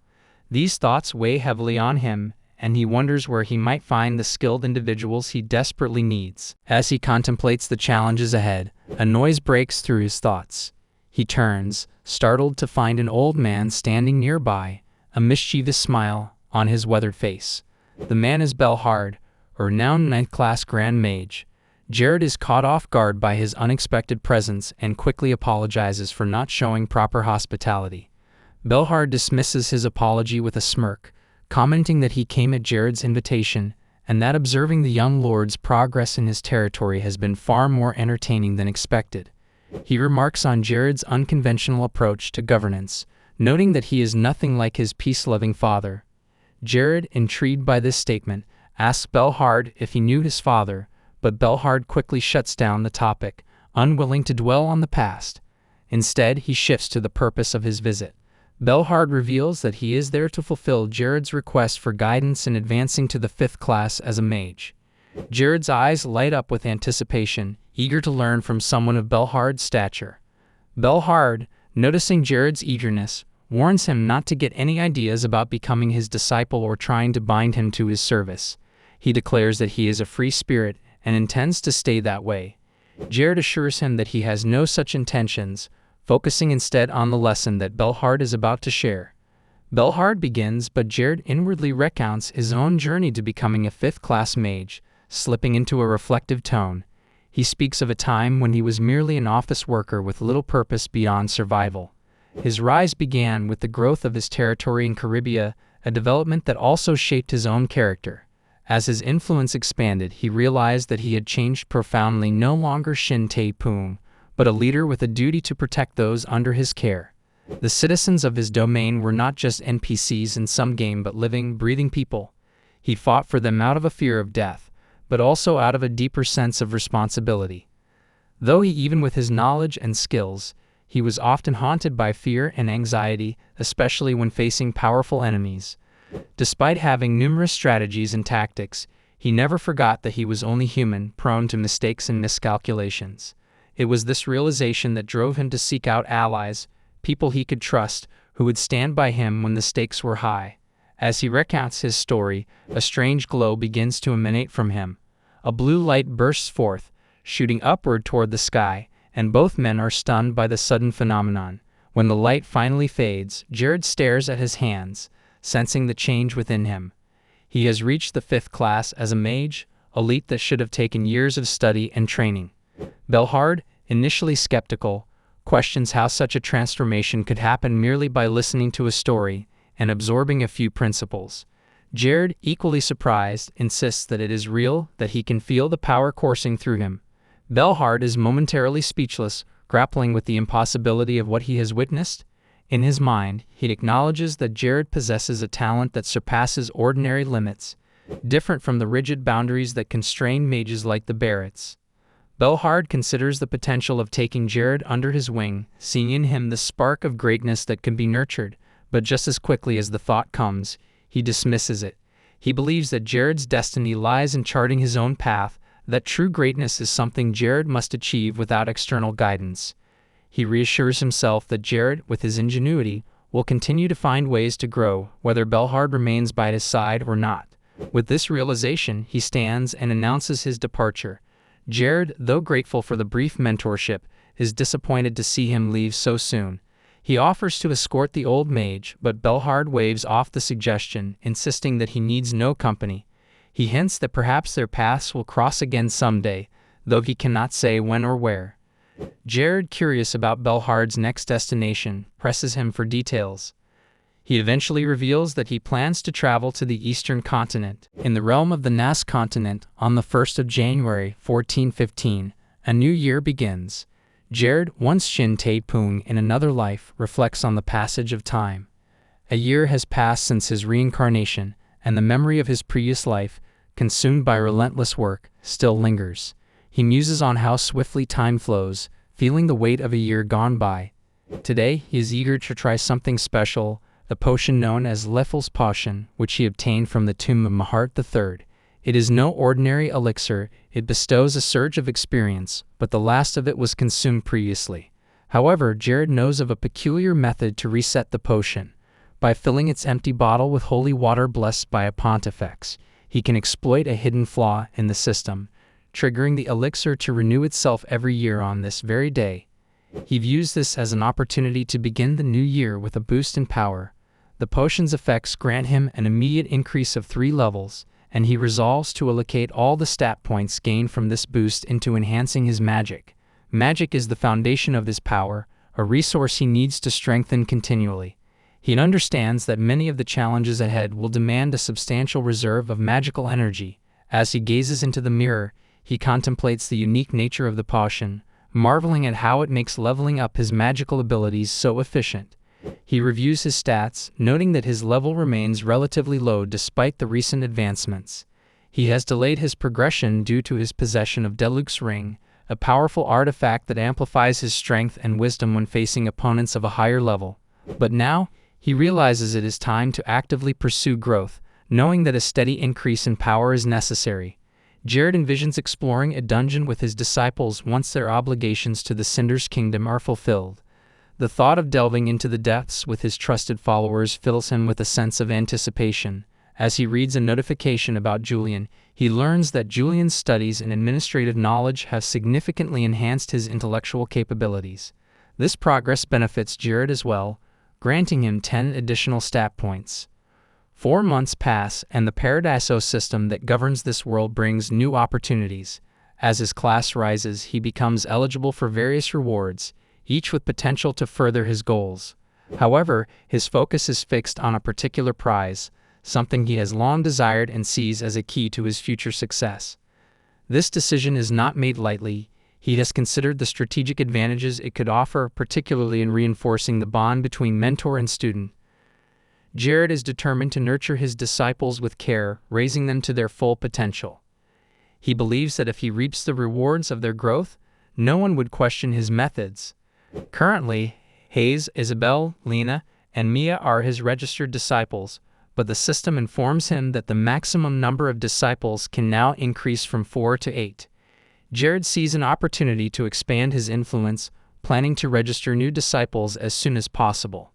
These thoughts weigh heavily on him, and he wonders where he might find the skilled individuals he desperately needs. As he contemplates the challenges ahead, a noise breaks through his thoughts. He turns, startled to find an old man standing nearby, a mischievous smile on his weathered face. The man is Belhard, a renowned 9th class Grand Mage. Jared is caught off guard by his unexpected presence and quickly apologizes for not showing proper hospitality. Belhard dismisses his apology with a smirk, commenting that he came at Jared's invitation and that observing the young lord's progress in his territory has been far more entertaining than expected. He remarks on Jared's unconventional approach to governance, noting that he is nothing like his peace-loving father. Jared, intrigued by this statement, asks Belhard if he knew his father, but Belhard quickly shuts down the topic, unwilling to dwell on the past. Instead, he shifts to the purpose of his visit. Belhard reveals that he is there to fulfill Jared's request for guidance in advancing to the 5th class as a mage. Jared's eyes light up with anticipation, eager to learn from someone of Belhard's stature. Belhard, noticing Jared's eagerness, warns him not to get any ideas about becoming his disciple or trying to bind him to his service. He declares that he is a free spirit and intends to stay that way. Jared assures him that he has no such intentions, focusing instead on the lesson that Belhard is about to share. Belhard begins, but Jared inwardly recounts his own journey to becoming a 5th class mage, slipping into a reflective tone. He speaks of a time when he was merely an office worker with little purpose beyond survival. His rise began with the growth of his territory in Caribia, a development that also shaped his own character. As his influence expanded, he realized that he had changed profoundly, no longer Shin Tae-pung, but a leader with a duty to protect those under his care. The citizens of his domain were not just NPCs in some game but living, breathing people. He fought for them out of a fear of death, but also out of a deeper sense of responsibility. Though even with his knowledge and skills, he was often haunted by fear and anxiety, especially when facing powerful enemies. Despite having numerous strategies and tactics, he never forgot that he was only human, prone to mistakes and miscalculations. It was this realization that drove him to seek out allies, people he could trust, who would stand by him when the stakes were high. As he recounts his story, a strange glow begins to emanate from him. A blue light bursts forth, shooting upward toward the sky, and both men are stunned by the sudden phenomenon. When the light finally fades, Jared stares at his hands, sensing the change within him. He has reached the 5th class as a mage, a leap that should have taken years of study and training. Belhard, initially skeptical, questions how such a transformation could happen merely by listening to a story and absorbing a few principles. Jared, equally surprised, insists that it is real, that he can feel the power coursing through him. Belhard is momentarily speechless, grappling with the impossibility of what he has witnessed. In his mind, he acknowledges that Jared possesses a talent that surpasses ordinary limits, different from the rigid boundaries that constrain mages like the Barretts. Belhard considers the potential of taking Jared under his wing, seeing in him the spark of greatness that can be nurtured, but just as quickly as the thought comes, he dismisses it. He believes that Jared's destiny lies in charting his own path, that true greatness is something Jared must achieve without external guidance. He reassures himself that Jared, with his ingenuity, will continue to find ways to grow, whether Belhard remains by his side or not. With this realization, he stands and announces his departure. Jared, though grateful for the brief mentorship, is disappointed to see him leave so soon. He offers to escort the old mage, but Belhard waves off the suggestion, insisting that he needs no company. He hints that perhaps their paths will cross again someday, though he cannot say when or where. Jared, curious about Belhard's next destination, presses him for details. He eventually reveals that he plans to travel to the eastern continent. In the realm of the Nas continent, on the 1st of January, 1415, a new year begins. Jared, once Shin Tae-pung in another life, reflects on the passage of time. A year has passed since his reincarnation, and the memory of his previous life, consumed by relentless work, still lingers. He muses on how swiftly time flows, feeling the weight of a year gone by. Today, he is eager to try something special, the potion known as Leffel's Potion, which he obtained from the tomb of Mahart III. It is no ordinary elixir, it bestows a surge of experience, but the last of it was consumed previously. However, Jared knows of a peculiar method to reset the potion. By filling its empty bottle with holy water blessed by a pontifex, he can exploit a hidden flaw in the system, triggering the elixir to renew itself every year on this very day. He views this as an opportunity to begin the new year with a boost in power. The potion's effects grant him an immediate increase of 3 levels, and he resolves to allocate all the stat points gained from this boost into enhancing his magic. Magic is the foundation of his power, a resource he needs to strengthen continually. He understands that many of the challenges ahead will demand a substantial reserve of magical energy. As he gazes into the mirror, he contemplates the unique nature of the potion, marveling at how it makes leveling up his magical abilities so efficient. He reviews his stats, noting that his level remains relatively low despite the recent advancements. He has delayed his progression due to his possession of Deluxe Ring, a powerful artifact that amplifies his strength and wisdom when facing opponents of a higher level. But now, he realizes it is time to actively pursue growth, knowing that a steady increase in power is necessary. Jared envisions exploring a dungeon with his disciples once their obligations to the Cinder's Kingdom are fulfilled. The thought of delving into the depths with his trusted followers fills him with a sense of anticipation. As he reads a notification about Julian, he learns that Julian's studies and administrative knowledge have significantly enhanced his intellectual capabilities. This progress benefits Jared as well, granting him 10 additional stat points. 4 months pass, and the Paradiso system that governs this world brings new opportunities. As his class rises, he becomes eligible for various rewards, each with potential to further his goals. However, his focus is fixed on a particular prize, something he has long desired and sees as a key to his future success. This decision is not made lightly. He has considered the strategic advantages it could offer, particularly in reinforcing the bond between mentor and student. Jared is determined to nurture his disciples with care, raising them to their full potential. He believes that if he reaps the rewards of their growth, no one would question his methods. Currently, Hayes, Isabel, Lena, and Mia are his registered disciples, but the system informs him that the maximum number of disciples can now increase from 4 to 8. Jared sees an opportunity to expand his influence, planning to register new disciples as soon as possible.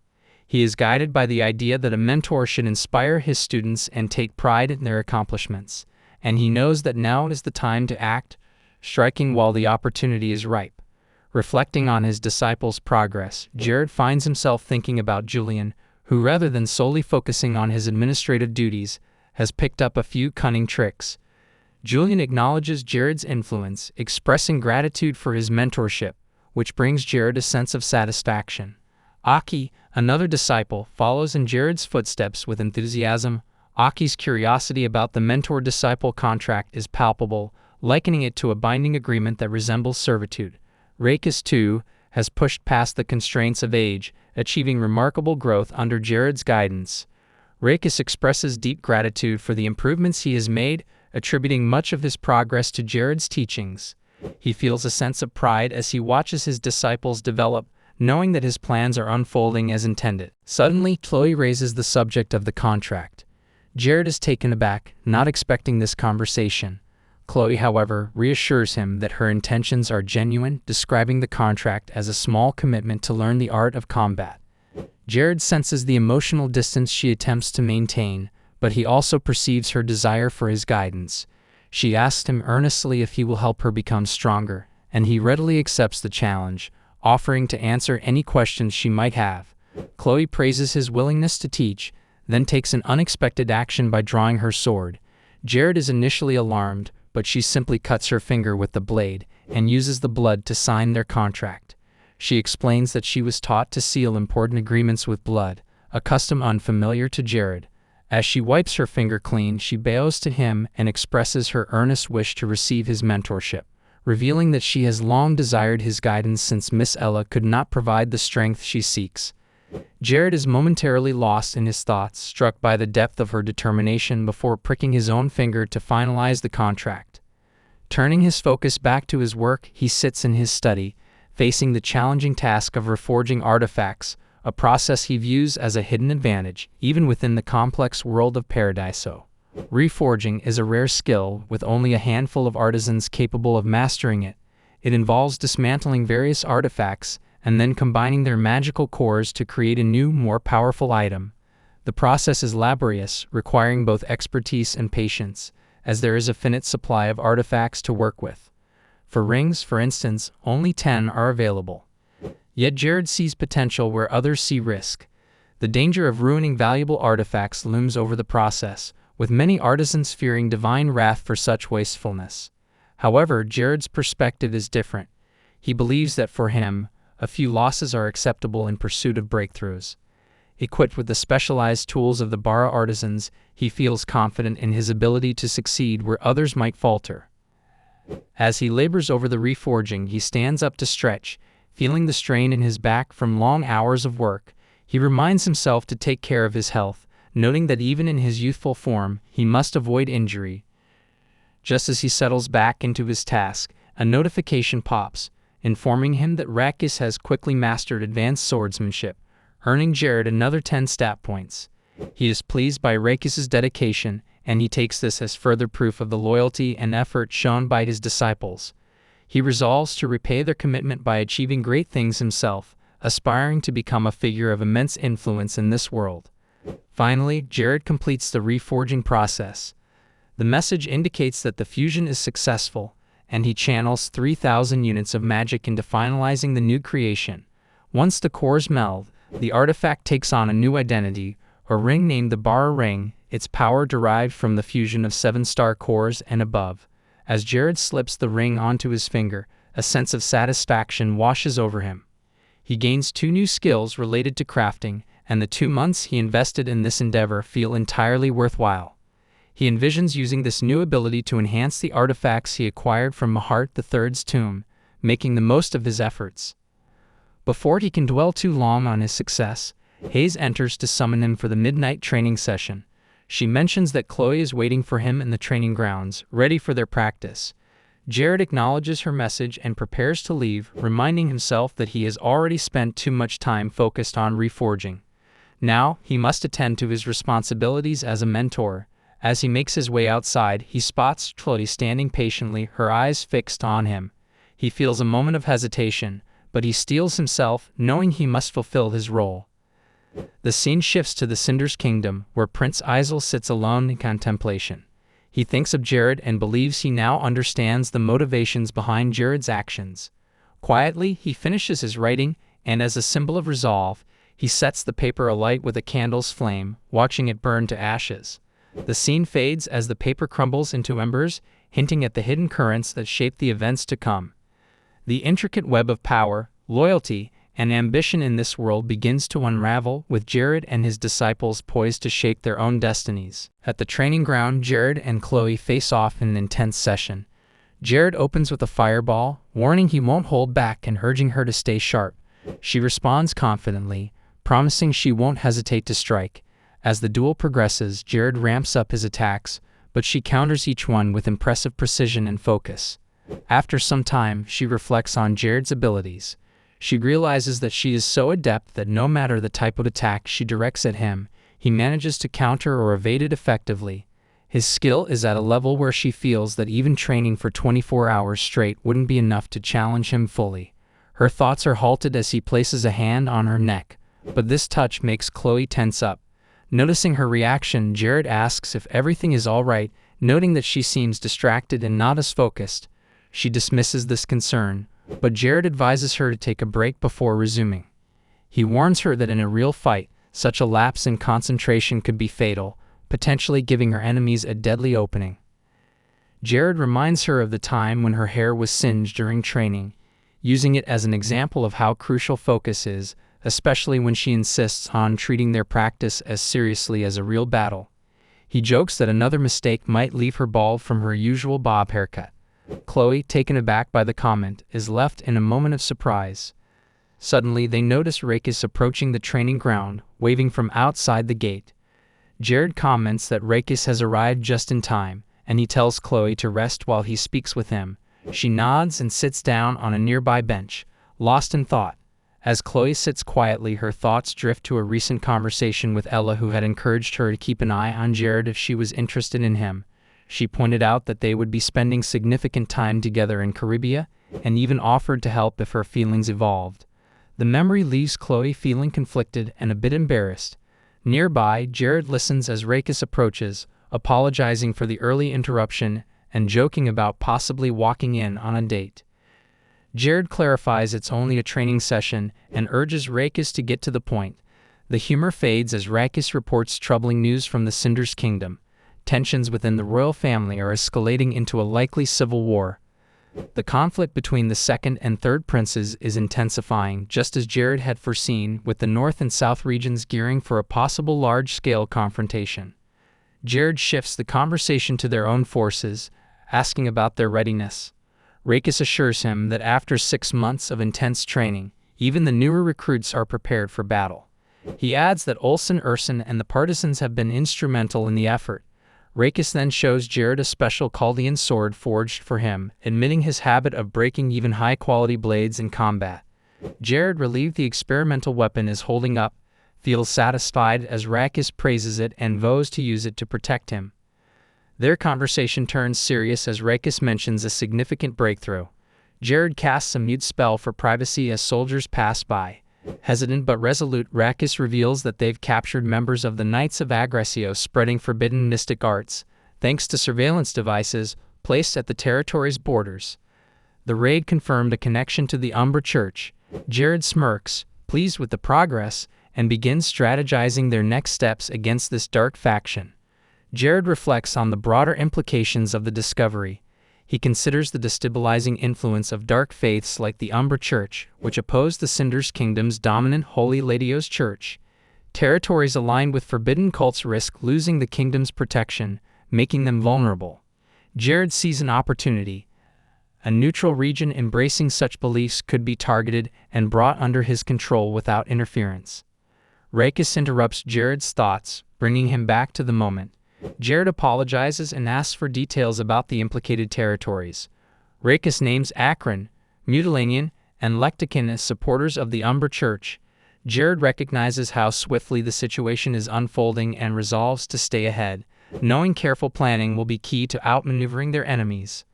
He is guided by the idea that a mentor should inspire his students and take pride in their accomplishments, and he knows that now is the time to act, striking while the opportunity is ripe. Reflecting on his disciples' progress, Jared finds himself thinking about Julian, who rather than solely focusing on his administrative duties, has picked up a few cunning tricks. Julian acknowledges Jared's influence, expressing gratitude for his mentorship, which brings Jared a sense of satisfaction. Aki, another disciple, follows in Jared's footsteps with enthusiasm. Aki's curiosity about the mentor-disciple contract is palpable, likening it to a binding agreement that resembles servitude. Reikis, too, has pushed past the constraints of age, achieving remarkable growth under Jared's guidance. Reikis expresses deep gratitude for the improvements he has made, attributing much of his progress to Jared's teachings. He feels a sense of pride as he watches his disciples develop, knowing that his plans are unfolding as intended. Suddenly, Chloe raises the subject of the contract. Jared is taken aback, not expecting this conversation. Chloe, however, reassures him that her intentions are genuine, describing the contract as a small commitment to learn the art of combat. Jared senses the emotional distance she attempts to maintain, but he also perceives her desire for his guidance. She asks him earnestly if he will help her become stronger, and he readily accepts the challenge, offering to answer any questions she might have. Chloe praises his willingness to teach, then takes an unexpected action by drawing her sword. Jared is initially alarmed, but she simply cuts her finger with the blade and uses the blood to sign their contract. She explains that she was taught to seal important agreements with blood, a custom unfamiliar to Jared. As she wipes her finger clean, she bows to him and expresses her earnest wish to receive his mentorship, revealing that she has long desired his guidance since Miss Ella could not provide the strength she seeks. Jared is momentarily lost in his thoughts, struck by the depth of her determination before pricking his own finger to finalize the contract. Turning his focus back to his work, he sits in his study, facing the challenging task of reforging artifacts, a process he views as a hidden advantage, even within the complex world of Paradiso. Reforging is a rare skill, with only a handful of artisans capable of mastering it. It involves dismantling various artifacts and then combining their magical cores to create a new, more powerful item. The process is laborious, requiring both expertise and patience, as there is a finite supply of artifacts to work with. For rings, for instance, only 10 are available. Yet Jared sees potential where others see risk. The danger of ruining valuable artifacts looms over the process, with many artisans fearing divine wrath for such wastefulness. However, Jared's perspective is different. He believes that for him, a few losses are acceptable in pursuit of breakthroughs. Equipped with the specialized tools of the Bara artisans, he feels confident in his ability to succeed where others might falter. As he labors over the reforging, he stands up to stretch, feeling the strain in his back from long hours of work. He reminds himself to take care of his health, noting that even in his youthful form, he must avoid injury. Just as he settles back into his task, a notification pops, informing him that Rakis has quickly mastered advanced swordsmanship, earning Jared another 10 stat points. He is pleased by Rakis' dedication, and he takes this as further proof of the loyalty and effort shown by his disciples. He resolves to repay their commitment by achieving great things himself, aspiring to become a figure of immense influence in this world. Finally, Jared completes the reforging process. The message indicates that the fusion is successful, and he channels 3,000 units of magic into finalizing the new creation. Once the cores meld, the artifact takes on a new identity, a ring named the Bara Ring, its power derived from the fusion of 7-star cores and above. As Jared slips the ring onto his finger, a sense of satisfaction washes over him. He gains 2 new skills related to crafting, and the 2 months he invested in this endeavor feel entirely worthwhile. He envisions using this new ability to enhance the artifacts he acquired from Mahart III's tomb, making the most of his efforts. Before he can dwell too long on his success, Hayes enters to summon him for the midnight training session. She mentions that Chloe is waiting for him in the training grounds, ready for their practice. Jared acknowledges her message and prepares to leave, reminding himself that he has already spent too much time focused on reforging. Now, he must attend to his responsibilities as a mentor. As he makes his way outside, he spots Chloe standing patiently, her eyes fixed on him. He feels a moment of hesitation, but he steels himself, knowing he must fulfill his role. The scene shifts to the Cinder's kingdom, where Prince Isel sits alone in contemplation. He thinks of Jared and believes he now understands the motivations behind Jared's actions. Quietly, he finishes his writing, and as a symbol of resolve, he sets the paper alight with a candle's flame, watching it burn to ashes. The scene fades as the paper crumbles into embers, hinting at the hidden currents that shape the events to come. The intricate web of power, loyalty, and ambition in this world begins to unravel, with Jared and his disciples poised to shape their own destinies. At the training ground, Jared and Chloe face off in an intense session. Jared opens with a fireball, warning he won't hold back and urging her to stay sharp. She responds confidently, promising she won't hesitate to strike. As the duel progresses, Jared ramps up his attacks, but she counters each one with impressive precision and focus. After some time, she reflects on Jared's abilities. She realizes that she is so adept that no matter the type of attack she directs at him, he manages to counter or evade it effectively. His skill is at a level where she feels that even training for 24 hours straight wouldn't be enough to challenge him fully. Her thoughts are halted as he places a hand on her neck, but this touch makes Chloe tense up. Noticing her reaction, Jared asks if everything is all right, noting that she seems distracted and not as focused. She dismisses this concern, but Jared advises her to take a break before resuming. He warns her that in a real fight, such a lapse in concentration could be fatal, potentially giving her enemies a deadly opening. Jared reminds her of the time when her hair was singed during training, using it as an example of how crucial focus is, especially when she insists on treating their practice as seriously as a real battle. He jokes that another mistake might leave her bald from her usual bob haircut. Chloe, taken aback by the comment, is left in a moment of surprise. Suddenly, they notice Rakis approaching the training ground, waving from outside the gate. Jared comments that Rakis has arrived just in time, and he tells Chloe to rest while he speaks with him. She nods and sits down on a nearby bench, lost in thought. As Chloe sits quietly, her thoughts drift to a recent conversation with Ella, who had encouraged her to keep an eye on Jared if she was interested in him. She pointed out that they would be spending significant time together in Caribbean, and even offered to help if her feelings evolved. The memory leaves Chloe feeling conflicted and a bit embarrassed. Nearby, Jared listens as Rakis approaches, apologizing for the early interruption and joking about possibly walking in on a date. Jared clarifies it's only a training session and urges Rakis to get to the point. The humor fades as Rakis reports troubling news from the Cinder's kingdom. Tensions within the royal family are escalating into a likely civil war. The conflict between the second and third princes is intensifying, just as Jared had foreseen, with the north and south regions gearing for a possible large-scale confrontation. Jared shifts the conversation to their own forces, asking about their readiness. Rakis assures him that after 6 months of intense training, even the newer recruits are prepared for battle. He adds that Olsen Ursen and the partisans have been instrumental in the effort. Rakis then shows Jared a special Chaldean sword forged for him, admitting his habit of breaking even high-quality blades in combat. Jared, relieved the experimental weapon is holding up, feels satisfied as Rakis praises it and vows to use it to protect him. Their conversation turns serious as Rakis mentions a significant breakthrough. Jared casts a mute spell for privacy as soldiers pass by. Hesitant but resolute, Rakis reveals that they've captured members of the Knights of Aggressio spreading forbidden mystic arts, thanks to surveillance devices placed at the territory's borders. The raid confirmed a connection to the Umbra Church. Jared smirks, pleased with the progress, and begins strategizing their next steps against this dark faction. Jared reflects on the broader implications of the discovery. He considers the destabilizing influence of dark faiths like the Umbra Church, which oppose the Cinder's kingdom's dominant Holy Ladios Church. Territories aligned with forbidden cults risk losing the kingdom's protection, making them vulnerable. Jared sees an opportunity. A neutral region embracing such beliefs could be targeted and brought under his control without interference. Rakis interrupts Jared's thoughts, bringing him back to the moment. Jared apologizes and asks for details about the implicated territories. Rakis names Akron, Mutilanian, and Lectican as supporters of the Umbra Church. Jared recognizes how swiftly the situation is unfolding and resolves to stay ahead, knowing careful planning will be key to outmaneuvering their enemies.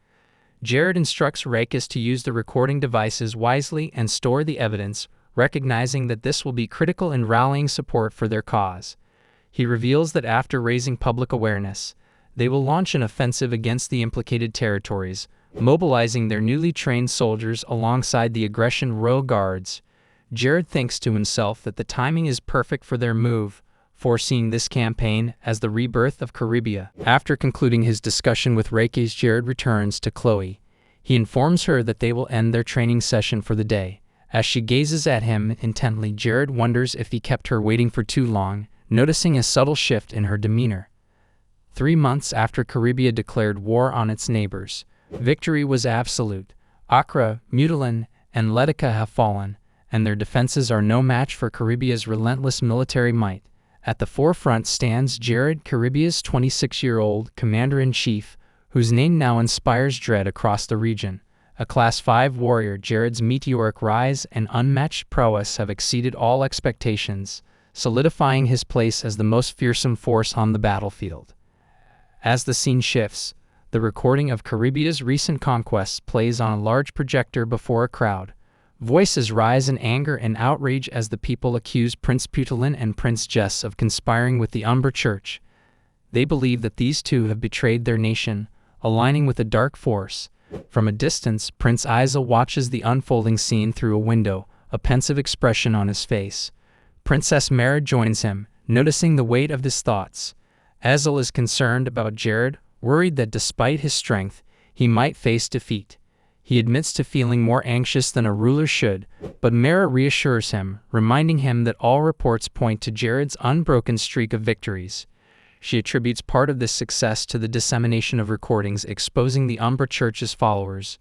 Jared instructs Rakis to use the recording devices wisely and store the evidence, recognizing that this will be critical in rallying support for their cause. He reveals that after raising public awareness, they will launch an offensive against the implicated territories, mobilizing their newly trained soldiers alongside the aggression royal guards. Jared thinks to himself that the timing is perfect for their move, foreseeing this campaign as the rebirth of Caribia. After concluding his discussion with Rakis, Jared returns to Chloe. He informs her that they will end their training session for the day. As she gazes at him intently, Jared wonders if he kept her waiting for too long, noticing a subtle shift in her demeanor. 3 months after Caribia declared war on its neighbors, victory was absolute. Accra, Mutilan, and Letica have fallen, and their defenses are no match for Caribia's relentless military might. At the forefront stands Jared, Caribia's 26-year-old commander-in-chief, whose name now inspires dread across the region. A Class 5 warrior, Jared's meteoric rise and unmatched prowess have exceeded all expectations, solidifying his place as the most fearsome force on the battlefield. As the scene shifts, the recording of Caribia's recent conquests plays on a large projector before a crowd. Voices rise in anger and outrage as the people accuse Prince Putilin and Prince Jess of conspiring with the Umbra Church. They believe that these two have betrayed their nation, aligning with a dark force. From a distance, Prince Isel watches the unfolding scene through a window, a pensive expression on his face. Princess Mara joins him, noticing the weight of his thoughts. Isel is concerned about Jared, worried that despite his strength, he might face defeat. He admits to feeling more anxious than a ruler should, but Mara reassures him, reminding him that all reports point to Jared's unbroken streak of victories. She attributes part of this success to the dissemination of recordings exposing the Umbra Church's followers.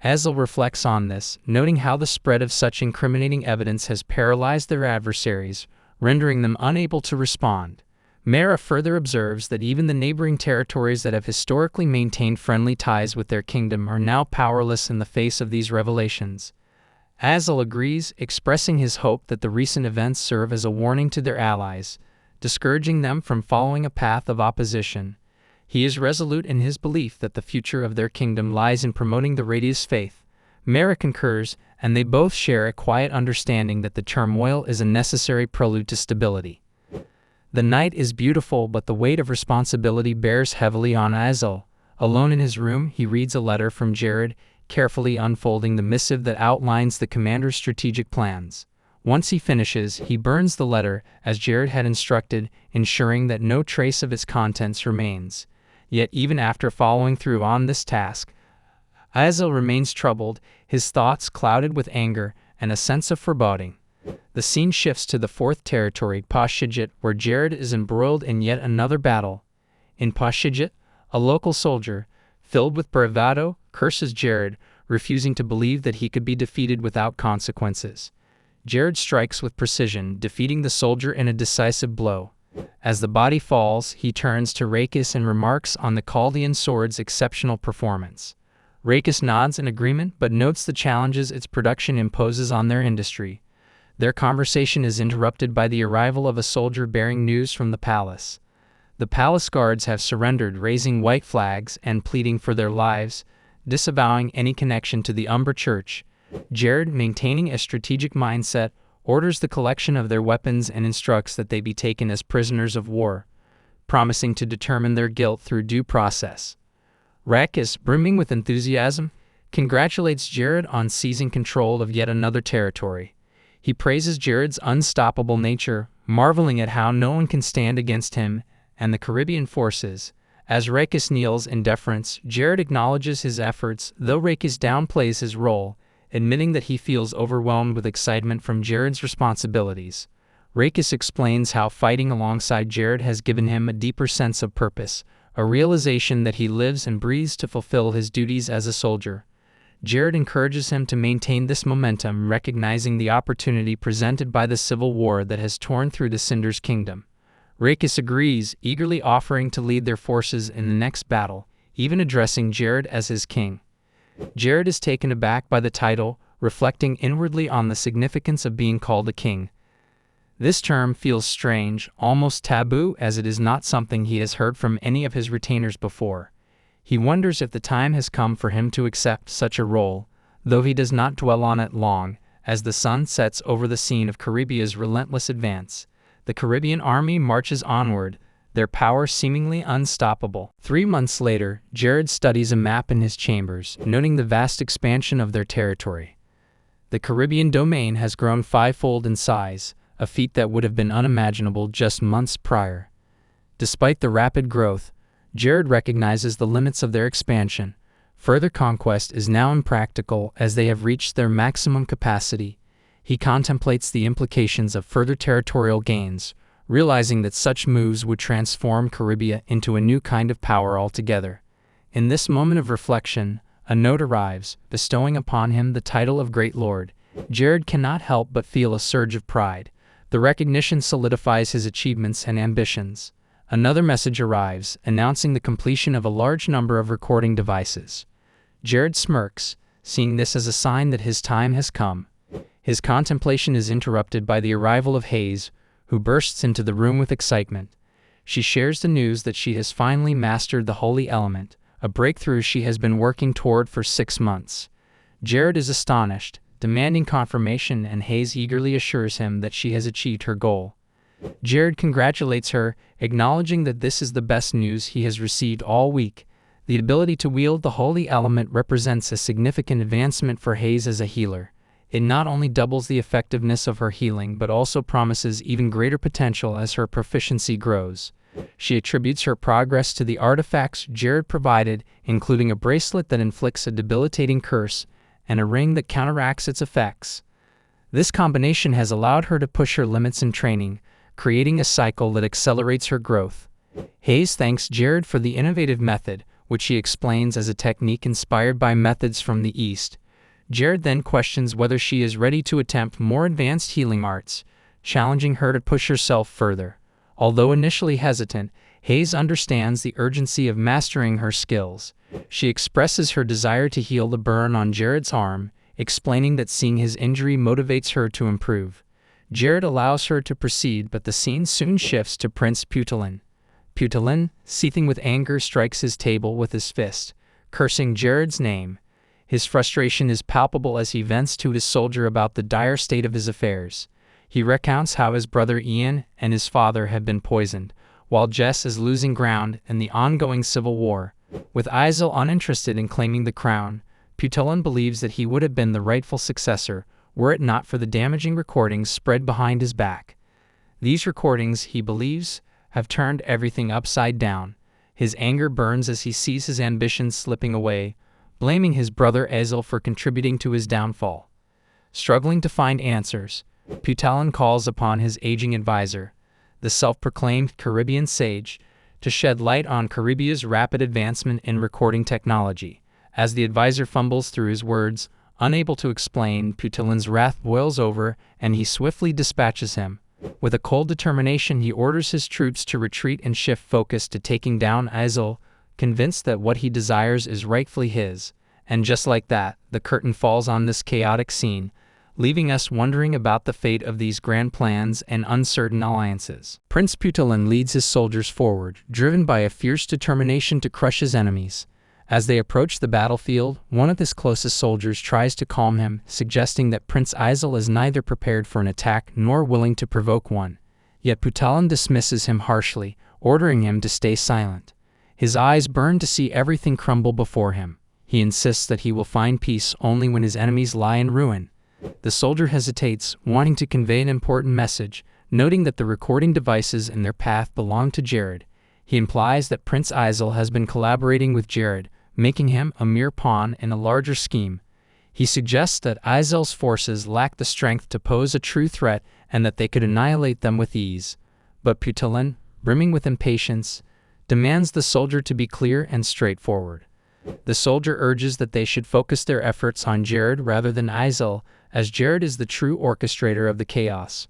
Isel reflects on this, noting how the spread of such incriminating evidence has paralyzed their adversaries, rendering them unable to respond. Mara further observes that even the neighboring territories that have historically maintained friendly ties with their kingdom are now powerless in the face of these revelations. Isel agrees, expressing his hope that the recent events serve as a warning to their allies, discouraging them from following a path of opposition. He is resolute in his belief that the future of their kingdom lies in promoting the Radius faith. Mara concurs, and they both share a quiet understanding that the turmoil is a necessary prelude to stability. The night is beautiful, but the weight of responsibility bears heavily on Isel. Alone in his room, he reads a letter from Jared, carefully unfolding the missive that outlines the commander's strategic plans. Once he finishes, he burns the letter, as Jared had instructed, ensuring that no trace of its contents remains. Yet even after following through on this task, Azazel remains troubled, his thoughts clouded with anger and a sense of foreboding. The scene shifts to the fourth territory, Pashijit, where Jared is embroiled in yet another battle. In Pashijit, a local soldier, filled with bravado, curses Jared, refusing to believe that he could be defeated without consequences. Jared strikes with precision, defeating the soldier in a decisive blow. As the body falls, he turns to Rakis and remarks on the Chaldean sword's exceptional performance. Rakis nods in agreement but notes the challenges its production imposes on their industry. Their conversation is interrupted by the arrival of a soldier bearing news from the palace. The palace guards have surrendered, raising white flags and pleading for their lives, disavowing any connection to the Umbra Church. Jared, maintaining a strategic mindset, orders the collection of their weapons and instructs that they be taken as prisoners of war, promising to determine their guilt through due process. Rakis, brimming with enthusiasm, congratulates Jared on seizing control of yet another territory. He praises Jared's unstoppable nature, marveling at how no one can stand against him and the Caribbean forces. As Rakis kneels in deference, Jared acknowledges his efforts, though Rakis downplays his role, admitting that he feels overwhelmed with excitement from Jared's responsibilities. Rakis explains how fighting alongside Jared has given him a deeper sense of purpose, a realization that he lives and breathes to fulfill his duties as a soldier. Jared encourages him to maintain this momentum, recognizing the opportunity presented by the civil war that has torn through the Cinder's kingdom. Rakis agrees, eagerly offering to lead their forces in the next battle, even addressing Jared as his king. Jared is taken aback by the title, reflecting inwardly on the significance of being called a king. This term feels strange, almost taboo, as it is not something he has heard from any of his retainers before. He wonders if the time has come for him to accept such a role, though he does not dwell on it long. As the sun sets over the scene of Caribbea's relentless advance, the Caribbean army marches onward, their power seemingly unstoppable. 3 months later, Jared studies a map in his chambers, noting the vast expansion of their territory. The Caribbean domain has grown fivefold in size, a feat that would have been unimaginable just months prior. Despite the rapid growth, Jared recognizes the limits of their expansion. Further conquest is now impractical as they have reached their maximum capacity. He contemplates the implications of further territorial gains, realizing that such moves would transform Caribbean into a new kind of power altogether. In this moment of reflection, a note arrives, bestowing upon him the title of Great Lord. Jared cannot help but feel a surge of pride. The recognition solidifies his achievements and ambitions. Another message arrives, announcing the completion of a large number of recording devices. Jared smirks, seeing this as a sign that his time has come. His contemplation is interrupted by the arrival of Hayes, who bursts into the room with excitement. She shares the news that she has finally mastered the holy element, a breakthrough she has been working toward for 6 months. Jared is astonished, demanding confirmation, and Hayes eagerly assures him that she has achieved her goal. Jared congratulates her, acknowledging that this is the best news he has received all week. The ability to wield the holy element represents a significant advancement for Hayes as a healer. It not only doubles the effectiveness of her healing but also promises even greater potential as her proficiency grows. She attributes her progress to the artifacts Jared provided, including a bracelet that inflicts a debilitating curse and a ring that counteracts its effects. This combination has allowed her to push her limits in training, creating a cycle that accelerates her growth. Hayes thanks Jared for the innovative method, which he explains as a technique inspired by methods from the East. Jared then questions whether she is ready to attempt more advanced healing arts, challenging her to push herself further. Although initially hesitant, Hayes understands the urgency of mastering her skills. She expresses her desire to heal the burn on Jared's arm, explaining that seeing his injury motivates her to improve. Jared allows her to proceed, but the scene soon shifts to Prince Putalin. Putalin, seething with anger, strikes his table with his fist, cursing Jared's name. His frustration is palpable as he vents to his soldier about the dire state of his affairs. He recounts how his brother Ian and his father have been poisoned, while Jess is losing ground in the ongoing civil war. With Azazel uninterested in claiming the crown, Putalin believes that he would have been the rightful successor, were it not for the damaging recordings spread behind his back. These recordings, he believes, have turned everything upside down. His anger burns as he sees his ambitions slipping away, blaming his brother Ezel for contributing to his downfall. Struggling to find answers, Putalin calls upon his aging advisor, the self-proclaimed Caribbean sage, to shed light on Caribia's rapid advancement in recording technology. As the advisor fumbles through his words, unable to explain, Putalin's wrath boils over, and he swiftly dispatches him. With a cold determination, he orders his troops to retreat and shift focus to taking down Ezel, convinced that what he desires is rightfully his. And just like that, the curtain falls on this chaotic scene, leaving us wondering about the fate of these grand plans and uncertain alliances. Prince Putalin leads his soldiers forward, driven by a fierce determination to crush his enemies. As they approach the battlefield, one of his closest soldiers tries to calm him, suggesting that Prince Ezel is neither prepared for an attack nor willing to provoke one. Yet Putalin dismisses him harshly, ordering him to stay silent. His eyes burn to see everything crumble before him. He insists that he will find peace only when his enemies lie in ruin. The soldier hesitates, wanting to convey an important message, noting that the recording devices in their path belong to Jared. He implies that Prince Ezel has been collaborating with Jared, making him a mere pawn in a larger scheme. He suggests that Ezel's forces lack the strength to pose a true threat and that they could annihilate them with ease. But Putalin, brimming with impatience, demands the soldier to be clear and straightforward. The soldier urges that they should focus their efforts on Jared rather than Ezel, as Jared is the true orchestrator of the chaos.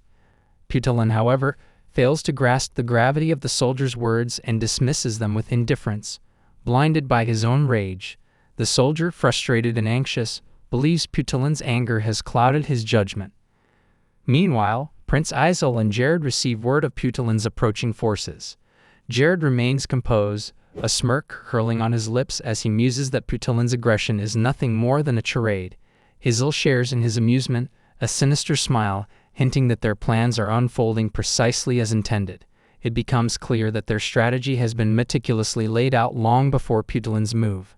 Putalin, however, fails to grasp the gravity of the soldier's words and dismisses them with indifference. Blinded by his own rage, the soldier, frustrated and anxious, believes Putalin's anger has clouded his judgment. Meanwhile, Prince Ezel and Jared receive word of Putalin's approaching forces. Jared remains composed, a smirk curling on his lips as he muses that Putalin's aggression is nothing more than a charade. Ezel shares in his amusement, a sinister smile, hinting that their plans are unfolding precisely as intended. It becomes clear that their strategy has been meticulously laid out long before Putalin's move.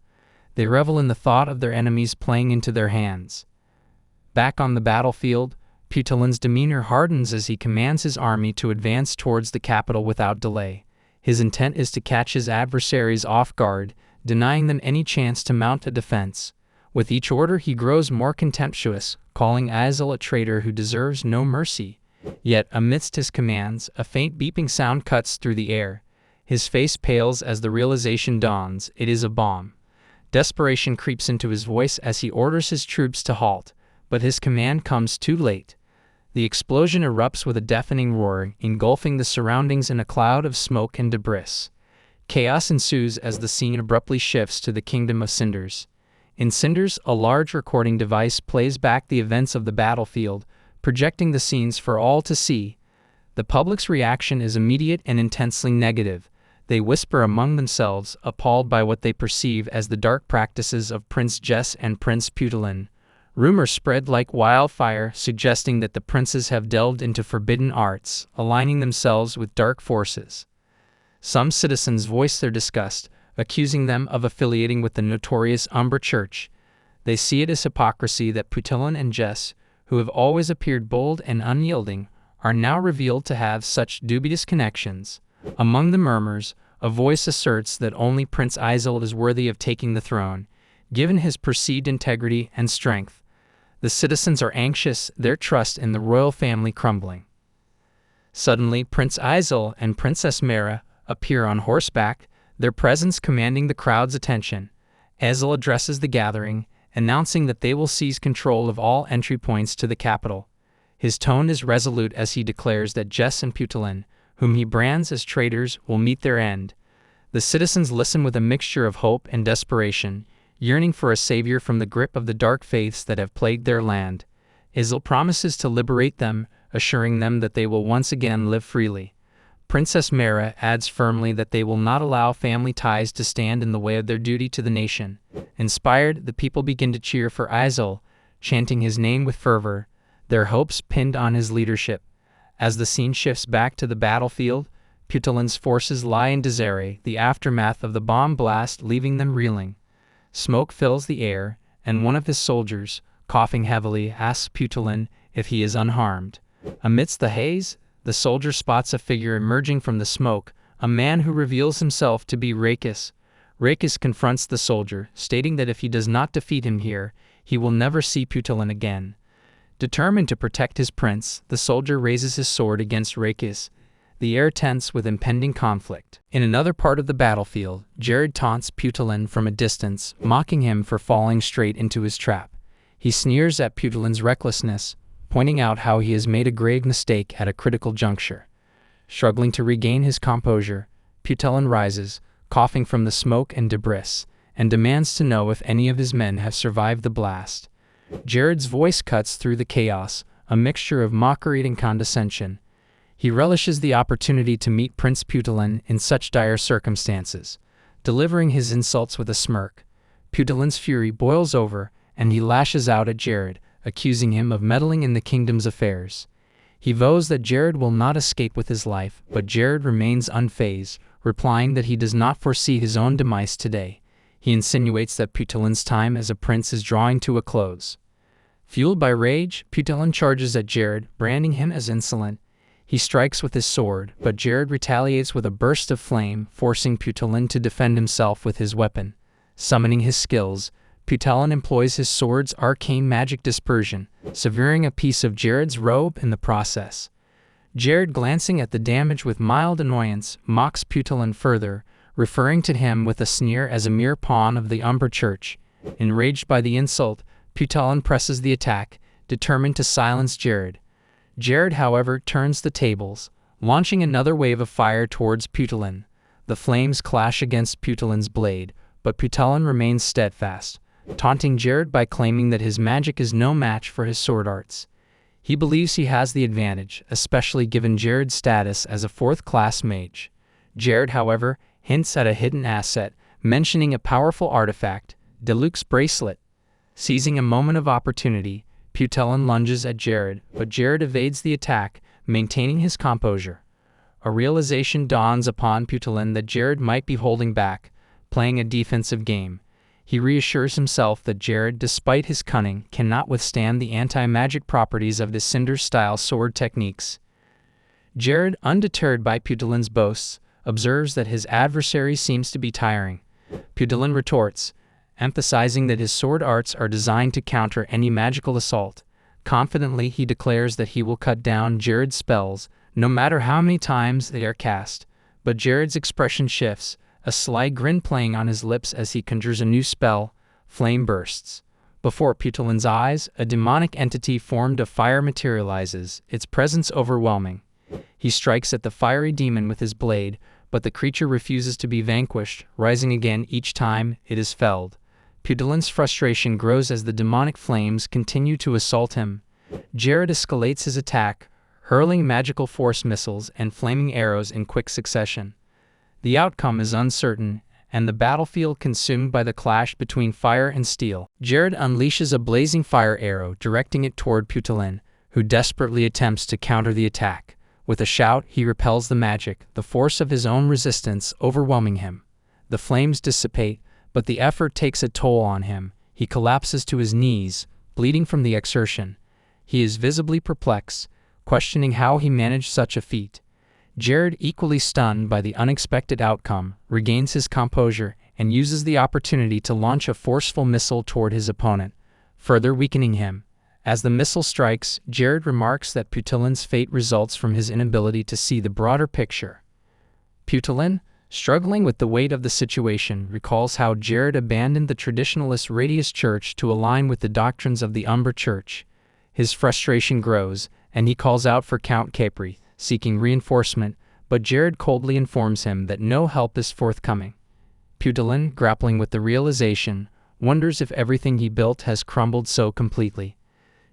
They revel in the thought of their enemies playing into their hands. Back on the battlefield, Putalin's demeanor hardens as he commands his army to advance towards the capital without delay. His intent is to catch his adversaries off guard, denying them any chance to mount a defense. With each order he grows more contemptuous, calling Ezel a traitor who deserves no mercy. Yet, amidst his commands, a faint beeping sound cuts through the air. His face pales as the realization dawns: it is a bomb. Desperation creeps into his voice as he orders his troops to halt, but his command comes too late. The explosion erupts with a deafening roar, engulfing the surroundings in a cloud of smoke and debris. Chaos ensues as the scene abruptly shifts to the Kingdom of Cinders. In Cinders, a large recording device plays back the events of the battlefield, projecting the scenes for all to see. The public's reaction is immediate and intensely negative. They whisper among themselves, appalled by what they perceive as the dark practices of Prince Jess and Prince Putalin. Rumors spread like wildfire, suggesting that the princes have delved into forbidden arts, aligning themselves with dark forces. Some citizens voice their disgust, accusing them of affiliating with the notorious Umbra Church. They see it as hypocrisy that Putalin and Jess, who have always appeared bold and unyielding, are now revealed to have such dubious connections. Among the murmurs, a voice asserts that only Prince Ezel is worthy of taking the throne, given his perceived integrity and strength. The citizens are anxious, their trust in the royal family crumbling. Suddenly, Prince Ezel and Princess Mera appear on horseback, their presence commanding the crowd's attention. Ezel addresses the gathering, announcing that they will seize control of all entry points to the capital. His tone is resolute as he declares that Jess and Putalin, whom he brands as traitors, will meet their end. The citizens listen with a mixture of hope and desperation, yearning for a savior from the grip of the dark faiths that have plagued their land. Ezel promises to liberate them, assuring them that they will once again live freely. Princess Mera adds firmly that they will not allow family ties to stand in the way of their duty to the nation. Inspired, the people begin to cheer for Ezel, chanting his name with fervor, their hopes pinned on his leadership. As the scene shifts back to the battlefield, Putalin's forces lie in disarray, the aftermath of the bomb blast leaving them reeling. Smoke fills the air, and one of his soldiers, coughing heavily, asks Putalin if he is unharmed. Amidst the haze, the soldier spots a figure emerging from the smoke, a man who reveals himself to be Rakis. Rakis confronts the soldier, stating that if he does not defeat him here, he will never see Putalin again. Determined to protect his prince, the soldier raises his sword against Rakis, the air tense with impending conflict. In another part of the battlefield, Jared taunts Putalin from a distance, mocking him for falling straight into his trap. He sneers at Putalin's recklessness, pointing out how he has made a grave mistake at a critical juncture. Struggling to regain his composure, Putalin rises, coughing from the smoke and debris, and demands to know if any of his men have survived the blast. Jared's voice cuts through the chaos, a mixture of mockery and condescension. He relishes the opportunity to meet Prince Putalin in such dire circumstances, delivering his insults with a smirk. Putalin's fury boils over, and he lashes out at Jared, accusing him of meddling in the kingdom's affairs. He vows that Jared will not escape with his life, but Jared remains unfazed, replying that he does not foresee his own demise today. He insinuates that Putalin's time as a prince is drawing to a close. Fueled by rage, Putalin charges at Jared, branding him as insolent. He strikes with his sword, but Jared retaliates with a burst of flame, forcing Putalin to defend himself with his weapon. Summoning his skills, Putalin employs his sword's arcane magic dispersion, severing a piece of Jared's robe in the process. Jared, glancing at the damage with mild annoyance, mocks Putalin further, referring to him with a sneer as a mere pawn of the Umber Church. Enraged by the insult, Putalin presses the attack, determined to silence Jared. Jared, however, turns the tables, launching another wave of fire towards Putalin. The flames clash against Putalin's blade, but Putalin remains steadfast, taunting Jared by claiming that his magic is no match for his sword arts. He believes he has the advantage, especially given Jared's status as a fourth-class mage. Jared, however, hints at a hidden asset, mentioning a powerful artifact, Deluxe Bracelet. Seizing a moment of opportunity, Putalin lunges at Jared, but Jared evades the attack, maintaining his composure. A realization dawns upon Putalin that Jared might be holding back, playing a defensive game. He reassures himself that Jared, despite his cunning, cannot withstand the anti-magic properties of the Cinder-style sword techniques. Jared, undeterred by Putalin's boasts, observes that his adversary seems to be tiring. Putalin retorts, emphasizing that his sword arts are designed to counter any magical assault. Confidently, he declares that he will cut down Jared's spells, no matter how many times they are cast. But Jared's expression shifts, a sly grin playing on his lips as he conjures a new spell. Flame bursts. Before Putalin's eyes, a demonic entity formed of fire materializes, its presence overwhelming. He strikes at the fiery demon with his blade, but the creature refuses to be vanquished, rising again each time it is felled. Putalin's frustration grows as the demonic flames continue to assault him. Jared escalates his attack, hurling magical force missiles and flaming arrows in quick succession. The outcome is uncertain, and the battlefield consumed by the clash between fire and steel. Jared unleashes a blazing fire arrow, directing it toward Putalin, who desperately attempts to counter the attack. With a shout, he repels the magic, the force of his own resistance overwhelming him. The flames dissipate, but the effort takes a toll on him. He collapses to his knees, bleeding from the exertion. He is visibly perplexed, questioning how he managed such a feat. Jared, equally stunned by the unexpected outcome, regains his composure and uses the opportunity to launch a forceful missile toward his opponent, further weakening him. As the missile strikes, Jared remarks that Putalin's fate results from his inability to see the broader picture. Putalin, struggling with the weight of the situation, recalls how Jared abandoned the traditionalist Radius Church to align with the doctrines of the Umber Church. His frustration grows, and he calls out for Count Capri, seeking reinforcement, but Jared coldly informs him that no help is forthcoming. Putalin, grappling with the realization, wonders if everything he built has crumbled so completely.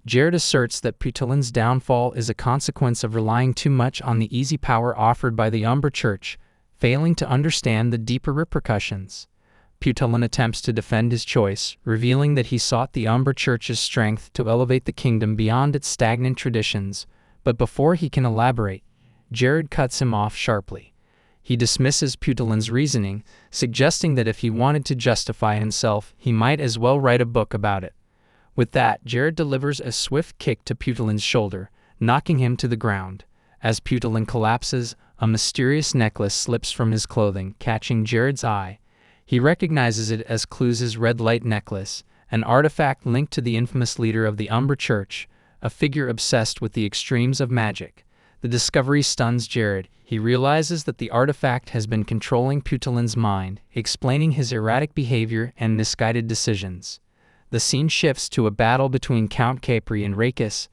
Jared asserts that Putalin's downfall is a consequence of relying too much on the easy power offered by the Umber Church, failing to understand the deeper repercussions. Putalin attempts to defend his choice, revealing that he sought the Umber Church's strength to elevate the kingdom beyond its stagnant traditions, but before he can elaborate, Jared cuts him off sharply. He dismisses Putalin's reasoning, suggesting that if he wanted to justify himself, he might as well write a book about it. With that, Jared delivers a swift kick to Putillin's shoulder, knocking him to the ground. As Putillin collapses, a mysterious necklace slips from his clothing, catching Jared's eye. He recognizes it as Cluse's red light necklace, an artifact linked to the infamous leader of the Umbra Church, a figure obsessed with the extremes of magic. The discovery stuns Jared. He realizes that the artifact has been controlling Putillin's mind, explaining his erratic behavior and misguided decisions. The scene shifts to a battle between Count Capri and Rakis.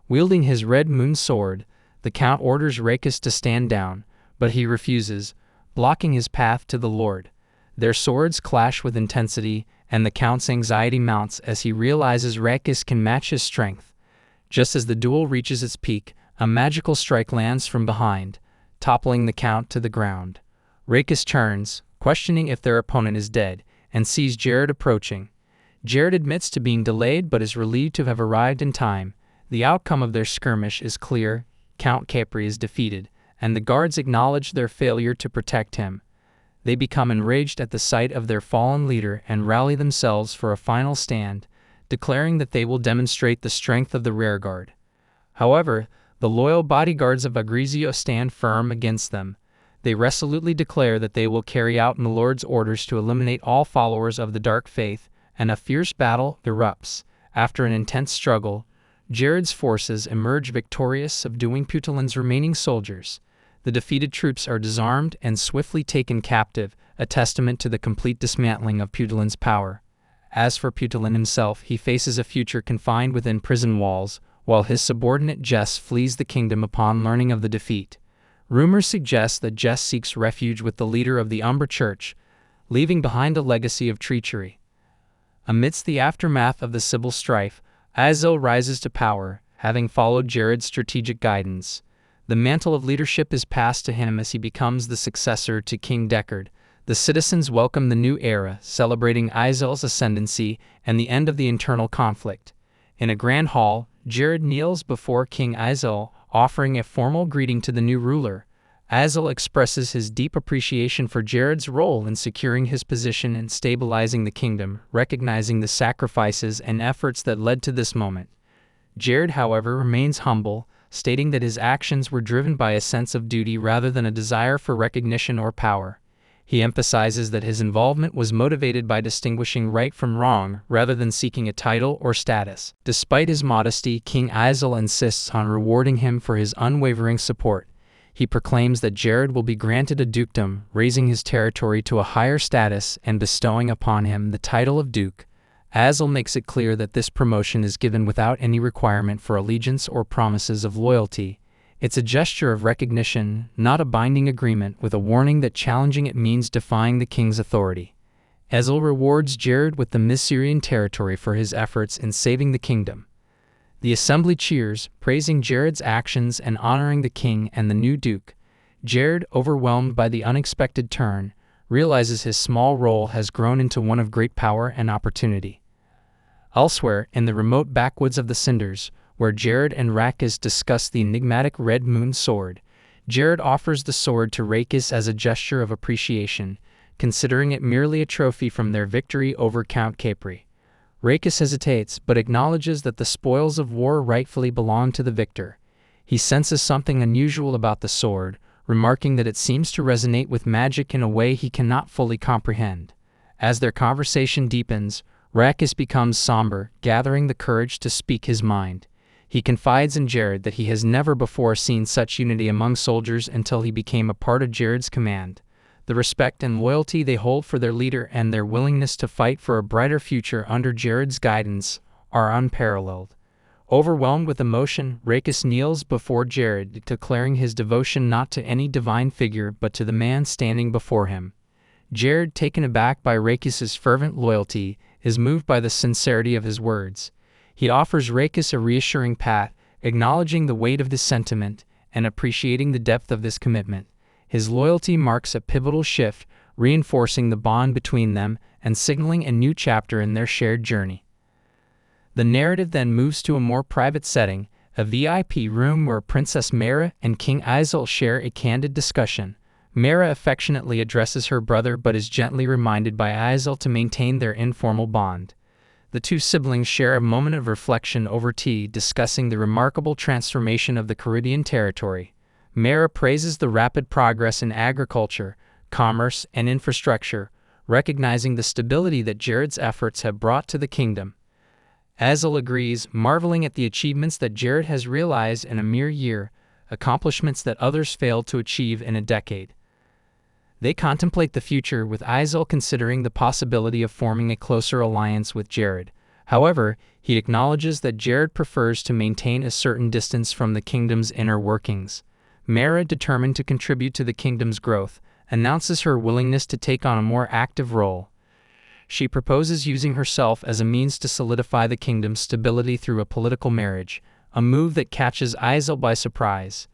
Wielding his red moon sword, the Count orders Rakis to stand down, but he refuses, blocking his path to the Lord. Their swords clash with intensity, and the Count's anxiety mounts as he realizes Rakis can match his strength. Just as the duel reaches its peak, a magical strike lands from behind, toppling the Count to the ground. Rakis turns, questioning if their opponent is dead, and sees Jared approaching. Jared admits to being delayed but is relieved to have arrived in time. The outcome of their skirmish is clear. Count Capri is defeated, and the guards acknowledge their failure to protect him. They become enraged at the sight of their fallen leader and rally themselves for a final stand, declaring that they will demonstrate the strength of the rearguard. However, the loyal bodyguards of Agrizio stand firm against them. They resolutely declare that they will carry out Milord's orders to eliminate all followers of the Dark Faith, and a fierce battle erupts. After an intense struggle, Jared's forces emerge victorious, subduing Putillin's remaining soldiers. The defeated troops are disarmed and swiftly taken captive, a testament to the complete dismantling of Putillin's power. As for Putillin himself, he faces a future confined within prison walls, while his subordinate Jess flees the kingdom upon learning of the defeat. Rumors suggest that Jess seeks refuge with the leader of the Umbra Church, leaving behind a legacy of treachery. Amidst the aftermath of the civil strife, Azel rises to power, having followed Jared's strategic guidance. The mantle of leadership is passed to him as he becomes the successor to King Deckard. The citizens welcome the new era, celebrating Azel's ascendancy and the end of the internal conflict. In a grand hall, Jared kneels before King Azel, offering a formal greeting to the new ruler. Azel expresses his deep appreciation for Jared's role in securing his position and stabilizing the kingdom, recognizing the sacrifices and efforts that led to this moment. Jared, however, remains humble, stating that his actions were driven by a sense of duty rather than a desire for recognition or power. He emphasizes that his involvement was motivated by distinguishing right from wrong rather than seeking a title or status. Despite his modesty, King Azel insists on rewarding him for his unwavering support. He proclaims that Jared will be granted a dukedom, raising his territory to a higher status and bestowing upon him the title of duke. Azel makes it clear that this promotion is given without any requirement for allegiance or promises of loyalty. It's a gesture of recognition, not a binding agreement, with a warning that challenging it means defying the king's authority. Azel rewards Jared with the Missyrian territory for his efforts in saving the kingdom. The assembly cheers, praising Jared's actions and honoring the king and the new duke. Jared, overwhelmed by the unexpected turn, realizes his small role has grown into one of great power and opportunity. Elsewhere, in the remote backwoods of the Cinders, where Jared and Rakis discuss the enigmatic Red Moon sword, Jared offers the sword to Rakis as a gesture of appreciation, considering it merely a trophy from their victory over Count Capri. Rakis hesitates, but acknowledges that the spoils of war rightfully belong to the victor. He senses something unusual about the sword, remarking that it seems to resonate with magic in a way he cannot fully comprehend. As their conversation deepens, Rakis becomes somber, gathering the courage to speak his mind. He confides in Jared that he has never before seen such unity among soldiers until he became a part of Jared's command. The respect and loyalty they hold for their leader and their willingness to fight for a brighter future under Jared's guidance are unparalleled. Overwhelmed with emotion, Rakis kneels before Jared, declaring his devotion not to any divine figure but to the man standing before him. Jared, taken aback by Rakis's fervent loyalty, is moved by the sincerity of his words. He offers Rakis a reassuring pat, acknowledging the weight of this sentiment and appreciating the depth of this commitment. His loyalty marks a pivotal shift, reinforcing the bond between them and signaling a new chapter in their shared journey. The narrative then moves to a more private setting, a VIP room where Princess Mera and King Azel share a candid discussion. Mera affectionately addresses her brother but is gently reminded by Azel to maintain their informal bond. The two siblings share a moment of reflection over tea, discussing the remarkable transformation of the Caribbean territory. Mera praises the rapid progress in agriculture, commerce, and infrastructure, recognizing the stability that Jared's efforts have brought to the kingdom. Azel agrees, marveling at the achievements that Jared has realized in a mere year, accomplishments that others failed to achieve in a decade. They contemplate the future, with Azel considering the possibility of forming a closer alliance with Jared. However, he acknowledges that Jared prefers to maintain a certain distance from the kingdom's inner workings. Mera, determined to contribute to the kingdom's growth, announces her willingness to take on a more active role. She proposes using herself as a means to solidify the kingdom's stability through a political marriage, a move that catches Azel by surprise.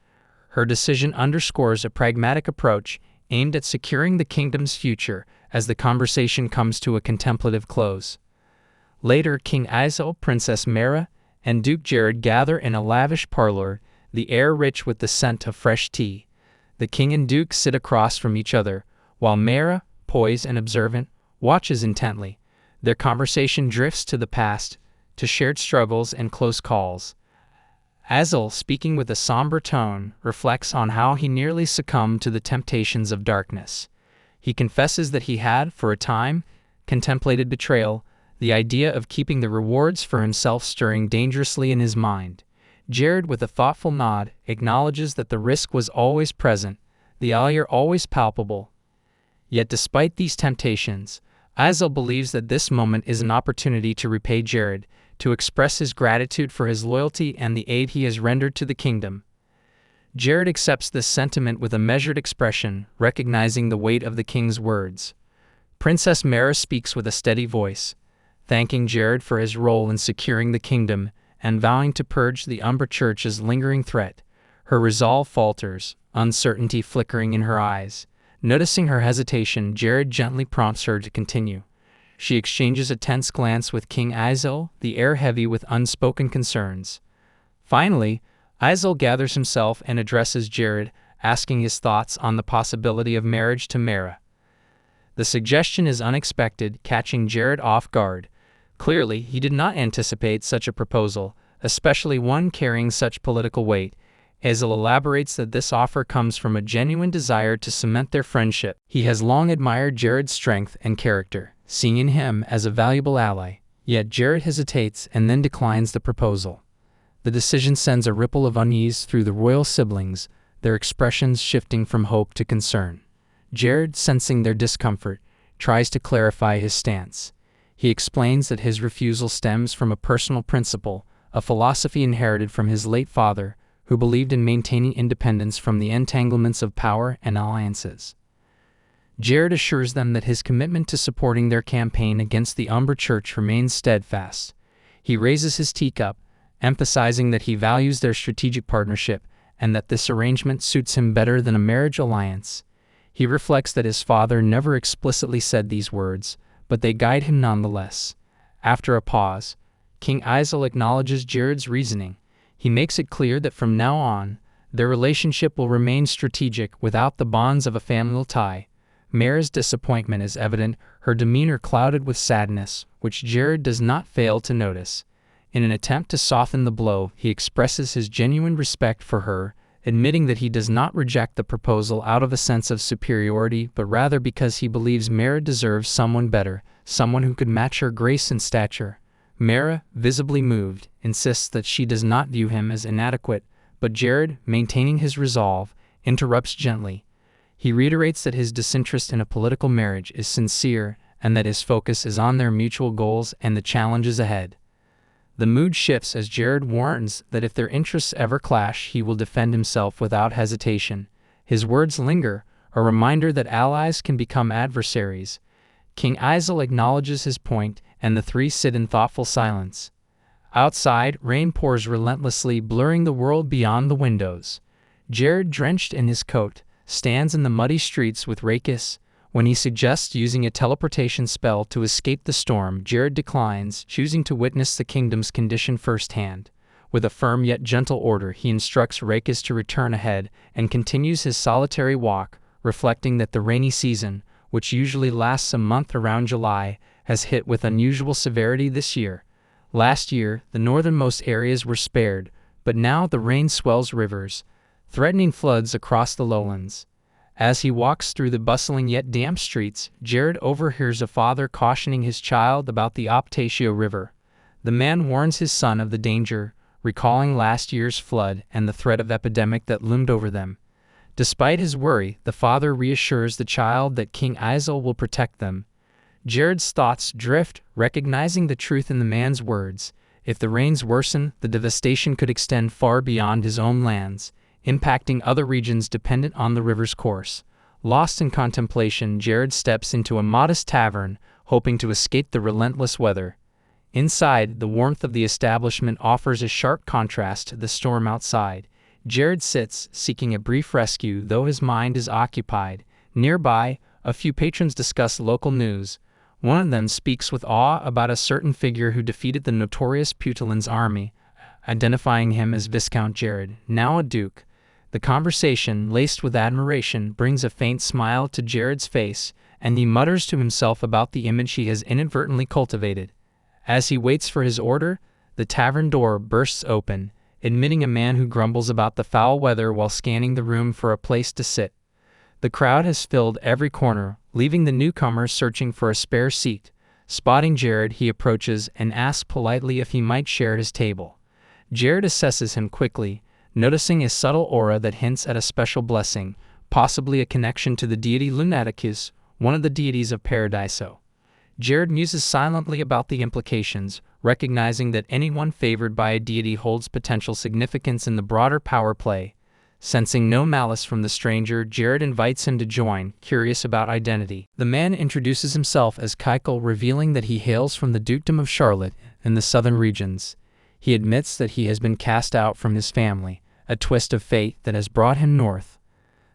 Her decision underscores a pragmatic approach aimed at securing the kingdom's future as the conversation comes to a contemplative close. Later, King Azel, Princess Mera, and Duke Jared gather in a lavish parlor, the air rich with the scent of fresh tea. The king and duke sit across from each other, while Mera, poised and observant, watches intently. Their conversation drifts to the past, to shared struggles and close calls. Azel, speaking with a somber tone, reflects on how he nearly succumbed to the temptations of darkness. He confesses that he had, for a time, contemplated betrayal, the idea of keeping the rewards for himself stirring dangerously in his mind. Jared, with a thoughtful nod, acknowledges that the risk was always present, the allure always palpable. Yet despite these temptations, Azel believes that this moment is an opportunity to repay Jared, to express his gratitude for his loyalty and the aid he has rendered to the kingdom. Jared accepts this sentiment with a measured expression, recognizing the weight of the king's words. Princess Mera speaks with a steady voice, thanking Jared for his role in securing the kingdom and vowing to purge the Umbra Church's lingering threat. Her resolve falters, uncertainty flickering in her eyes. Noticing her hesitation, Jared gently prompts her to continue. She exchanges a tense glance with King Azel, the air heavy with unspoken concerns. Finally, Azel gathers himself and addresses Jared, asking his thoughts on the possibility of marriage to Mera. The suggestion is unexpected, catching Jared off guard. Clearly, he did not anticipate such a proposal, especially one carrying such political weight. Azel elaborates that this offer comes from a genuine desire to cement their friendship. He has long admired Jared's strength and character, seeing in him as a valuable ally. Yet Jared hesitates and then declines the proposal. The decision sends a ripple of unease through the royal siblings, their expressions shifting from hope to concern. Jared, sensing their discomfort, tries to clarify his stance. He explains that his refusal stems from a personal principle, a philosophy inherited from his late father, who believed in maintaining independence from the entanglements of power and alliances. Jared assures them that his commitment to supporting their campaign against the Umbra Church remains steadfast. He raises his teacup, emphasizing that he values their strategic partnership and that this arrangement suits him better than a marriage alliance. He reflects that his father never explicitly said these words, but they guide him nonetheless. After a pause, King Azel acknowledges Jared's reasoning. He makes it clear that from now on, their relationship will remain strategic without the bonds of a familial tie. Mera's disappointment is evident, her demeanor clouded with sadness, which Jared does not fail to notice. In an attempt to soften the blow, he expresses his genuine respect for her, admitting that he does not reject the proposal out of a sense of superiority, but rather because he believes Mera deserves someone better, someone who could match her grace and stature. Mera, visibly moved, insists that she does not view him as inadequate, but Jared, maintaining his resolve, interrupts gently. He reiterates that his disinterest in a political marriage is sincere and that his focus is on their mutual goals and the challenges ahead. The mood shifts as Jared warns that if their interests ever clash, he will defend himself without hesitation. His words linger, a reminder that allies can become adversaries. King Azel acknowledges his point, and the three sit in thoughtful silence. Outside, rain pours relentlessly, blurring the world beyond the windows. Jared, drenched in his coat, stands in the muddy streets with Rakis. When he suggests using a teleportation spell to escape the storm, Jared declines, choosing to witness the kingdom's condition firsthand. With a firm yet gentle order, he instructs Rakis to return ahead and continues his solitary walk, reflecting that the rainy season, which usually lasts a month around July, has hit with unusual severity this year. Last year, the northernmost areas were spared, but now the rain swells rivers, threatening floods across the lowlands. As he walks through the bustling yet damp streets, Jared overhears a father cautioning his child about the Optatio River. The man warns his son of the danger, recalling last year's flood and the threat of epidemic that loomed over them. Despite his worry, the father reassures the child that King Isel will protect them. Jared's thoughts drift, recognizing the truth in the man's words. If the rains worsen, the devastation could extend far beyond his own lands, impacting other regions dependent on the river's course. Lost in contemplation, Jared steps into a modest tavern, hoping to escape the relentless weather. Inside, the warmth of the establishment offers a sharp contrast to the storm outside. Jared sits, seeking a brief rescue, though his mind is occupied. Nearby, a few patrons discuss local news. One of them speaks with awe about a certain figure who defeated the notorious Putillan's army, identifying him as Viscount Jared, now a duke. The conversation, laced with admiration, brings a faint smile to Jared's face, and he mutters to himself about the image he has inadvertently cultivated. As he waits for his order, the tavern door bursts open, admitting a man who grumbles about the foul weather while scanning the room for a place to sit. The crowd has filled every corner, leaving the newcomer searching for a spare seat. Spotting Jared, he approaches and asks politely if he might share his table. Jared assesses him quickly, noticing a subtle aura that hints at a special blessing, possibly a connection to the deity Lunaticus, one of the deities of Paradiso. Jared muses silently about the implications, recognizing that anyone favored by a deity holds potential significance in the broader power play. Sensing no malice from the stranger, Jared invites him to join, curious about identity. The man introduces himself as Keikel, revealing that he hails from the Dukedom of Charlotte in the southern regions. He admits that he has been cast out from his family, a twist of fate that has brought him north.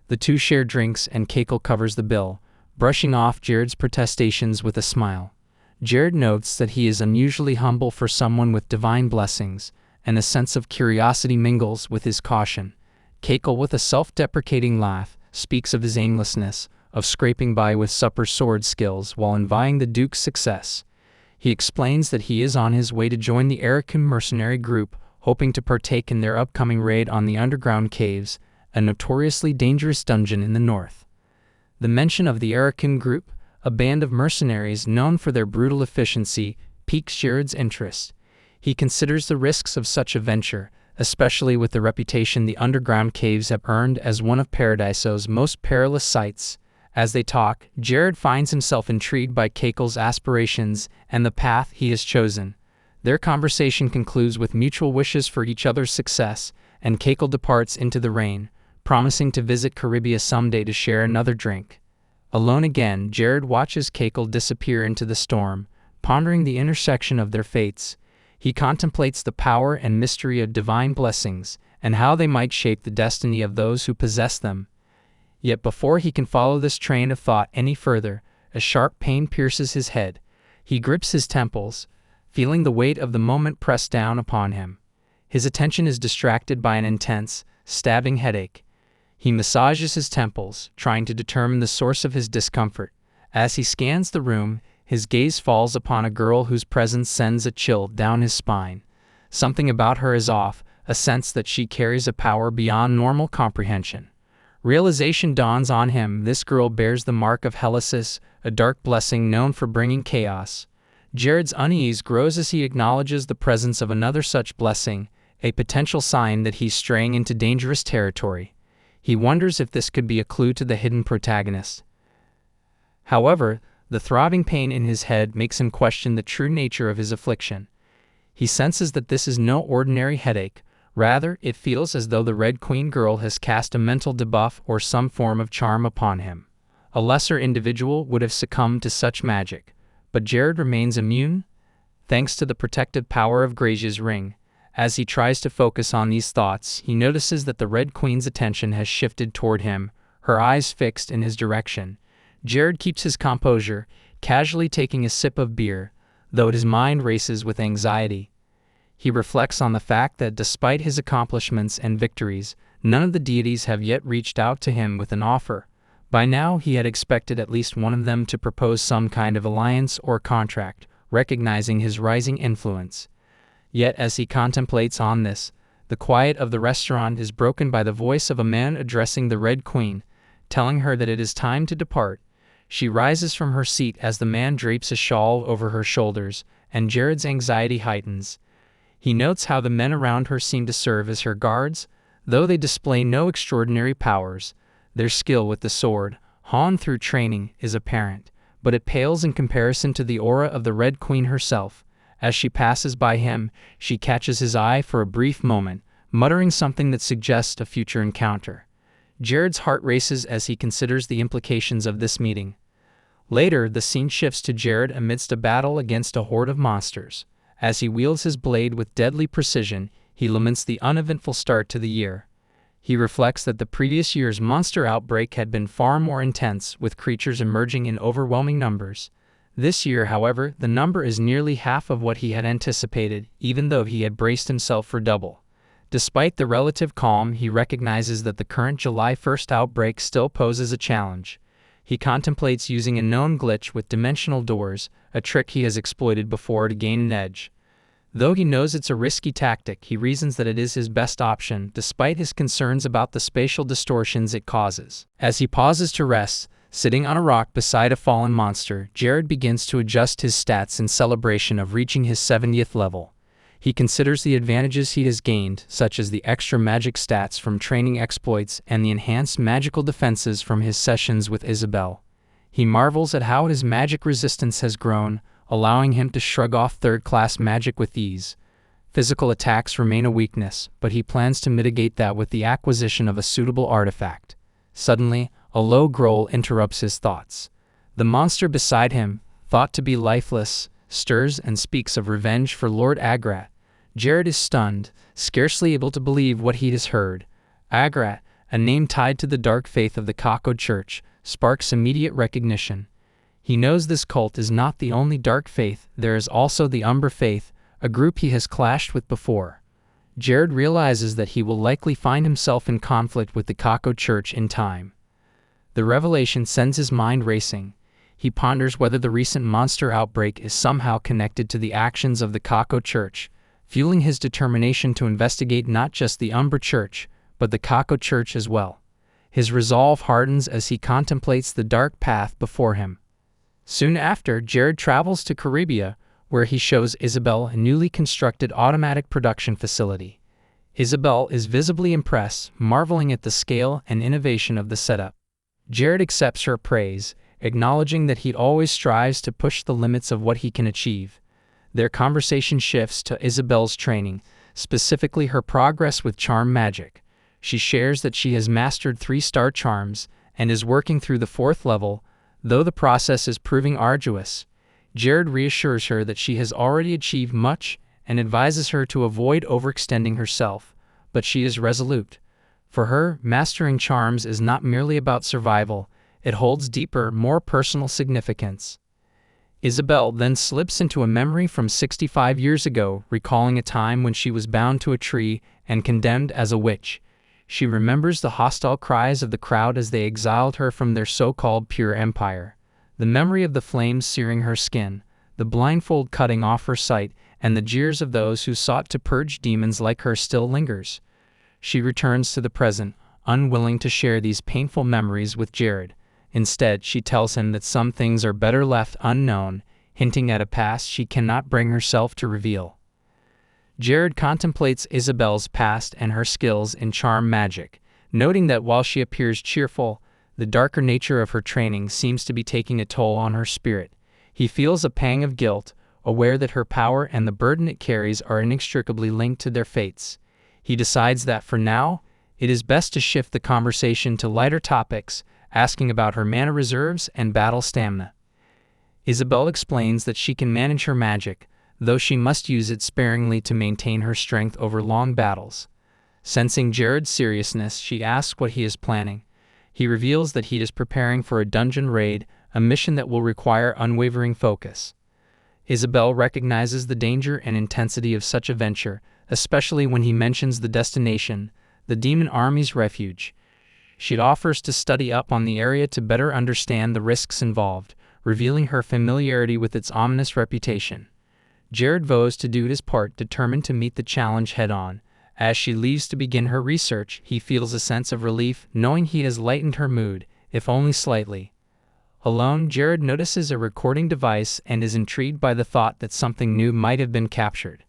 The two share drinks and Keikel covers the bill, brushing off Jared's protestations with a smile. Jared notes that he is unusually humble for someone with divine blessings, and a sense of curiosity mingles with his caution. Keikel, with a self-deprecating laugh, speaks of his aimlessness, of scraping by with supper sword skills while envying the Duke's success. He explains that he is on his way to join the Arakan mercenary group, hoping to partake in their upcoming raid on the underground caves, a notoriously dangerous dungeon in the north. The mention of the Arakan group, a band of mercenaries known for their brutal efficiency, piques Jared's interest. He considers the risks of such a venture, especially with the reputation the underground caves have earned as one of Paradiso's most perilous sites. As they talk, Jared finds himself intrigued by Keikel's aspirations and the path he has chosen. Their conversation concludes with mutual wishes for each other's success, and Keikel departs into the rain, promising to visit Caribia someday to share another drink. Alone again, Jared watches Keikel disappear into the storm, pondering the intersection of their fates. He contemplates the power and mystery of divine blessings, and how they might shape the destiny of those who possess them. Yet before he can follow this train of thought any further, a sharp pain pierces his head. He grips his temples, feeling the weight of the moment press down upon him. His attention is distracted by an intense, stabbing headache. He massages his temples, trying to determine the source of his discomfort. As he scans the room, his gaze falls upon a girl whose presence sends a chill down his spine. Something about her is off, a sense that she carries a power beyond normal comprehension. Realization dawns on him: this girl bears the mark of Helicis, a dark blessing known for bringing chaos. Jared's unease grows as he acknowledges the presence of another such blessing, a potential sign that he's straying into dangerous territory. He wonders if this could be a clue to the hidden protagonist. However, the throbbing pain in his head makes him question the true nature of his affliction. He senses that this is no ordinary headache. Rather, it feels as though the Red Queen girl has cast a mental debuff or some form of charm upon him. A lesser individual would have succumbed to such magic, but Jared remains immune, thanks to the protective power of Grazia's ring. As he tries to focus on these thoughts, he notices that the Red Queen's attention has shifted toward him, her eyes fixed in his direction. Jared keeps his composure, casually taking a sip of beer, though his mind races with anxiety. He reflects on the fact that despite his accomplishments and victories, none of the deities have yet reached out to him with an offer. By now, he had expected at least one of them to propose some kind of alliance or contract, recognizing his rising influence. Yet as he contemplates on this, the quiet of the restaurant is broken by the voice of a man addressing the Red Queen, telling her that it is time to depart. She rises from her seat as the man drapes a shawl over her shoulders, and Jared's anxiety heightens. He notes how the men around her seem to serve as her guards, though they display no extraordinary powers. Their skill with the sword, honed through training, is apparent, but it pales in comparison to the aura of the Red Queen herself. As she passes by him, she catches his eye for a brief moment, muttering something that suggests a future encounter. Jared's heart races as he considers the implications of this meeting. Later, the scene shifts to Jared amidst a battle against a horde of monsters. As he wields his blade with deadly precision, he laments the uneventful start to the year. He reflects that the previous year's monster outbreak had been far more intense, with creatures emerging in overwhelming numbers. This year, however, the number is nearly half of what he had anticipated, even though he had braced himself for double. Despite the relative calm, he recognizes that the current July 1st outbreak still poses a challenge. He contemplates using a known glitch with dimensional doors, a trick he has exploited before to gain an edge. Though he knows it's a risky tactic, he reasons that it is his best option, despite his concerns about the spatial distortions it causes. As he pauses to rest, sitting on a rock beside a fallen monster, Jared begins to adjust his stats in celebration of reaching his 70th level. He considers the advantages he has gained, such as the extra magic stats from training exploits and the enhanced magical defenses from his sessions with Isabelle. He marvels at how his magic resistance has grown, allowing him to shrug off third-class magic with ease. Physical attacks remain a weakness, but he plans to mitigate that with the acquisition of a suitable artifact. Suddenly, a low growl interrupts his thoughts. The monster beside him, thought to be lifeless, stirs and speaks of revenge for Lord Agrat. Jared is stunned, scarcely able to believe what he has heard. Agrat, a name tied to the dark faith of the Kako Church, sparks immediate recognition. He knows this cult is not the only dark faith, there is also the Umbra faith, a group he has clashed with before. Jared realizes that he will likely find himself in conflict with the Kako Church in time. The revelation sends his mind racing. He ponders whether the recent monster outbreak is somehow connected to the actions of the Kako Church, fueling his determination to investigate not just the Umbra Church, but the Kako Church as well. His resolve hardens as he contemplates the dark path before him. Soon after, Jared travels to Caribia, where he shows Isabelle a newly constructed automatic production facility. Isabelle is visibly impressed, marveling at the scale and innovation of the setup. Jared accepts her praise, acknowledging that he always strives to push the limits of what he can achieve. Their conversation shifts to Isabelle's training, specifically her progress with charm magic. She shares that she has mastered 3-star charms and is working through the 4th level, though the process is proving arduous. Jared reassures her that she has already achieved much and advises her to avoid overextending herself, but she is resolute. For her, mastering charms is not merely about survival, it holds deeper, more personal significance. Isabelle then slips into a memory from 65 years ago, recalling a time when she was bound to a tree and condemned as a witch. She remembers the hostile cries of the crowd as they exiled her from their so-called pure empire. The memory of the flames searing her skin, the blindfold cutting off her sight, and the jeers of those who sought to purge demons like her still lingers. She returns to the present, unwilling to share these painful memories with Jared. Instead, she tells him that some things are better left unknown, hinting at a past she cannot bring herself to reveal. Jared contemplates Isabelle's past and her skills in charm magic, noting that while she appears cheerful, the darker nature of her training seems to be taking a toll on her spirit. He feels a pang of guilt, aware that her power and the burden it carries are inextricably linked to their fates. He decides that for now, it is best to shift the conversation to lighter topics, asking about her mana reserves and battle stamina. Isabelle explains that she can manage her magic, though she must use it sparingly to maintain her strength over long battles. Sensing Jared's seriousness, she asks what he is planning. He reveals that he is preparing for a dungeon raid, a mission that will require unwavering focus. Isabelle recognizes the danger and intensity of such a venture, especially when he mentions the destination, the demon army's refuge. She offers to study up on the area to better understand the risks involved, revealing her familiarity with its ominous reputation. Jared vows to do his part, determined to meet the challenge head-on. As she leaves to begin her research, he feels a sense of relief, knowing he has lightened her mood, if only slightly. Alone, Jared notices a recording device and is intrigued by the thought that something new might have been captured.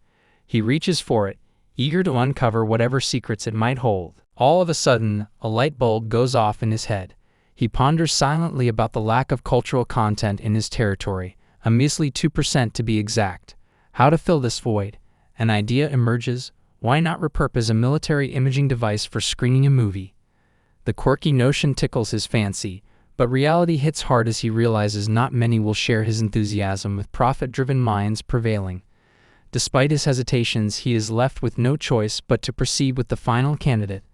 He reaches for it, eager to uncover whatever secrets it might hold. All of a sudden, a light bulb goes off in his head. He ponders silently about the lack of cultural content in his territory, a measly 2% to be exact. How to fill this void? An idea emerges. Why not repurpose a military imaging device for screening a movie? The quirky notion tickles his fancy, but reality hits hard as he realizes not many will share his enthusiasm, with profit-driven minds prevailing. Despite his hesitations, he is left with no choice but to proceed with the final candidate.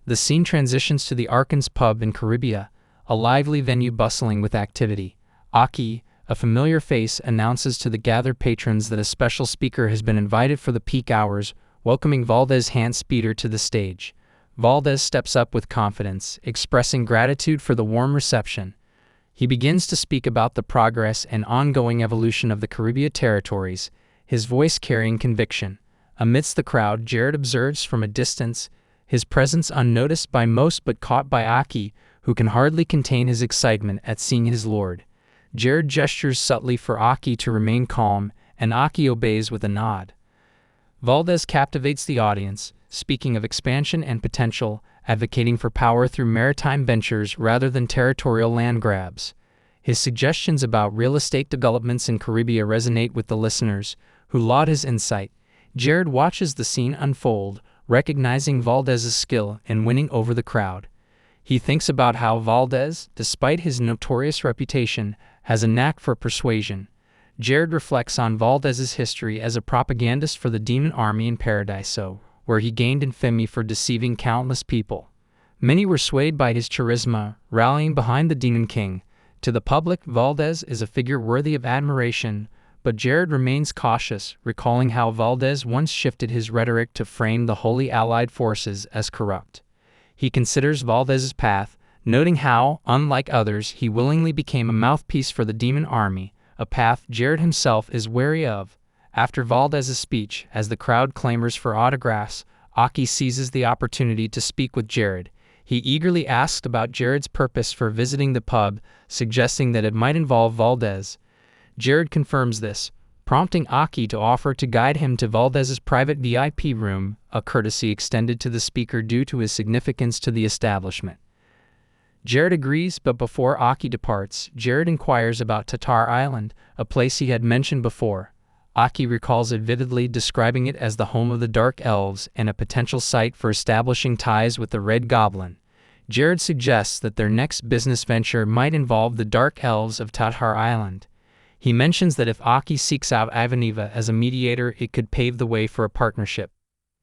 The scene transitions to the Arkan's pub in Caribbean, a lively venue bustling with activity. Aki, a familiar face, announces to the gathered patrons that a special speaker has been invited for the peak hours, welcoming Valdez Hand-Speeder to the stage. Valdez steps up with confidence, expressing gratitude for the warm reception. He begins to speak about the progress and ongoing evolution of the Caribbean territories, his voice carrying conviction. Amidst the crowd, Jared observes from a distance, his presence unnoticed by most but caught by Aki, who can hardly contain his excitement at seeing his lord. Jared gestures subtly for Aki to remain calm, and Aki obeys with a nod. Valdez captivates the audience, speaking of expansion and potential, advocating for power through maritime ventures rather than territorial land grabs. His suggestions about real estate developments in Caribbean resonate with the listeners, who laud his insight. Jared watches the scene unfold, recognizing Valdez's skill in winning over the crowd. He thinks about how Valdez, despite his notorious reputation, has a knack for persuasion. Jared reflects on Valdez's history as a propagandist for the demon army in Paradiso, where he gained infamy for deceiving countless people. Many were swayed by his charisma, rallying behind the Demon King. To the public, Valdez is a figure worthy of admiration, but Jared remains cautious, recalling how Valdez once shifted his rhetoric to frame the Holy Allied forces as corrupt. He considers Valdez's path, noting how, unlike others, he willingly became a mouthpiece for the demon army, a path Jared himself is wary of. After Valdez's speech, as the crowd clamors for autographs, Aki seizes the opportunity to speak with Jared. He eagerly asked about Jared's purpose for visiting the pub, suggesting that it might involve Valdez. Jared confirms this, prompting Aki to offer to guide him to Valdez's private VIP room, a courtesy extended to the speaker due to his significance to the establishment. Jared agrees, but before Aki departs, Jared inquires about Tatar Island, a place he had mentioned before. Aki recalls it vividly, describing it as the home of the Dark Elves and a potential site for establishing ties with the Red Goblin. Jared suggests that their next business venture might involve the Dark Elves of Tatar Island. He mentions that if Aki seeks out Ivaneva as a mediator, it could pave the way for a partnership.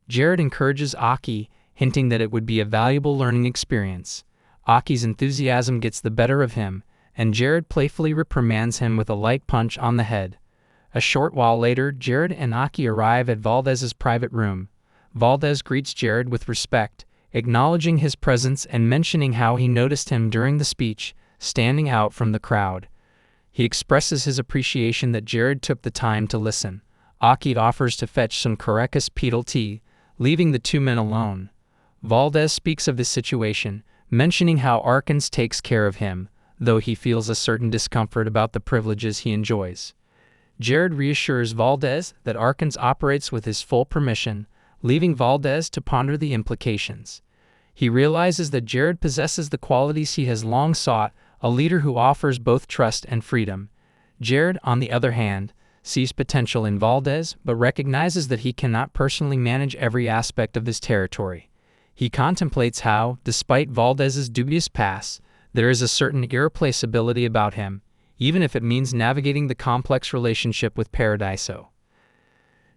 Jared encourages Aki, hinting that it would be a valuable learning experience. Aki's enthusiasm gets the better of him, and Jared playfully reprimands him with a light punch on the head. A short while later, Jared and Aki arrive at Valdez's private room. Valdez greets Jared with respect, acknowledging his presence and mentioning how he noticed him during the speech, standing out from the crowd. He expresses his appreciation that Jared took the time to listen. Aki offers to fetch some Caracas petal tea, leaving the two men alone. Valdez speaks of his situation, mentioning how Arkans takes care of him, though he feels a certain discomfort about the privileges he enjoys. Jared reassures Valdez that Arkans operates with his full permission, leaving Valdez to ponder the implications. He realizes that Jared possesses the qualities he has long sought, a leader who offers both trust and freedom. Jared, on the other hand, sees potential in Valdez, but recognizes that he cannot personally manage every aspect of his territory. He contemplates how, despite Valdez's dubious past, there is a certain irreplaceability about him, even if it means navigating the complex relationship with Paradiso.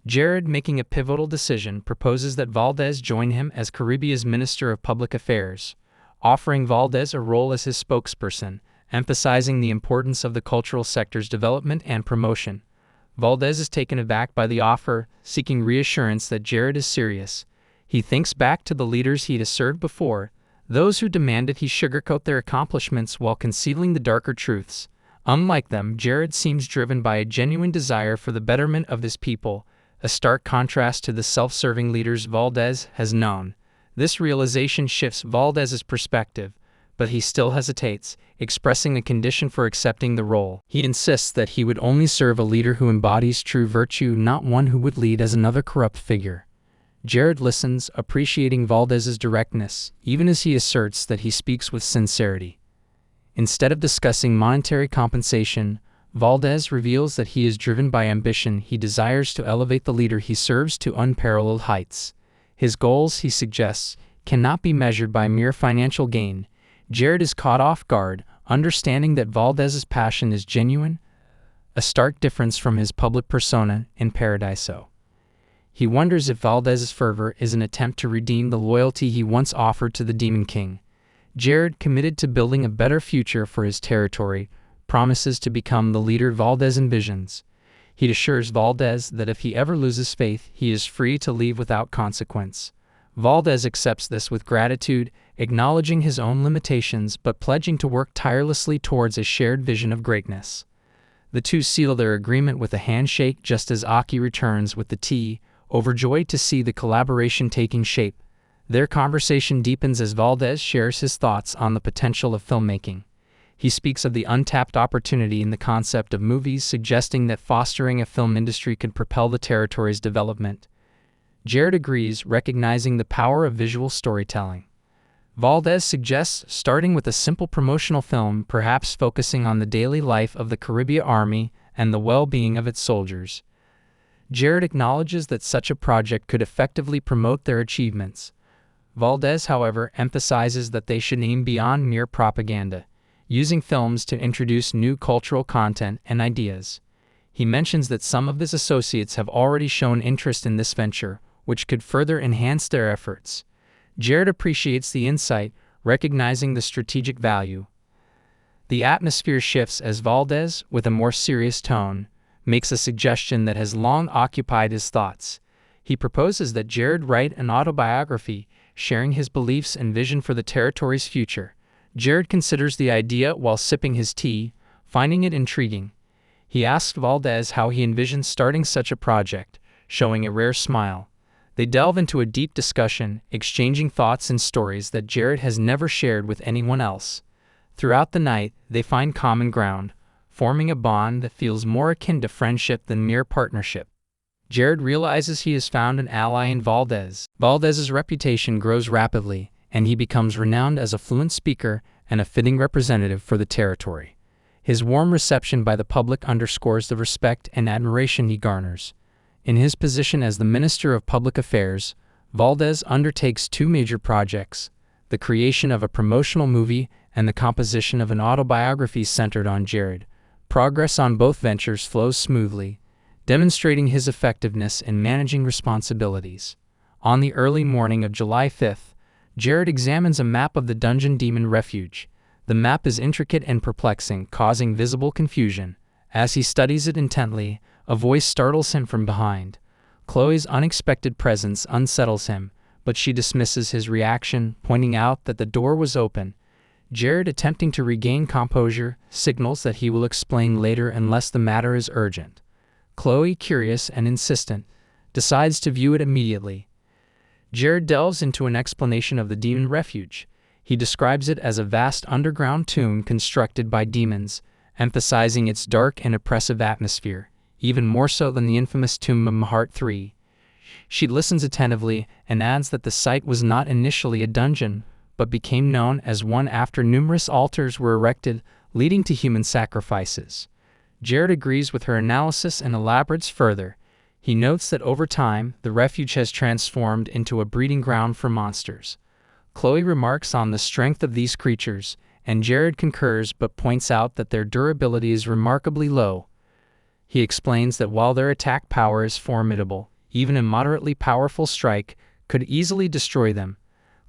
Jared, making a pivotal decision, proposes that Valdez join him as Caribbean's Minister of Public Affairs, offering Valdez a role as his spokesperson, emphasizing the importance of the cultural sector's development and promotion. Valdez is taken aback by the offer, seeking reassurance that Jared is serious. He thinks back to the leaders he has served before, those who demanded he sugarcoat their accomplishments while concealing the darker truths. Unlike them, Jared seems driven by a genuine desire for the betterment of his people, a stark contrast to the self-serving leaders Valdez has known. This realization shifts Valdez's perspective, but he still hesitates, expressing a condition for accepting the role. He insists that he would only serve a leader who embodies true virtue, not one who would lead as another corrupt figure. Jared listens, appreciating Valdez's directness, even as he asserts that he speaks with sincerity. Instead of discussing monetary compensation, Valdez reveals that he is driven by ambition. He desires to elevate the leader he serves to unparalleled heights. His goals, he suggests, cannot be measured by mere financial gain. Jared is caught off guard, understanding that Valdez's passion is genuine, a stark difference from his public persona in Paradiso. He wonders if Valdez's fervor is an attempt to redeem the loyalty he once offered to the Demon King. Jared, committed to building a better future for his territory, promises to become the leader Valdez envisions. He assures Valdez that if he ever loses faith, he is free to leave without consequence. Valdez accepts this with gratitude, acknowledging his own limitations but pledging to work tirelessly towards a shared vision of greatness. The two seal their agreement with a handshake just as Aki returns with the tea, overjoyed to see the collaboration taking shape. Their conversation deepens as Valdez shares his thoughts on the potential of filmmaking. He speaks of the untapped opportunity in the concept of movies, suggesting that fostering a film industry could propel the territory's development. Jared agrees, recognizing the power of visual storytelling. Valdez suggests starting with a simple promotional film, perhaps focusing on the daily life of the Caribbean Army and the well-being of its soldiers. Jared acknowledges that such a project could effectively promote their achievements. Valdez, however, emphasizes that they should aim beyond mere propaganda, using films to introduce new cultural content and ideas. He mentions that some of his associates have already shown interest in this venture, which could further enhance their efforts. Jared appreciates the insight, recognizing the strategic value. The atmosphere shifts as Valdez, with a more serious tone, makes a suggestion that has long occupied his thoughts. He proposes that Jared write an autobiography, sharing his beliefs and vision for the territory's future. Jared considers the idea while sipping his tea, finding it intriguing. He asks Valdez how he envisions starting such a project, showing a rare smile. They delve into a deep discussion, exchanging thoughts and stories that Jared has never shared with anyone else. Throughout the night, they find common ground, forming a bond that feels more akin to friendship than mere partnership. Jared realizes he has found an ally in Valdez. Valdez's reputation grows rapidly, and he becomes renowned as a fluent speaker and a fitting representative for the territory. His warm reception by the public underscores the respect and admiration he garners. In his position as the Minister of Public Affairs, Valdez undertakes two major projects: the creation of a promotional movie and the composition of an autobiography centered on Jared. Progress on both ventures flows smoothly, demonstrating his effectiveness in managing responsibilities. On the early morning of July 5th, Jared examines a map of the Dungeon Demon Refuge. The map is intricate and perplexing, causing visible confusion. As he studies it intently, a voice startles him from behind. Chloe's unexpected presence unsettles him, but she dismisses his reaction, pointing out that the door was open. Jared, attempting to regain composure, signals that he will explain later unless the matter is urgent. Chloe, curious and insistent, decides to view it immediately. Jared delves into an explanation of the demon refuge. He describes it as a vast underground tomb constructed by demons, emphasizing its dark and oppressive atmosphere, even more so than the infamous tomb of Mahart III. She listens attentively and adds that the site was not initially a dungeon, but became known as one after numerous altars were erected, leading to human sacrifices. Jared agrees with her analysis and elaborates further. He notes that over time, the refuge has transformed into a breeding ground for monsters. Chloe remarks on the strength of these creatures, and Jared concurs but points out that their durability is remarkably low. He explains that while their attack power is formidable, even a moderately powerful strike could easily destroy them.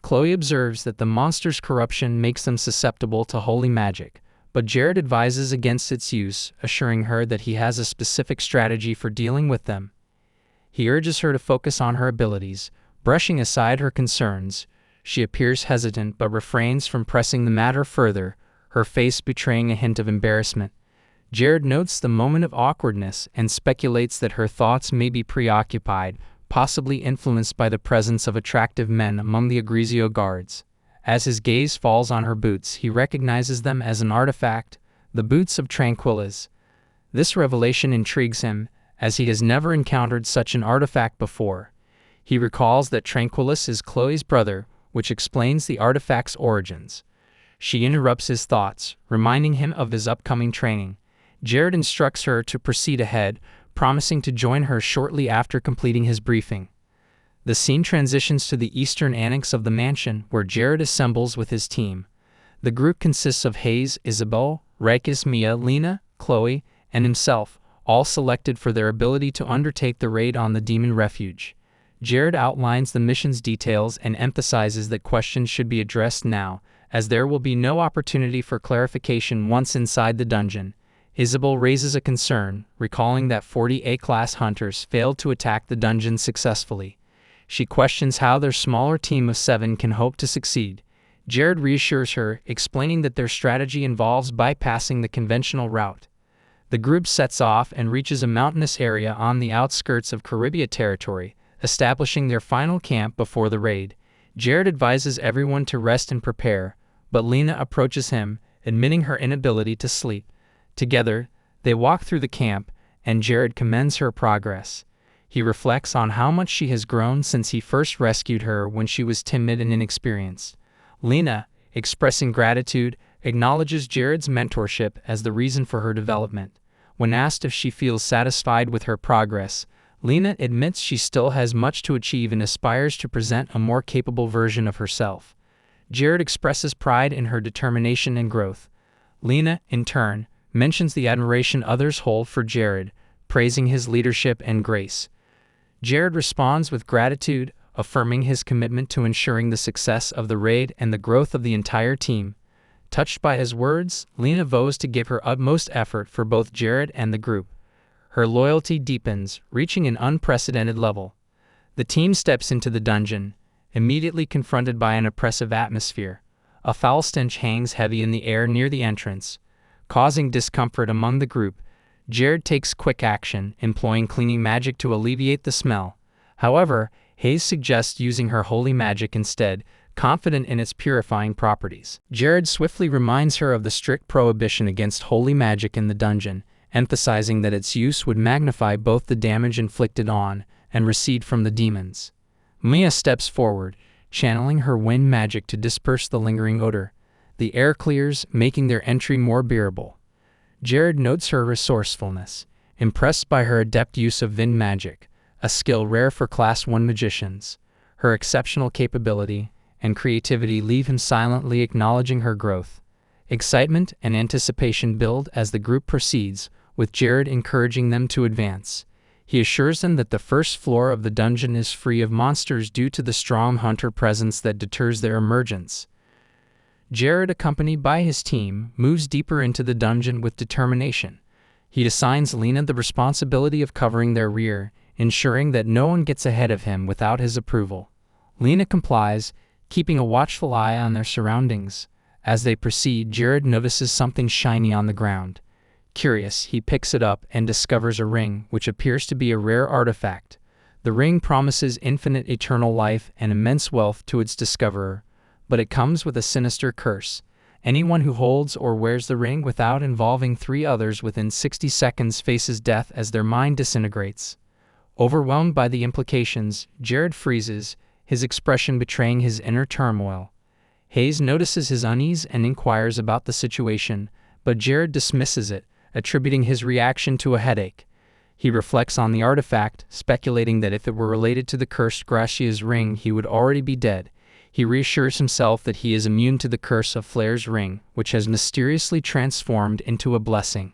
Chloe observes that the monster's corruption makes them susceptible to holy magic, but Jared advises against its use, assuring her that he has a specific strategy for dealing with them. He urges her to focus on her abilities, brushing aside her concerns. She appears hesitant but refrains from pressing the matter further, her face betraying a hint of embarrassment. Jared notes the moment of awkwardness and speculates that her thoughts may be preoccupied, possibly influenced by the presence of attractive men among the Agrizio guards. As his gaze falls on her boots, he recognizes them as an artifact, the boots of Tranquillas. This revelation intrigues him, as he has never encountered such an artifact before. He recalls that Tranquillus is Chloe's brother, which explains the artifact's origins. She interrupts his thoughts, reminding him of his upcoming training. Jared instructs her to proceed ahead, promising to join her shortly after completing his briefing. The scene transitions to the eastern annex of the mansion, where Jared assembles with his team. The group consists of Hayes, Isabel, Rakis, Mia, Lena, Chloe, and himself, all selected for their ability to undertake the raid on the demon refuge. Jared outlines the mission's details and emphasizes that questions should be addressed now, as there will be no opportunity for clarification once inside the dungeon. Isabel raises a concern, recalling that 40 A-class hunters failed to attack the dungeon successfully. She questions how their smaller team of 7 can hope to succeed. Jared reassures her, explaining that their strategy involves bypassing the conventional route. The group sets off and reaches a mountainous area on the outskirts of Caribia territory, establishing their final camp before the raid. Jared advises everyone to rest and prepare, but Lena approaches him, admitting her inability to sleep. Together, they walk through the camp, and Jared commends her progress. He reflects on how much she has grown since he first rescued her when she was timid and inexperienced. Lena, expressing gratitude, acknowledges Jared's mentorship as the reason for her development. When asked if she feels satisfied with her progress, Lena admits she still has much to achieve and aspires to present a more capable version of herself. Jared expresses pride in her determination and growth. Lena, in turn, mentions the admiration others hold for Jared, praising his leadership and grace. Jared responds with gratitude, affirming his commitment to ensuring the success of the raid and the growth of the entire team. Touched by his words, Lena vows to give her utmost effort for both Jared and the group. Her loyalty deepens, reaching an unprecedented level. The team steps into the dungeon, immediately confronted by an oppressive atmosphere. A foul stench hangs heavy in the air near the entrance, causing discomfort among the group. Jared takes quick action, employing cleaning magic to alleviate the smell. However, Hayes suggests using her holy magic instead, confident in its purifying properties. Jared swiftly reminds her of the strict prohibition against holy magic in the dungeon, emphasizing that its use would magnify both the damage inflicted on and recede from the demons. Mia steps forward, channeling her wind magic to disperse the lingering odor. The air clears, making their entry more bearable. Jared notes her resourcefulness, impressed by her adept use of wind magic, a skill rare for Class 1 magicians. Her exceptional capability and creativity leave him silently acknowledging her growth. Excitement and anticipation build as the group proceeds, with Jared encouraging them to advance. He assures them that the first floor of the dungeon is free of monsters due to the strong hunter presence that deters their emergence. Jared, accompanied by his team, moves deeper into the dungeon with determination. He assigns Lena the responsibility of covering their rear, ensuring that no one gets ahead of him without his approval. Lena complies, keeping a watchful eye on their surroundings. As they proceed, Jared notices something shiny on the ground. Curious, he picks it up and discovers a ring, which appears to be a rare artifact. The ring promises infinite eternal life and immense wealth to its discoverer, but it comes with a sinister curse. Anyone who holds or wears the ring without involving 3 others within 60 seconds faces death as their mind disintegrates. Overwhelmed by the implications, Jared freezes, his expression betraying his inner turmoil. Hayes notices his unease and inquires about the situation, but Jared dismisses it, attributing his reaction to a headache. He reflects on the artifact, speculating that if it were related to the cursed Gracia's ring, he would already be dead. He reassures himself that he is immune to the curse of Flair's ring, which has mysteriously transformed into a blessing.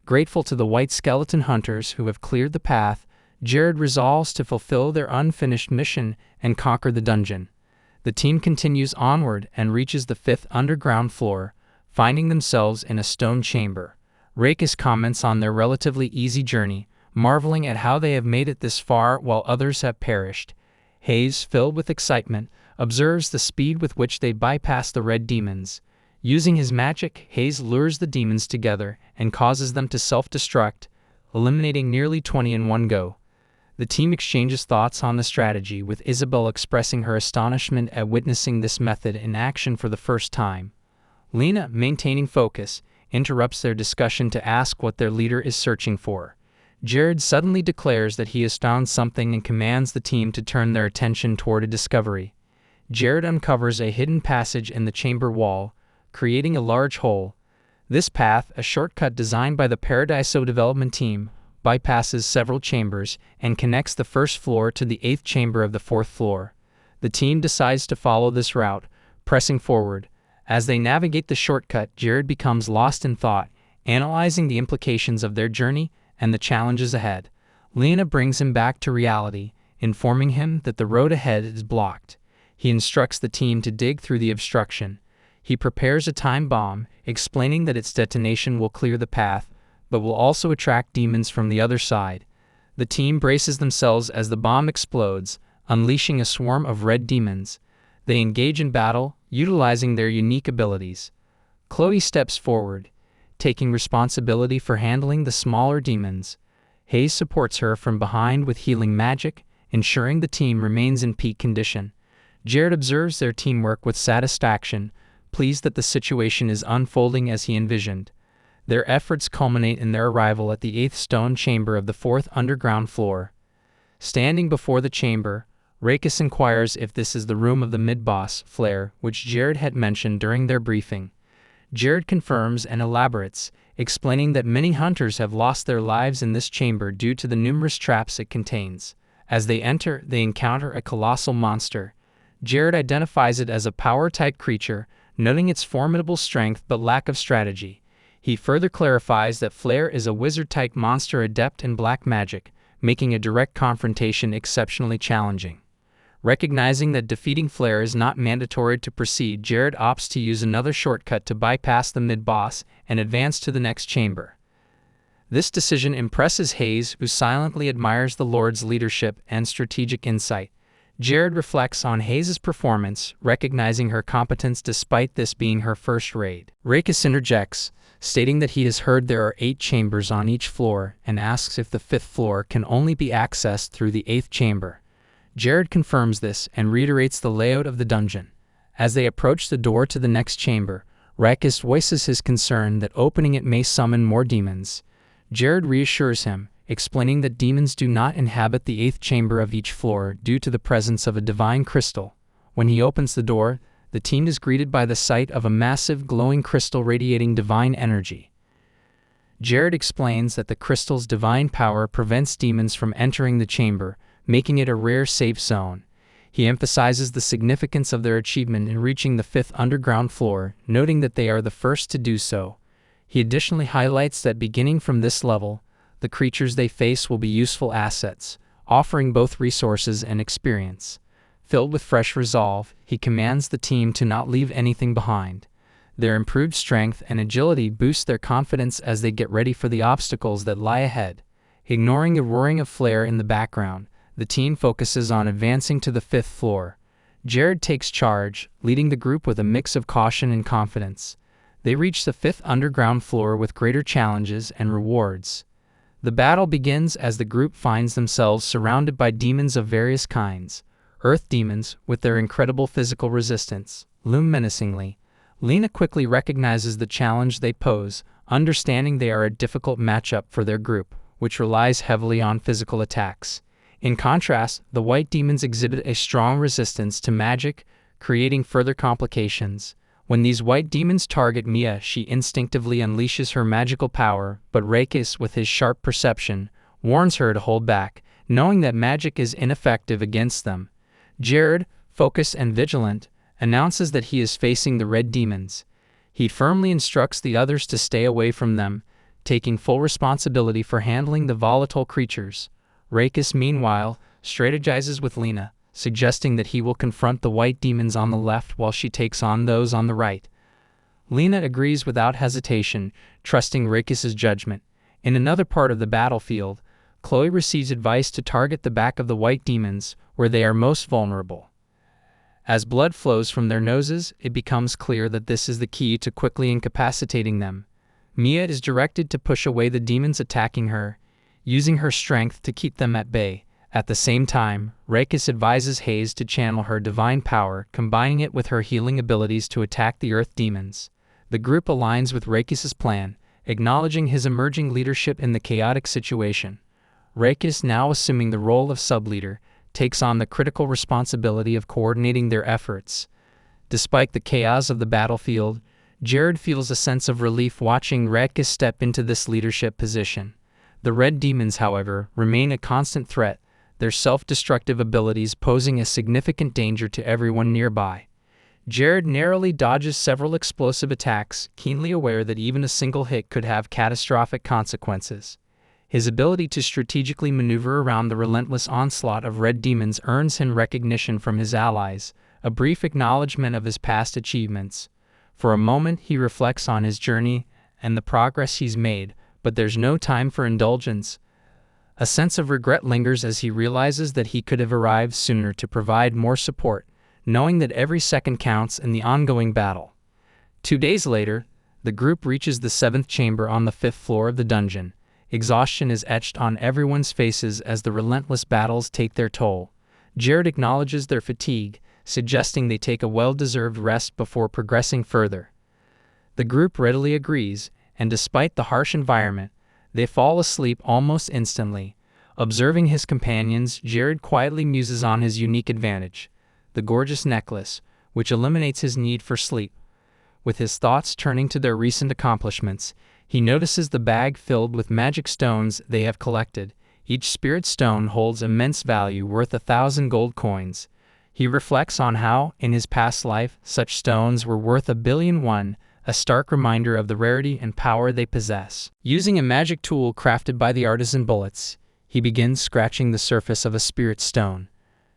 Grateful to the white skeleton hunters who have cleared the path, Jared resolves to fulfill their unfinished mission and conquer the dungeon. The team continues onward and reaches the 5th underground floor, finding themselves in a stone chamber. Rakis comments on their relatively easy journey, marveling at how they have made it this far while others have perished. Hayes, filled with excitement, observes the speed with which they bypass the red demons. Using his magic, Hayes lures the demons together and causes them to self-destruct, eliminating nearly 20 in one go. The team exchanges thoughts on the strategy, with Isabel expressing her astonishment at witnessing this method in action for the first time. Lena, maintaining focus, interrupts their discussion to ask what their leader is searching for. Jared suddenly declares that he has found something and commands the team to turn their attention toward a discovery. Jared uncovers a hidden passage in the chamber wall, creating a large hole. This path, a shortcut designed by the Paradiso development team, bypasses several chambers and connects the first floor to the 8th chamber of the 4th floor. The team decides to follow this route, pressing forward. As they navigate the shortcut, Jared becomes lost in thought, analyzing the implications of their journey and the challenges ahead. Lena brings him back to reality, informing him that the road ahead is blocked. He instructs the team to dig through the obstruction. He prepares a time bomb, explaining that its detonation will clear the path, but will also attract demons from the other side. The team braces themselves as the bomb explodes, unleashing a swarm of red demons. They engage in battle, utilizing their unique abilities. Chloe steps forward, taking responsibility for handling the smaller demons. Hayes supports her from behind with healing magic, ensuring the team remains in peak condition. Jared observes their teamwork with satisfaction, pleased that the situation is unfolding as he envisioned. Their efforts culminate in their arrival at the 8th stone chamber of the 4th underground floor. Standing before the chamber, Rakis inquires if this is the room of the mid-boss, Flare, which Jared had mentioned during their briefing. Jared confirms and elaborates, explaining that many hunters have lost their lives in this chamber due to the numerous traps it contains. As they enter, they encounter a colossal monster. Jared identifies it as a power-type creature, noting its formidable strength but lack of strategy. He further clarifies that Flare is a wizard-type monster adept in black magic, making a direct confrontation exceptionally challenging. Recognizing that defeating Flare is not mandatory to proceed, Jared opts to use another shortcut to bypass the mid-boss and advance to the next chamber. This decision impresses Hayes, who silently admires the Lord's leadership and strategic insight. Jared reflects on Hayes' performance, recognizing her competence despite this being her first raid. Rakis interjects, stating that he has heard there are 8 chambers on each floor, and asks if the 5th floor can only be accessed through the 8th chamber. Jared confirms this and reiterates the layout of the dungeon. As they approach the door to the next chamber, Rakis voices his concern that opening it may summon more demons. Jared reassures him, explaining that demons do not inhabit the 8th chamber of each floor due to the presence of a divine crystal. When he opens the door, the team is greeted by the sight of a massive glowing crystal radiating divine energy. Jared explains that the crystal's divine power prevents demons from entering the chamber, making it a rare safe zone. He emphasizes the significance of their achievement in reaching the 5th underground floor, noting that they are the first to do so. He additionally highlights that beginning from this level, the creatures they face will be useful assets, offering both resources and experience. Filled with fresh resolve, he commands the team to not leave anything behind. Their improved strength and agility boost their confidence as they get ready for the obstacles that lie ahead. Ignoring the roaring of Flare in the background, the team focuses on advancing to the 5th floor. Jared takes charge, leading the group with a mix of caution and confidence. They reach the 5th underground floor with greater challenges and rewards. The battle begins as the group finds themselves surrounded by demons of various kinds. Earth demons, with their incredible physical resistance, loom menacingly. Lena quickly recognizes the challenge they pose, understanding they are a difficult matchup for their group, which relies heavily on physical attacks. In contrast, the white demons exhibit a strong resistance to magic, creating further complications. When these white demons target Mia, she instinctively unleashes her magical power, but Rakis, with his sharp perception, warns her to hold back, knowing that magic is ineffective against them. Jared, focused and vigilant, announces that he is facing the red demons. He firmly instructs the others to stay away from them, taking full responsibility for handling the volatile creatures. Rakis, meanwhile, strategizes with Lena, suggesting that he will confront the white demons on the left while she takes on those on the right. Lena agrees without hesitation, trusting Rakis' judgment. In another part of the battlefield, Chloe receives advice to target the back of the white demons, where they are most vulnerable. As blood flows from their noses, it becomes clear that this is the key to quickly incapacitating them. Mia is directed to push away the demons attacking her, using her strength to keep them at bay. At the same time, Reikis advises Hayes to channel her divine power, combining it with her healing abilities to attack the earth demons. The group aligns with Reikis' plan, acknowledging his emerging leadership in the chaotic situation. Reikis, now assuming the role of sub-leader, takes on the critical responsibility of coordinating their efforts. Despite the chaos of the battlefield, Jared feels a sense of relief watching Reikis step into this leadership position. The red demons, however, remain a constant threat, their self-destructive abilities posing a significant danger to everyone nearby. Jared narrowly dodges several explosive attacks, keenly aware that even a single hit could have catastrophic consequences. His ability to strategically maneuver around the relentless onslaught of red demons earns him recognition from his allies, a brief acknowledgement of his past achievements. For a moment, he reflects on his journey and the progress he's made, but there's no time for indulgence. A sense of regret lingers as he realizes that he could have arrived sooner to provide more support, knowing that every second counts in the ongoing battle. 2 days later, the group reaches the 7th chamber on the 5th floor of the dungeon. Exhaustion is etched on everyone's faces as the relentless battles take their toll. Jared acknowledges their fatigue, suggesting they take a well-deserved rest before progressing further. The group readily agrees, and despite the harsh environment, they fall asleep almost instantly. Observing his companions, Jared quietly muses on his unique advantage, the gorgeous necklace, which eliminates his need for sleep. With his thoughts turning to their recent accomplishments, he notices the bag filled with magic stones they have collected. Each spirit stone holds immense value, worth 1,000 gold coins. He reflects on how, in his past life, such stones were worth 1,000,000,000, a stark reminder of the rarity and power they possess. Using a magic tool crafted by the artisan Bullets, he begins scratching the surface of a spirit stone.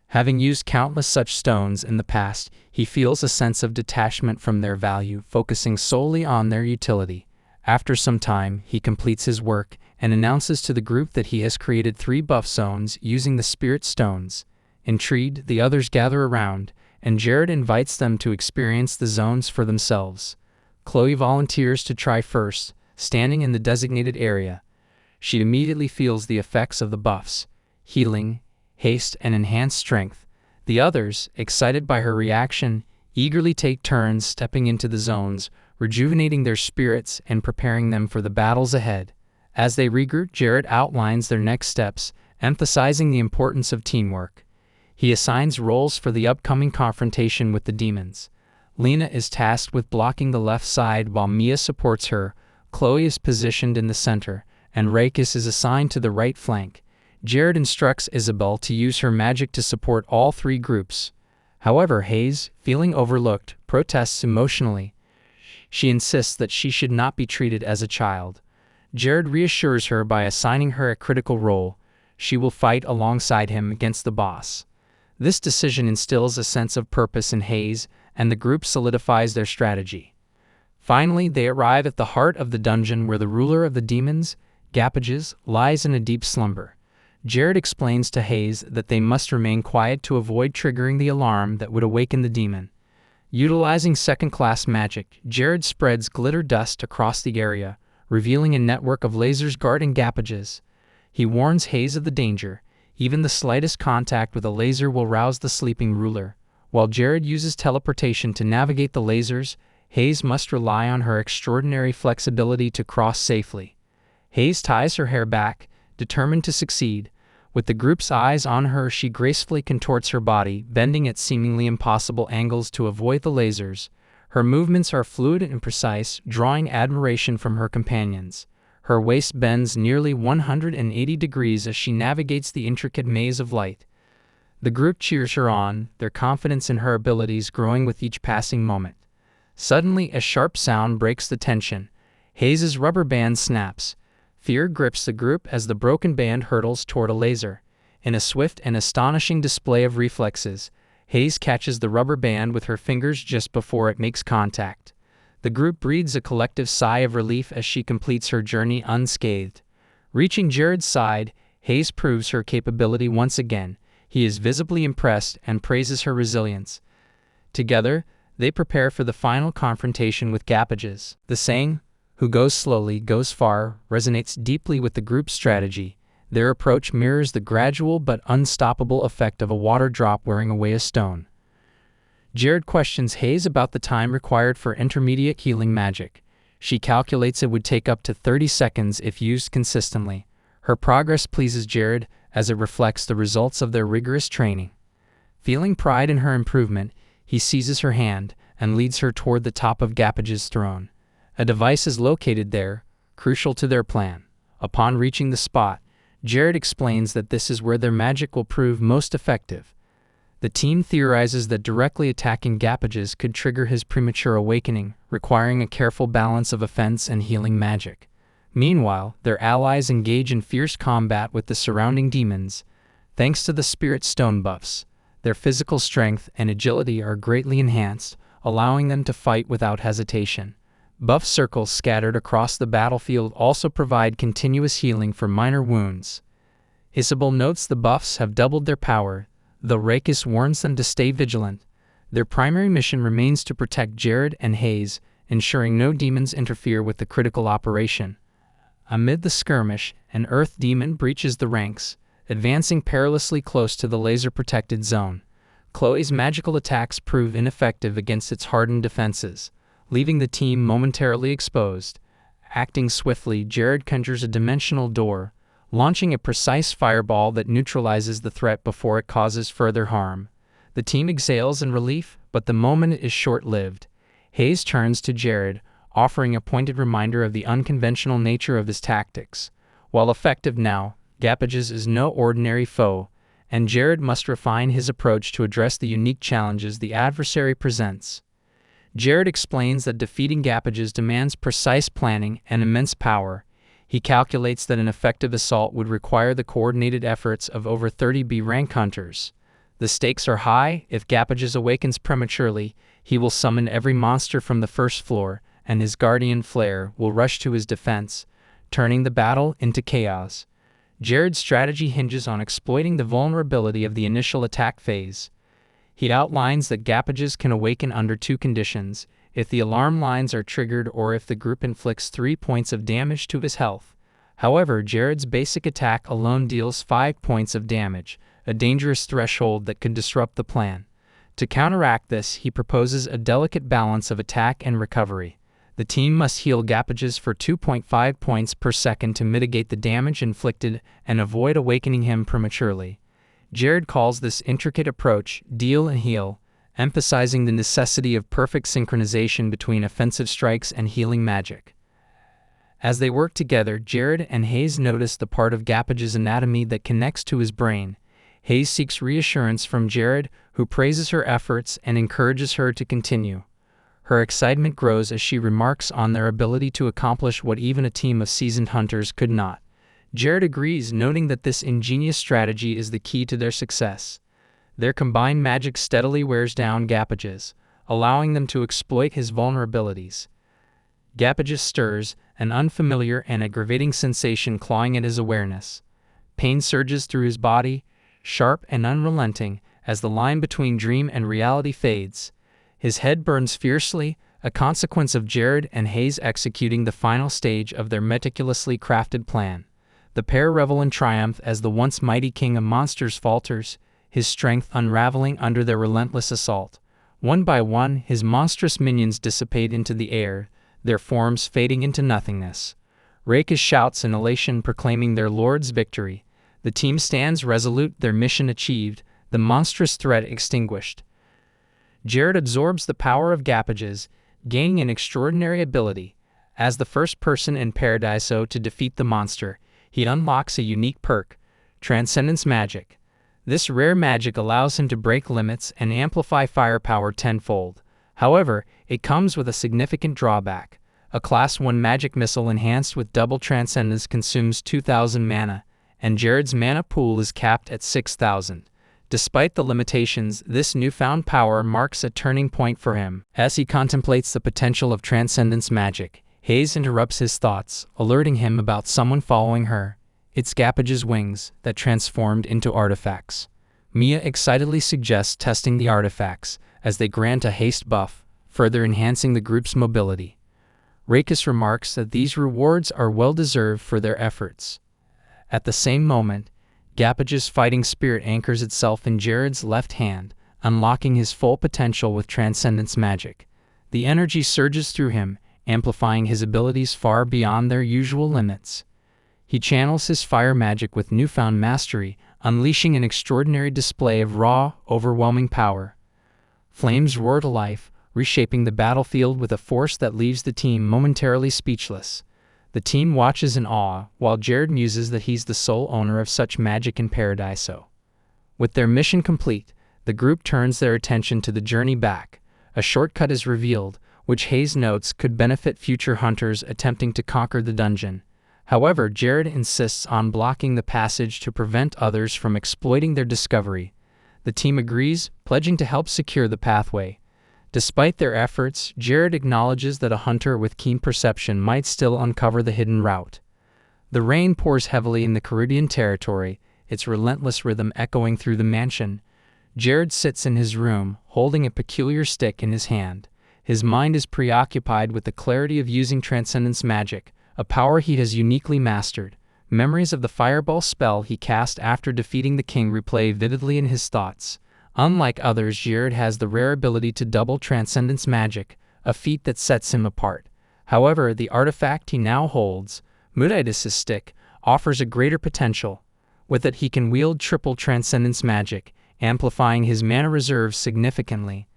Having used countless such stones in the past, he feels a sense of detachment from their value, focusing solely on their utility. After some time, he completes his work and announces to the group that he has created 3 buff zones using the spirit stones. Intrigued, the others gather around, and Jared invites them to experience the zones for themselves. Chloe volunteers to try first, standing in the designated area. She immediately feels the effects of the buffs: healing, haste, and enhanced strength. The others, excited by her reaction, eagerly take turns stepping into the zones, rejuvenating their spirits and preparing them for the battles ahead. As they regroup, Jared outlines their next steps, emphasizing the importance of teamwork. He assigns roles for the upcoming confrontation with the demons. Lena is tasked with blocking the left side while Mia supports her. Chloe is positioned in the center, and Reikis is assigned to the right flank. Jared instructs Isabel to use her magic to support all 3 groups. However, Hayes, feeling overlooked, protests emotionally. She insists that she should not be treated as a child. Jared reassures her by assigning her a critical role. She will fight alongside him against the boss. This decision instills a sense of purpose in Hayes, and the group solidifies their strategy. Finally, they arrive at the heart of the dungeon where the ruler of the demons, Gapages, lies in a deep slumber. Jared explains to Hayes that they must remain quiet to avoid triggering the alarm that would awaken the demon. Utilizing second-class magic, Jared spreads glitter dust across the area, revealing a network of lasers guarding Gapages. He warns Hayes of the danger. Even the slightest contact with a laser will rouse the sleeping ruler. While Jared uses teleportation to navigate the lasers, Hayes must rely on her extraordinary flexibility to cross safely. Hayes ties her hair back, determined to succeed. With the group's eyes on her, she gracefully contorts her body, bending at seemingly impossible angles to avoid the lasers. Her movements are fluid and precise, drawing admiration from her companions. Her waist bends nearly 180 degrees as she navigates the intricate maze of light. The group cheers her on, their confidence in her abilities growing with each passing moment. Suddenly, a sharp sound breaks the tension. Hayes' rubber band snaps. Fear grips the group as the broken band hurtles toward a laser. In a swift and astonishing display of reflexes, Hayes catches the rubber band with her fingers just before it makes contact. The group breathes a collective sigh of relief as she completes her journey unscathed. Reaching Jared's side, Hayes proves her capability once again. He is visibly impressed and praises her resilience. Together, they prepare for the final confrontation with Gapages. The saying, "Who goes slowly goes far," resonates deeply with the group's strategy. Their approach mirrors the gradual but unstoppable effect of a water drop wearing away a stone. Jared questions Hayes about the time required for intermediate healing magic. She calculates it would take up to 30 seconds if used consistently. Her progress pleases Jared as it reflects the results of their rigorous training. Feeling pride in her improvement, he seizes her hand and leads her toward the top of Gapage's throne. A device is located there, crucial to their plan. Upon reaching the spot, Jared explains that this is where their magic will prove most effective. The team theorizes that directly attacking Gapages could trigger his premature awakening, requiring a careful balance of offense and healing magic. Meanwhile, their allies engage in fierce combat with the surrounding demons. Thanks to the Spirit Stone buffs, their physical strength and agility are greatly enhanced, allowing them to fight without hesitation. Buff circles scattered across the battlefield also provide continuous healing for minor wounds. Isabel notes the buffs have doubled their power, though Rakis warns them to stay vigilant. Their primary mission remains to protect Jared and Hayes, ensuring no demons interfere with the critical operation. Amid the skirmish, an Earth demon breaches the ranks, advancing perilously close to the laser-protected zone. Chloe's magical attacks prove ineffective against its hardened defenses, leaving the team momentarily exposed. Acting swiftly, Jared conjures a dimensional door, launching a precise fireball that neutralizes the threat before it causes further harm. The team exhales in relief, but the moment is short-lived. Hayes turns to Jared, offering a pointed reminder of the unconventional nature of his tactics. While effective now, Gapages is no ordinary foe, and Jared must refine his approach to address the unique challenges the adversary presents. Jared explains that defeating Gapages demands precise planning and immense power. He calculates that an effective assault would require the coordinated efforts of over 30 B-rank hunters. The stakes are high. If Gapages awakens prematurely, he will summon every monster from the first floor, and his guardian flare will rush to his defense, turning the battle into chaos. Jared's strategy hinges on exploiting the vulnerability of the initial attack phase. He outlines that Gapages can awaken under two conditions: if the alarm lines are triggered or if the group inflicts 3 points of damage to his health. However, Jared's basic attack alone deals 5 points of damage, a dangerous threshold that could disrupt the plan. To counteract this, he proposes a delicate balance of attack and recovery. The team must heal Gapages for 2.5 points per second to mitigate the damage inflicted and avoid awakening him prematurely. Jared calls this intricate approach "deal and heal," emphasizing the necessity of perfect synchronization between offensive strikes and healing magic. As they work together, Jared and Hayes notice the part of Gapage's anatomy that connects to his brain. Hayes seeks reassurance from Jared, who praises her efforts and encourages her to continue. Her excitement grows as she remarks on their ability to accomplish what even a team of seasoned hunters could not. Jared agrees, noting that this ingenious strategy is the key to their success. Their combined magic steadily wears down Gapages, allowing them to exploit his vulnerabilities. Gapages stirs, an unfamiliar and aggravating sensation clawing at his awareness. Pain surges through his body, sharp and unrelenting, as the line between dream and reality fades. His head burns fiercely, a consequence of Jared and Hayes executing the final stage of their meticulously crafted plan. The pair revel in triumph as the once mighty king of monsters falters, his strength unraveling under their relentless assault. One by one, his monstrous minions dissipate into the air, their forms fading into nothingness. Rakis shouts in elation, proclaiming their lord's victory. The team stands resolute, their mission achieved, the monstrous threat extinguished. Jared absorbs the power of Gapages, gaining an extraordinary ability. As the first person in Paradiso to defeat the monster, he unlocks a unique perk, Transcendence Magic. This rare magic allows him to break limits and amplify firepower tenfold. However, it comes with a significant drawback. A Class 1 magic missile enhanced with double Transcendence consumes 2,000 mana, and Jared's mana pool is capped at 6,000. Despite the limitations, this newfound power marks a turning point for him. As he contemplates the potential of Transcendence magic, Hayes interrupts his thoughts, alerting him about someone following her. It's Gapage's wings that transformed into artifacts. Mia excitedly suggests testing the artifacts, as they grant a haste buff, further enhancing the group's mobility. Rakus remarks that these rewards are well-deserved for their efforts. At the same moment, Gappage's fighting spirit anchors itself in Jared's left hand, unlocking his full potential with Transcendence magic. The energy surges through him, amplifying his abilities far beyond their usual limits. He channels his fire magic with newfound mastery, unleashing an extraordinary display of raw, overwhelming power. Flames roar to life, reshaping the battlefield with a force that leaves the team momentarily speechless. The team watches in awe, while Jared muses that he's the sole owner of such magic in Paradiso. With their mission complete, the group turns their attention to the journey back. A shortcut is revealed, which Hayes notes could benefit future hunters attempting to conquer the dungeon. However, Jared insists on blocking the passage to prevent others from exploiting their discovery. The team agrees, pledging to help secure the pathway. Despite their efforts, Jared acknowledges that a hunter with keen perception might still uncover the hidden route. The rain pours heavily in the Caribbean territory, its relentless rhythm echoing through the mansion. Jared sits in his room, holding a peculiar stick in his hand. His mind is preoccupied with the clarity of using Transcendence magic, a power he has uniquely mastered. Memories of the fireball spell he cast after defeating the king replay vividly in his thoughts. Unlike others, Jared has the rare ability to double Transcendence magic, a feat that sets him apart. However, the artifact he now holds, Mudaitis' stick, offers a greater potential. With it he can wield triple Transcendence magic, amplifying his mana reserves significantly.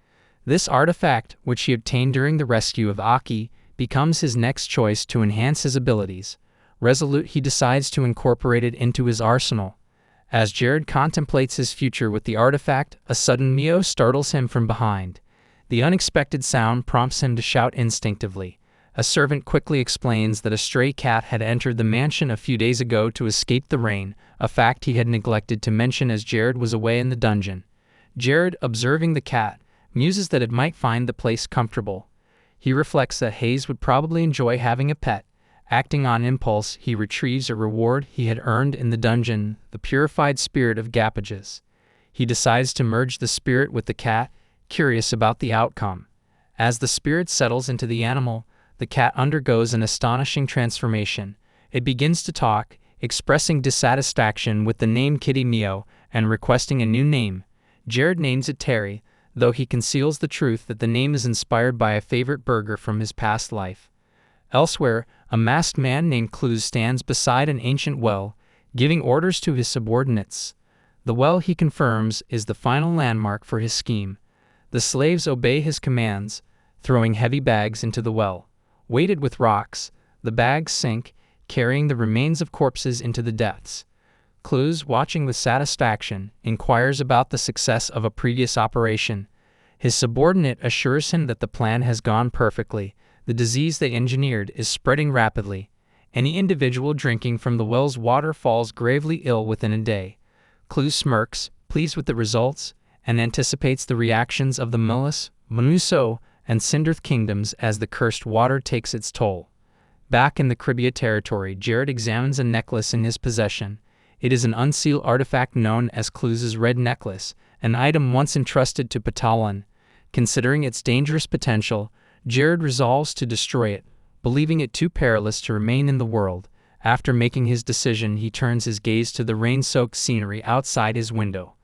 This artifact, which he obtained during the rescue of Aki, becomes his next choice to enhance his abilities. Resolute, he decides to incorporate it into his arsenal. As Jared contemplates his future with the artifact, a sudden meow startles him from behind. The unexpected sound prompts him to shout instinctively. A servant quickly explains that a stray cat had entered the mansion a few days ago to escape the rain, a fact he had neglected to mention as Jared was away in the dungeon. Jared, observing the cat, muses that it might find the place comfortable. He reflects that Hayes would probably enjoy having a pet. Acting on impulse, he retrieves a reward he had earned in the dungeon, the purified spirit of Gappages. He decides to merge the spirit with the cat, curious about the outcome. As the spirit settles into the animal, the cat undergoes an astonishing transformation. It begins to talk, expressing dissatisfaction with the name Kitty Meow and requesting a new name. Jared names it Terry, though he conceals the truth that the name is inspired by a favorite burger from his past life. Elsewhere, a masked man named Clues stands beside an ancient well, giving orders to his subordinates. The well, he confirms, is the final landmark for his scheme. The slaves obey his commands, throwing heavy bags into the well. Weighted with rocks, the bags sink, carrying the remains of corpses into the depths. Clues, watching with satisfaction, inquires about the success of a previous operation. His subordinate assures him that the plan has gone perfectly. The disease they engineered is spreading rapidly. Any individual drinking from the well's water falls gravely ill within a day. Clues smirks, pleased with the results, and anticipates the reactions of the Mullis, Manuso, and Sindarth kingdoms as the cursed water takes its toll. Back in the Caribbean territory, Jared examines a necklace in his possession. It is an unsealed artifact known as Clues' Red Necklace, an item once entrusted to Patalan. Considering its dangerous potential, Jared resolves to destroy it, believing it too perilous to remain in the world. After making his decision, he turns his gaze to the rain-soaked scenery outside his window.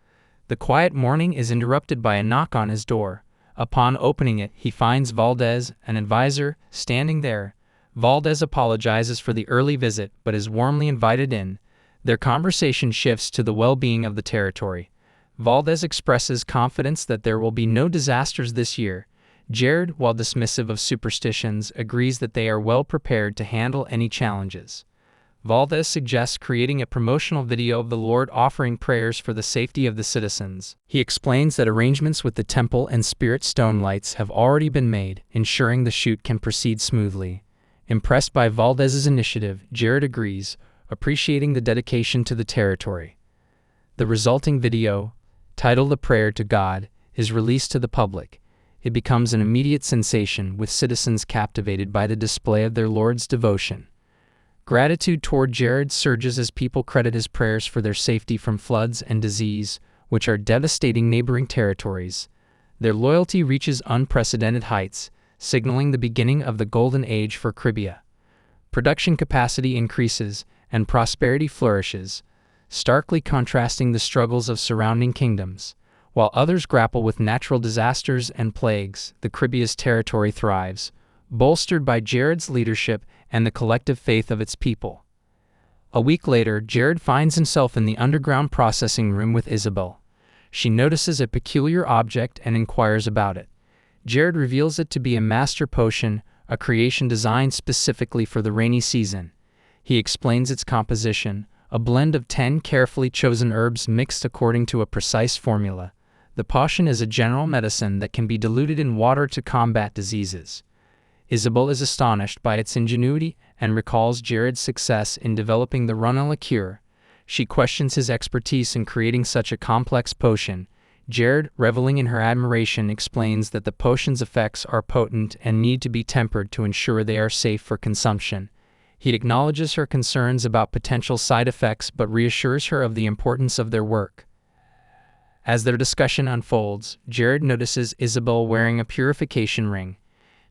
The quiet morning is interrupted by a knock on his door. Upon opening it, he finds Valdez, an advisor, standing there. Valdez apologizes for the early visit, but is warmly invited in. Their conversation shifts to the well-being of the territory. Valdez expresses confidence that there will be no disasters this year. Jared, while dismissive of superstitions, agrees that they are well prepared to handle any challenges. Valdez suggests creating a promotional video of the Lord offering prayers for the safety of the citizens. He explains that arrangements with the temple and spirit stone lights have already been made, ensuring the shoot can proceed smoothly. Impressed by Valdez's initiative, Jared agrees, appreciating the dedication to the territory. The resulting video, titled A Prayer to God, is released to the public. It becomes an immediate sensation, with citizens captivated by the display of their Lord's devotion. Gratitude toward Jared surges as people credit his prayers for their safety from floods and disease, which are devastating neighboring territories. Their loyalty reaches unprecedented heights, signaling the beginning of the golden age for Cribia. Production capacity increases, and prosperity flourishes, starkly contrasting the struggles of surrounding kingdoms. While others grapple with natural disasters and plagues, the Cribia's territory thrives, bolstered by Jared's leadership and the collective faith of its people. A week later, Jared finds himself in the underground processing room with Isabel. She notices a peculiar object and inquires about it. Jared reveals it to be a master potion, a creation designed specifically for the rainy season. He explains its composition, a blend of 10 carefully chosen herbs mixed according to a precise formula. The potion is a general medicine that can be diluted in water to combat diseases. Isabel is astonished by its ingenuity and recalls Jared's success in developing the Runella cure. She questions his expertise in creating such a complex potion. Jared, reveling in her admiration, explains that the potion's effects are potent and need to be tempered to ensure they are safe for consumption. He acknowledges her concerns about potential side effects but reassures her of the importance of their work. As their discussion unfolds, Jared notices Isabel wearing a purification ring.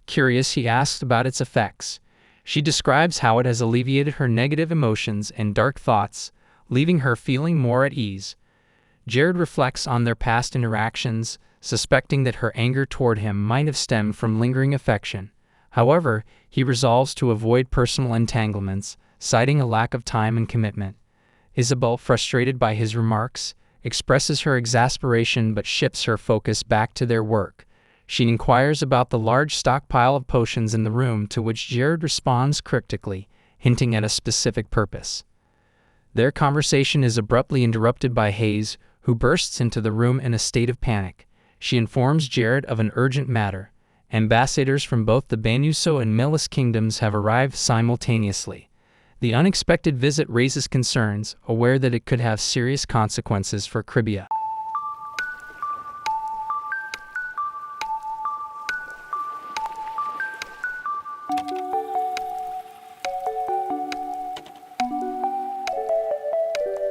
Curious, he asks about its effects. She describes how it has alleviated her negative emotions and dark thoughts, leaving her feeling more at ease. Jared reflects on their past interactions, suspecting that her anger toward him might have stemmed from lingering affection. However, he resolves to avoid personal entanglements, citing a lack of time and commitment. Isabel, frustrated by his remarks, expresses her exasperation but shifts her focus back to their work. She inquires about the large stockpile of potions in the room, to which Jared responds cryptically, hinting at a specific purpose. Their conversation is abruptly interrupted by Hayes, who bursts into the room in a state of panic. She informs Jared of an urgent matter. Ambassadors from both the Banuso and Melis kingdoms have arrived simultaneously. The unexpected visit raises concerns, aware that it could have serious consequences for Cribia.